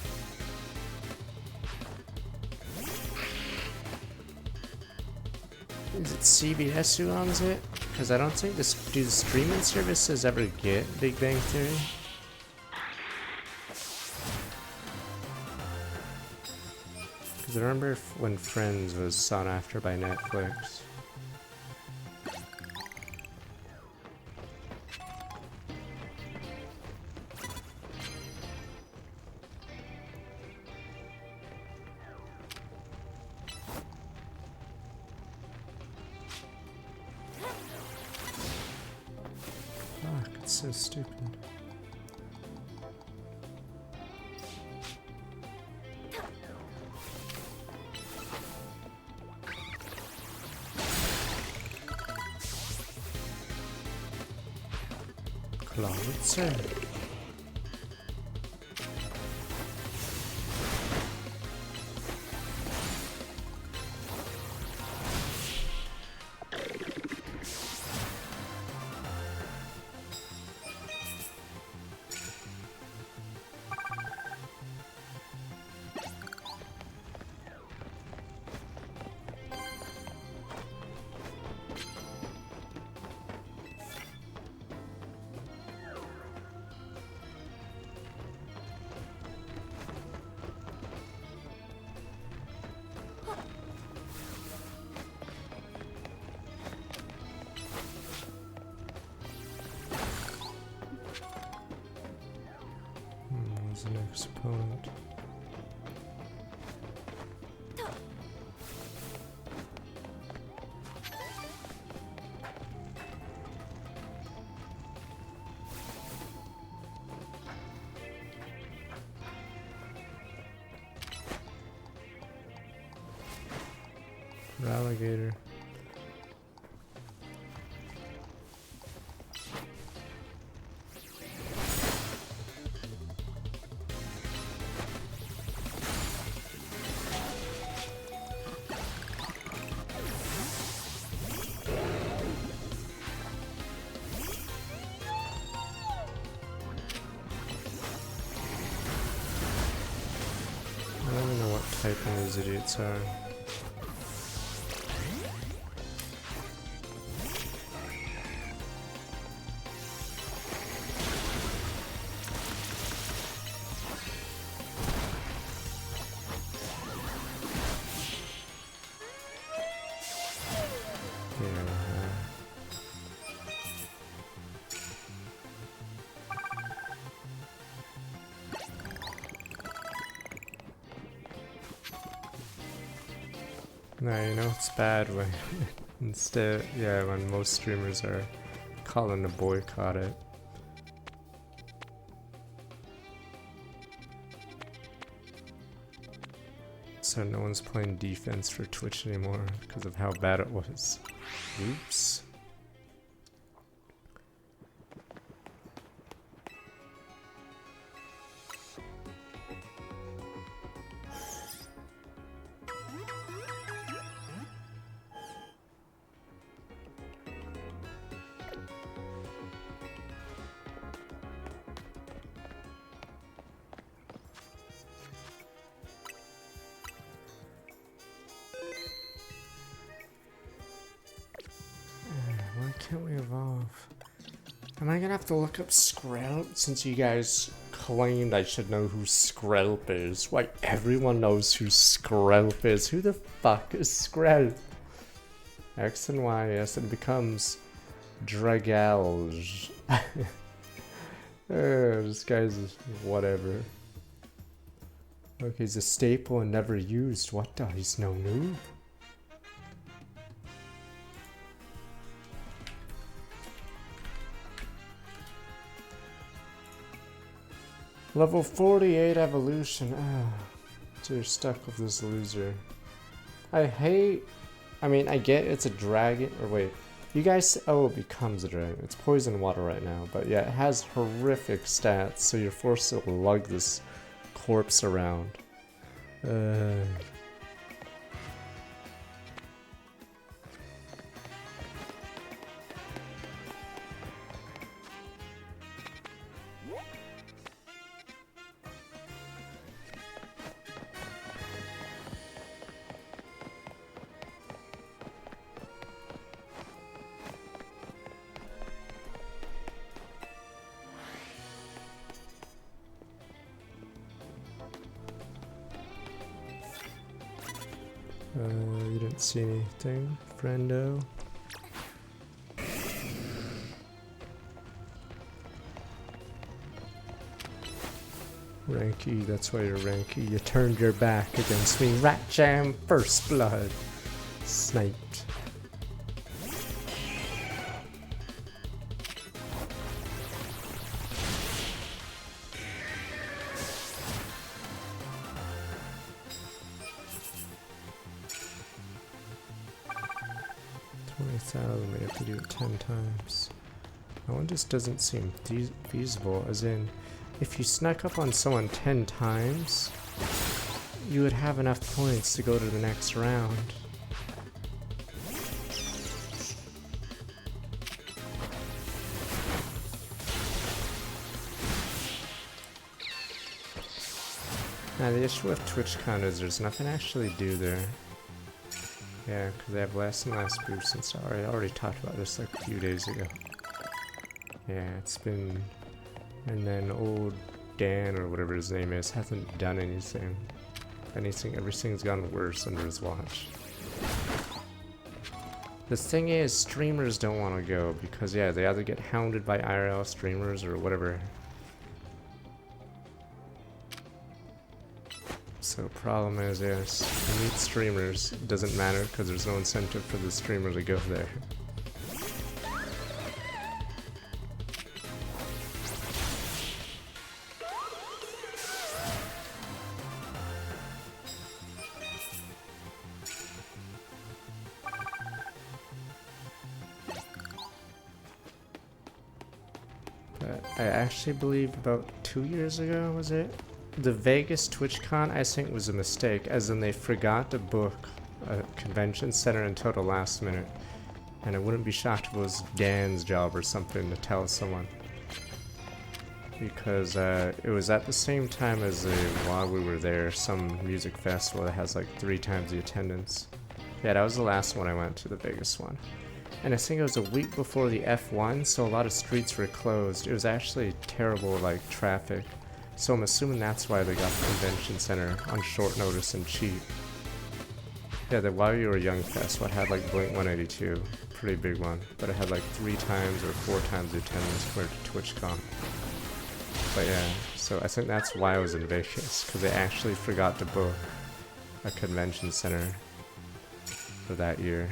Is it CBS who owns it? Because I don't think this. Do the streaming services ever get Big Bang Theory? Because I remember when Friends was sought after by Netflix. So stupid. Clouds. The next opponent. Alligator. typing these idiots are. No, you know it's bad when instead, yeah, when most streamers are calling to boycott it. So no one's playing defense for Twitch anymore because of how bad it was. Oops. Why can't we evolve? Am I gonna have to look up Skrelp since you guys claimed I should know who Skrelp is? Why, everyone knows who Skrelp is. Who the fuck is Skrelp? X and Y, yes, it becomes Dragalge. This guy's whatever. Okay, he's a staple and never used. What the? He's no noob? Level 48 evolution. So you're stuck with this loser. I mean, I get it's a dragon. Or wait. You guys. Oh, it becomes a dragon. It's poison water right now. But yeah, it has horrific stats. So you're forced to lug this corpse around. You didn't see anything, friendo? Ranky, that's why you're Ranky. You turned your back against me. Rat Jam, first blood. Sniped. We have to do it 10 times. That one just doesn't seem feasible, as in, if you snuck up on someone 10 times, you would have enough points to go to the next round. Now the issue with TwitchCon is there's nothing to actually do there. Yeah, because they have less and less boosts and stuff. I already talked about this like a few days ago. Yeah, it's been... And then old Dan, or whatever his name is, hasn't done anything. Everything's gotten worse under his watch. The thing is, streamers don't want to go because, yeah, they either get hounded by IRL streamers or whatever. So problem is, yes, to meet streamers doesn't matter because there's no incentive for the streamer to go there. But I actually believe about 2 years ago, was it? The Vegas TwitchCon, I think, was a mistake, as in they forgot to book a convention center until the last minute. And I wouldn't be shocked if it was Dan's job or something to tell someone. because it was at the same time as while we were there, some music festival that has like 3 times the attendance. Yeah, that was the last one I went to, the Vegas one. And I think it was a week before the F1, so a lot of streets were closed. It was actually terrible, like, traffic. So I'm assuming that's why they got the convention center on short notice and cheap. Yeah, the While You Were Young Fest, what had like Blink-182, pretty big one, but it had like 3 times or 4 times the attendance compared to TwitchCon. But yeah, so I think that's why I was in Vegas, because they actually forgot to book a convention center for that year.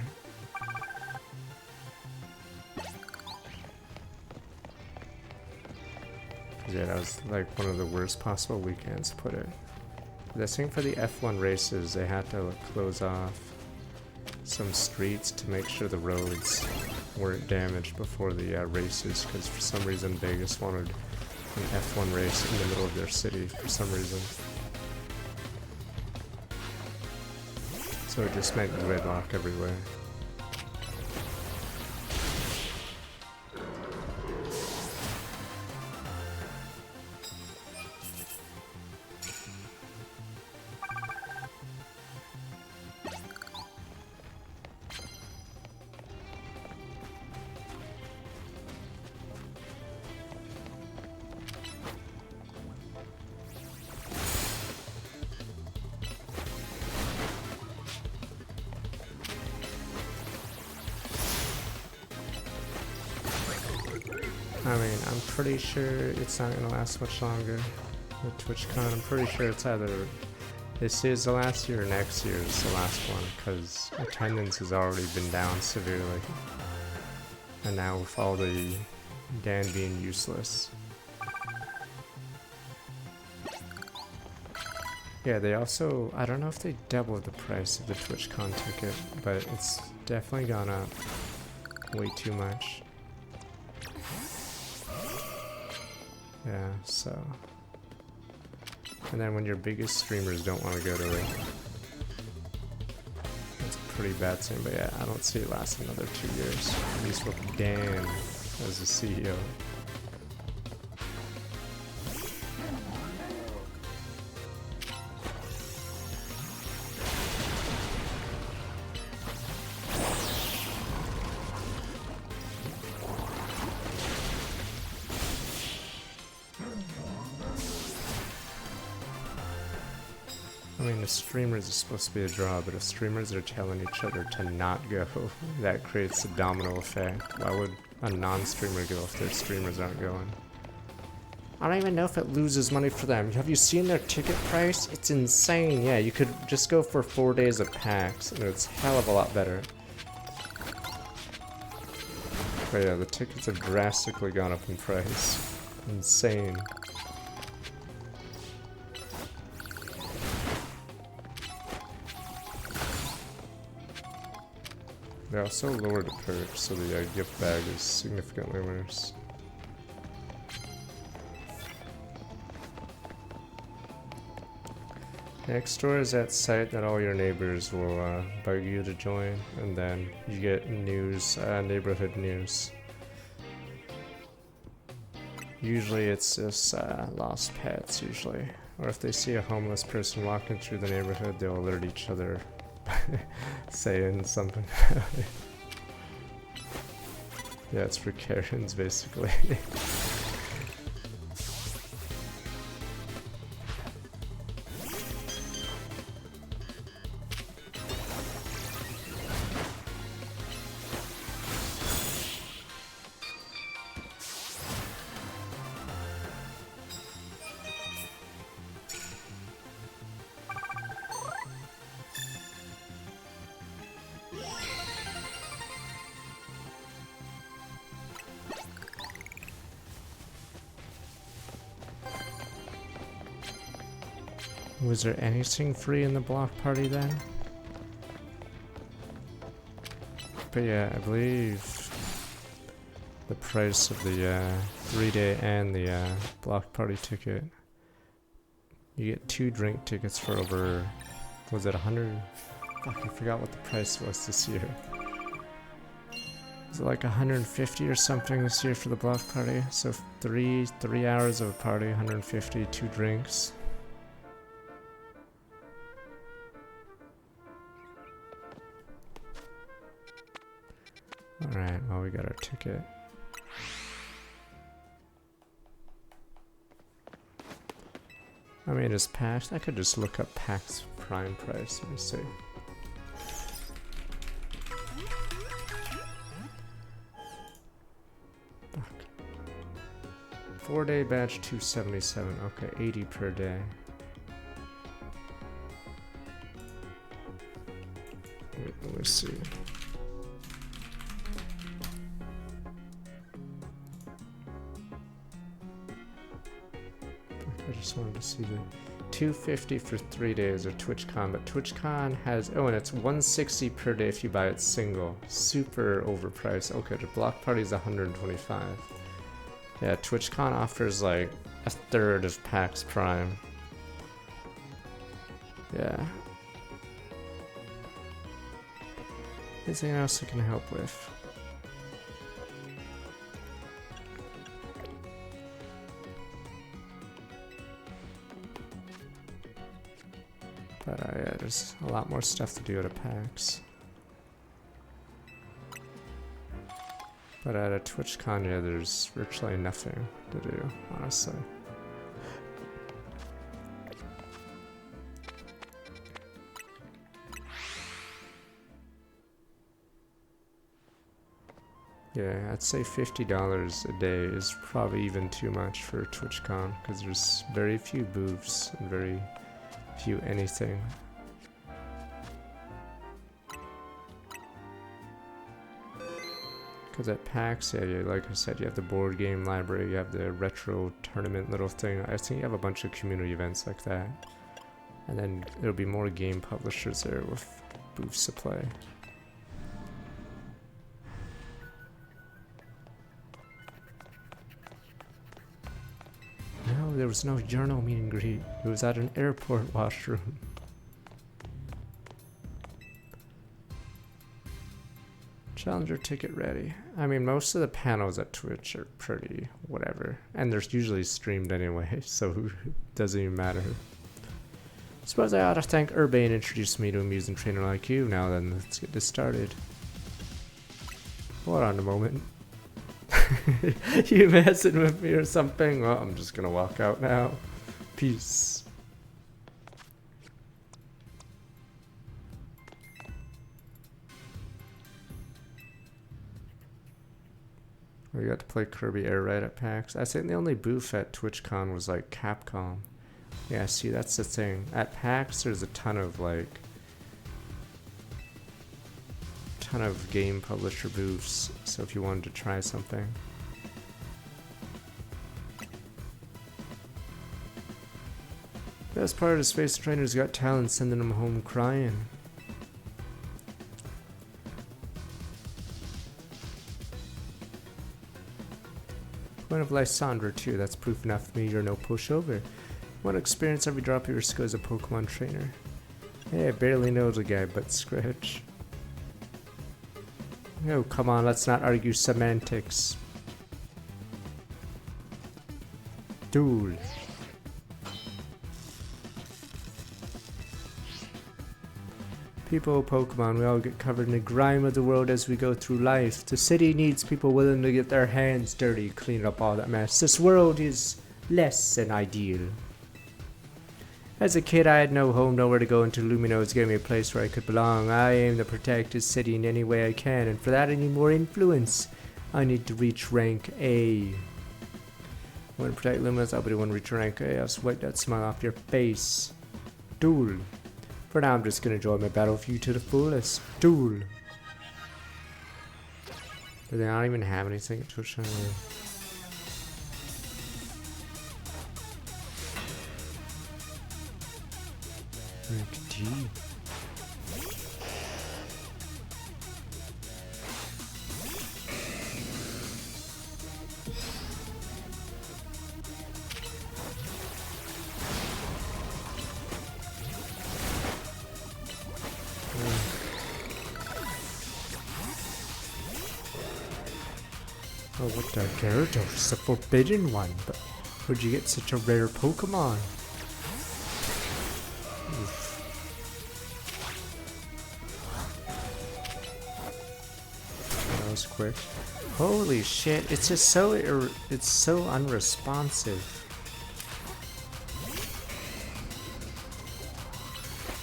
Yeah, that was like one of the worst possible weekends to put it. I think for the F1 races, they had to close off some streets to make sure the roads weren't damaged before the races, because for some reason Vegas wanted an F1 race in the middle of their city for some reason. So it just meant gridlock everywhere. I mean, I'm pretty sure it's not gonna last much longer with TwitchCon. I'm pretty sure it's either this is the last year or next year is the last one, because attendance has already been down severely. And now with all the Dan being useless. Yeah, they also, I don't know if they doubled the price of the TwitchCon ticket, but it's definitely gone up way too much. Yeah, so. And then when your biggest streamers don't want to go to it, that's a pretty bad thing. But yeah, I don't see it lasting another 2 years, at least with Dan as the CEO. I mean, the streamers are supposed to be a draw, but if streamers are telling each other to not go, that creates a domino effect. Why would a non-streamer go if their streamers aren't going? I don't even know if it loses money for them. Have you seen their ticket price? It's insane. Yeah, you could just go for 4 days of PAX, and it's hell of a lot better. But yeah, the tickets have drastically gone up in price. Insane. They also lowered the perks, so the gift bag is significantly worse. Next door is that site that all your neighbors will bug you to join, and then you get news, neighborhood news. Usually it's just lost pets, usually. Or if they see a homeless person walking through the neighborhood, they'll alert each other saying something. Yeah, it's for Karens basically. Was there anything free in the block party then? But yeah, I believe the price of the 3-day and the block party ticket, you get 2 drink tickets for over, was it 100? Fuck, I forgot what the price was this year. Is it like 150 or something this year for the block party? So 3 hours of a party, 150, 2 drinks. Alright, well we got our ticket. I mean, is PAX? I could just look up PAX Prime price. Let me see. Fuck. 4-day batch 277. Okay, 80 per day. Wait, let me see. I just wanted to see the 250 for 3 days of TwitchCon, but TwitchCon has, oh, and it's 160 per day if you buy it single. Super overpriced. Okay, the block party is 125. Yeah, TwitchCon offers like a third of PAX Prime. Yeah. Anything else I can help with? But yeah, there's a lot more stuff to do at a PAX. But at a TwitchCon, yeah, there's virtually nothing to do, honestly. Yeah, I'd say $50 a day is probably even too much for TwitchCon, because there's very few booths and very few anything. Because at PAX, yeah, like I said, you have the board game library, you have the retro tournament little thing. I think you have a bunch of community events like that. And then there'll be more game publishers there with booths to play. No, there was no journal meet and greet. It was at an airport washroom. Challenger ticket ready. I mean, most of the panels at Twitch are pretty whatever. And they're usually streamed anyway, so it doesn't even matter. Suppose I ought to thank Urbane introduced me to a music trainer like you. Now then, let's get this started. Hold on a moment. You messing with me or something? Well, I'm just gonna walk out now. Peace. We got to play Kirby Air Ride at PAX. I think the only booth at TwitchCon was like Capcom. Yeah, see, that's the thing. At PAX, there's a ton of game publisher booths. So if you wanted to try something. Best part of the Space Trainers Got Talent, sending them home crying. Point of Lysandra too, that's proof enough for me you're no pushover. Want to experience every drop of your skill as a Pokemon trainer. Hey, I barely know the guy, but Scratch. Oh, come on, let's not argue semantics. Dude. People of Pokemon, we all get covered in the grime of the world as we go through life. The city needs people willing to get their hands dirty, clean up all that mess. This world is less than ideal. As a kid, I had no home, nowhere to go until Luminos gave me a place where I could belong. I aim to protect this city in any way I can, and for that I need more influence. I need to reach rank A. I want to protect Luminos, I'll be the one to reach rank A. I'll swipe that smile off your face. Duel. For now, I'm just gonna enjoy my battle with you to the fullest. Duel. Do they not even have anything at Twitch channel? Rank D. what the Gyarados, the forbidden one, but where'd you get such a rare Pokemon? Oof. That was quick. Holy shit, it's just so it's so unresponsive.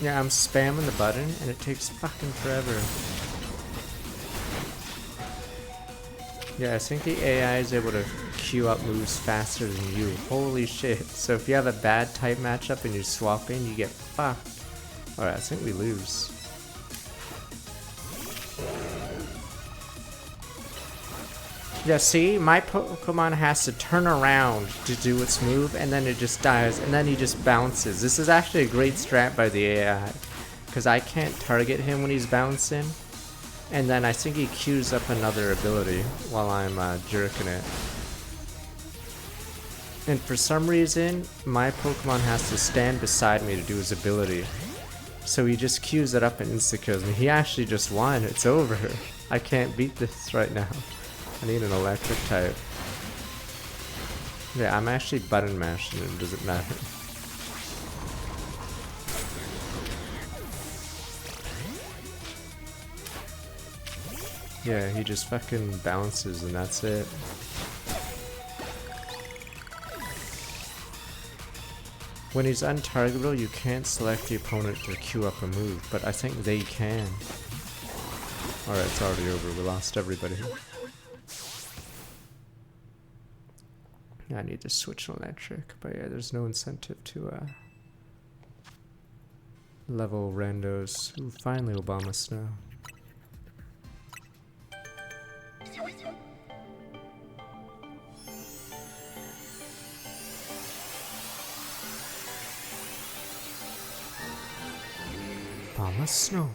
Yeah, I'm spamming the button and it takes fucking forever. Yeah, I think the AI is able to queue up moves faster than you. Holy shit. So if you have a bad type matchup and you swap in, you get fucked. Alright, I think we lose. Yeah, see? My Pokemon has to turn around to do its move, and then it just dies, and then he just bounces. This is actually a great strat by the AI, because I can't target him when he's bouncing, and then I think he queues up another ability while I'm jerking it. And for some reason, my Pokemon has to stand beside me to do his ability. So he just queues it up and insta-kills me. He actually just won. It's over. I can't beat this right now. I need an electric type. Yeah, I'm actually button mashing him, does it matter? Yeah, he just fucking bounces and that's it. When he's untargetable, you can't select the opponent to queue up a move, but I think they can. Alright, it's already over. We lost everybody. I need to switch an electric, but yeah, there's no incentive to level randos. Ooh, finally Obama Snow. Obama Snow.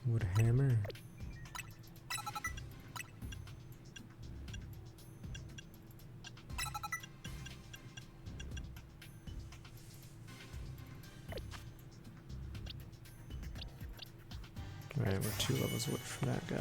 Wood hammer. Alright, we're 2 levels away from that guy.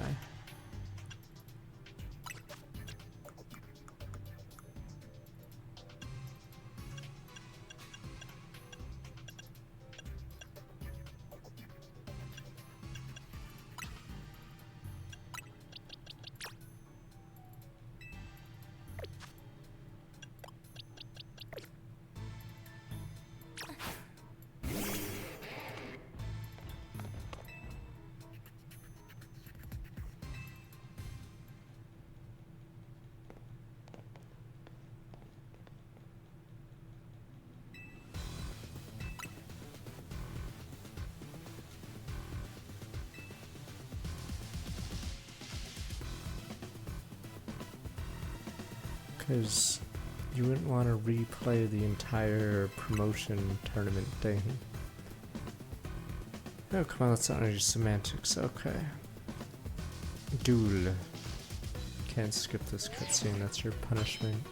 Because you wouldn't want to replay the entire promotion tournament thing. Oh, come on, that's not only semantics. Okay. Duel. Can't skip this cutscene, that's your punishment.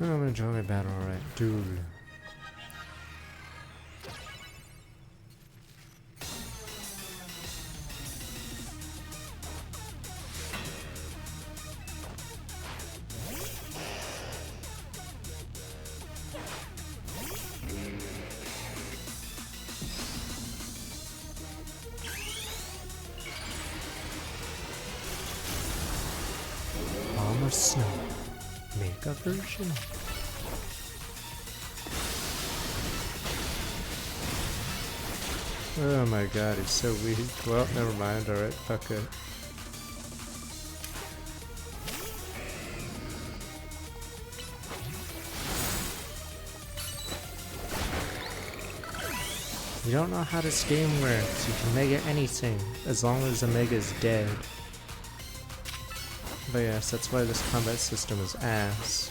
Oh, I'm enjoying my battle, alright. Duel. Bomber Snow. Mega version. Oh my god, he's so weak. Well, never mind, alright, fuck it. You don't know how this game works. You can mega anything, as long as the mega is dead. But yes, that's why this combat system is ass.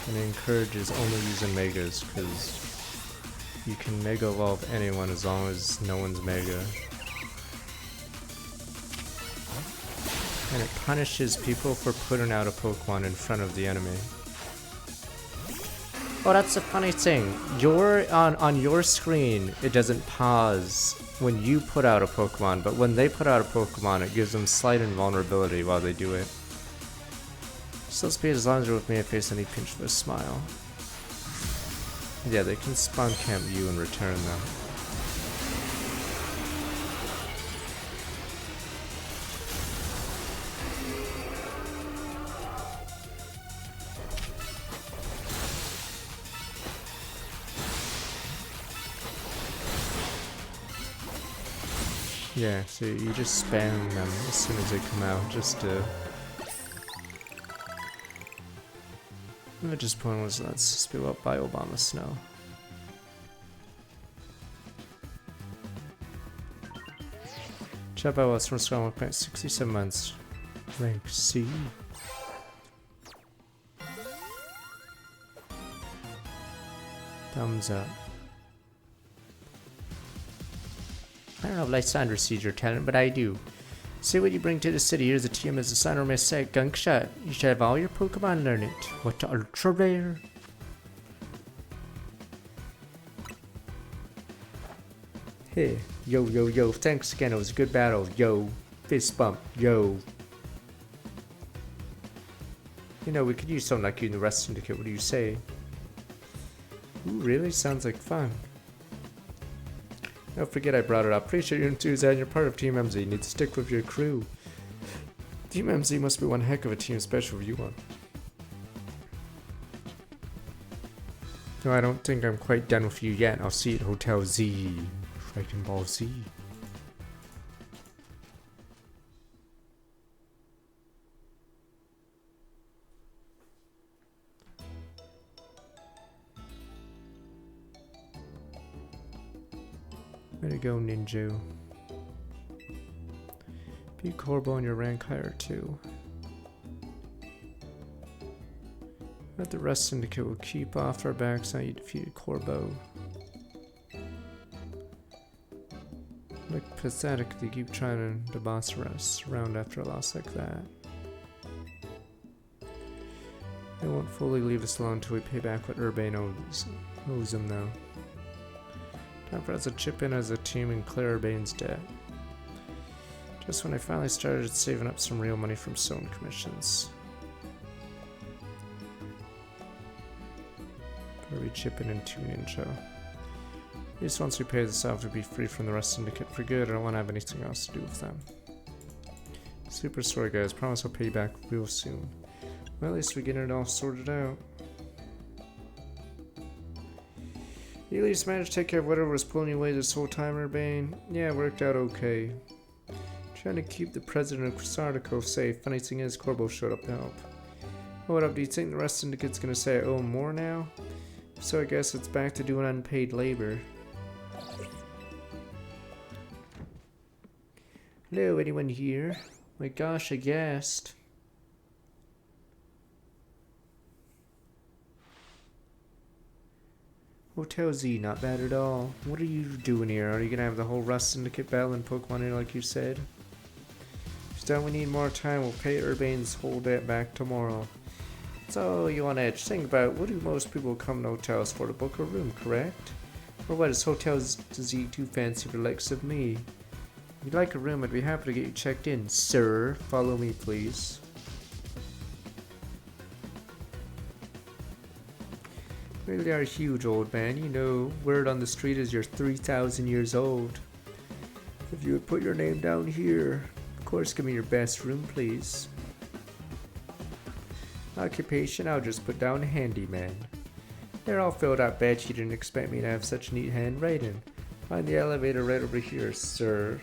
And it encourages only using megas, because You can Mega Evolve anyone as long as no one's Mega. And it punishes people for putting out a Pokemon in front of the enemy. Oh, that's the funny thing. On your screen, it doesn't pause when you put out a Pokemon, but when they put out a Pokemon, it gives them slight invulnerability while they do it. Still speed as long as you're with me and face any pinch with a smile. Yeah, they can spawn camp you in return though. Yeah, so you just spam them as soon as they come out, just to... I just point was let's spew up by Obama Snow. Chapa was from Scotland, 67 months. Rank C. Thumbs up. I don't know if Lysander sees your talent, but I do. Say what you bring to the city. Here's a team as a sign or mistake. Gunk shot. You should have all your Pokemon learn it. What ultra rare? Hey, yo, yo, yo. Thanks again. It was a good battle. Yo. Fist bump. Yo. You know, we could use someone like you in the Rust Syndicate. What do you say? Ooh, really? Sounds like fun. Don't forget I brought it up. Appreciate your enthusiasm. You're part of Team MZ. You need to stick with your crew. Team MZ must be one heck of a team, especially with you on. No, I don't think I'm quite done with you yet. I'll see you at Hotel Z. Dragon Ball Z. Way to go, Ninja. Beat Corbo and your rank higher too. But the Rust Syndicate will keep off our backs now you defeated Corbo. Look pathetic if you keep trying to boss us around after a loss like that. They won't fully leave us alone until we pay back what Urbane owes them though. Time for us to chip in as a team and clear Urbane's debt. Just when I finally started saving up some real money from sewing commissions. Better be chipping in 2 Ninja. At least once we pay this off, we'll be free from the Rust Syndicate for good. I don't want to have anything else to do with them. Super sorry guys, promise I'll pay you back real soon. Well, at least we're getting it all sorted out. You at least managed to take care of whatever was pulling you away this whole time, Urbane. Yeah, it worked out okay. Trying to keep the president of Sardico safe. Funny thing is, Corbo showed up to help. What up, do you think the Rust Syndicate's gonna say I owe him more now? So I guess it's back to doing unpaid labor. Hello, anyone here? My gosh, a guest. Hotel Z, not bad at all. What are you doing here? Are you gonna have the whole Rust Syndicate battle and Pokemon here like you said? Still, we need more time. We'll pay Urbane's whole debt back tomorrow. So, you on edge. Think about, what do most people come to hotels for? To book a room, correct? Or what, is Hotel Z too fancy for the likes of me? If you'd like a room, I'd be happy to get you checked in, sir. Follow me, please. You really are huge, old man. You know, word on the street is you're 3,000 years old. If you would put your name down here. Of course, give me your best room, please. Occupation, I'll just put down handyman. They're all filled out. Bet you didn't expect me to have such neat handwriting. Find the elevator right over here, sir.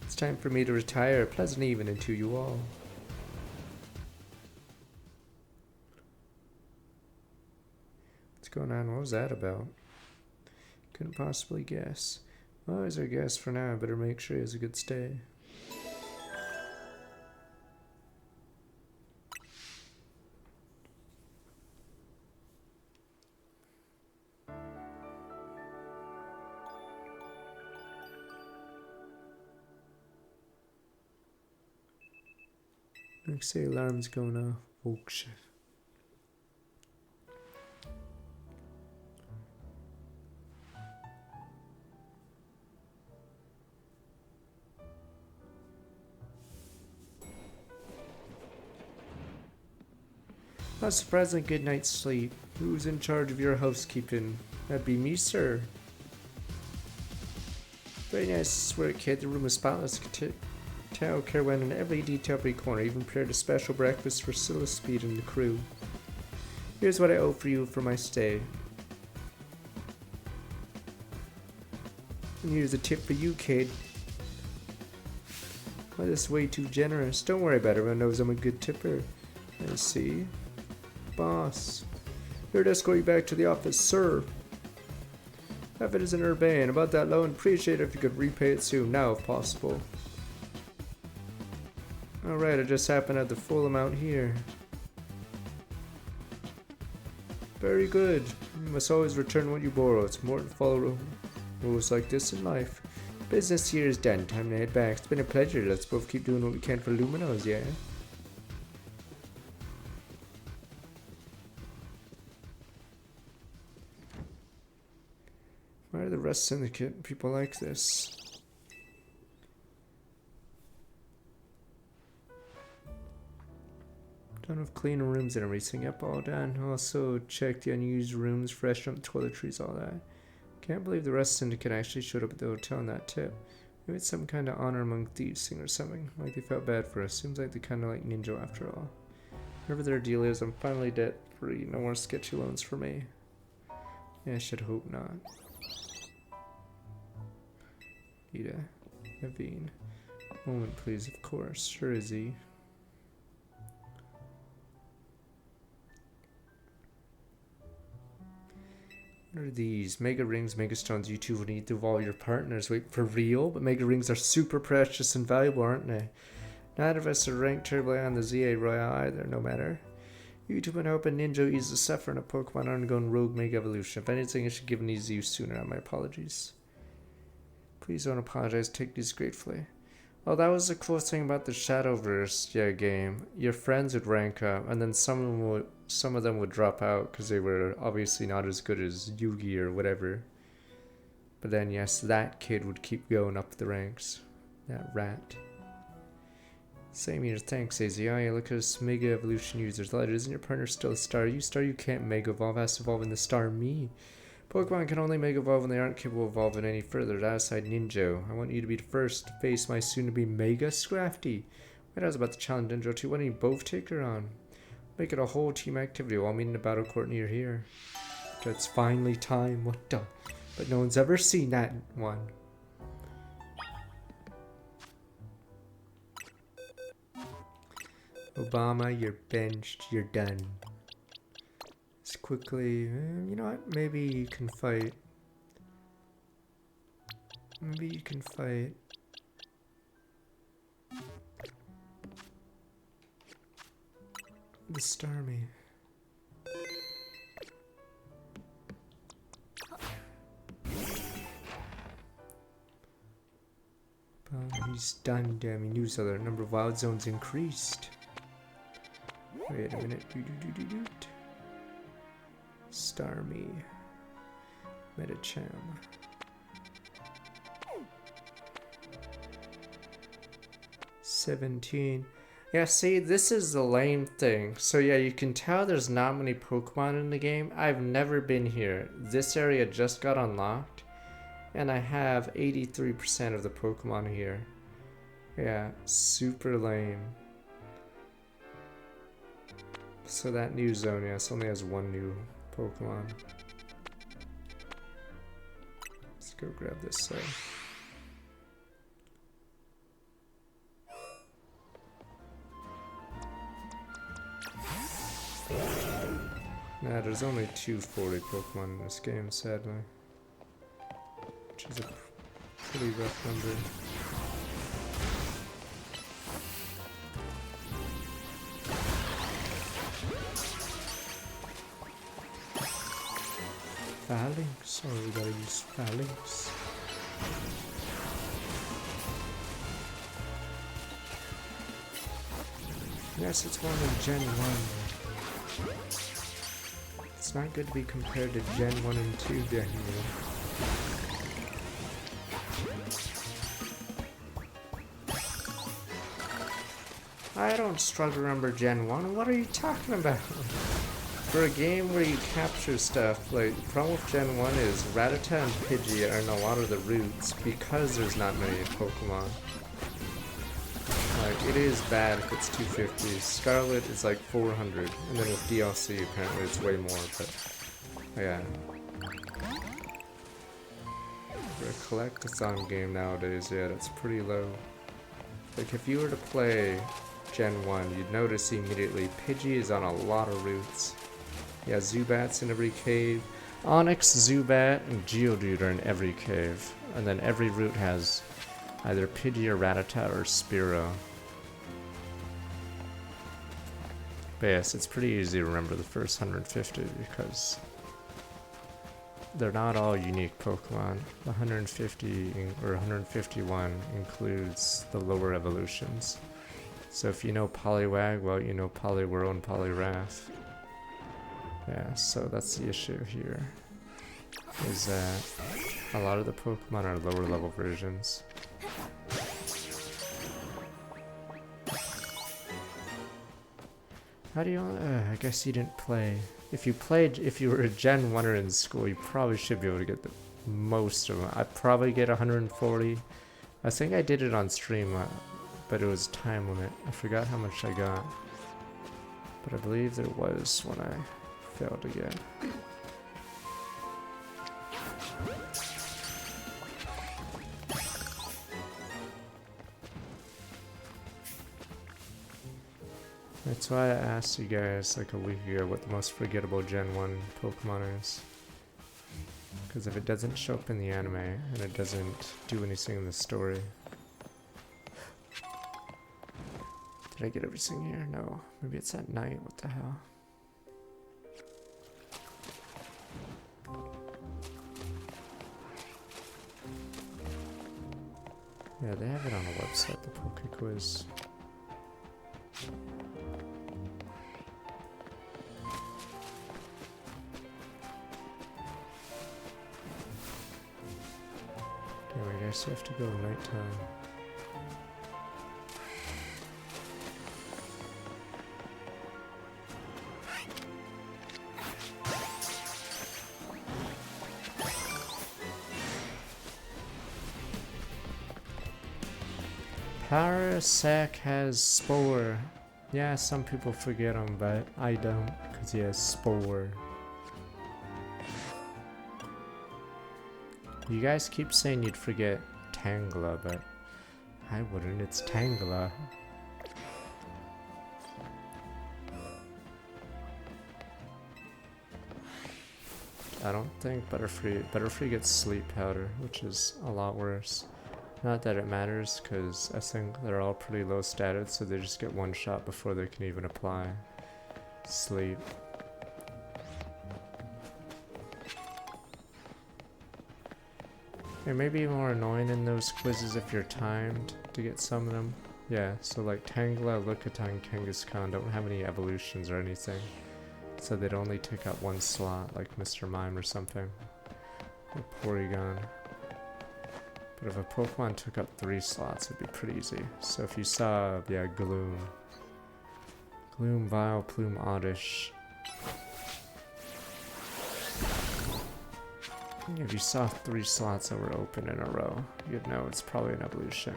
It's time for me to retire. Pleasant evening to you all. What's going on? What was that about? Couldn't possibly guess. Well, he's our guest for now. I better make sure he has a good stay. Like say alarm's going off. Oh shit. A surprisingly good night's sleep. Who's in charge of your housekeeping? That'd be me, sir. Very nice, I swear, kid. The room is spotless. Tao care went in every detail, every corner. Even prepared a special breakfast for Scylla Speed and the crew. Here's what I owe for you for my stay. And here's a tip for you, kid. Well, this is way too generous. Don't worry about it. Everyone knows I'm a good tipper. I see. Boss. Here to escort you back to the office, sir. Have it as an urbane. About that loan, appreciate it if you could repay it soon, now if possible. Alright, I just happen to have the full amount here. Very good. You must always return what you borrow. It's important to follow rules like this in life. Business here is done. Time to head back. It's been a pleasure. Let's both keep doing what we can for Luminos, yeah? Why are the rest syndicate people like this? Done with cleaning rooms and everything. Yep, all done. Also check the unused rooms, freshen up the toiletries, all that. Can't believe the rest syndicate actually showed up at the hotel on that tip. Maybe it's some kind of honor among thieves thing or something. Like they felt bad for us. Seems like they kind of like Ninja after all. Whatever their deal is, I'm finally debt free. No more sketchy loans for me. Yeah, I should hope not. Ida. Naveen. Moment please, of course. Sure is he. What are these? Mega rings, mega stones. You two will need to evolve your partners. Wait, for real? But mega rings are super precious and valuable, aren't they? Neither of us are ranked terribly on the ZA Royale either, no matter. You two would help a ninja ease the suffering of Pokemon undergoing rogue mega evolution. If anything, I should give these to you sooner. My apologies. Please don't apologize. Take these gratefully. Well, that was the cool thing about the Shadowverse game. Your friends would rank up, and then some of them would drop out because they were obviously not as good as Yugi or whatever. But then, yes, that kid would keep going up the ranks. That rat. Same here, thanks, AZ. Oh, yeah, look at us Mega Evolution users. Light, isn't your partner still a star? You star, you can't Mega Evolve. Has to evolve in the star me. Pokemon can only Mega Evolve when they aren't capable of evolving any further. That aside, Ninja. I want you to be the first to face my soon-to-be Mega Scrafty. Wait, I was about to challenge Ninja too. Why don't you both take her on? Make it a whole team activity while meeting the battle court near here. It's finally time. What the? But no one's ever seen that one. Obama, you're benched. You're done. Let's quickly... you know what? Maybe you can fight. Maybe you can fight. The Starmie. He's done, damn. He knew so the number of wild zones increased. Wait a minute. Starmie. Medicham. $17. Yeah, see, this is the lame thing. So yeah, you can tell there's not many Pokemon in the game. I've never been here. This area just got unlocked. And I have 83% of the Pokemon here. Yeah, super lame. So that new zone, yes, only has one new Pokemon. Let's go grab this side. Nah, there's only 240 Pokemon in this game, sadly. Which is a pretty rough number. Phalanx? Oh, we gotta use Phalanx. Yes, it's one of Gen 1. It's not good to be compared to Gen 1 and 2, Daniel. I don't struggle to remember Gen 1. What are you talking about? For a game where you capture stuff, like, the problem with Gen 1 is Rattata and Pidgey are in a lot of the routes because there's not many Pokemon. Like, it is bad if it's 250. Scarlet is like 400, and then with DLC apparently it's way more, but yeah. For a collect-a-thon game nowadays, yeah, that's pretty low. Like, if you were to play Gen 1, you'd notice immediately Pidgey is on a lot of routes. Yeah, Zubats in every cave. Onyx, Zubat, and Geodude are in every cave. And then every route has either Pidgey or Rattata or Spearow. But yes, it's pretty easy to remember the first 150 because they're not all unique Pokemon. The 150 or 151 includes the lower evolutions. So if you know Poliwag, well, you know Poliwhirl and Poliwrath. Yeah, so that's the issue here, is that a lot of the Pokemon are lower level versions. How do you, I guess you didn't play. If you were a Gen 1er in school, you probably should be able to get the most of them. I'd probably get 140. I think I did it on stream, but it was time limit. I forgot how much I got. But I believe there was when I failed again. That's why I asked you guys like a week ago what the most forgettable Gen 1 Pokemon is. Because if it doesn't show up in the anime, and it doesn't do anything in the story... Did I get everything here? No. Maybe it's at night. What the hell? Yeah, they have it on the website, the Poke Quiz. Damn, I guess you have to go nighttime. Parasect has Spore. Yeah, some people forget him, but I don't, because he has Spore. You guys keep saying you'd forget Tangela, but I wouldn't. It's Tangela. I don't think Butterfree gets Sleep Powder, which is a lot worse. Not that it matters, because I think they're all pretty low status, so they just get one shot before they can even apply sleep. It may be more annoying in those quizzes if you're timed to get some of them. Yeah, so like Tangela, Lickitung, and Kangaskhan don't have any evolutions or anything. So they'd only take up one slot, like Mr. Mime or something. Or Porygon. But if a Pokemon took up 3 slots, it'd be pretty easy. So if you saw, yeah, Gloom, Vileplume, Oddish. If you saw 3 slots that were open in a row, you'd know it's probably an evolution.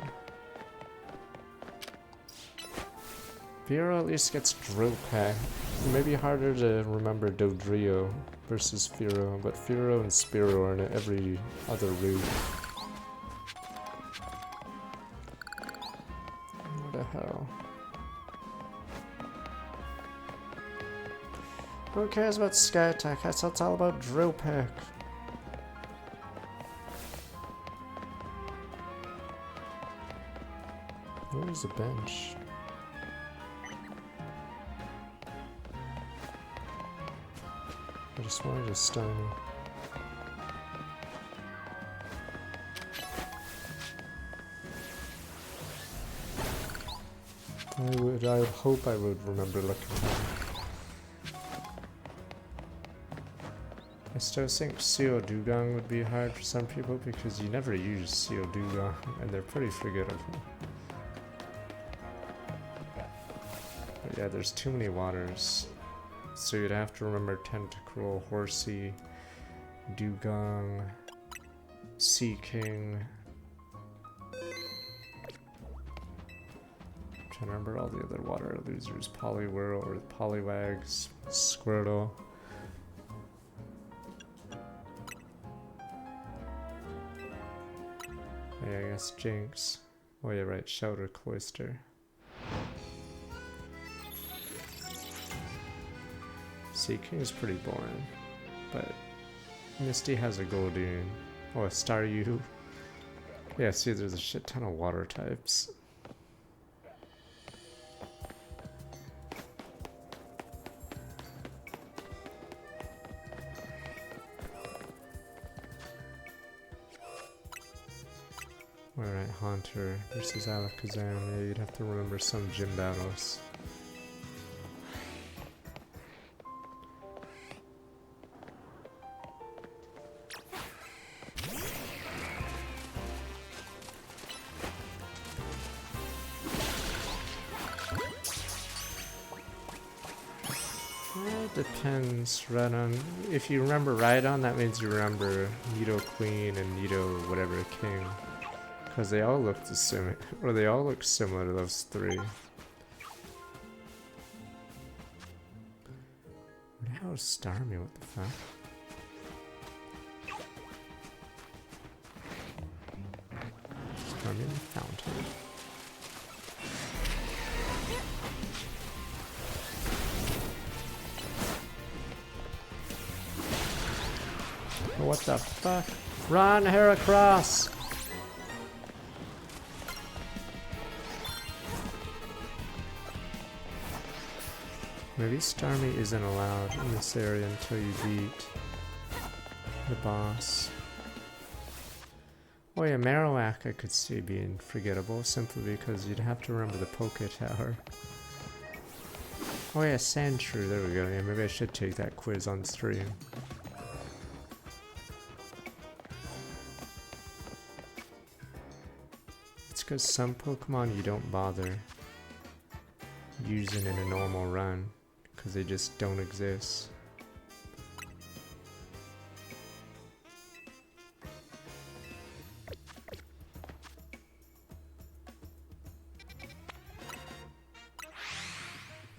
Fearow at least gets Drill Peck. It may be harder to remember Dodrio versus Fearow, but Fearow and Spearow are in every other route. What the hell? Who cares about Sky Attack? I thought it's all about Drill Peck. Where's the bench? I just wanted to stun him. I would hope I would remember looking at them. I still think Seo Dugong would be hard for some people because you never use Seo Dugong and they're pretty forgettable. But yeah, there's too many waters. So you'd have to remember Tentacruel, Horsey, Dugong, Sea King. I'm trying to remember all the other water losers. Poliwhirl or Poliwags, Squirtle. Yeah, I guess Jinx. Oh yeah, right, Shouter Cloister. Sea King is pretty boring, but Misty has a Goldeen. Oh, a Staryu. Yeah, see, there's a shit ton of water types. Alright, Haunter versus Alakazam. Yeah, you'd have to remember some gym battles. It depends, right on. If you remember Rhydon, that means you remember Nido Queen and Nido whatever King. Because they all look the same, or they all look similar to those three. What the hell is Starmie? What the fuck? Starmie in the fountain. What the fuck? Run, Heracross! Maybe Starmie isn't allowed in this area until you beat the boss. Oh yeah, Marowak I could see being forgettable simply because you'd have to remember the Poke Tower. Oh yeah, Sandshrew, there we go. Yeah, maybe I should take that quiz on stream. It's because some Pokemon you don't bother using in a normal run. Because they just don't exist.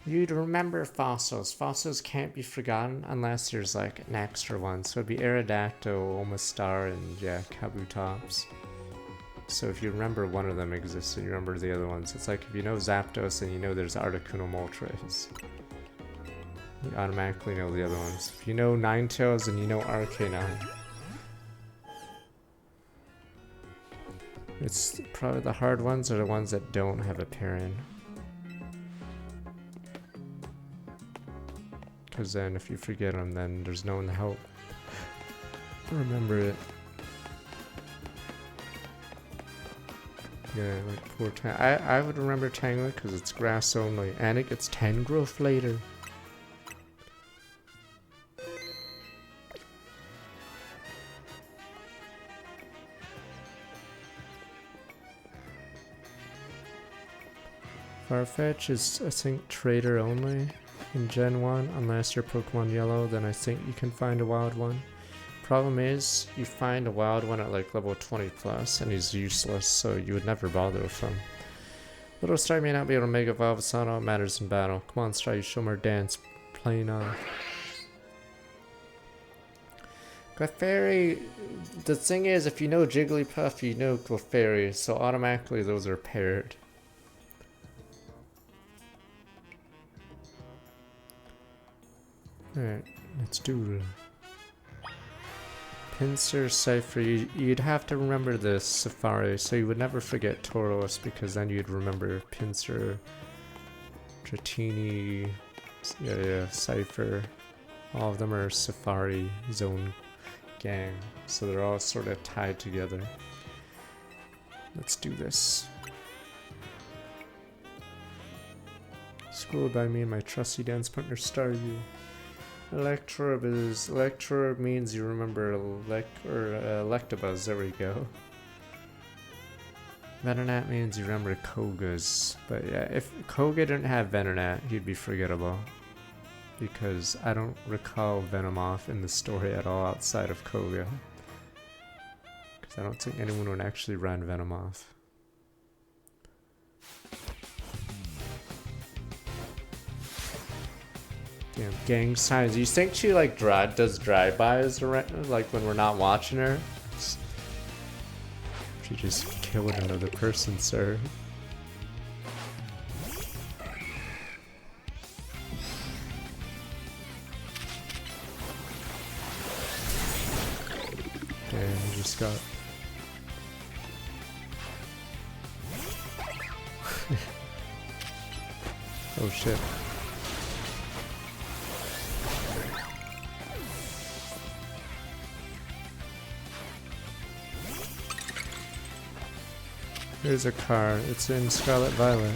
You'd remember fossils. Fossils can't be forgotten unless there's like an extra one. So it'd be Aerodactyl, Omastar, and yeah, Kabutops. So if you remember one of them exists and you remember the other ones, it's like if you know Zapdos and you know there's Articuno Moltres. You automatically know the other ones. If you know Ninetales and you know Arcanine. It's probably the hard ones are the ones that don't have a parent. Because then if you forget them, then there's no one to help remember it. Yeah, like poor Tang. I would remember Tangela because it's grass only and it gets 10 growth later. Farfetch is, I think, trader only in Gen 1. Unless you're Pokemon Yellow, then I think you can find a wild one. Problem is, you find a wild one at like level 20 plus, and he's useless, so you would never bother with him. Little Star may not be able to Mega Evolve, it's not all that matters in battle. Come on, Star, you show more dance. Playing on. Clefairy, the thing is, if you know Jigglypuff, you know Clefairy, so automatically those are paired. Alright, let's do it. Pinsir, Cypher, you'd have to remember the Safari, so you would never forget Tauros because then you'd remember Pinsir, Dratini, yeah, Cypher. All of them are Safari Zone gang, so they're all sort of tied together. Let's do this. schooled by me and my trusty dance partner Staryu. Electrobuzz means you remember Electabuzz, there we go. Venonat means you remember Koga's. But yeah, if Koga didn't have Venonat, he'd be forgettable. Because I don't recall Venomoth in the story at all outside of Koga. Because I don't think anyone would actually run Venomoth. Damn, gang signs. You think she like does drive-bys like when we're not watching her? She just killed another person, sir. Damn, you just got... oh shit. Here's a car. It's in Scarlet Violet.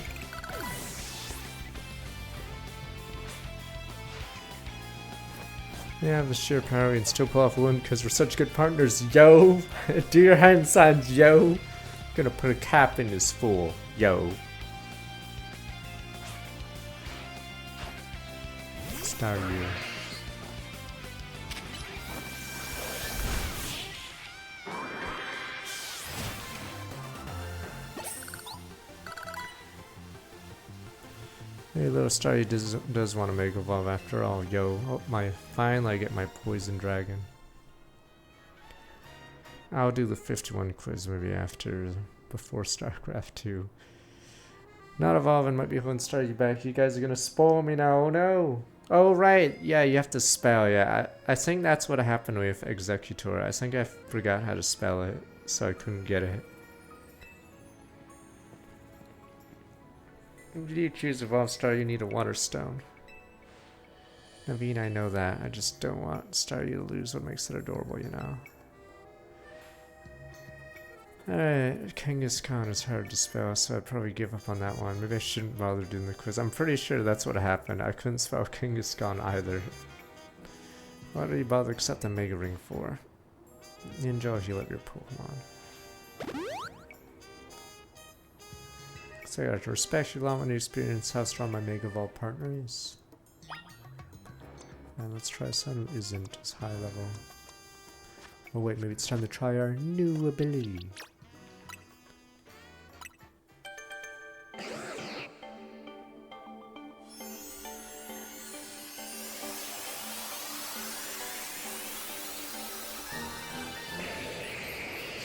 We have the sheer power, we can still pull off a win because we're such good partners, yo! Do your hand signs, yo! Gonna put a cap in this fool, yo! Staryu. Hey, little Staryu does want to Mega Evolve after all, yo. Oh, finally I get my Poison Dragon. I'll do the 51 quiz maybe before StarCraft 2. Not evolving might be holding Staryu back. You guys are gonna spoil me now, oh no! Oh right, yeah, you have to spell, yeah. I think that's what happened with Executor. I think I forgot how to spell it, so I couldn't get it. If you choose Evolve Star, you need a Water Stone. Naveen, I know that. I just don't want Staryu to lose what makes it adorable, you know. Alright, Kangaskhan is hard to spell, so I'd probably give up on that one. Maybe I shouldn't bother doing the quiz. I'm pretty sure that's what happened. I couldn't spell Kangaskhan either. Why do you bother except the Mega Ring for? Enjoy if you let your Pokemon. So I got to respect you, along with your experience, how strong my Mega Evolve partner is. And let's try someone who isn't as high level. Oh wait, maybe it's time to try our new ability.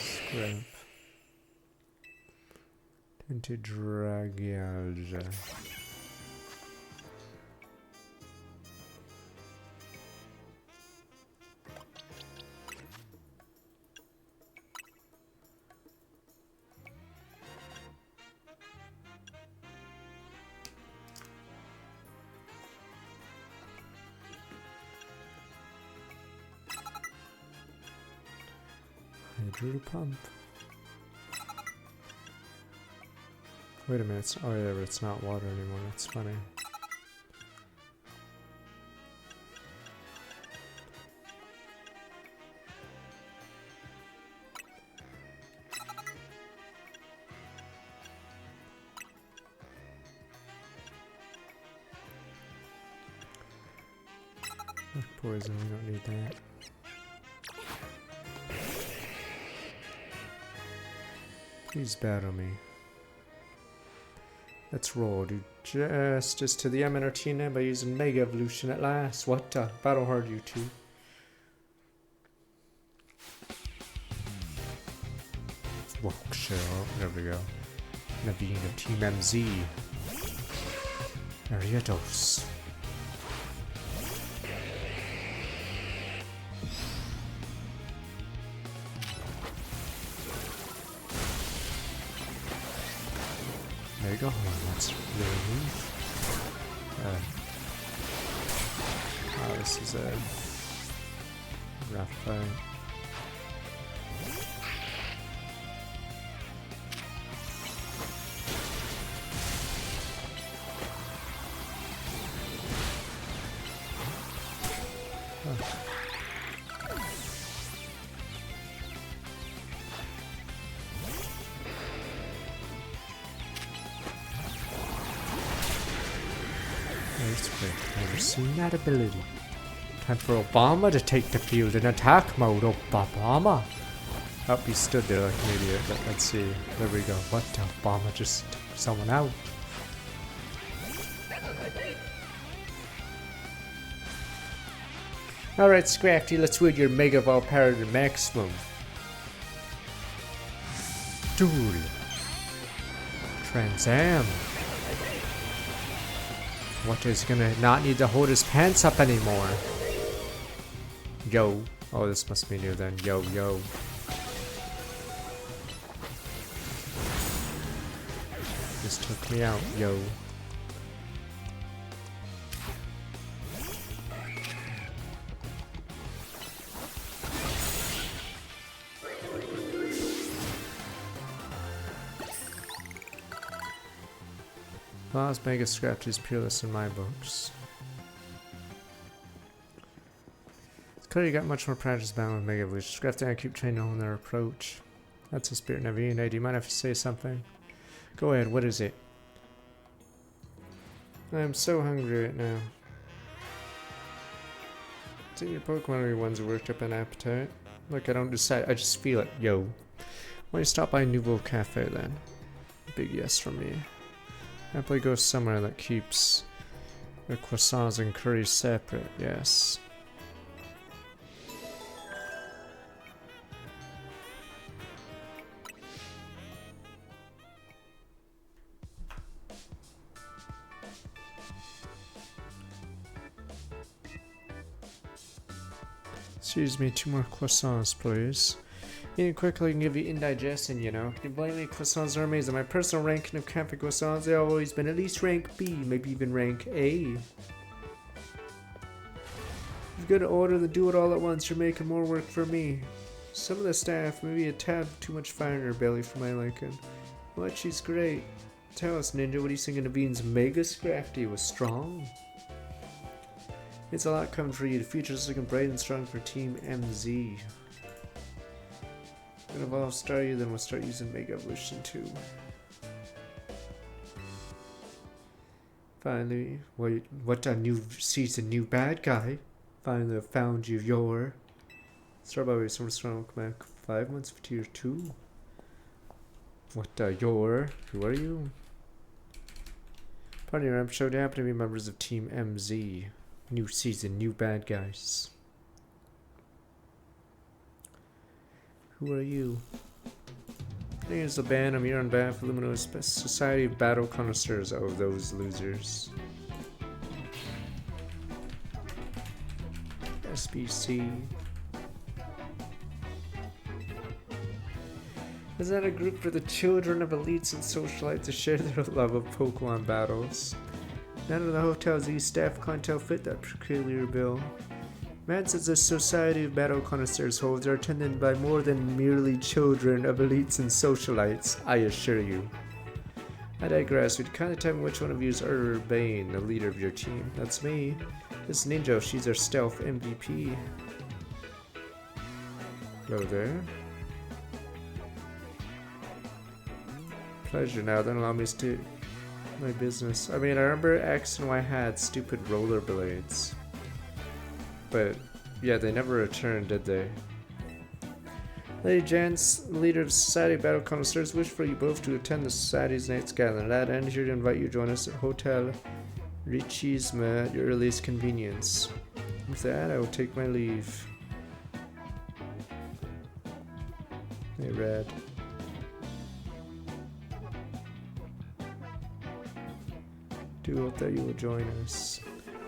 Scrap. Into Dragiage. Hydro Pump. Wait a minute, oh yeah, but it's not water anymore, that's funny. Poison, we don't need that. Please battle me. Let's roll, do justice to the MNRT by using Mega Evolution at last. What a battle hard, you two. Whoa, sure. There we go. Naveen of Team MZ. Ariados. There you go. Oh, that's really neat. Oh, this is a rough fight. Never seen that ability. Time for Obama to take the field in attack mode. Oh, Obama. Oh, he stood there like an idiot. But let's see. There we go. What? Obama just took someone out. Alright, Scrafty, let's wield your Mega Ball power to maximum. Duel. Transam. What is gonna not need to hold his pants up anymore? Yo. Oh, this must be new then. Yo, yo. This took me out, yo. Boss Mega Scrapped is peerless in my books. It's clear you got much more practice bound with Mega Evolution. Scrapped and I keep training on their approach. That's a spirit Naveen. Hey, do you mind if I say something? Go ahead, what is it? I am so hungry right now. I think your Pokemon are the ones who worked up an appetite. Look, I don't decide, I just feel it. Yo. Why don't you stop by Nouveau Cafe then? Big yes from me. Happily go somewhere that keeps the croissants and curries separate, yes. Excuse me, 2 more croissants, please. Eating quickly can give you indigestion, you know. Can you blame me? Croissants are amazing. My personal ranking of cafe croissants, they've always been at least rank B, maybe even rank A. If you're gonna order the do it all at once, you're making more work for me. Some of the staff, maybe a tad too much fire in her belly for my liking. But she's great. Tell us, Ninja, what do you think of Naveen's Mega Scrafty was strong? It's a lot coming for you. The future's looking bright and strong for Team MZ. Gonna evolve Staryu, then we'll start using Mega Evolution too. Finally, what a new season, new bad guy. Finally, I found you, your. Start by way, someone strong, come back 5 months for tier 2. What your? Who are you? Pardon me, I'm showed you happen to be members of Team MZ. New season, new bad guys. Who are you? My name is the band. I'm here on behalf of Lumino's Society of Battle Connoisseurs. Oh, those losers. SBC. Is that a group for the children of elites and socialites to share their love of Pokemon battles? None of the Hotel Z staff clientele fit that peculiar bill. Manson's a society of battle connoisseurs holds are attended by more than merely children of elites and socialites, I assure you. I digress. Would you kindly tell me which one of you is Urbane, the leader of your team? That's me. This Ninja, she's our stealth MVP. Hello there. Pleasure now, then allow me to do my business. I mean, I remember X and Y had stupid rollerblades. But, yeah, they never returned, did they? Lady Jans, leader of Society of Battle Connoisseurs, wish for you both to attend the Society's night's gathering. That end, here to invite you to join us at Hotel Richisma at your earliest convenience. With that, I will take my leave. Hey, Red. Do hope that you will join us.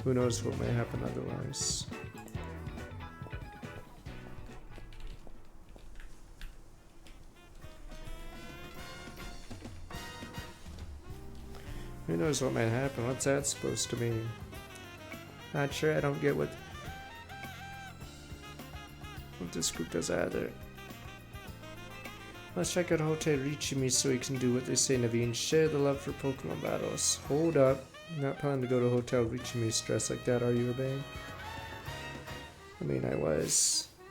Who knows what may happen otherwise. Who knows what might happen? What's that supposed to mean? Not sure, I don't get what this group does either. Let's check out Hotel Richimi so we can do what they say, Naveen. Share the love for Pokemon battles. Hold up. Not planning to go to Hotel Richimi stressed like that, are you, Urbane? I mean,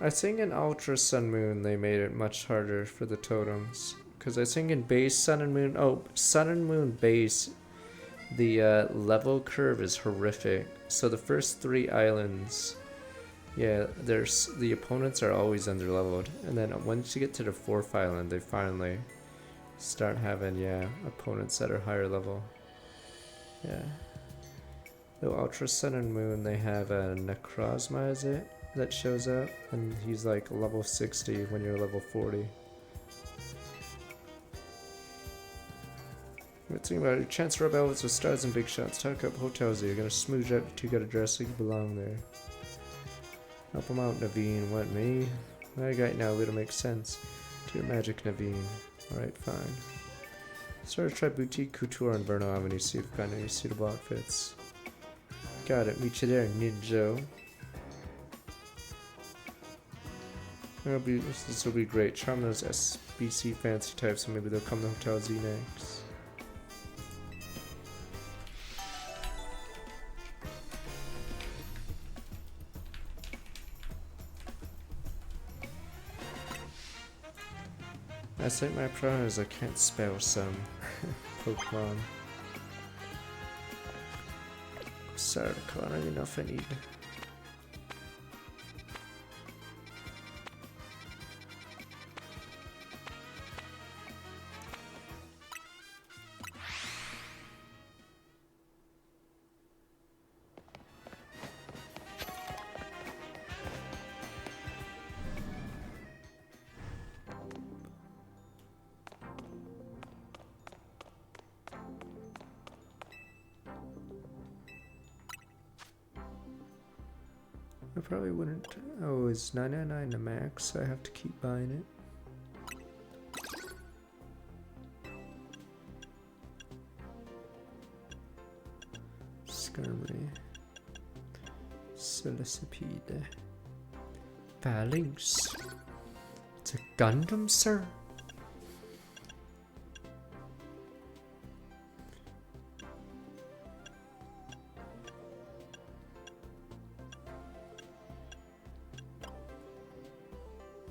I think in Ultra Sun Moon they made it much harder for the totems. Because I think in base Sun and Moon, Sun and Moon base, the level curve is horrific. So the first 3 islands, yeah, the opponents are always underleveled. And then once you get to the 4th island, they finally start having, yeah, opponents that are higher level. Yeah. Though Ultra Sun and Moon, they have a Necrozma, is it? That shows up, and he's like level 60 when you're level 40. Good thing about it, chance rub elves with stars and big shots. Talk up hotels, you're gonna smooch out to get a dress like you belong there. Help him out, Naveen. What, me? I got now, it'll make sense. To your magic, Naveen. Alright, fine. Start to try Boutique Couture on Verno Avenue, see if you've got any suitable outfits. Got it, meet you there, Ninja. This will be great. Charm those SBC fancy types, and maybe they'll come to Hotel Z next. I think my problem is I can't spell some Pokemon. Sorry, I don't even know if I need. I probably wouldn't. Oh, it's 999 the max. I have to keep buying it. Skirmy. Silicipede. Phalanx. It's a Gundam, sir.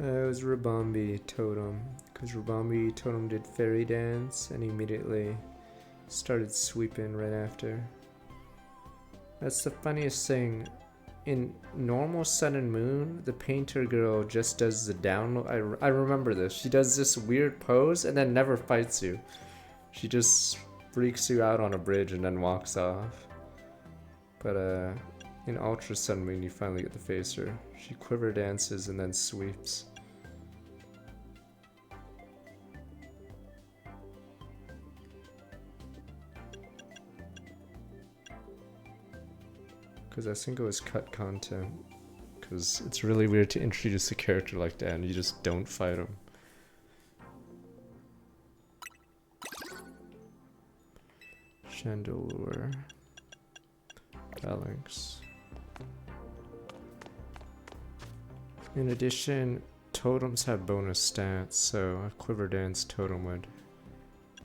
It was Rabambi Totem, because Rabambi Totem did Fairy Dance and he immediately started sweeping right after. That's the funniest thing. In normal Sun and Moon, the painter girl just does the down. I remember this. She does this weird pose and then never fights you. She just freaks you out on a bridge and then walks off. But in Ultra Sun Moon, you finally get to face her. She quiver dances and then sweeps. Because I think it was cut content. Because it's really weird to introduce a character like that and you just don't fight him. Chandelure. Phalanx. In addition, totems have bonus stats, so a Quiver Dance totem would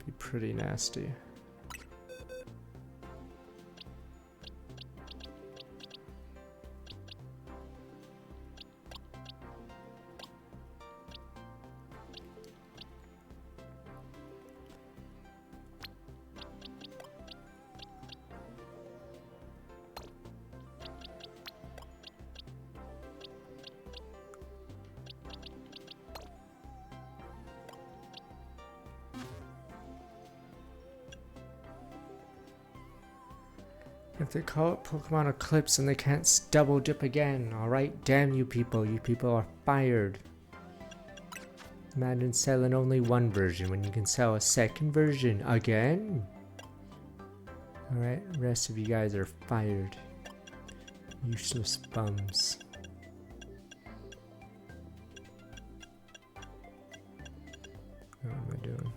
be pretty nasty. If they call it Pokemon Eclipse and they can't double dip again, alright? Damn you people are fired. Imagine selling only one version when you can sell a second version again? Alright, rest of you guys are fired. Useless bums. What am I doing?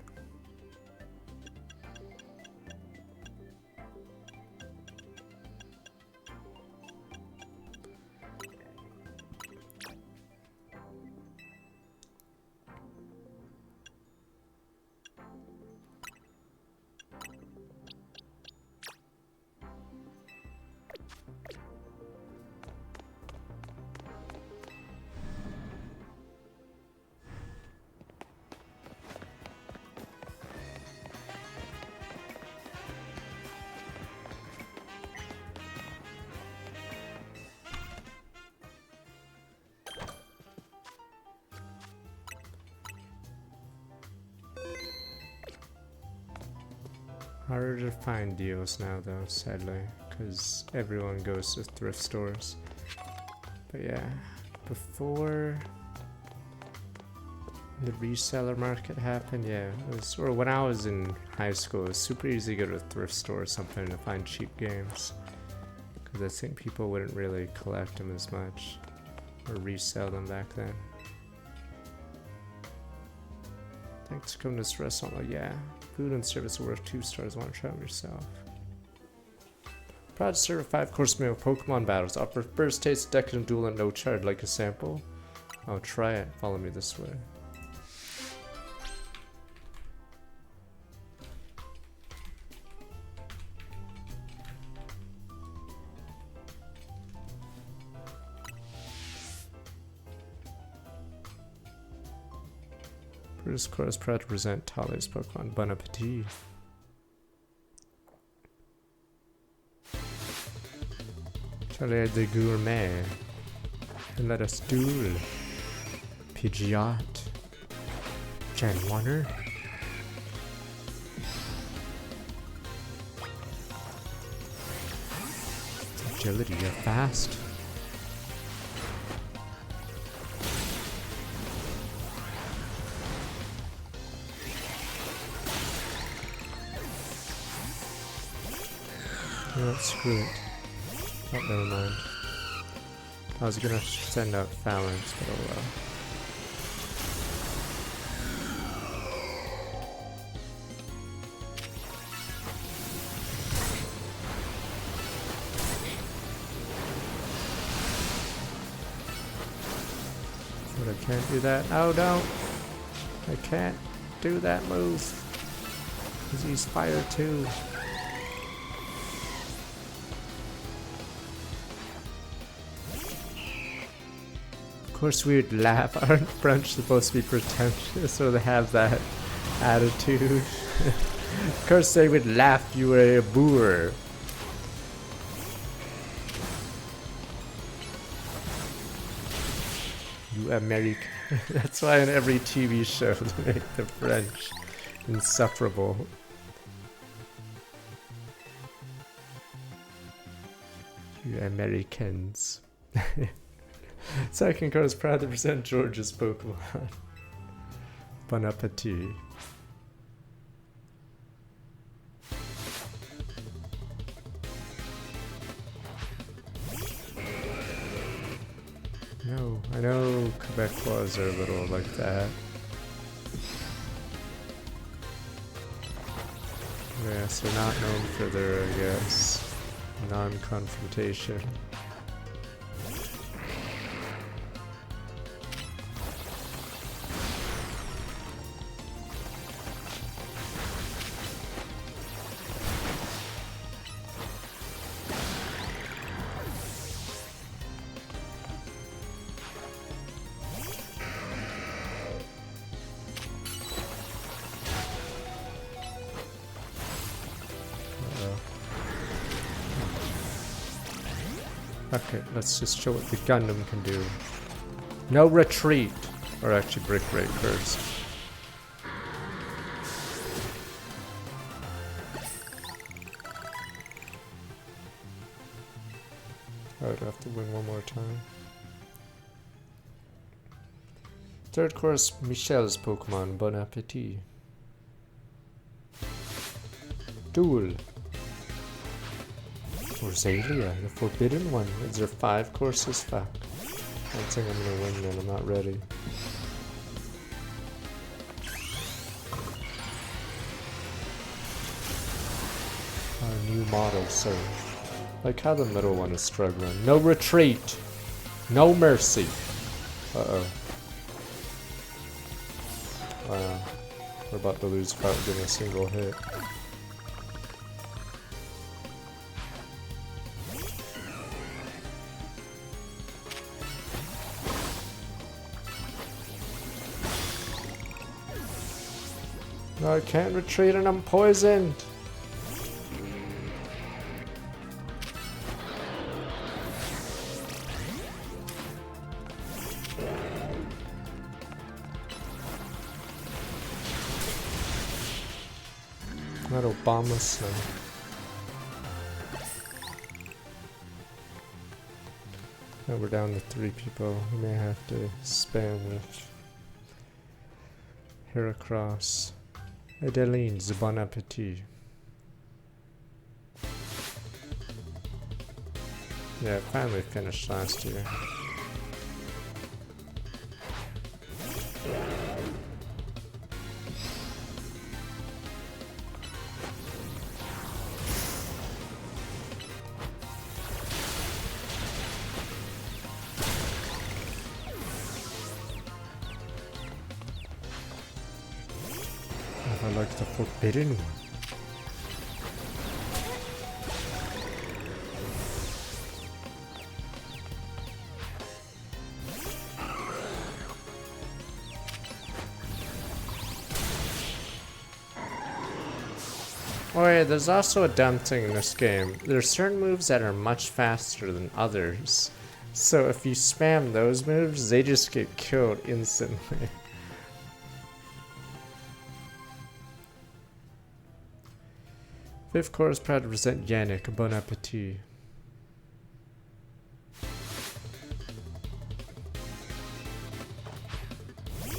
Harder to find deals now though, sadly, because everyone goes to thrift stores. But yeah, before the reseller market happened, yeah, it was, or when I was in high school, it was super easy to go to a thrift store or something to find cheap games. Because I think people wouldn't really collect them as much or resell them back then. Thanks for coming to this restaurant. Like, yeah, food and service are worth 2 stars. Want to try them yourself? Proud to serve a 5-course meal. Pokemon battles. Offer first taste, decadent duel, and no charge. Like a sample? I'll try it. Follow me this way. Bruce Core is proud to present Tali's Pokemon. Bon appetit. Chalet de Gourmet. And let us duel. Pidgeot. Janwarner. Agility, you're fast. Oh, screw it. Oh, never mind. I was gonna send out Phalanx, but oh well. But I can't do that. Oh, don't! I can't do that move. Because he's fire too. Of course we would laugh. Aren't French supposed to be pretentious or they have that attitude? Of course they would laugh you were a boor. You American. That's why in every TV show they make the French insufferable. You Americans. Second card is proud to present George's Pokemon. Bon appetit. No, I know Quebecois are a little like that. Yes, they're not known for their, I guess, non-confrontation. Okay, let's just show what the Gundam can do. No retreat! Or actually Brick Break first. I would have to win one more time. Third course, Michelle's Pokemon. Bon appetit. Duel. Rosalia, the forbidden one. Is there 5 courses? Fuck. I don't think I'm gonna win then, I'm not ready. Our new model, so. Like how the middle one is struggling. No retreat! No mercy! Uh-oh. Wow. We're about to lose without getting a single hit. No, I can't retreat and I'm poisoned. Not Obama son. Now we're down to 3 people. We may have to spam with Heracross. Adeline's Bon Appetit. Yeah, finally finished last year. I like the forbidden one. Oh yeah, there's also a dumb thing in this game. There's certain moves that are much faster than others. So if you spam those moves, they just get killed instantly. Fifth Corps is proud to present Yannick. Bon appetit.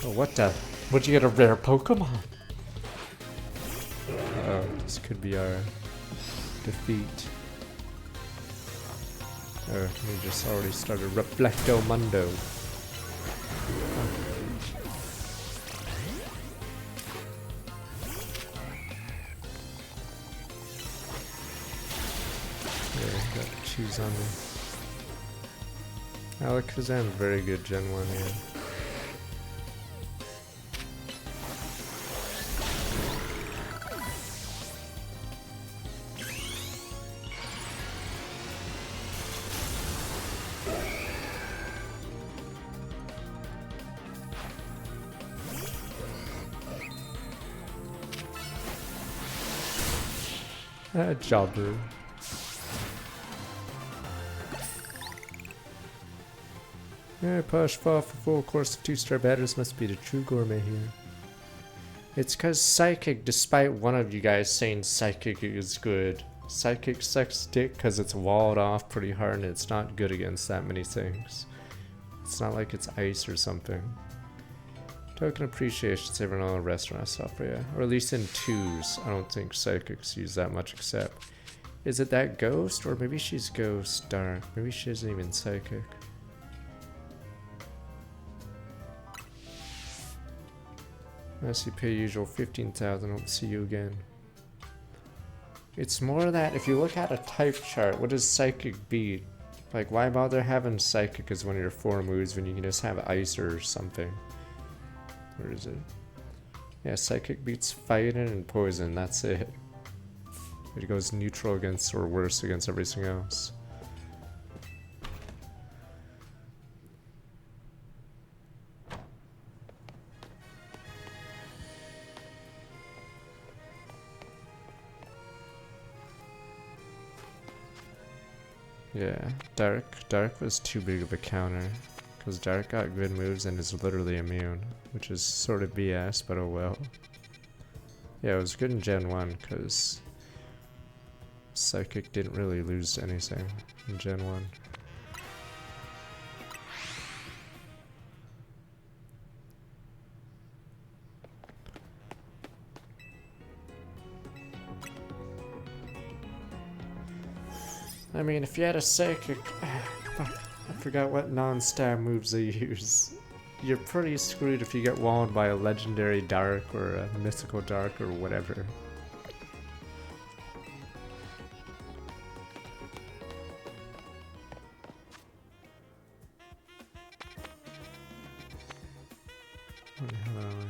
Oh, what the? Would you get a rare Pokemon? Oh, this could be our defeat. Oh, we just already started Reflecto Mundo. Yeah, got to choose on me. Alakazam, very good Gen 1, yeah. Jobber. Yeah, push for full course of 2-star batters must be the true gourmet here. It's cause Psychic, despite one of you guys saying Psychic is good, Psychic sucks dick cause it's walled off pretty hard and it's not good against that many things. It's not like it's ice or something. Token appreciation saving all the restaurant stuff, yeah. Or at least in 2s, I don't think Psychics use that much except. Is it that Ghost? Or maybe she's Ghost Dark. Maybe she isn't even Psychic. Unless you pay usual 15,000, I'll see you again. It's more that if you look at a type chart, what does Psychic beat? Like, why bother having Psychic as one of your 4 moves when you can just have Ice or something? Where is it? Yeah, Psychic beats Fighting and Poison, that's it. It goes neutral against or worse against everything else. Yeah, Dark was too big of a counter. Because Dark got good moves and is literally immune. Which is sort of BS, but oh well. Yeah, it was good in Gen 1 because Psychic didn't really lose anything in Gen 1. I mean, if you had a Psychic... I forgot what non-stab moves they use. You're pretty screwed if you get walled by a legendary Dark or a mythical Dark or whatever. What the hell are we?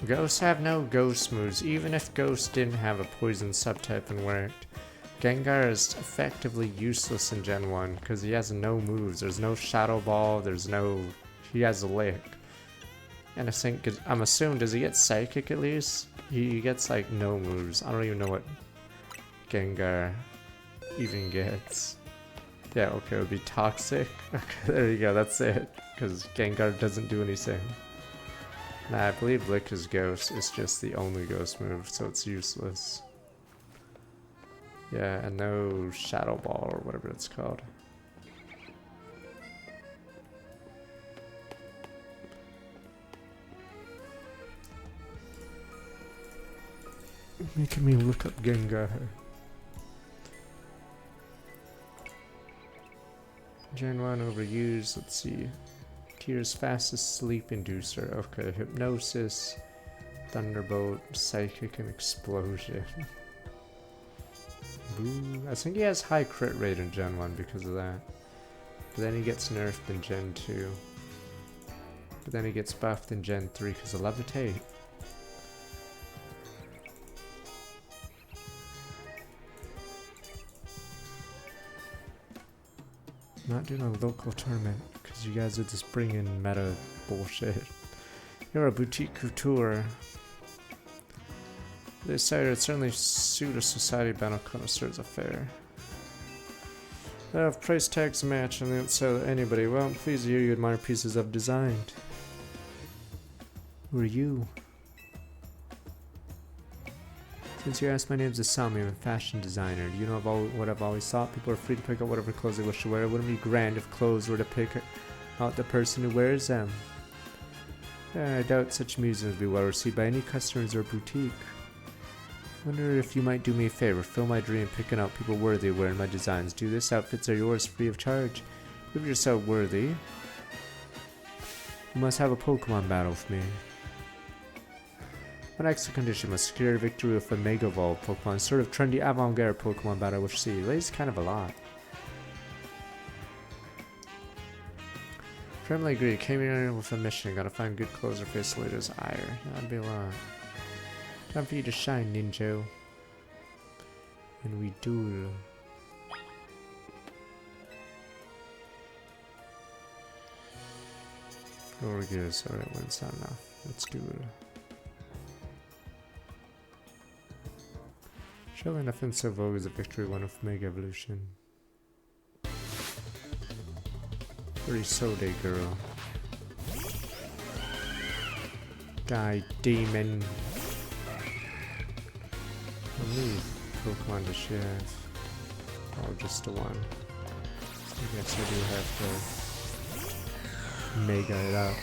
Ghosts have no ghost moves, even if Ghost didn't have a poison subtype and worked. Gengar is effectively useless in Gen 1 because he has no moves. There's no Shadow Ball, he has a Lick. And I think, I'm assuming, does he get Psychic at least? He gets like no moves. I don't even know what Gengar even gets. Yeah, okay, it would be toxic. Okay, there you go, that's it. Because Gengar doesn't do anything. Nah, I believe Lick is Ghost. It's just the only Ghost move, so it's useless. Yeah, and no Shadow Ball or whatever it's called. Making me look up Gengar. Gen 1 overused, let's see. Tears fastest sleep inducer. Okay, Hypnosis, Thunderbolt, Psychic, and Explosion. Boo. I think he has high crit rate in Gen 1 because of that. But then he gets nerfed in Gen 2. But then he gets buffed in Gen 3 because of Levitate. Not doing a local tournament because you guys are just bringing meta bullshit. You're a boutique couture. They decided it would certainly suit a society battle connoisseurs affair. They have price tags match and they don't sell to anybody. Well, please hear you admire pieces I've designed. Who are you? Since you asked, my name's Asami. I'm a fashion designer. You know what I've always thought? People are free to pick out whatever clothes they wish to wear. Wouldn't it be grand if clothes were to pick out the person who wears them? I doubt such amusement would be well received by any customers or boutique. I wonder if you might do me a favor. Fill my dream picking out people worthy of wearing my designs. Do this. Outfits are yours free of charge. Prove yourself worthy. You must have a Pokemon battle with me. One extra condition must secure a victory with a Mega Evolved Pokemon. Sort of trendy avant-garde Pokemon battle I wish to see. Lays kind of a lot. Firmly agree. Came here with a mission. Gotta find good clothes or face Later's ire. That'd be a lot. Time for you to shine, Ninja. And we duel. Florges. Alright, when's that now? Let's duel. Surely nothing so vogue as a victory won with Mega Evolution. Pretty Sode girl. Die demon. How many Pokemon does she have? Oh, just the one. I guess I do have to Mega it up.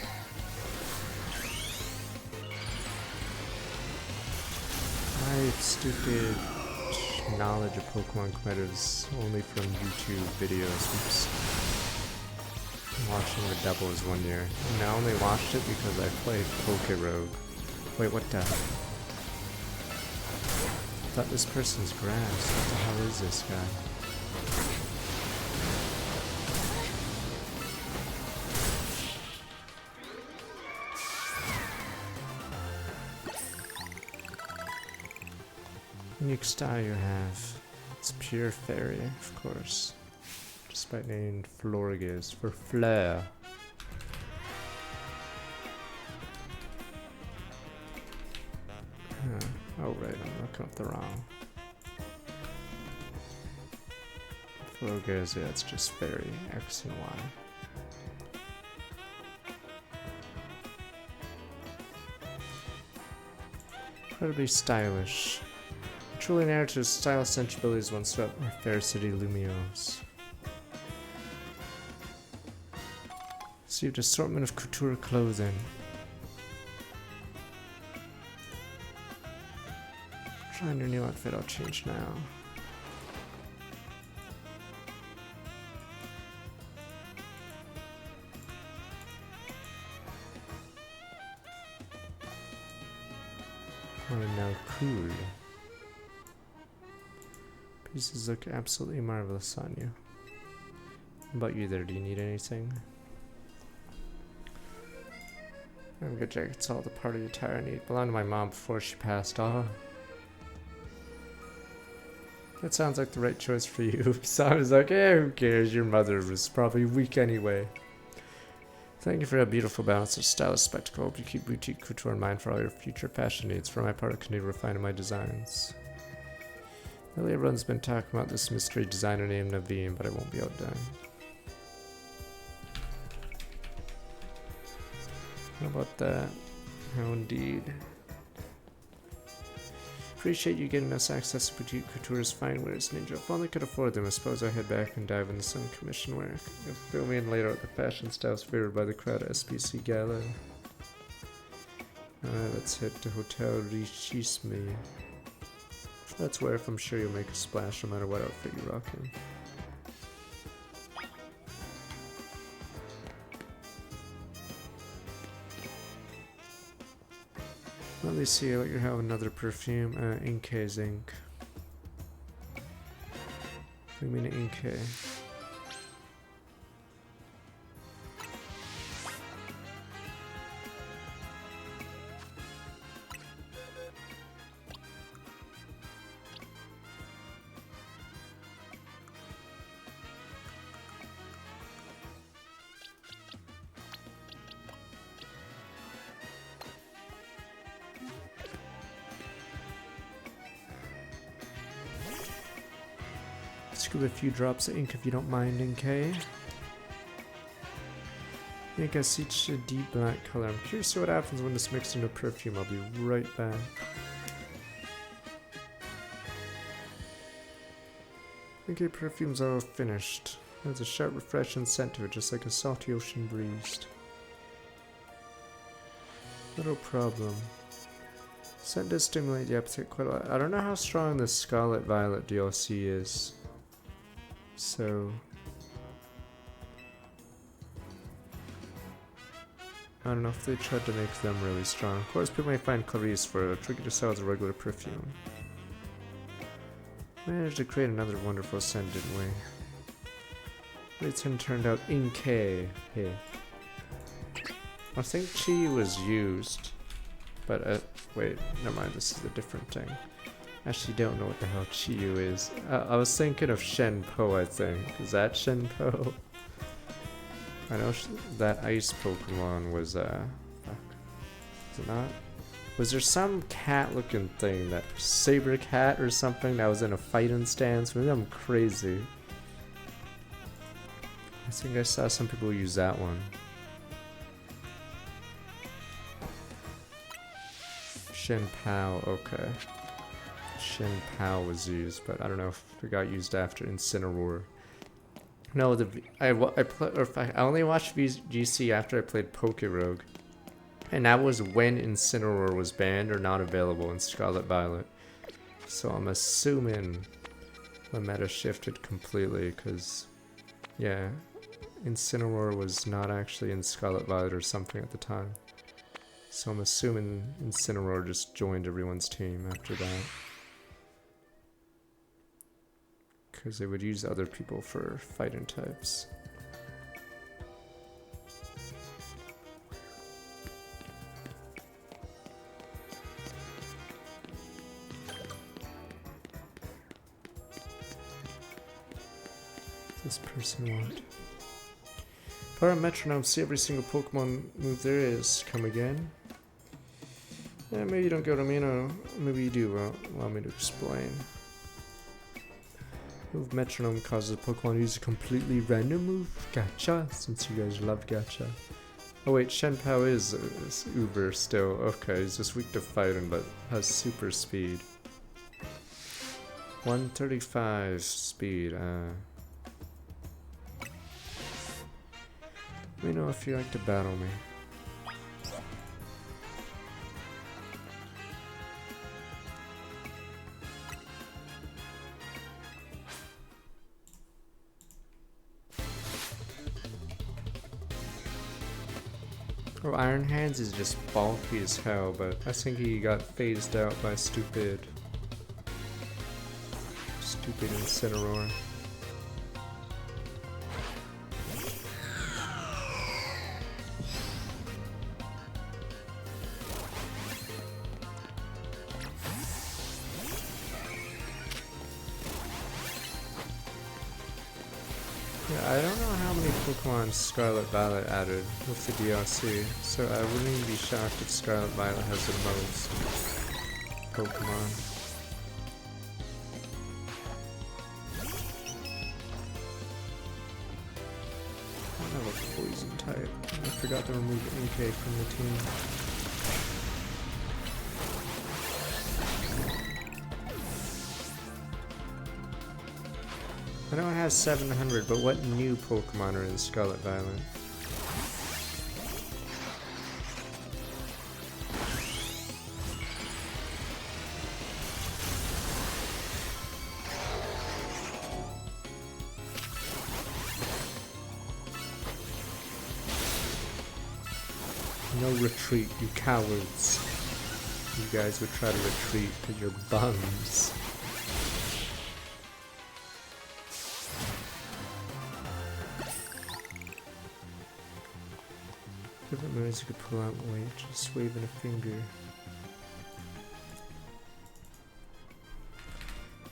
My stupid knowledge of Pokemon competitors only from YouTube videos. Oops. Watching the doubles 1 year. And I only watched it because I played Pokerogue. Wait, what the? I thought this person's grass. What the hell is this guy? Unique style you have. It's pure fairy, of course. Despite named Florges for flair. Oh right, I'm looking up the wrong. Florges, yeah, it's just fairy, X and Y. Incredibly stylish. Truly narrative style sensibilities once swept my fair city Lumiose. Received assortment of couture clothing. Trying your new outfit, I'll change now. Oh, now cool. Pieces look absolutely marvelous on you. How about you there? Do you need anything? I'm good, Jack. It's all the party attire I need. Belonged to my mom before she passed on. That sounds like the right choice for you. Sounds like, who cares? Your mother was probably weak anyway. Thank you for that beautiful balance of stylish spectacle. Hope you keep boutique couture in mind for all your future fashion needs. For my part, I continue refining my designs. Really, everyone's been talking about this mystery designer named Naveen, but I won't be outdone. How about that? How indeed. Appreciate you getting us access to Boutique Couture's fine wares, Ninja. If only could afford them, I suppose I'd head back and dive into some commission work. You'll fill me in later out the fashion styles favored by the crowd at SBC Gala. Let's head to Hotel Richisme. That's where I'm sure you'll make a splash no matter what outfit you're rocking. Let me see, I'll let you have another perfume. Inkay's ink. What do you mean Inkay? Scoop a few drops of ink if you don't mind, Inkay. Make a such a deep black color. I'm curious to see what happens when it's mixed into perfume. I'll be right back. Inkay perfume's all finished. There's a sharp, refreshing scent to it, just like a salty ocean breeze. Little problem. Scent does stimulate the appetite quite a lot. I don't know how strong the Scarlet Violet DLC is. So I don't know if they tried to make them really strong. Of course, people may find Clarice for a tricky to sell as a regular perfume. Managed to create another wonderful scent, didn't we? It's turned out Inkay. Hey. I think Chi was used, but wait, never mind. This is a different thing. Actually, don't know what the hell Chiyu is. I was thinking of Shenpo, I think. Is that Shenpo? I know that ice Pokemon was, fuck. Is it not? Was there some cat-looking thing, that saber cat or something that was in a fighting stance? Maybe I'm crazy. I think I saw some people use that one. Shenpao, okay. Shenpao was used, but I don't know if it got used after Incineroar. No, I only watched VGC after I played Pokerogue, and that was when Incineroar was banned or not available in Scarlet Violet. So I'm assuming the meta shifted completely, because yeah, Incineroar was not actually in Scarlet Violet or something at the time. So I'm assuming Incineroar just joined everyone's team after that. Because they would use other people for fighting types. What's this person want? Power metronome, see every single Pokemon move there is. Come again? Yeah, maybe you don't get what I mean, or maybe you do. Well, allow me to explain. Move metronome causes a Pokemon to use a completely random move. Gacha, since you guys love gacha. Oh wait, Shenpao is uber still. Okay, he's just weak to fighting, but has super speed. 135 speed. Let me know if you like to battle me. Oh, Iron Hands is just bulky as hell, but I think he got phased out by stupid Incineroar. Yeah, I don't know how many Pokemon Scarlet Violet added with the DLC, so I wouldn't even be shocked if Scarlet Violet has the most Pokemon. Poison type. I forgot to remove NK from the team. I know it has 700, but what new Pokemon are in Scarlet Violet? No retreat, you cowards. You guys would try to retreat because you're bums. Different moves you could pull out weight, just waving a finger.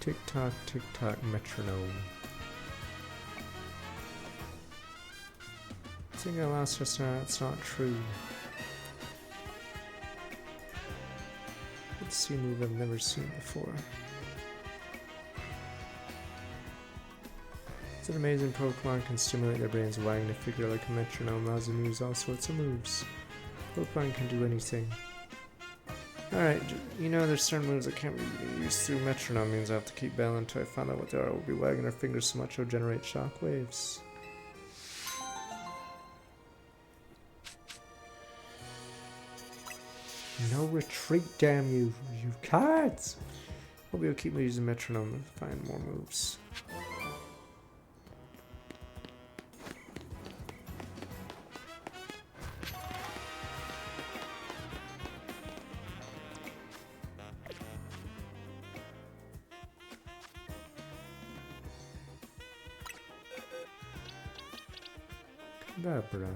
Tick tock, metronome. I think I lost just now, it's not true. Let's see a move I've never seen before. It's an amazing Pokemon, can stimulate their brains wagging a figure like a metronome, allows them to use all sorts of moves. Pokemon can do anything. Alright, you know there's certain moves that can't be used through metronome, means I have to keep battling until I find out what they are. We'll be wagging our fingers so much it'll generate shock waves. No retreat, damn you, you cards! Hope you'll keep me using metronome and find more moves. Kadabra.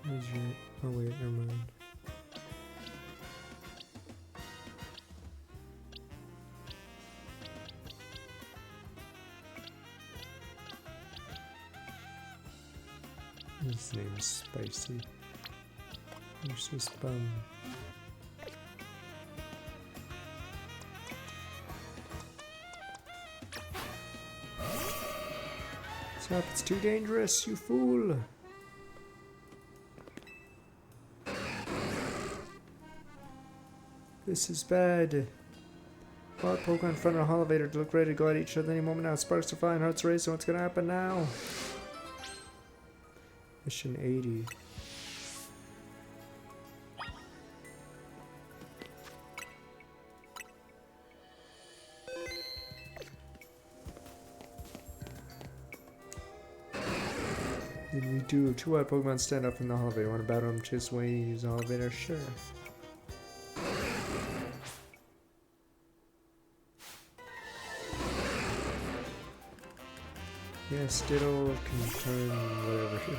Where's your... oh wait, never mind. His name's Spicy. Where's this bum? Stop, it's too dangerous, you fool! This is bad. Wild Pokemon in front of a elevator to look ready to go at each other any moment now. Sparks are flying, hearts racing. What's gonna happen now? Mission 80. Did we do 2 wild Pokemon stand up in the elevator? Want to battle them, chase away, use the elevator? Sure. Yes, Diddle can turn whatever.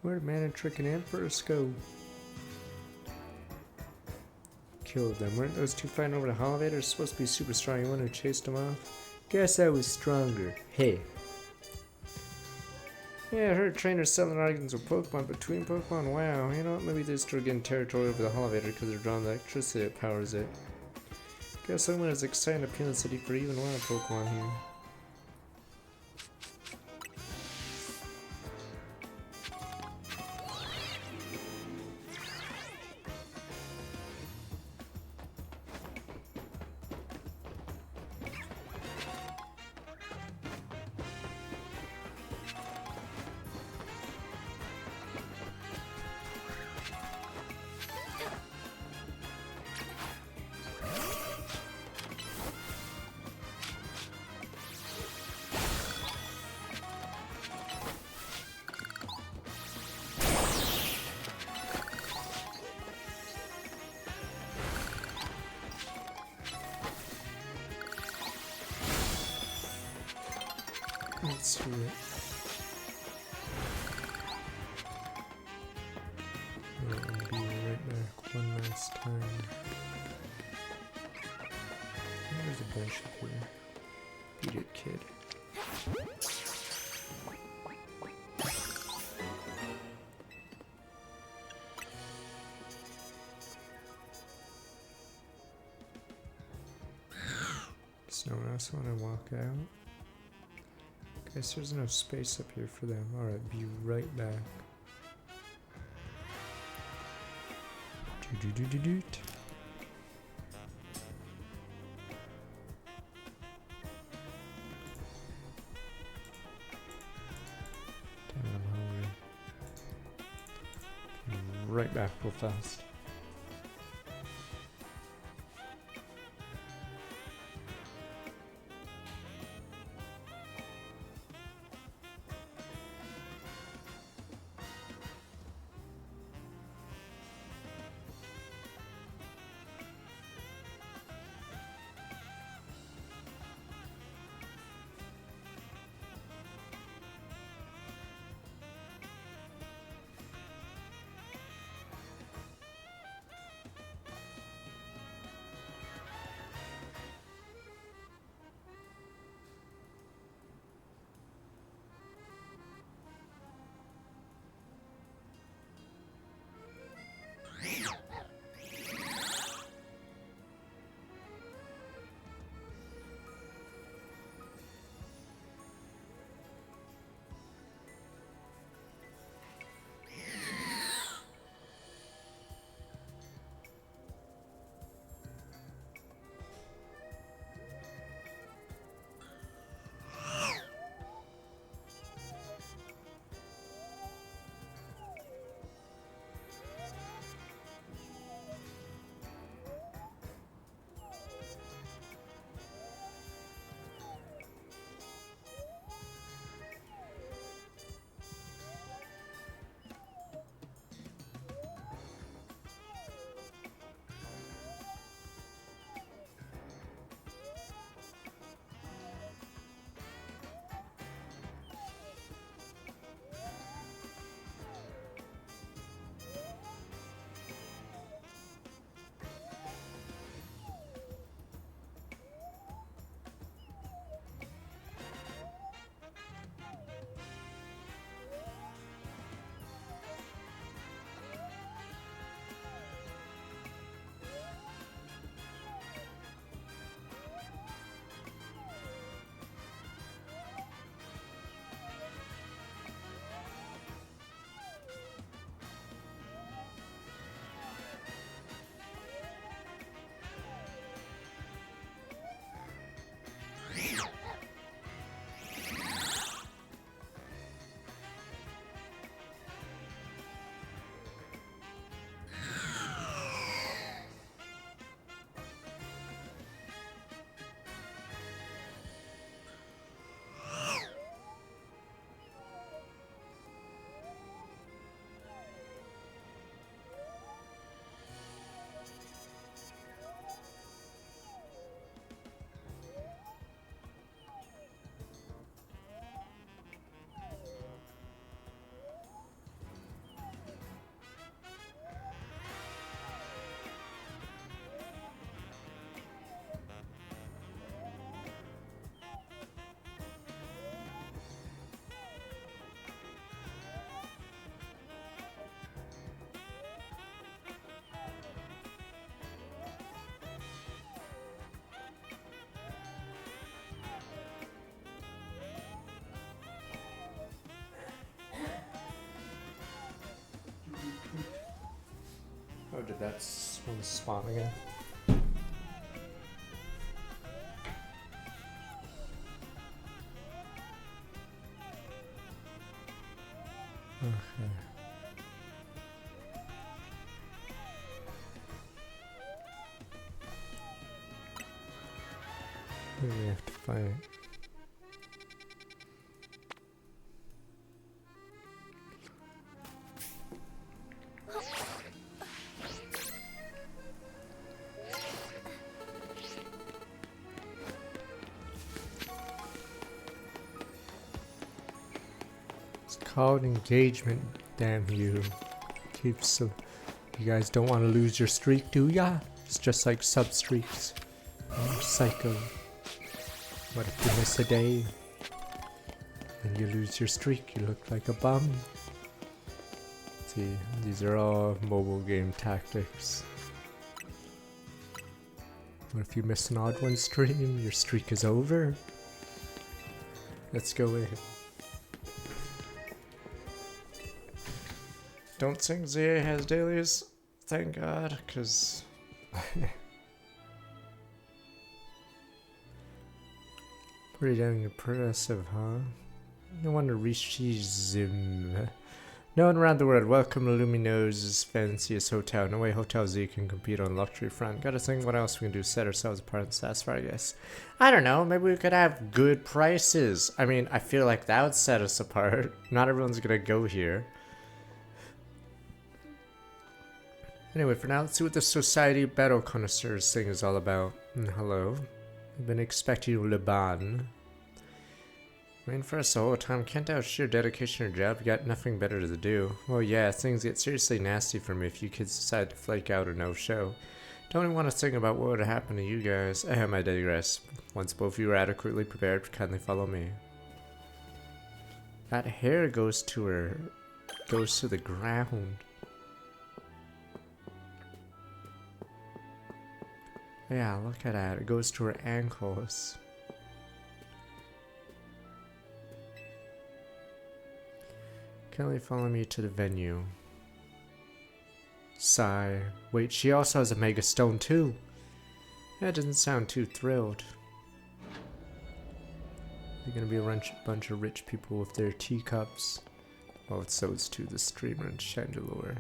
Where'd Manectric and Ampharos go? Killed them. Weren't those 2 fighting over the elevator? Supposed to be super strong. You want to chase them off? Guess I was stronger. Hey. Yeah, I heard trainers selling arguments with Pokemon between Pokemon. Wow, you know what? Maybe they're still getting territory over the elevator because they're drawing the electricity that powers it. Guess someone is exciting appealing city for even wild Pokemon here. Let's do it. I'll be right back one last time. There's a bunch up here. Beat it, kid. Does no one else want to walk out? Guess there's no space up here for them. Alright, be right back. Do-do-do-do-doot. Damn, I'm hungry. Be right back real fast. Oh, did that one spawn again? Okay. Who do we have to fight? It's called engagement, damn you. You guys don't want to lose your streak, do ya? It's just like sub-streaks. Oh, psycho. What if you miss a day? When you lose your streak, you look like a bum. See, these are all mobile game tactics. What if you miss an odd one stream? Your streak is over. Let's go in. Don't think ZA has dailies, thank God, because... Pretty damn impressive, huh? No wonder Rishizim. No one around the world, welcome to Lumino's fanciest hotel. No way Hotel Z can compete on luxury front. Gotta think what else we can do, set ourselves apart and satisfy, I guess. I don't know, maybe we could have good prices. I mean, I feel like that would set us apart. Not everyone's gonna go here. Anyway, for now, let's see what the Society Battle Connoisseurs thing is all about. Hello. I've been expecting you, Liban. Waiting for us the whole time. Can't doubt sheer dedication to your job. You got nothing better to do. Well, yeah, things get seriously nasty for me if you kids decide to flake out or no show. Don't even want to think about what would happen to you guys. I digress. Once both of you are adequately prepared, kindly follow me. That hair goes to the ground. Yeah, look at that. It goes to her ankles. Kindly follow me to the venue. Sigh. Wait, she also has a Mega Stone too. That doesn't sound too thrilled. They're gonna be a bunch of rich people with their teacups. Well, so it's to the streamer and Chandelure.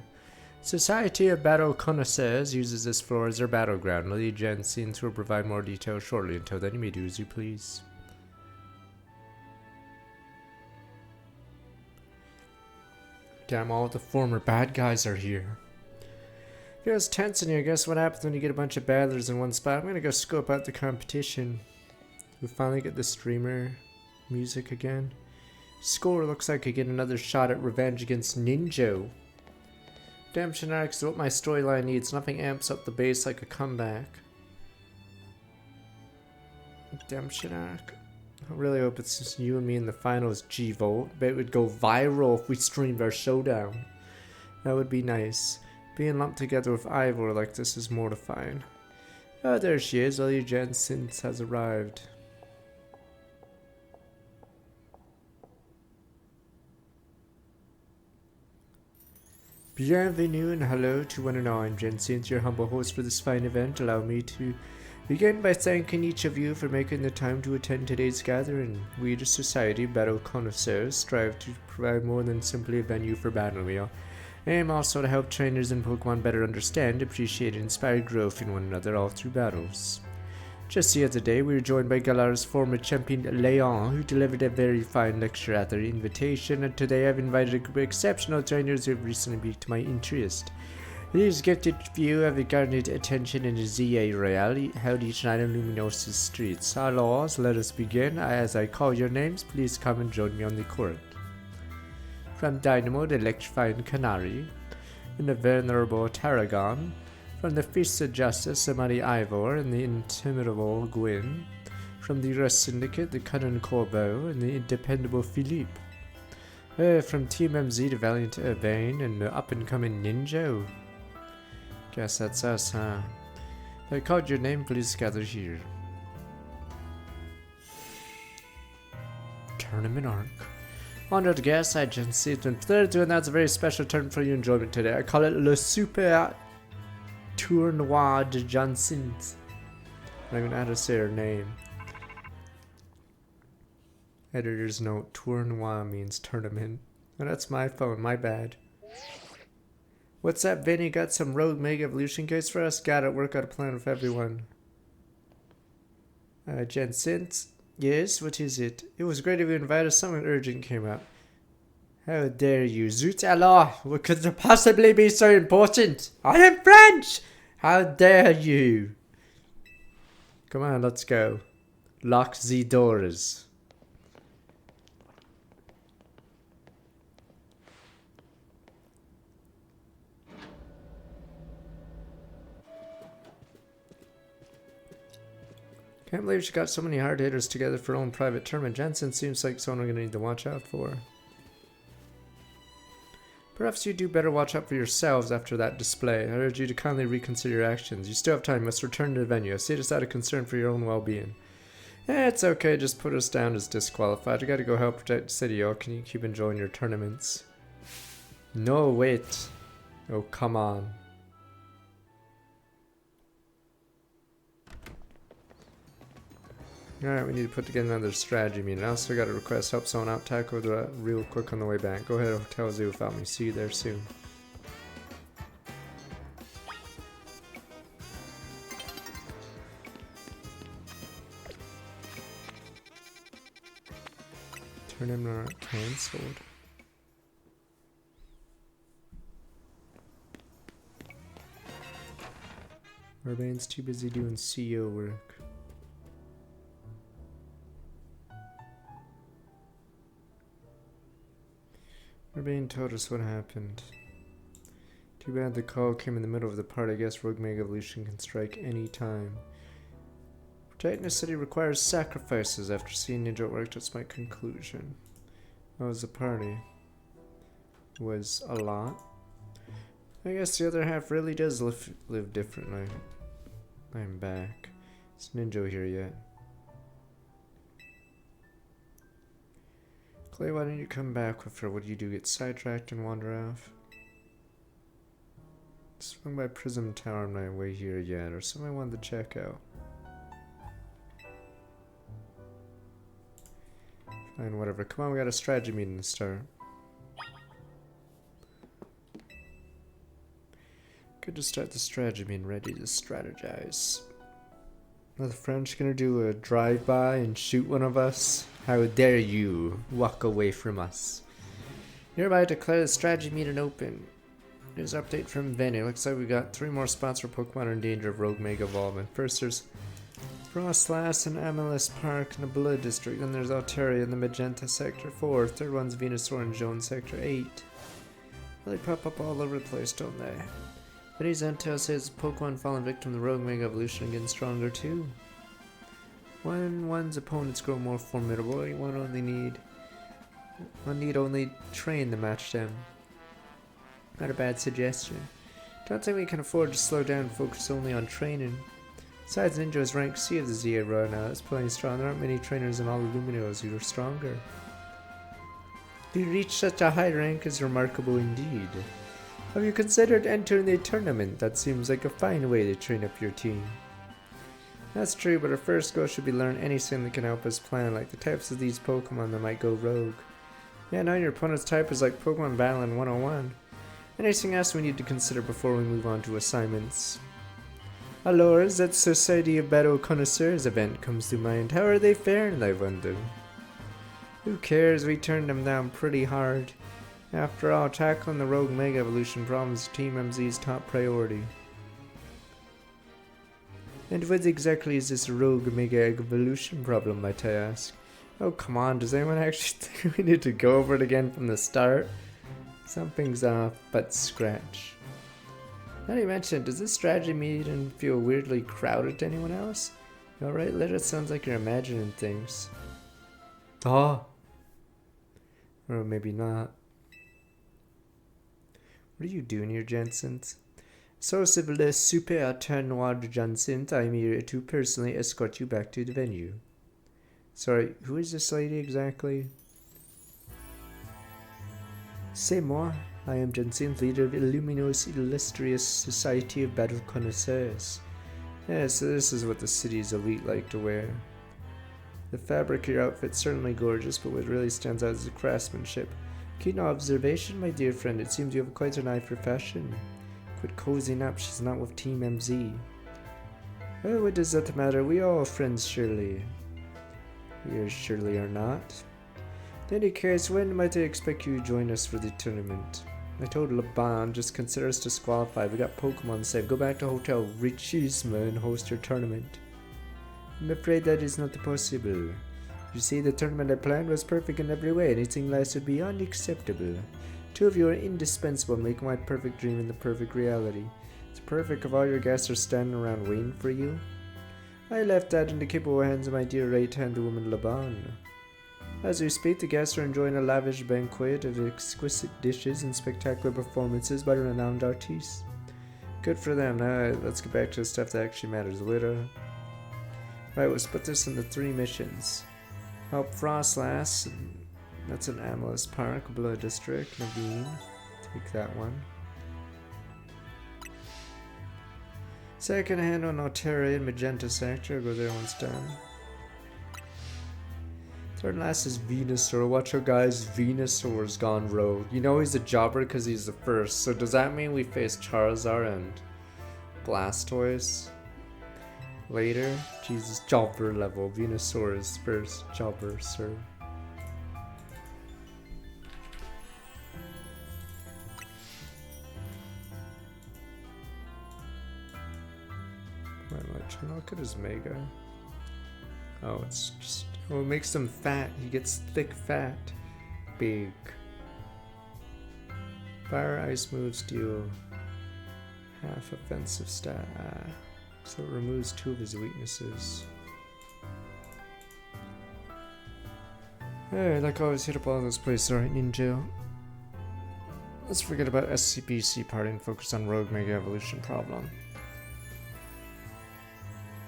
Society of Battle Connoisseurs uses this floor as their battleground. Lady Jen Scenes will provide more details shortly. Until then, you may do as you please. Damn, all the former bad guys are here. Feels tense in here. Guess what happens when you get a bunch of battlers in one spot? I'm gonna go scope out the competition. We finally get the streamer music again. Score looks like I get another shot at revenge against Ninjo. Redemption arc is what my storyline needs. Nothing amps up the bass like a comeback. Redemption arc. I really hope it's just you and me in the finals, G-Volt. Bet it would go viral if we streamed our showdown. That would be nice. Being lumped together with Ivor like this is mortifying. Oh, there she is. Lady Jensen has arrived. Bienvenue and hello to one and all. I'm Jensen, your humble host for this fine event. Allow me to begin by thanking each of you for making the time to attend today's gathering. We, the Society Battle Connoisseurs, strive to provide more than simply a venue for battle. We aim also to help trainers in Pokemon better understand, appreciate, and inspire growth in one another all through battles. Just the other day, we were joined by Galar's former champion, Leon, who delivered a very fine lecture at their invitation, and today I've invited a group of exceptional trainers who have recently piqued my interest. These gifted few have garnered attention in the ZA Royale, held each night on Luminosa's streets. Alors, let us begin. As I call your names, please come and join me on the court. From Dynamo, the electrifying Canary, and the venerable Tarragon. From the Fist of Justice, Samari Ivor, and the intimidable Gwyn. From the Rust Syndicate, the cunning Corbeau, and the dependable Philippe. From Team MZ, the valiant Urbane, and the up-and-coming Ninjo. Guess that's us, huh? If I called your name, please gather here. Tournament Arc. Honored guest, I just see it in third, and that's a very special turn for your enjoyment today. I call it Le Super Tournoi de Janssen. I don't even know how to say her name. Editor's note, Tournoi means tournament. Oh, that's my phone, my bad. What's up, Vinny? Got some Rogue Mega Evolution case for us? Got it, work out a plan with everyone. Jensen? Yes, what is it? It was great of you to invite us. Something urgent came up. How dare you? Zut alors! What could there possibly be so important? I am French! How dare you? Come on, let's go. Lock the doors. Can't believe she got so many hard hitters together for her own private tournament. Jensen seems like someone we're gonna need to watch out for. Perhaps you do better watch out for yourselves after that display. I urge you to kindly reconsider your actions. You still have time. You must return to the venue. I see this out of concern for your own well-being. It's okay. Just put us down as disqualified. You gotta go help protect the city, or can you keep enjoying your tournaments? No, wait. Oh, come on. Alright, we need to put together another strategy meeting. I also got to request help someone out tackle that real quick on the way back. Go ahead to Hotel Zoo without me. See you there soon. Tournament not cancelled. Urbane's too busy doing CEO work. Urbane told us what happened. Too bad the call came in the middle of the party. I guess Rogue Mega Evolution can strike any time. Protecting the city requires sacrifices. After seeing Ninja at work, that's my conclusion. What was the party? Was a lot. I guess the other half really does live differently. I'm back. Is Ninja here yet? Clay, why don't you come back with her? What do you do? Get sidetracked and wander off? Swung by Prism Tower on my way here yet, or something I wanted to check out. Fine, whatever. Come on, we got a strategy meeting to start. Good to start the strategy meeting, ready to strategize. Are the French gonna do a drive-by and shoot one of us? How dare you walk away from us? Hereby declare the strategy meeting open. Here's an update from Venny. Looks like we got 3 more spots for Pokemon are in danger of Rogue Mega Evolvement. First there's Frostlass and Amethyst Park in the Blue District. Then there's Altaria in the Magenta Sector 4. Third one's Venusaur and Jones Sector 8. They pop up all over the place, don't they? Venny's intel says Pokemon fallen victim to the Rogue Mega Evolution are getting stronger too. When one's opponents grow more formidable, one need only train to match them. Not a bad suggestion. Don't think we can afford to slow down and focus only on training. Besides, Ninja is rank C of the ZA right now. That's plenty strong. There aren't many trainers in all the Luminos who are stronger. To reach such a high rank is remarkable indeed. Have you considered entering a tournament? That seems like a fine way to train up your team. That's true, but our first goal should be learn anything that can help us plan, like the types of these Pokemon that might go rogue. Yeah, knowing your opponent's type is like Pokemon Battling 101. Anything else we need to consider before we move on to assignments? Allures, that Society of Battle Connoisseurs event comes to mind. How are they faring, I wonder? Who cares? We turned them down pretty hard. After all, tackling the Rogue Mega Evolution problem is Team MZ's top priority. And what exactly is this Rogue Mega Evolution problem, might I ask? Oh, come on, does anyone actually think we need to go over it again from the start? Something's off, but scratch. Now you mentioned, does this strategy meeting feel weirdly crowded to anyone else? Alright, Lita, it sounds like you're imagining things. Oh! Or maybe not. What are you doing here, Jensens? Source of Le Super Tournoi de Janssen, I'm here to personally escort you back to the venue. Sorry, who is this lady exactly? C'est moi. I am Janssen, leader of Illumino's illustrious Society of Battle Connoisseurs. Yeah, so this is what the city's elite like to wear. The fabric of your outfit's certainly gorgeous, but what really stands out is the craftsmanship. Keen observation, my dear friend. It seems you have quite an eye for fashion. Quit cozying up, she's not with Team MZ. Oh, what does that matter? We are all friends, surely. We surely are not. In any case, when might I expect you to join us for the tournament? I told Laban, just consider us disqualified. We got Pokemon saved. Go back to Hotel Richisma and host your tournament. I'm afraid that is not possible. You see, the tournament I planned was perfect in every way. Anything less would be unacceptable. 2 of you are indispensable, making my perfect dream into perfect reality. It's perfect if all your guests are standing around waiting for you. I left that in the capable hands of my dear right-hand woman Laban. As we speak, the guests are enjoying a lavish banquet of exquisite dishes and spectacular performances by renowned artistes. Good for them. Now let's get back to the stuff that actually matters later. Right, we'll split this into 3 missions. Help Frostlass, that's an Amalus Park, Blood District, Naveen. Take that one. Second hand on Altera and Magenta Sector, go there once done. Third and last is Venusaur. Watch out guys, Venusaur's gone rogue. You know he's a jobber because he's the first, so does that mean we face Charizard and Blastoise later? Jesus, jobber level. Venusaur is first jobber, sir. Wait, am I trying to look at his Mega? Oh, it's just... Oh, it makes him fat. He gets thick fat. Big. Fire Ice moves deal half offensive stat. So it removes 2 of his weaknesses. Hey, like always, hit up all those places, alright, Ninja? Let's forget about SCPC party and focus on Rogue Mega Evolution problem.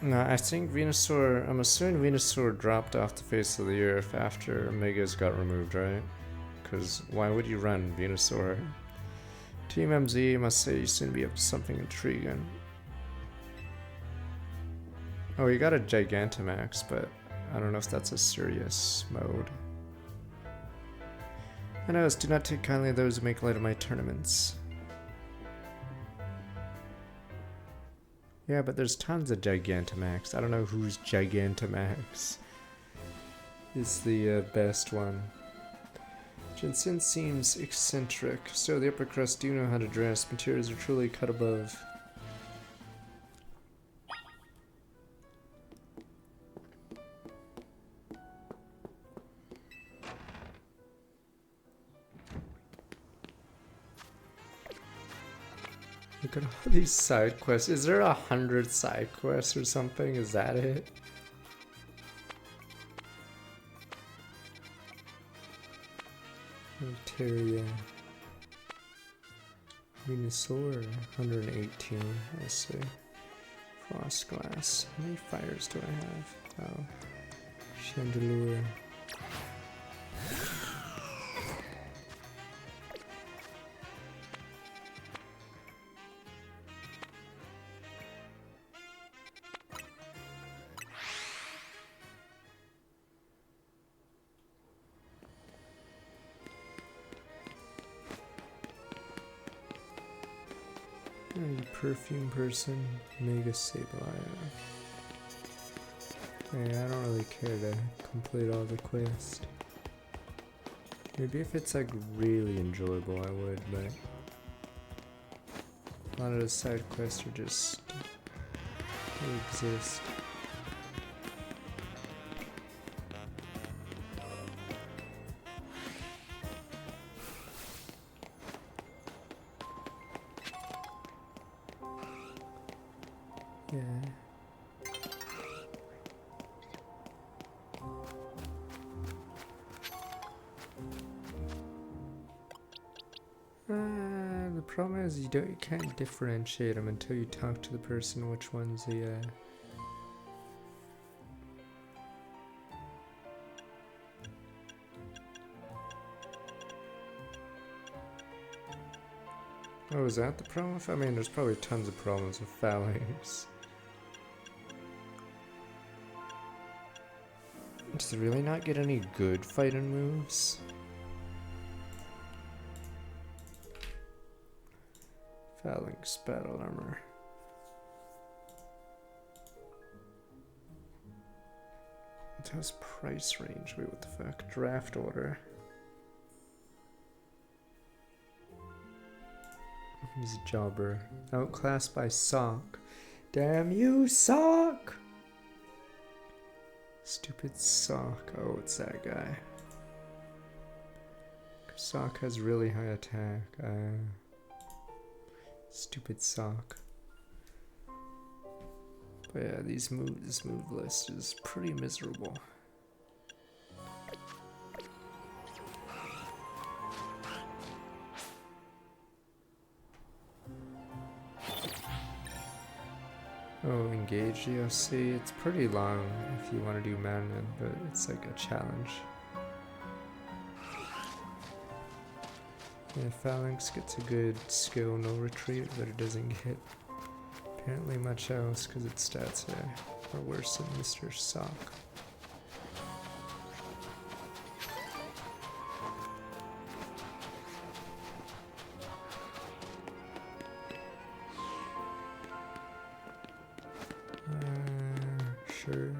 No, I think Venusaur, I'm assuming Venusaur dropped off the face of the earth after Megas got removed, right? Because why would you run Venusaur? Team MZ must say you seem to be up to something intriguing. Oh, you got a Gigantamax, but I don't know if that's a serious mode. I know, do not take kindly of those who make light of my tournaments. Yeah, but there's tons of Gigantamax. I don't know whose Gigantamax is the best one. Jensen seems eccentric. So the upper crust do know how to dress. Materials are truly cut above. Look at all these side quests. Is there 100 side quests or something? Is that it? Materia. Venusaur, 118. I see. Frost Glass. How many fires do I have? Oh. Chandelure. Perfume person, Mega Sableye. Hey, I don't really care to complete all the quests. Maybe if it's like really enjoyable I would, but a lot of the side quests are just they exist. The problem is you can't differentiate them until you talk to the person which one's the Oh, is that the problem? I mean, there's probably tons of problems with Phalanx. Does it really not get any good fighting moves? Phalanx battle armor. It has price range. Wait, what the fuck? Draft order. He's a jobber. Outclassed by Sock. Damn you, Sock! Stupid Sock. Oh, it's that guy. Sock has really high attack. Stupid Sock. But yeah, this move list is pretty miserable. Oh, engage DOC. It's pretty long if you want to do Madden, but it's like a challenge. Yeah, Phalanx gets a good skill, no retreat, but it doesn't get apparently much else because its stats are worse than Mr. Sock. Sure.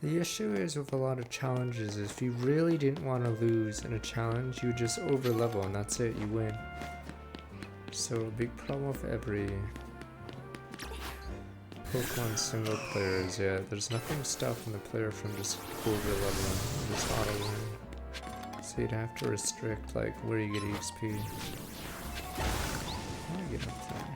The issue is with a lot of challenges is if you really didn't want to lose in a challenge, you just overlevel and that's it, you win. So a big problem with every Pokemon single player is, yeah, there's nothing stopping the player from just overleveling and just auto win. So you'd have to restrict like where you get XP. How do I get up there?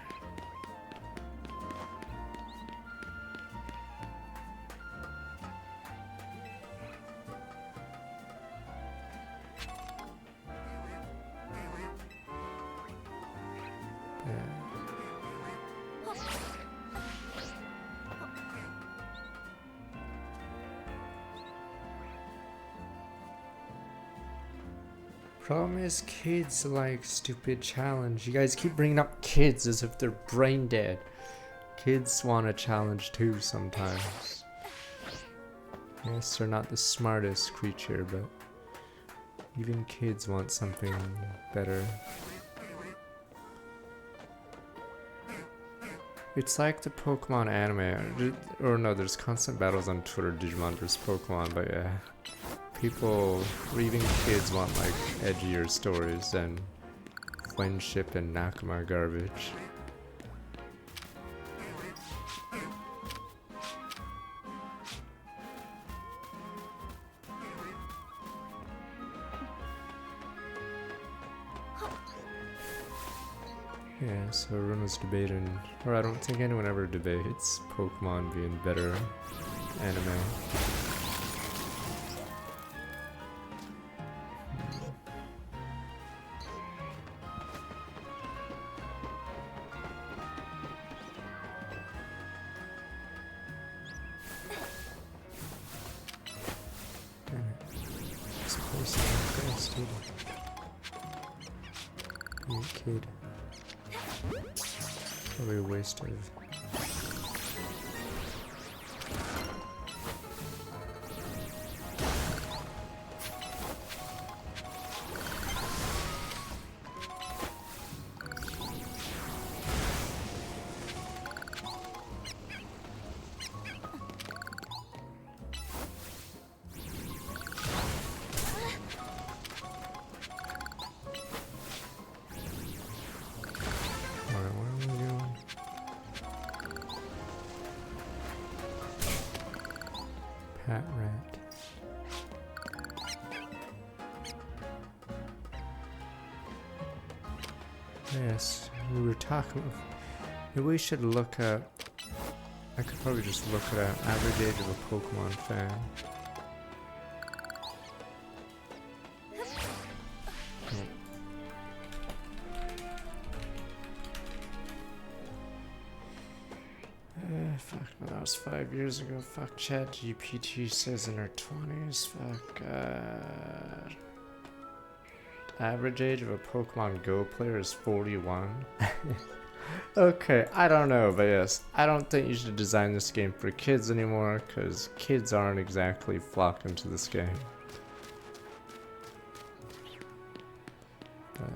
Problem is, kids like stupid challenge. You guys keep bringing up kids as if they're brain dead. Kids want a challenge too sometimes. Yes, they're not the smartest creature, but even kids want something better. It's like the Pokemon anime, or no, there's constant battles on Twitter, Digimon vs Pokemon, but yeah. People, or even kids, want like edgier stories than Friendship and Nakama garbage. Yeah, so everyone's debating, or I don't think anyone ever debates Pokemon being better anime. Kid. Probably a waste of. Pat rat. Yes, we were talking. Maybe we should look at. I could probably just look at an average age of a Pokemon fan. Fuck, no, that was 5 years ago. Fuck, ChatGPT says in her 20s. Fuck, average age of a Pokemon Go player is 41. Okay, I don't know, but yes, I don't think you should design this game for kids anymore, because kids aren't exactly flocking to this game. But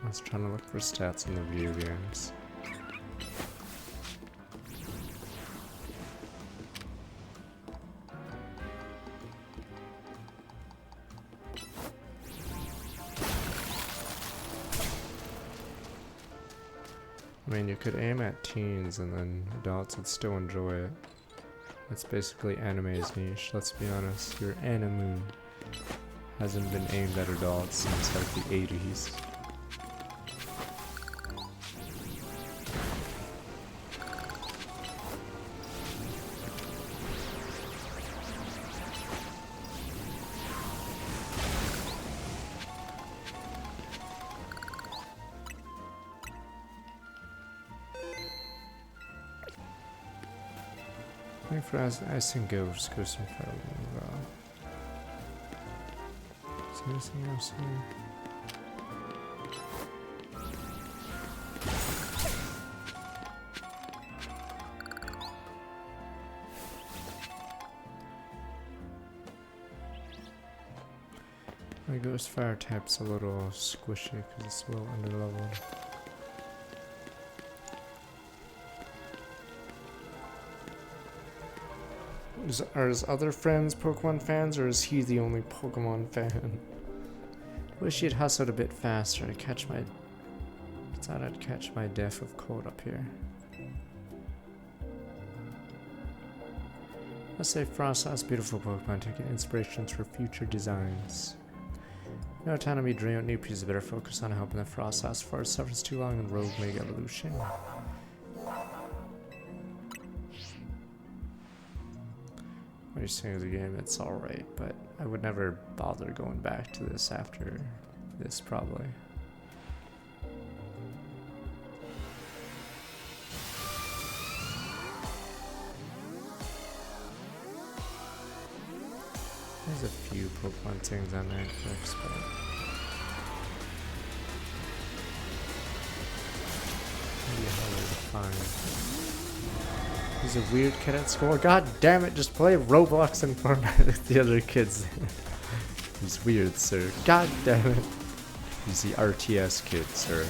I was trying to look for stats in the video games. I mean, you could aim at teens and then adults would still enjoy it. That's basically anime's niche, let's be honest. Your anime hasn't been aimed at adults since like the 80s. Looking for ice and ghosts. Ghosts and fire. Is there anything else here? My ghost fire type's a little squishy because it's a little under leveled. Are his other friends Pokemon fans, or is he the only Pokemon fan? Wish he'd hustled a bit faster to catch my... Thought I'd catch my death of cold up here. Let's say Frostlass, beautiful Pokemon, taking inspirations for future designs. No time to be dreaming out new pieces, better focus on helping the Frostlass before it suffers too long in Rogue Mega Evolution. What you're saying of the game, it's alright, but I would never bother going back to this after this, probably. There's a few Pokemon things on there to expect. Maybe harder to find. He's a weird kid at school. God damn it, just play Roblox and Fortnite with the other kids. He's weird, sir. God damn it. He's the RTS kid, sir.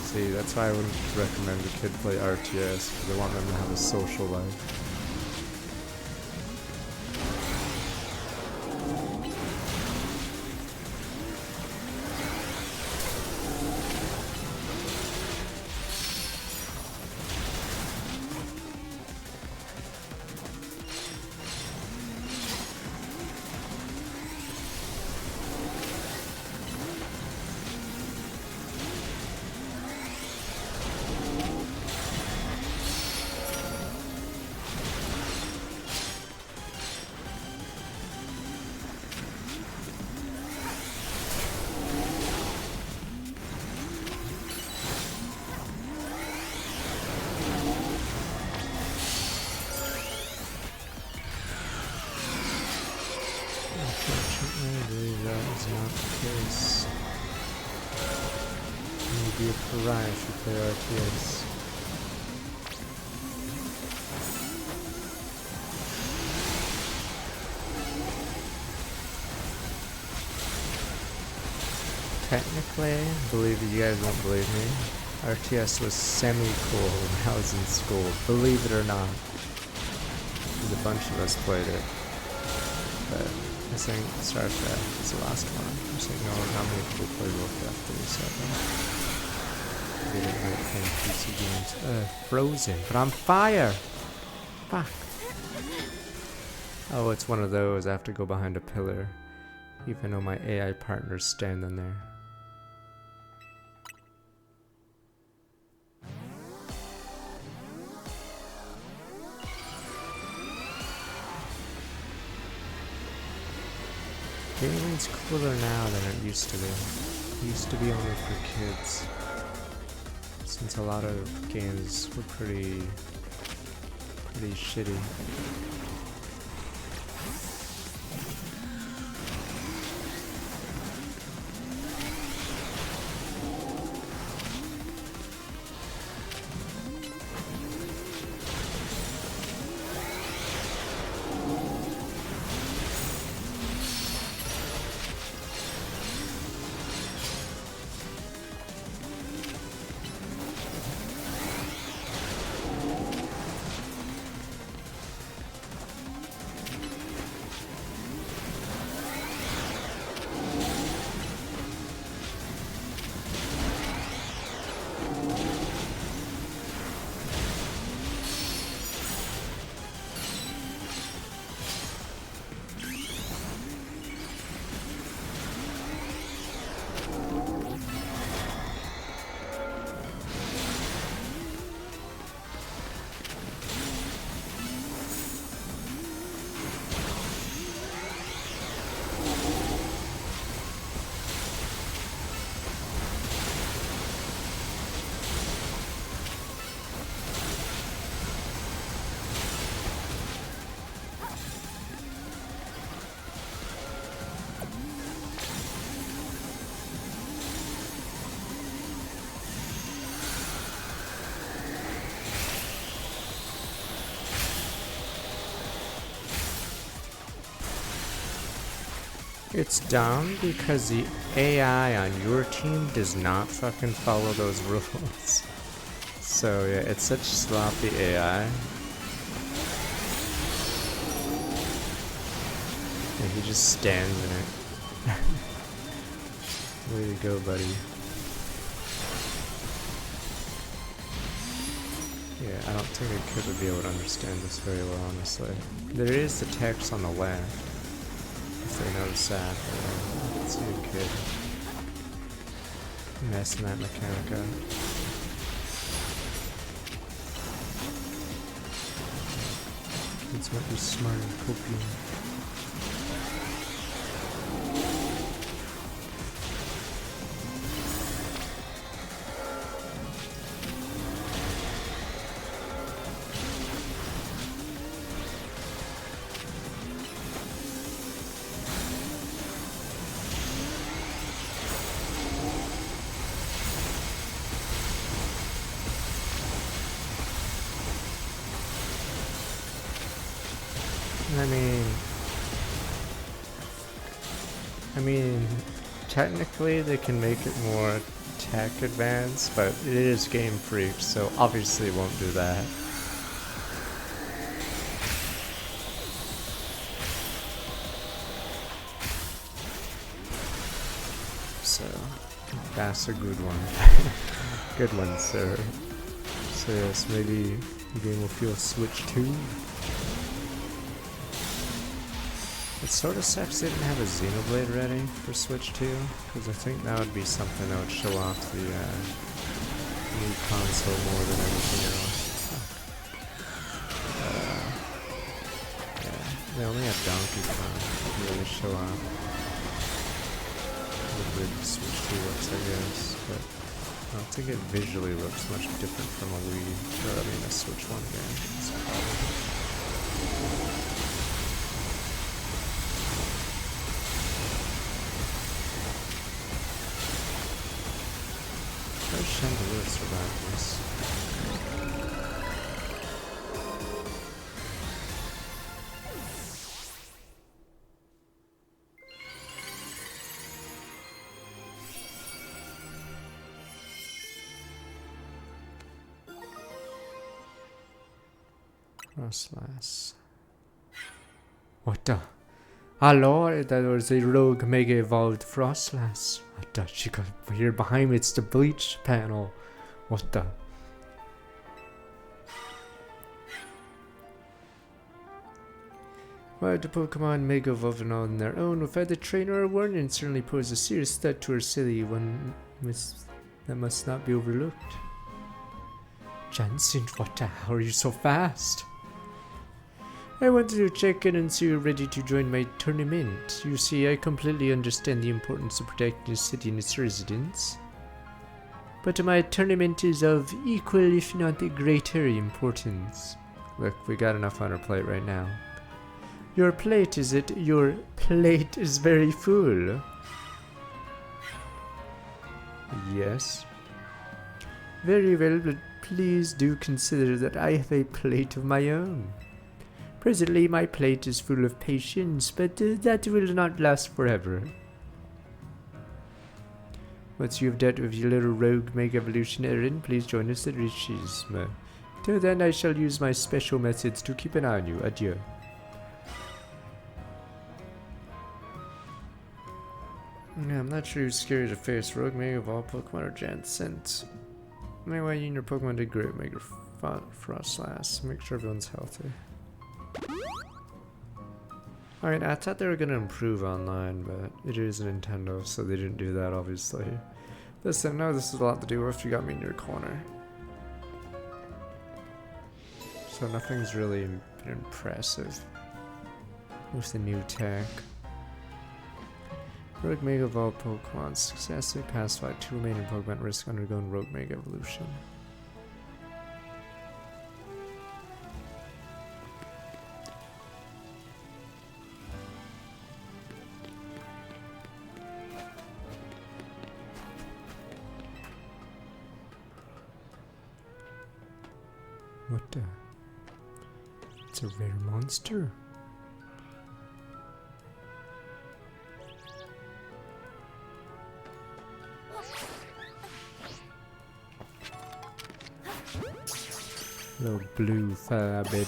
See, that's why I wouldn't recommend a kid play RTS, because I want them to have a social life. Unfortunately, I believe that is not the case. You would be a pariah if you play RTS. Technically, believe it, you guys won't believe me, RTS was semi-cool when I was in school, believe it or not. There's a bunch of us played it. But I think StarCraft is the last one. I'm saying no, not many people play Warcraft 37. They didn't like playing PC games. Frozen, but I'm fire! Fuck. Oh, it's one of those. I have to go behind a pillar. Even though my AI partner's standing there. Gaming's cooler now than it used to be. It used to be only for kids. Since a lot of games were pretty shitty. It's down because the AI on your team does not fucking follow those rules. So yeah, it's such sloppy AI. And he just stands in it. Way to go, buddy. Yeah, I don't think a kid would be able to understand this very well, honestly. There is the text on the left, if they notice that. I can see a kid messing that mechanic up. Kids might be smart and coping. I mean, technically they can make it more tech advanced, but it is Game Freak, so obviously it won't do that. So, that's a good one. Good one, sir. So yes, maybe the game will feel Switch 2. It sort of sucks they didn't have a Xenoblade ready for Switch 2, because I think that would be something that would show off the new console more than anything else. Yeah, they only have Donkey Kong to really show off how good Switch 2 looks, I guess, but I don't think it visually looks much different from a Wii, or I mean a Switch 1 game. It's probably Chandelier survived this. Frostlass. What the? Hello, that was a rogue mega evolved Frostlass. What the? She got here behind me, it's the bleach panel. What the? Why the Pokemon mega evolving on their own without a trainer or warning certainly pose a serious threat to our city, one that must not be overlooked. Jansen, what the hell are you so fast? I wanted to check in and see you're ready to join my tournament. You see, I completely understand the importance of protecting the city and its residents. But my tournament is of equal, if not greater, importance. Look, we got enough on our plate right now. Your plate, is it? Your plate is very full. Yes. Very well, but please do consider that I have a plate of my own. Presently, my plate is full of patience, but that will not last forever. Once you have dealt with your little rogue Mega Evolution errand, please join us at Rishisma. Till then, I shall use my special methods to keep an eye on you. Adieu. Yeah, I'm not sure who's scary to face, Rogue Mega of all Pokemon or Jansent. Anyway, you and your Pokemon did great, Mega Frostlass. Make sure everyone's healthy. Alright, I thought they were gonna improve online, but it is Nintendo, so they didn't do that, obviously. Listen, no, this is a lot to do with. You got me in your corner. So nothing's really been impressive with the new tech. Rogue Mega Evolved Pokemon successfully pacified 2 remaining Pokemon at risk undergoing Rogue Mega Evolution. What the? It's a rare monster. Little blue fella, baby.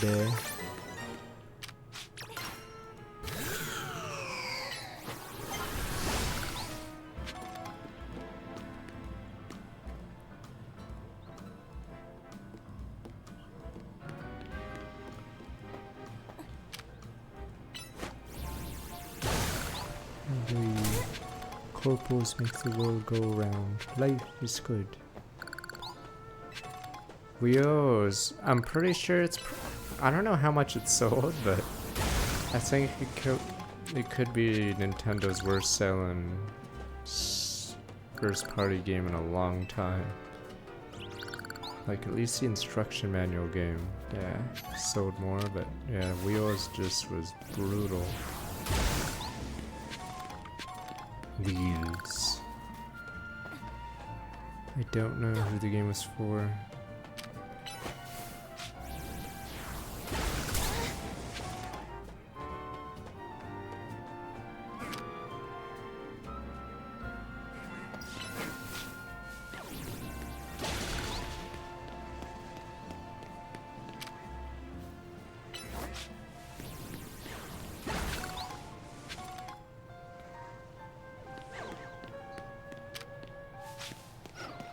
The corpos make the world go round. Life is good. Wheels. I'm pretty sure it's. I don't know how much it's sold, but I think it could be Nintendo's worst selling first party game in a long time. Like at least the instruction manual game, yeah, sold more, but yeah, Wheels just was brutal. Wheels. I don't know who the game was for.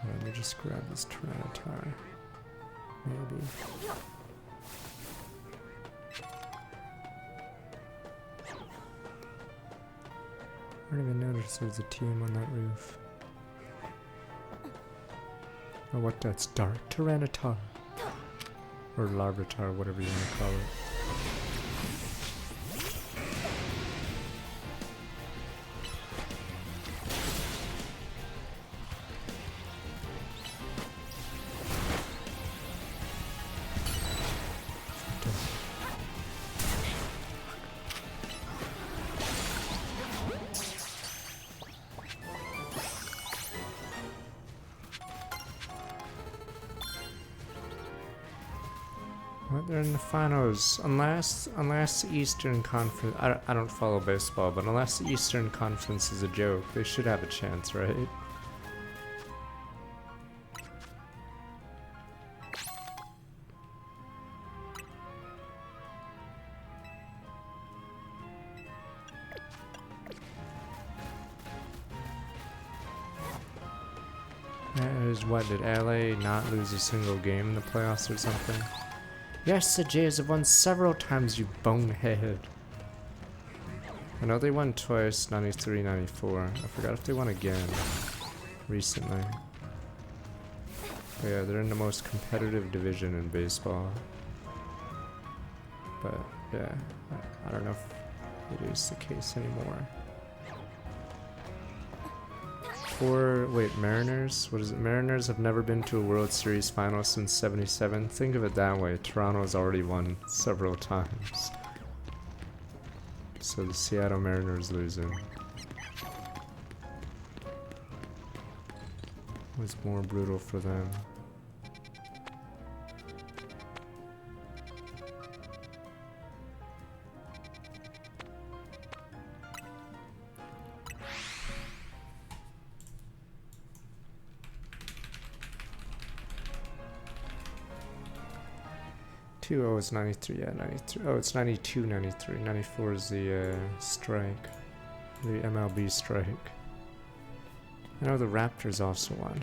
Let me just grab this Tyranitar. Maybe. I didn't even notice there was a team on that roof. Oh, what? That's Dark Tyranitar. Or Larvitar, whatever you want to call it. What? They're in the finals. Unless the Eastern Conference... I don't follow baseball, but unless the Eastern Conference is a joke, they should have a chance, right? That is what, did LA not lose a single game in the playoffs or something? Yes, the Jays have won several times, you bonehead. I know they won twice, 93, 94. I forgot if they won again recently. But yeah, they're in the most competitive division in baseball. But yeah, I don't know if it is the case anymore. Or, wait, Mariners? What is it? Mariners have never been to a World Series final since '77. Think of it that way. Toronto's already won several times. So the Seattle Mariners losing was more brutal for them. Oh, it's 93, yeah, 93. Oh, it's 92, 93. 94 is the strike. The MLB strike. I know the Raptors also won.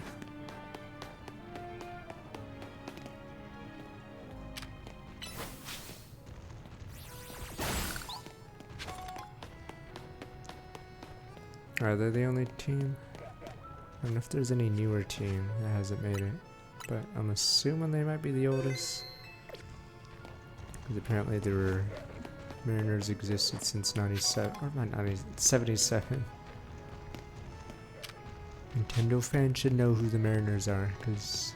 Are they the only team? I don't know if there's any newer team that hasn't made it, but I'm assuming they might be the oldest. Because apparently there were Mariners existed since 97, or not 77. Nintendo fans should know who the Mariners are, because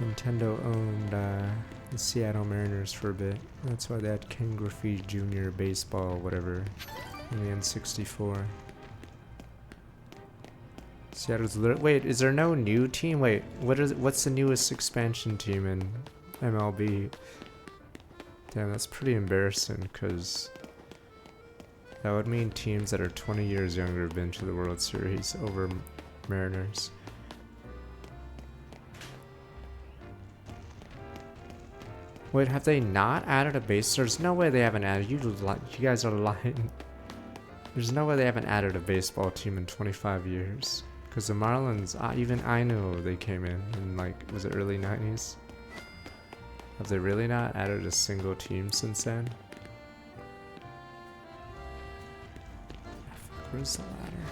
Nintendo owned the Seattle Mariners for a bit. That's why they had Ken Griffey Jr. Baseball, whatever, in the N64. Seattle's wait, is there no new team? Wait, what's the newest expansion team in MLB? Damn, that's pretty embarrassing, because that would mean teams that are 20 years younger have been to the World Series over Mariners. Wait, have they not added a base? There's no way they haven't added. You guys are lying. There's no way they haven't added a baseball team in 25 years. Because the Marlins, even I know they came in like, was it early 90s? Have they really not added a single team since then? Where's the ladder?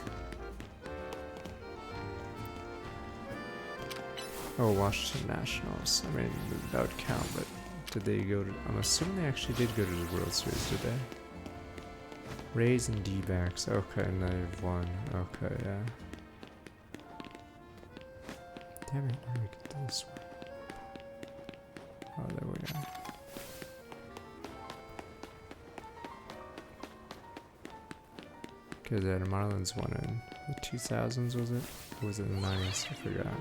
Oh, Washington Nationals. I mean, that would count, but did they go to... I'm assuming they actually did go to the World Series, did they? Rays and D-backs. Okay, and they've won. Okay, yeah. Damn it, how do we get this way? Oh, there we are. Because the Marlins won in the 2000s, was it? Or was it in the 90s? I forgot.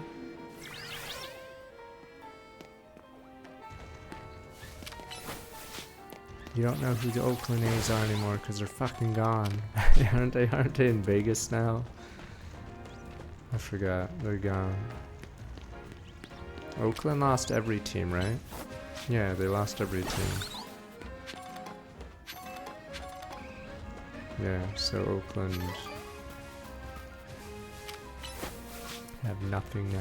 You don't know who the Oakland A's are anymore because they're fucking gone. Aren't they in Vegas now? I forgot. They're gone. Oakland lost every team, right? Yeah, they lost every team. Yeah, so Oakland have nothing now.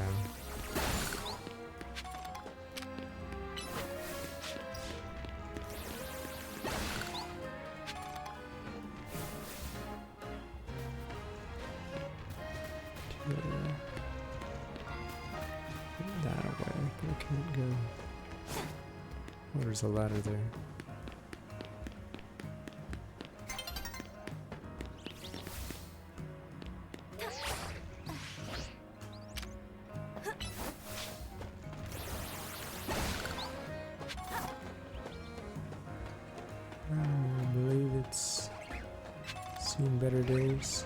That way, but I can't go. Oh, there's a ladder there. I believe it's seen better days.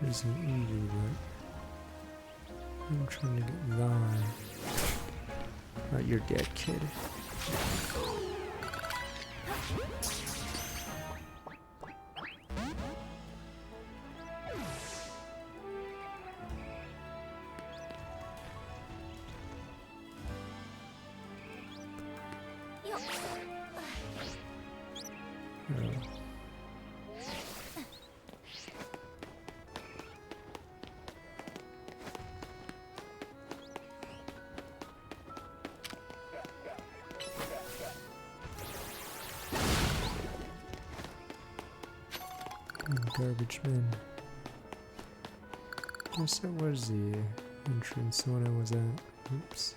There's an eagle, but I'm trying to get live. Not your dead kid. Oh. Garbage man. Guess that was the entrance when I was at. Oops.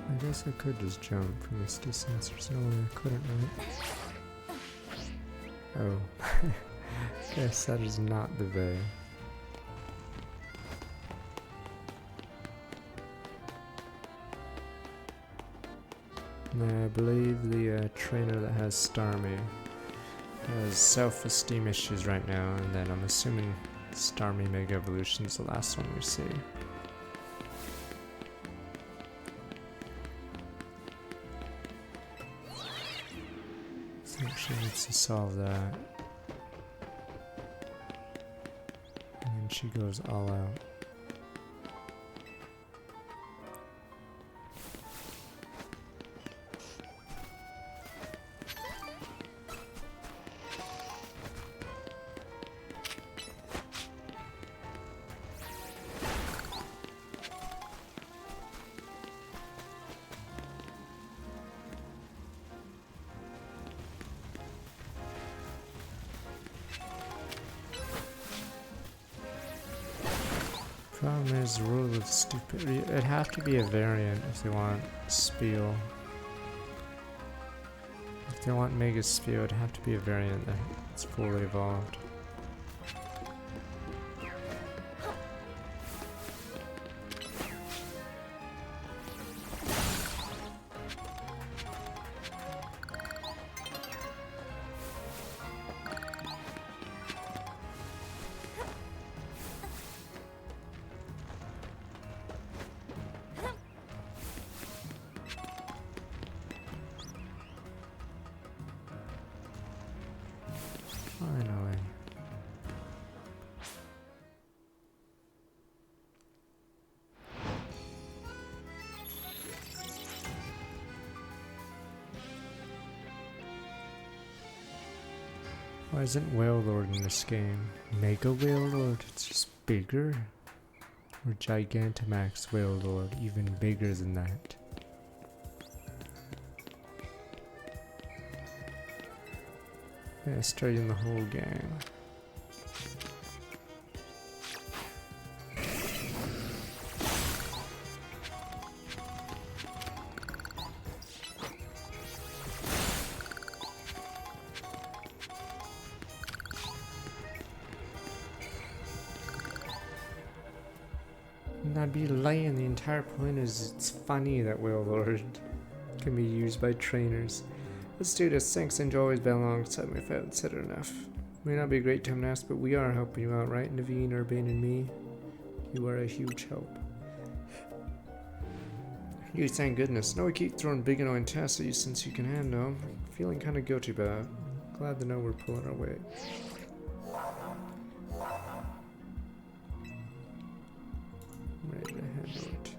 I guess I could just jump from this distance. There's no way I couldn't, right? Oh. Guess that is not the bay. And I believe the trainer that has Starmie has self-esteem issues right now, and then I'm assuming Starmie Mega Evolution is the last one we see. She needs to solve that. And then she goes all out. Problem is, rule of stupidity. It'd have to be a variant if they want Spiel. If they want Mega Spiel, it'd have to be a variant that's fully evolved. Finally. Why isn't Wailord in this game? Mega Wailord? It's just bigger? Or Gigantamax Wailord, even bigger than that? Yeah, starting the whole game. And I'd be lying. The entire point is it's funny that Wailord can be used by trainers. Let's do this. Thanks, and always been alongside me if I haven't said it enough. May not be a great time to ask, but we are helping you out, right? Naveen, Urbane, and me. You are a huge help. You, thank goodness. No, we keep throwing big annoying tasks at you since you can handle them. Feeling kind of guilty about it. Glad to know we're pulling our weight. I'm ready to handle it.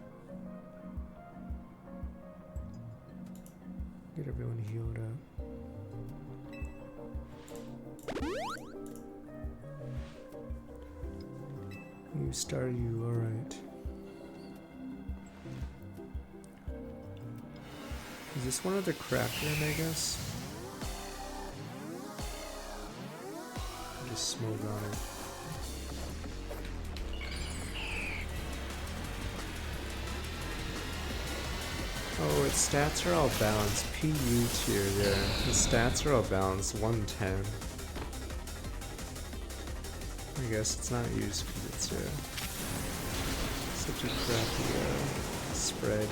Get everyone healed up. You star, you alright. Is this one of the craft room, I guess? Just smoke on it. Oh, its stats are all balanced. PU tier there. The stats are all balanced. 110. I guess it's not used because it's such a crappy spread.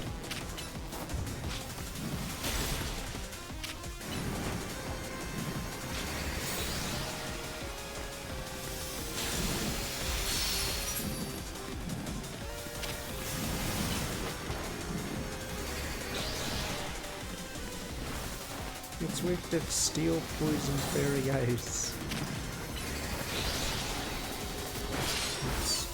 It's weak at steel, poison, fairy, ice. Oops.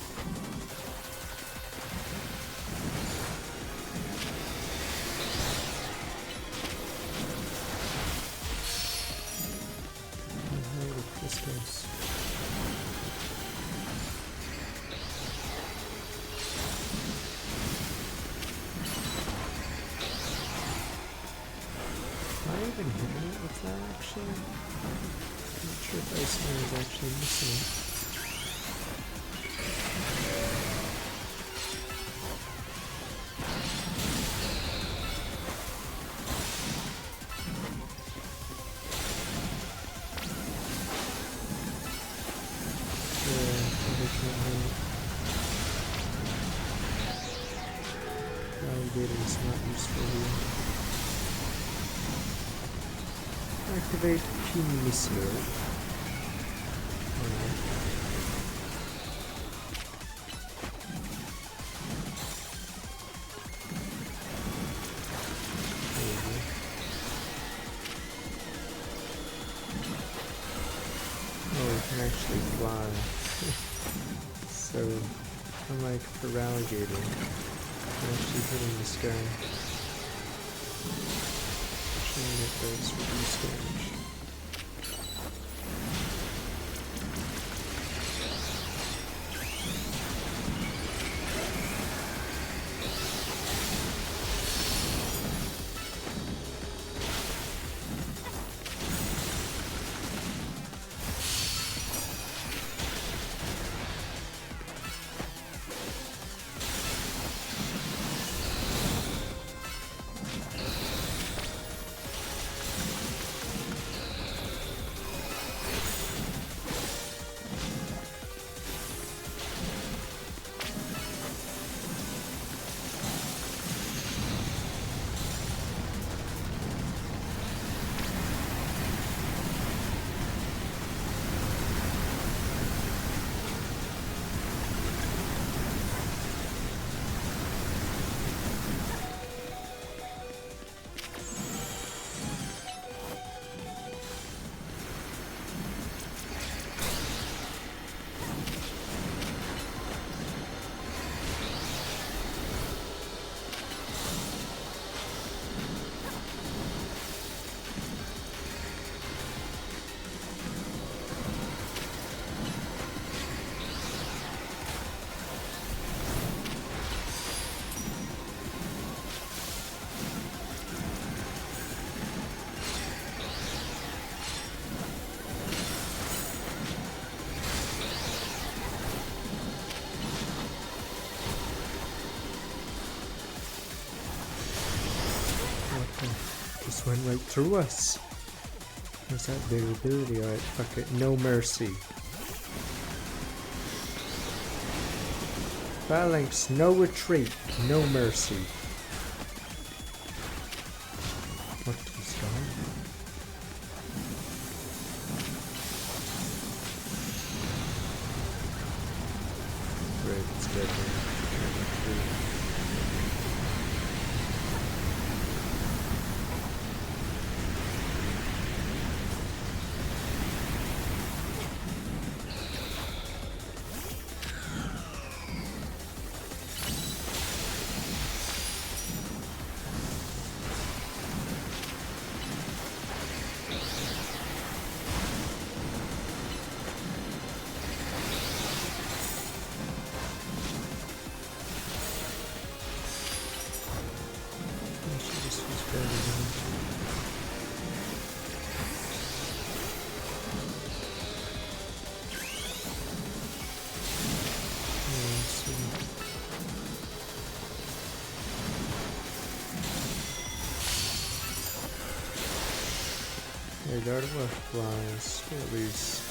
Little crystals. Am I even hitting it with that actually? I'm not sure if Iceman is actually missing it. Navigator is not useful here. Activate Puny Missile. Oh, it can actually fly. So, unlike Feraligatr, I'm actually hitting the sky. Showing it does reduce damage. Just went right through us. What's that big ability? Alright, fuck it. No mercy. Phalanx, no retreat. No mercy. What is that? Great, it's dead now. Hey, Gardevoir flies, or at least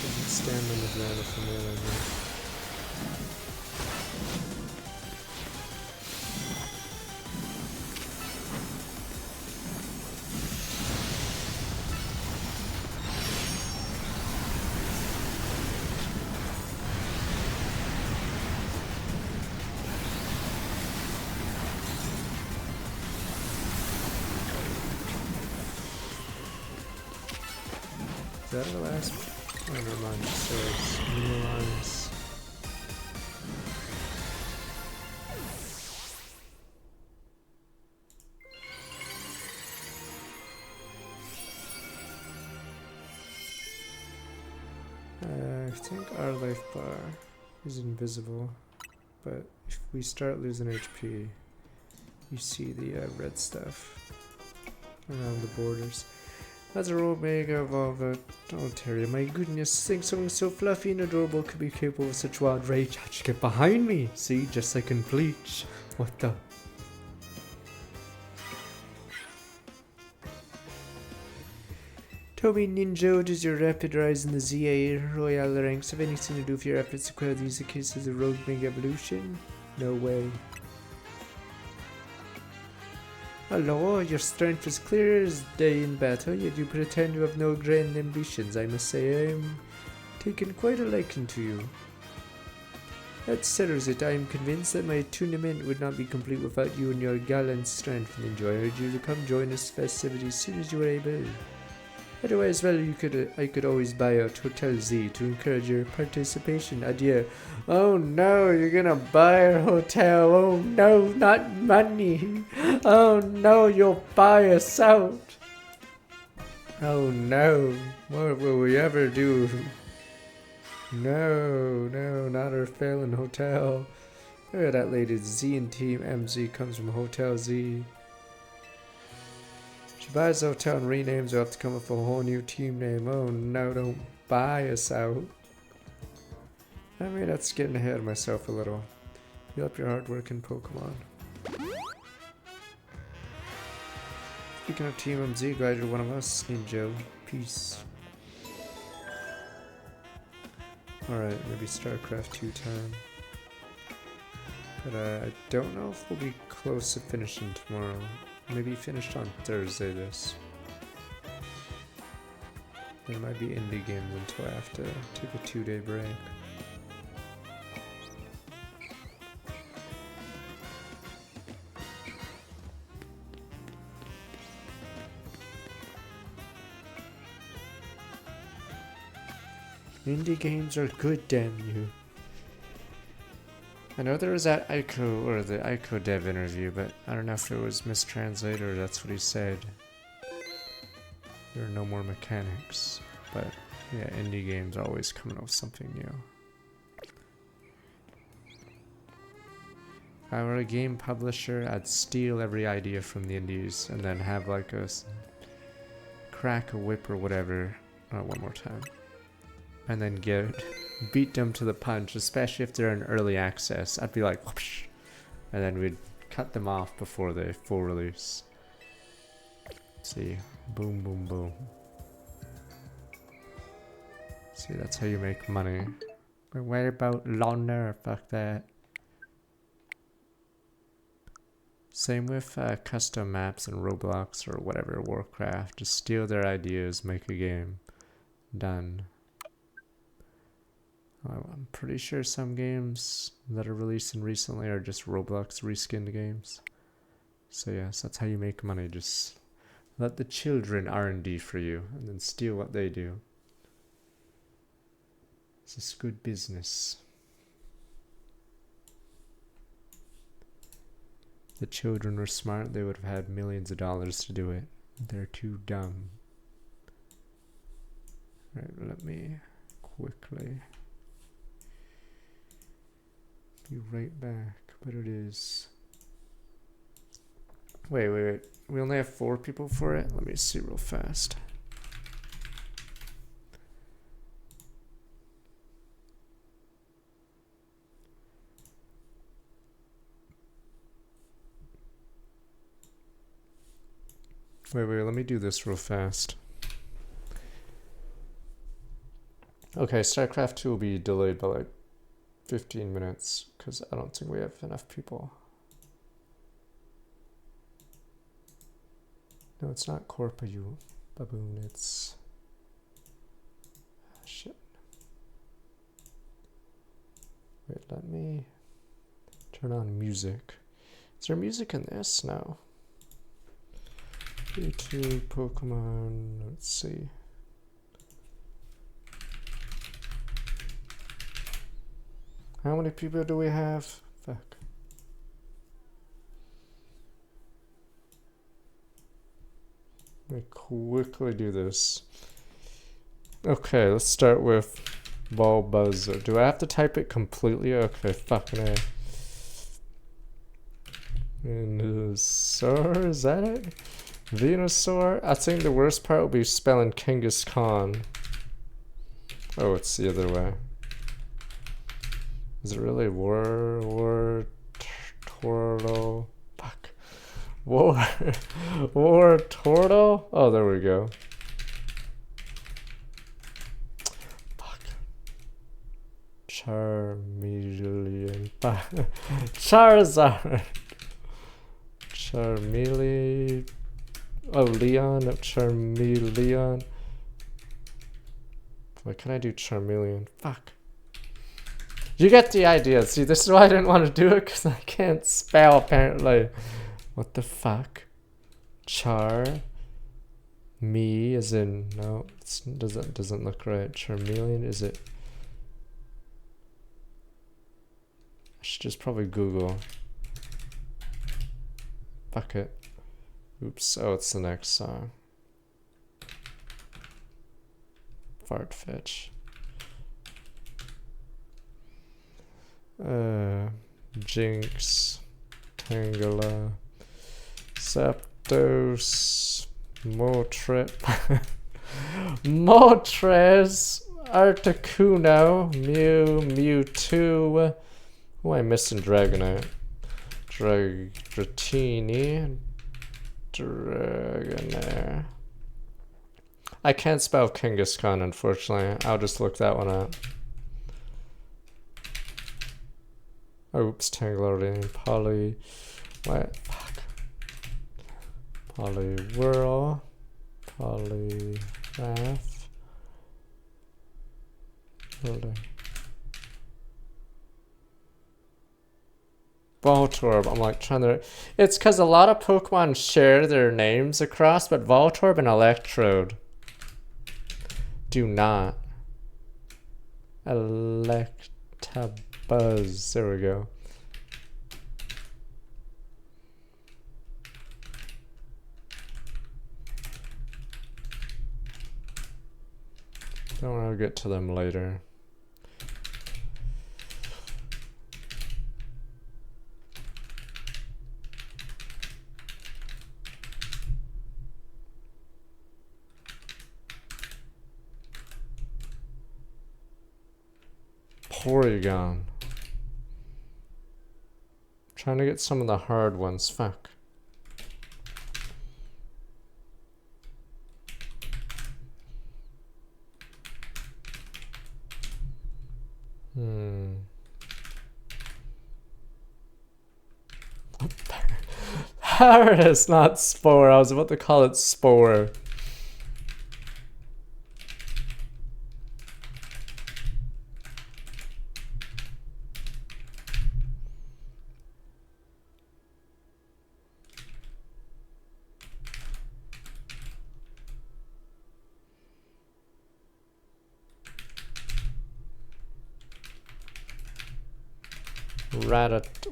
doesn't stand on the ground if I'm realizing. Is that the last? Oh, never mind. So it's Nuance. I think our life bar is invisible, but if we start losing HP, you see the red stuff around the borders. As a Omega Evolver, oh Terry, my goodness, think something so fluffy and adorable could be capable of such wild rage. How'd you get behind me? See, just like in Bleach. What the? Toby Ninja, does your rapid rise in the ZA Royal ranks have anything to do with your efforts to acquire these cases of Rogue Mega Evolution? No way. Hello, your strength is clear as day in battle, yet you pretend you have no grand ambitions. I must say I am taken quite a liking to you. That settles it. I am convinced that my tournament would not be complete without you and your gallant strength, Ninja. I urge you to come join us festivities as soon as you are able. Otherwise, well, I could always buy out Hotel Z to encourage your participation. Adieu. Oh no, you're gonna buy a hotel. Oh no, not money. Oh no, you'll buy us out. Oh no, what will we ever do? No, not our failing hotel. Look at that lady. Z and Team MZ comes from Hotel Z. She buys the hotel and renames her, have to come up with a whole new team name. Oh no, don't buy us out. I mean, that's getting ahead of myself a little. Heal up your hard work in Pokemon. Speaking of Team MZ, glad you're one of us, Ninja. Peace. Alright, maybe StarCraft 2 time. But I don't know if we'll be close to finishing tomorrow. Maybe finished on Thursday this. There might be indie games until I have to take a 2-day break. Indie games are good, damn you. I know there was that Ico, or the Ico dev interview, but I don't know if it was mistranslated or that's what he said. There are no more mechanics, but yeah, indie games are always coming up with something new. If I were a game publisher, I'd steal every idea from the indies and then have like a crack a whip or whatever. One more time. And then beat them to the punch, especially if they're in early access. I'd be like, whoosh, and then we'd cut them off before the full release. See, boom, boom, boom. See, that's how you make money. But what about loner? Fuck that. Same with custom maps in Roblox or whatever, Warcraft. Just steal their ideas, make a game. Done. I'm pretty sure some games that are releasing recently are just Roblox reskinned games. So yes, that's how you make money. Just let the children R&D for you and then steal what they do. It's just good business. If the children were smart, they would have had millions of dollars to do it. They're too dumb. Right, let me quickly be right back, but it is... Wait. We only have 4 people for it? Let me see real fast. Wait, let me do this real fast. Okay, StarCraft 2 will be delayed by like 15 minutes because I don't think we have enough people. No, it's not Corpa, you baboon, it's... shit. Wait, let me turn on music. Is there music in this? No. YouTube, Pokemon, let's see. How many people do we have? Fuck. Let me quickly do this. Okay, let's start with Bulbasaur. Do I have to type it completely? Okay, fucking A. Venusaur, is that it? Venusaur? I think the worst part will be spelling Genghis Khan. Oh, it's the other way. Is it really War Turtle? Fuck. War Turtle? Oh, there we go. Fuck. Charmeleon. Charizard. Charmeleon. Oh, Leon. Charmeleon. Why can't I do Charmeleon? Fuck. You get the idea. See, this is why I didn't want to do it, because I can't spell, apparently. What the fuck? Char. Me, as in... No, it doesn't look right. Charmeleon, is it... I should just probably Google. Fuck it. Oops. Oh, it's the next song. Fartfetch. Jinx, Tangela, Zapdos, Moltres, Moltres, Articuno, Mewtwo. Who am I missing? Dragonite, Dratini, Dragonair. I can't spell Genghis Khan, unfortunately. I'll just look that one up. Oops, Tangela, Poly. What? Fuck. Poliwhirl. Poliwrath. Voltorb. I'm like trying to... It's because a lot of Pokemon share their names across, but Voltorb and Electrode do not. Electabuzz. There we go. Don't worry, I'll get to them later. Porygon. Trying to get some of the hard ones. Fuck. Hmm. Paris, not spore. I was about to call it spore.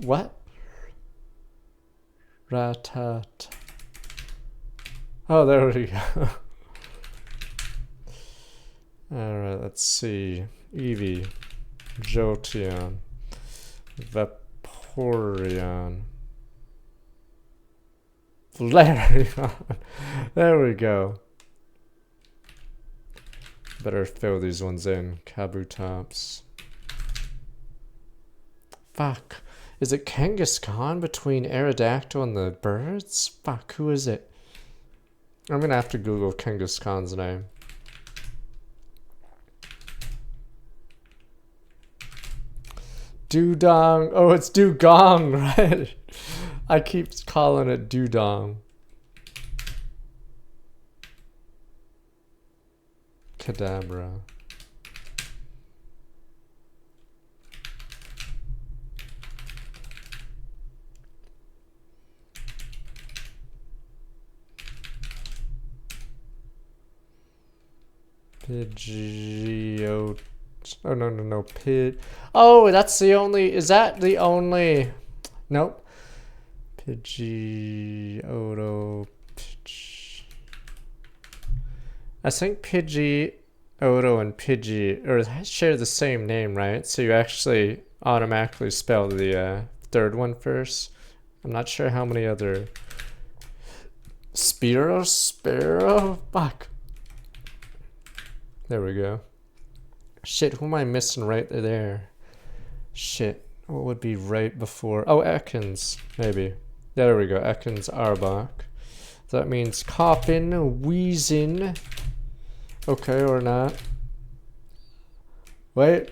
What? Ratat. Oh, there we go. Alright, let's see. Eevee. Jolteon. Vaporeon. Flareon. There we go. Better fill these ones in. Kabutops. Fuck. Is it Kangaskhan between Aerodactyl and the birds? Fuck, who is it? I'm gonna have to Google Kangaskhan's name. Dewdong. Oh, it's Dugong, right? I keep calling it Dewdong. Kadabra. Pidgeot. Oh, no. Oh, that's the only. Is that the only. Nope. Pidgeotto. I think Pidgeotto and Pidgey share the same name, right? So you actually automatically spell the third one first. I'm not sure how many other. Sparrow? Fuck. There we go. Shit, who am I missing right there? Shit, what would be right before? Oh, Ekans, maybe. There we go, Ekans Arbok. That means coughing, wheezing. Okay, or not. Wait.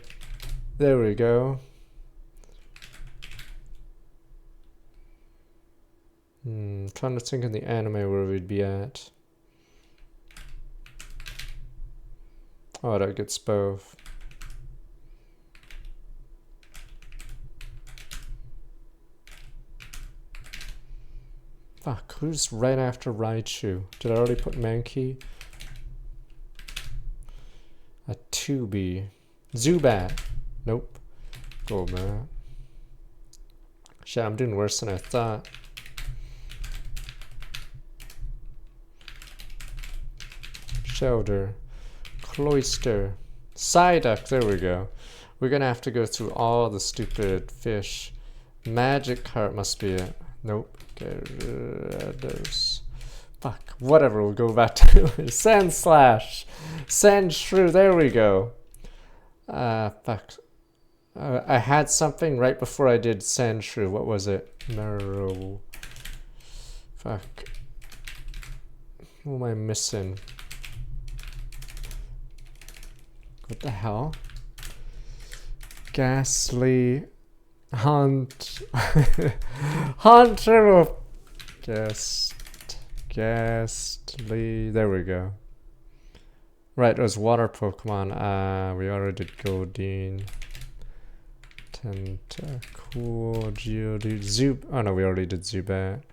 There we go. Trying to think of the anime where we'd be at. Oh, that gets both. Fuck, who's right after Raichu? Did I already put Mankey? A 2B. Zubat. Nope. Golbat. Shit, I'm doing worse than I thought. Shelter. Cloyster. Psyduck. There we go. We're gonna have to go through all the stupid fish. Magikarp must be it. Nope. Gyarados. Fuck. Whatever. We'll go back to Sandslash. Sandshrew. There we go. Fuck. I had something right before I did Sandshrew. What was it? Marrow. Fuck. What am I missing? What the hell? Ghastly. Hunter. Ghastly. There we go. Right, it was water Pokemon. We already did Goldeen. Tentacool. Geodude. Oh no, we already did Zubat.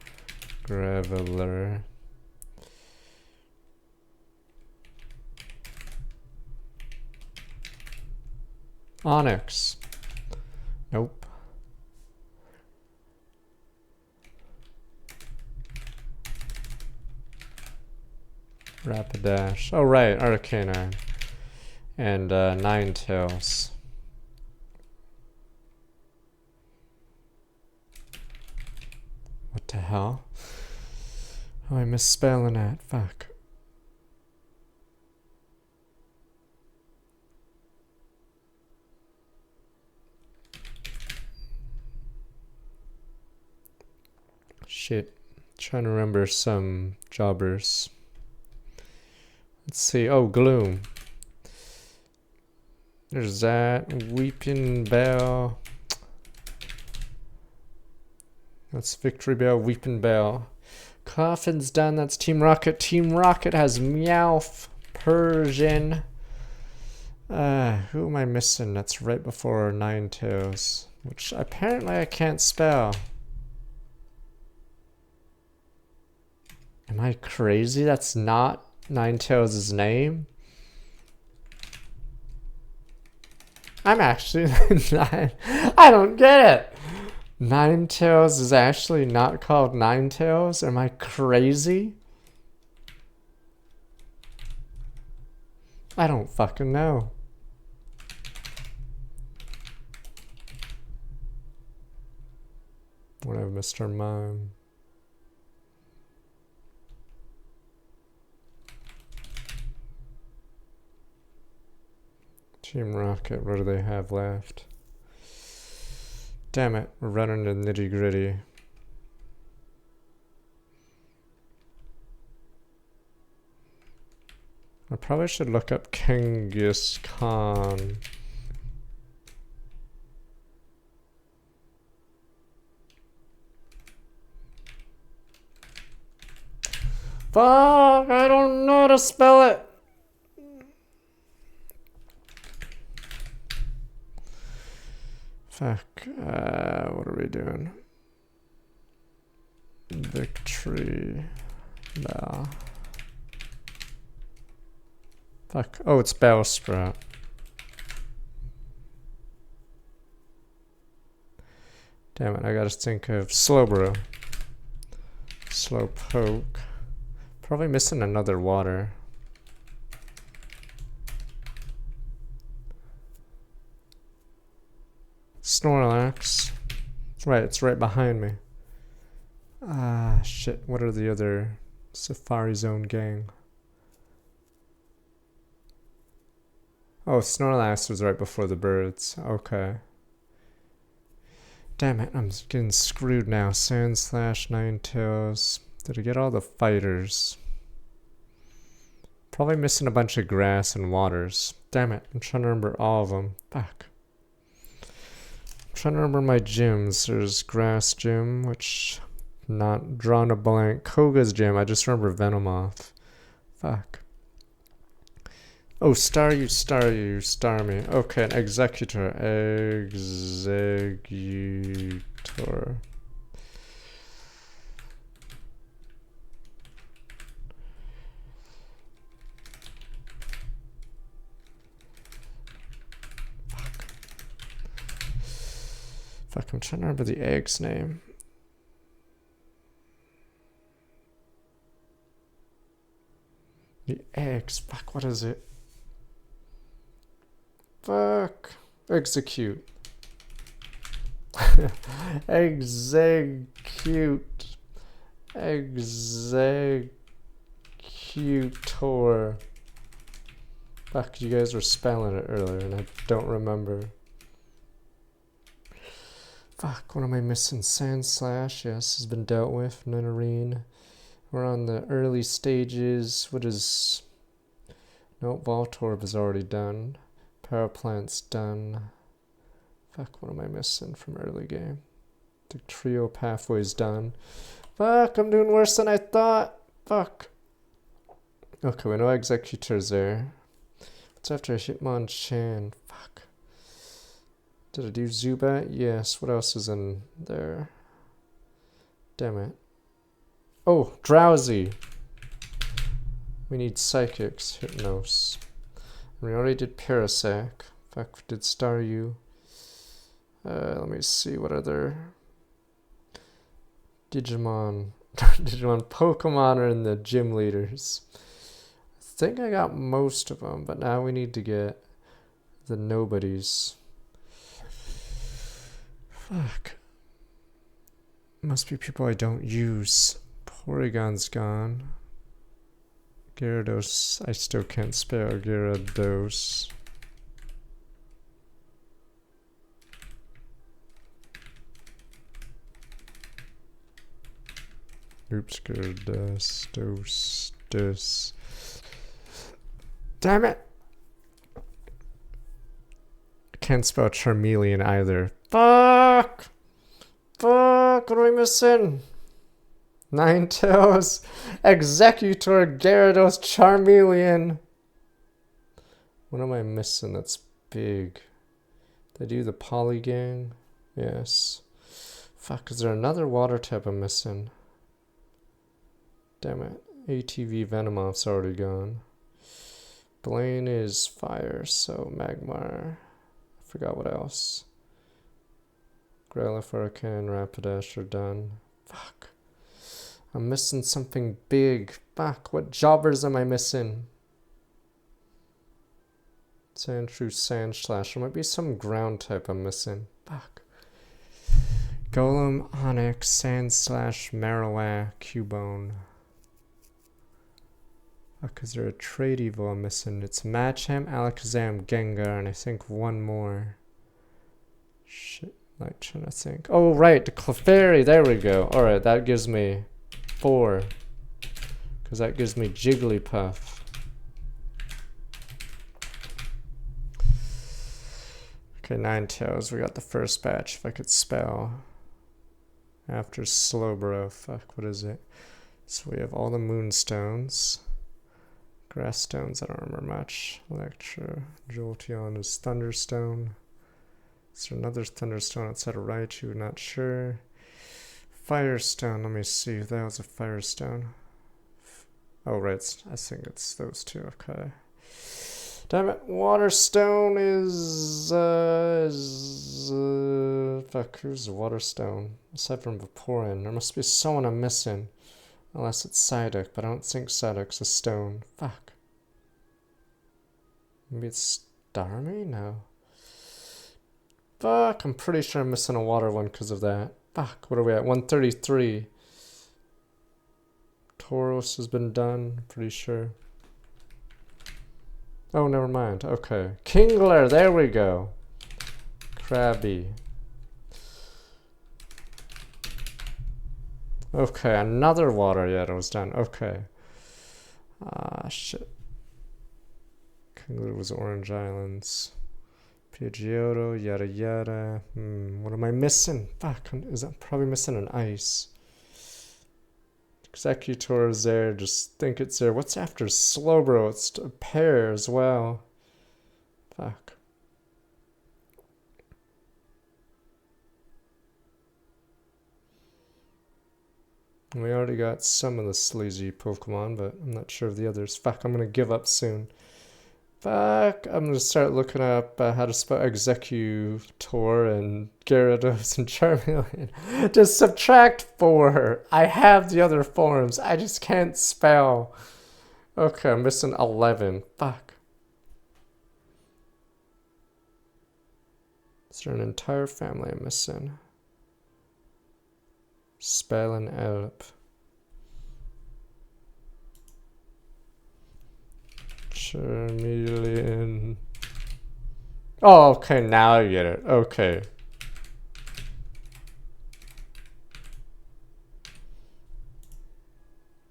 Graveler. Onyx. Nope. Rapidash. Oh right, Arcanine. And Ninetales. What the hell? Oh, I'm misspelling that. Fuck. Shit. Trying to remember some jobbers. Let's see. Oh, Gloom. There's that. Weeping Bell. That's Victory Bell, Weeping Bell. Coffin's done. That's Team Rocket. Team Rocket has Meowth, Persian. Who am I missing? That's right before Ninetales, which apparently I can't spell. Am I crazy? That's not Ninetales' name? I'm actually not. I don't get it. Ninetales is actually not called Ninetales? Am I crazy? I don't fucking know. Whatever, Mr. Mime. Team Rocket, what do they have left? Damn it, we're running to nitty gritty. I probably should look up Genghis Khan. Fuck, I don't know how to spell it. Fuck, what are we doing? Victory Bell. Fuck, oh, it's Bellsprout. Damn it, I gotta think of Slowbro. Slowpoke. Probably missing another water. Snorlax. Right, it's right behind me. Ah, shit. What are the other Safari Zone gang? Oh, Snorlax was right before the birds. Okay. Damn it, I'm getting screwed now. Sandslash, Ninetales. Did I get all the fighters? Probably missing a bunch of grass and waters. Damn it, I'm trying to remember all of them. Fuck. I'm trying to remember my gyms. There's Grass Gym, which... not drawn a blank. Koga's Gym, I just remember Venomoth. Fuck. Oh, star you, star me. Okay, an Executor. Executor. Fuck, I'm trying to remember the egg's name. The eggs. Fuck, what is it? Fuck. Execute. Execute. Executor. Fuck, you guys were spelling it earlier and I don't remember. Fuck, what am I missing? Sandslash, yes, has been dealt with. Ninarine. We're on the early stages. What is... Nope, Voltorb is already done. Paraplant's done. Fuck, what am I missing from early game? The trio pathway's done. Fuck, I'm doing worse than I thought. Fuck. Okay, we know Executor's there. What's after Hitmonchan? Fuck. Did I do Zubat? Yes. What else is in there? Damn it. Oh, Drowsy. We need Psychics. Hypnos. We already did Parasect. Fuck, we did Staryu. Let me see what other Digimon Pokemon are in the gym leaders. I think I got most of them, but now we need to get the nobodies. Fuck. Must be people I don't use. Porygon's gone. Gyarados, I still can't spell Gyarados. Oops, Gyarados, dos. Damn it! can't spell Charmeleon either. Fuck! Fuck, what are we missing? Ninetales, Executor, Gyarados, Charmeleon. What am I missing that's big? Did I do the Polygang? Yes. Fuck, is there another water type I'm missing? Damn it. ATV Venomoth's already gone. Blaine is fire, so Magmar. I forgot what else. Growlithe, Arcan, Rapidash are done. Fuck. I'm missing something big. Fuck, what jobbers am I missing? Sandshrew, Sandslash. There might be some ground type I'm missing. Fuck. Golem, Onyx, Sandslash, Marowak, Cubone. Fuck, is there a trade evo I'm missing? It's Machamp, Alakazam, Gengar, and I think one more. Shit, like trying to think. Oh, right, the Clefairy. There we go. Alright, that gives me 4. Because that gives me Jigglypuff. Okay, Ninetales. We got the first batch. If I could spell. After Slowbro. Fuck, what is it? So we have all the Moonstones. Grass Stones, I don't remember much. Electro. Jolteon is Thunderstone. Is there another Thunderstone outside of Raichu? Not sure. Firestone, let me see. That was a Firestone. Oh, right. I think it's those two. Okay. Damn it. Waterstone is fuck, who's Waterstone? Aside from Vaporeon, there must be someone I'm missing. Unless it's Psyduck, but I don't think Psyduck's a stone. Fuck. Maybe it's Starmie? No. Fuck, I'm pretty sure I'm missing a water one because of that. Fuck, what are we at? 133. Tauros has been done, pretty sure. Oh, never mind. Okay. Kingler, there we go. Krabby. Okay, another water yet was done. Okay. Ah, shit. Kingler was Orange Islands. Pidgeotto, yada yada. What am I missing? Fuck, is that probably missing an ice? Executor is there, just think it's there. What's after Slowbro? It's a pair as well. Fuck. We already got some of the sleazy Pokemon, but I'm not sure of the others. Fuck, I'm gonna give up soon. Fuck, I'm gonna start looking up how to spell Executor and Gyarados and Charmeleon. Just subtract 4. I have the other forms. I just can't spell. Okay, I'm missing 11. Fuck. Is there an entire family I'm missing? Spelling Elp. Charmeleon. Oh, okay, now I get it. Okay.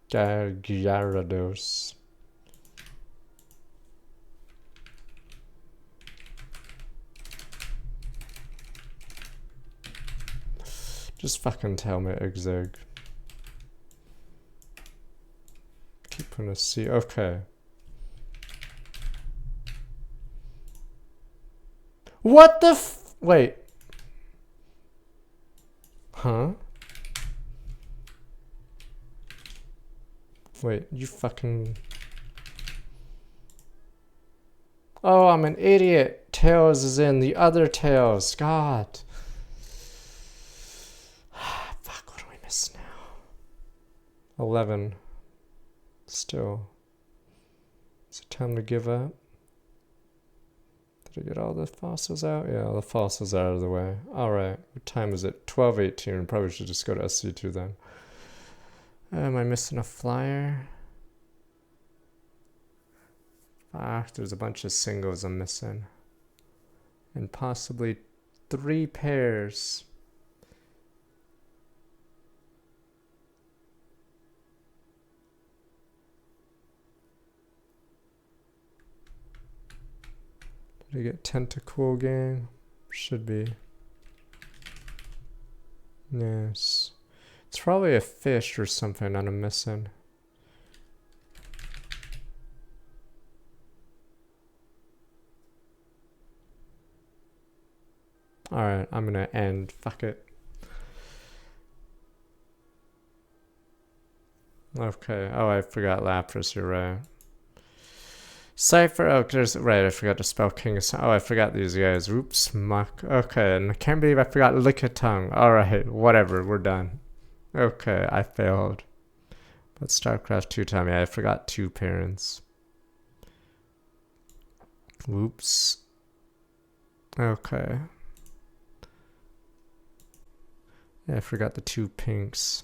Gyarados. Just fucking tell me, Exeg. Keep putting a C. Okay. What the wait. Huh? Wait, you fucking... Oh, I'm an idiot. Tails is in the other Tails. God. Fuck, what do we miss now? 11. Still. Is it time to give up? Did I get all the fossils out? Yeah, all the fossils out of the way. Alright, what time is it? 12:18. Probably should just go to SC2 then. Am I missing a flyer? Fuck, there's a bunch of singles I'm missing. And possibly 3 pairs. Did I get Tentacool Gang? Should be. Yes. It's probably a fish or something that I'm missing. Alright, I'm gonna end. Fuck it. Okay. Oh, I forgot Lapras. You're right. Cypher. Oh, there's right. I forgot to spell King. Oh, I forgot these guys. Oops, muck. Okay, and I can't believe I forgot Lickitung. All right, whatever. We're done. Okay, I failed. But StarCraft 2 time. Yeah, I forgot 2 parents. Whoops. Okay. Yeah, I forgot the 2 pinks.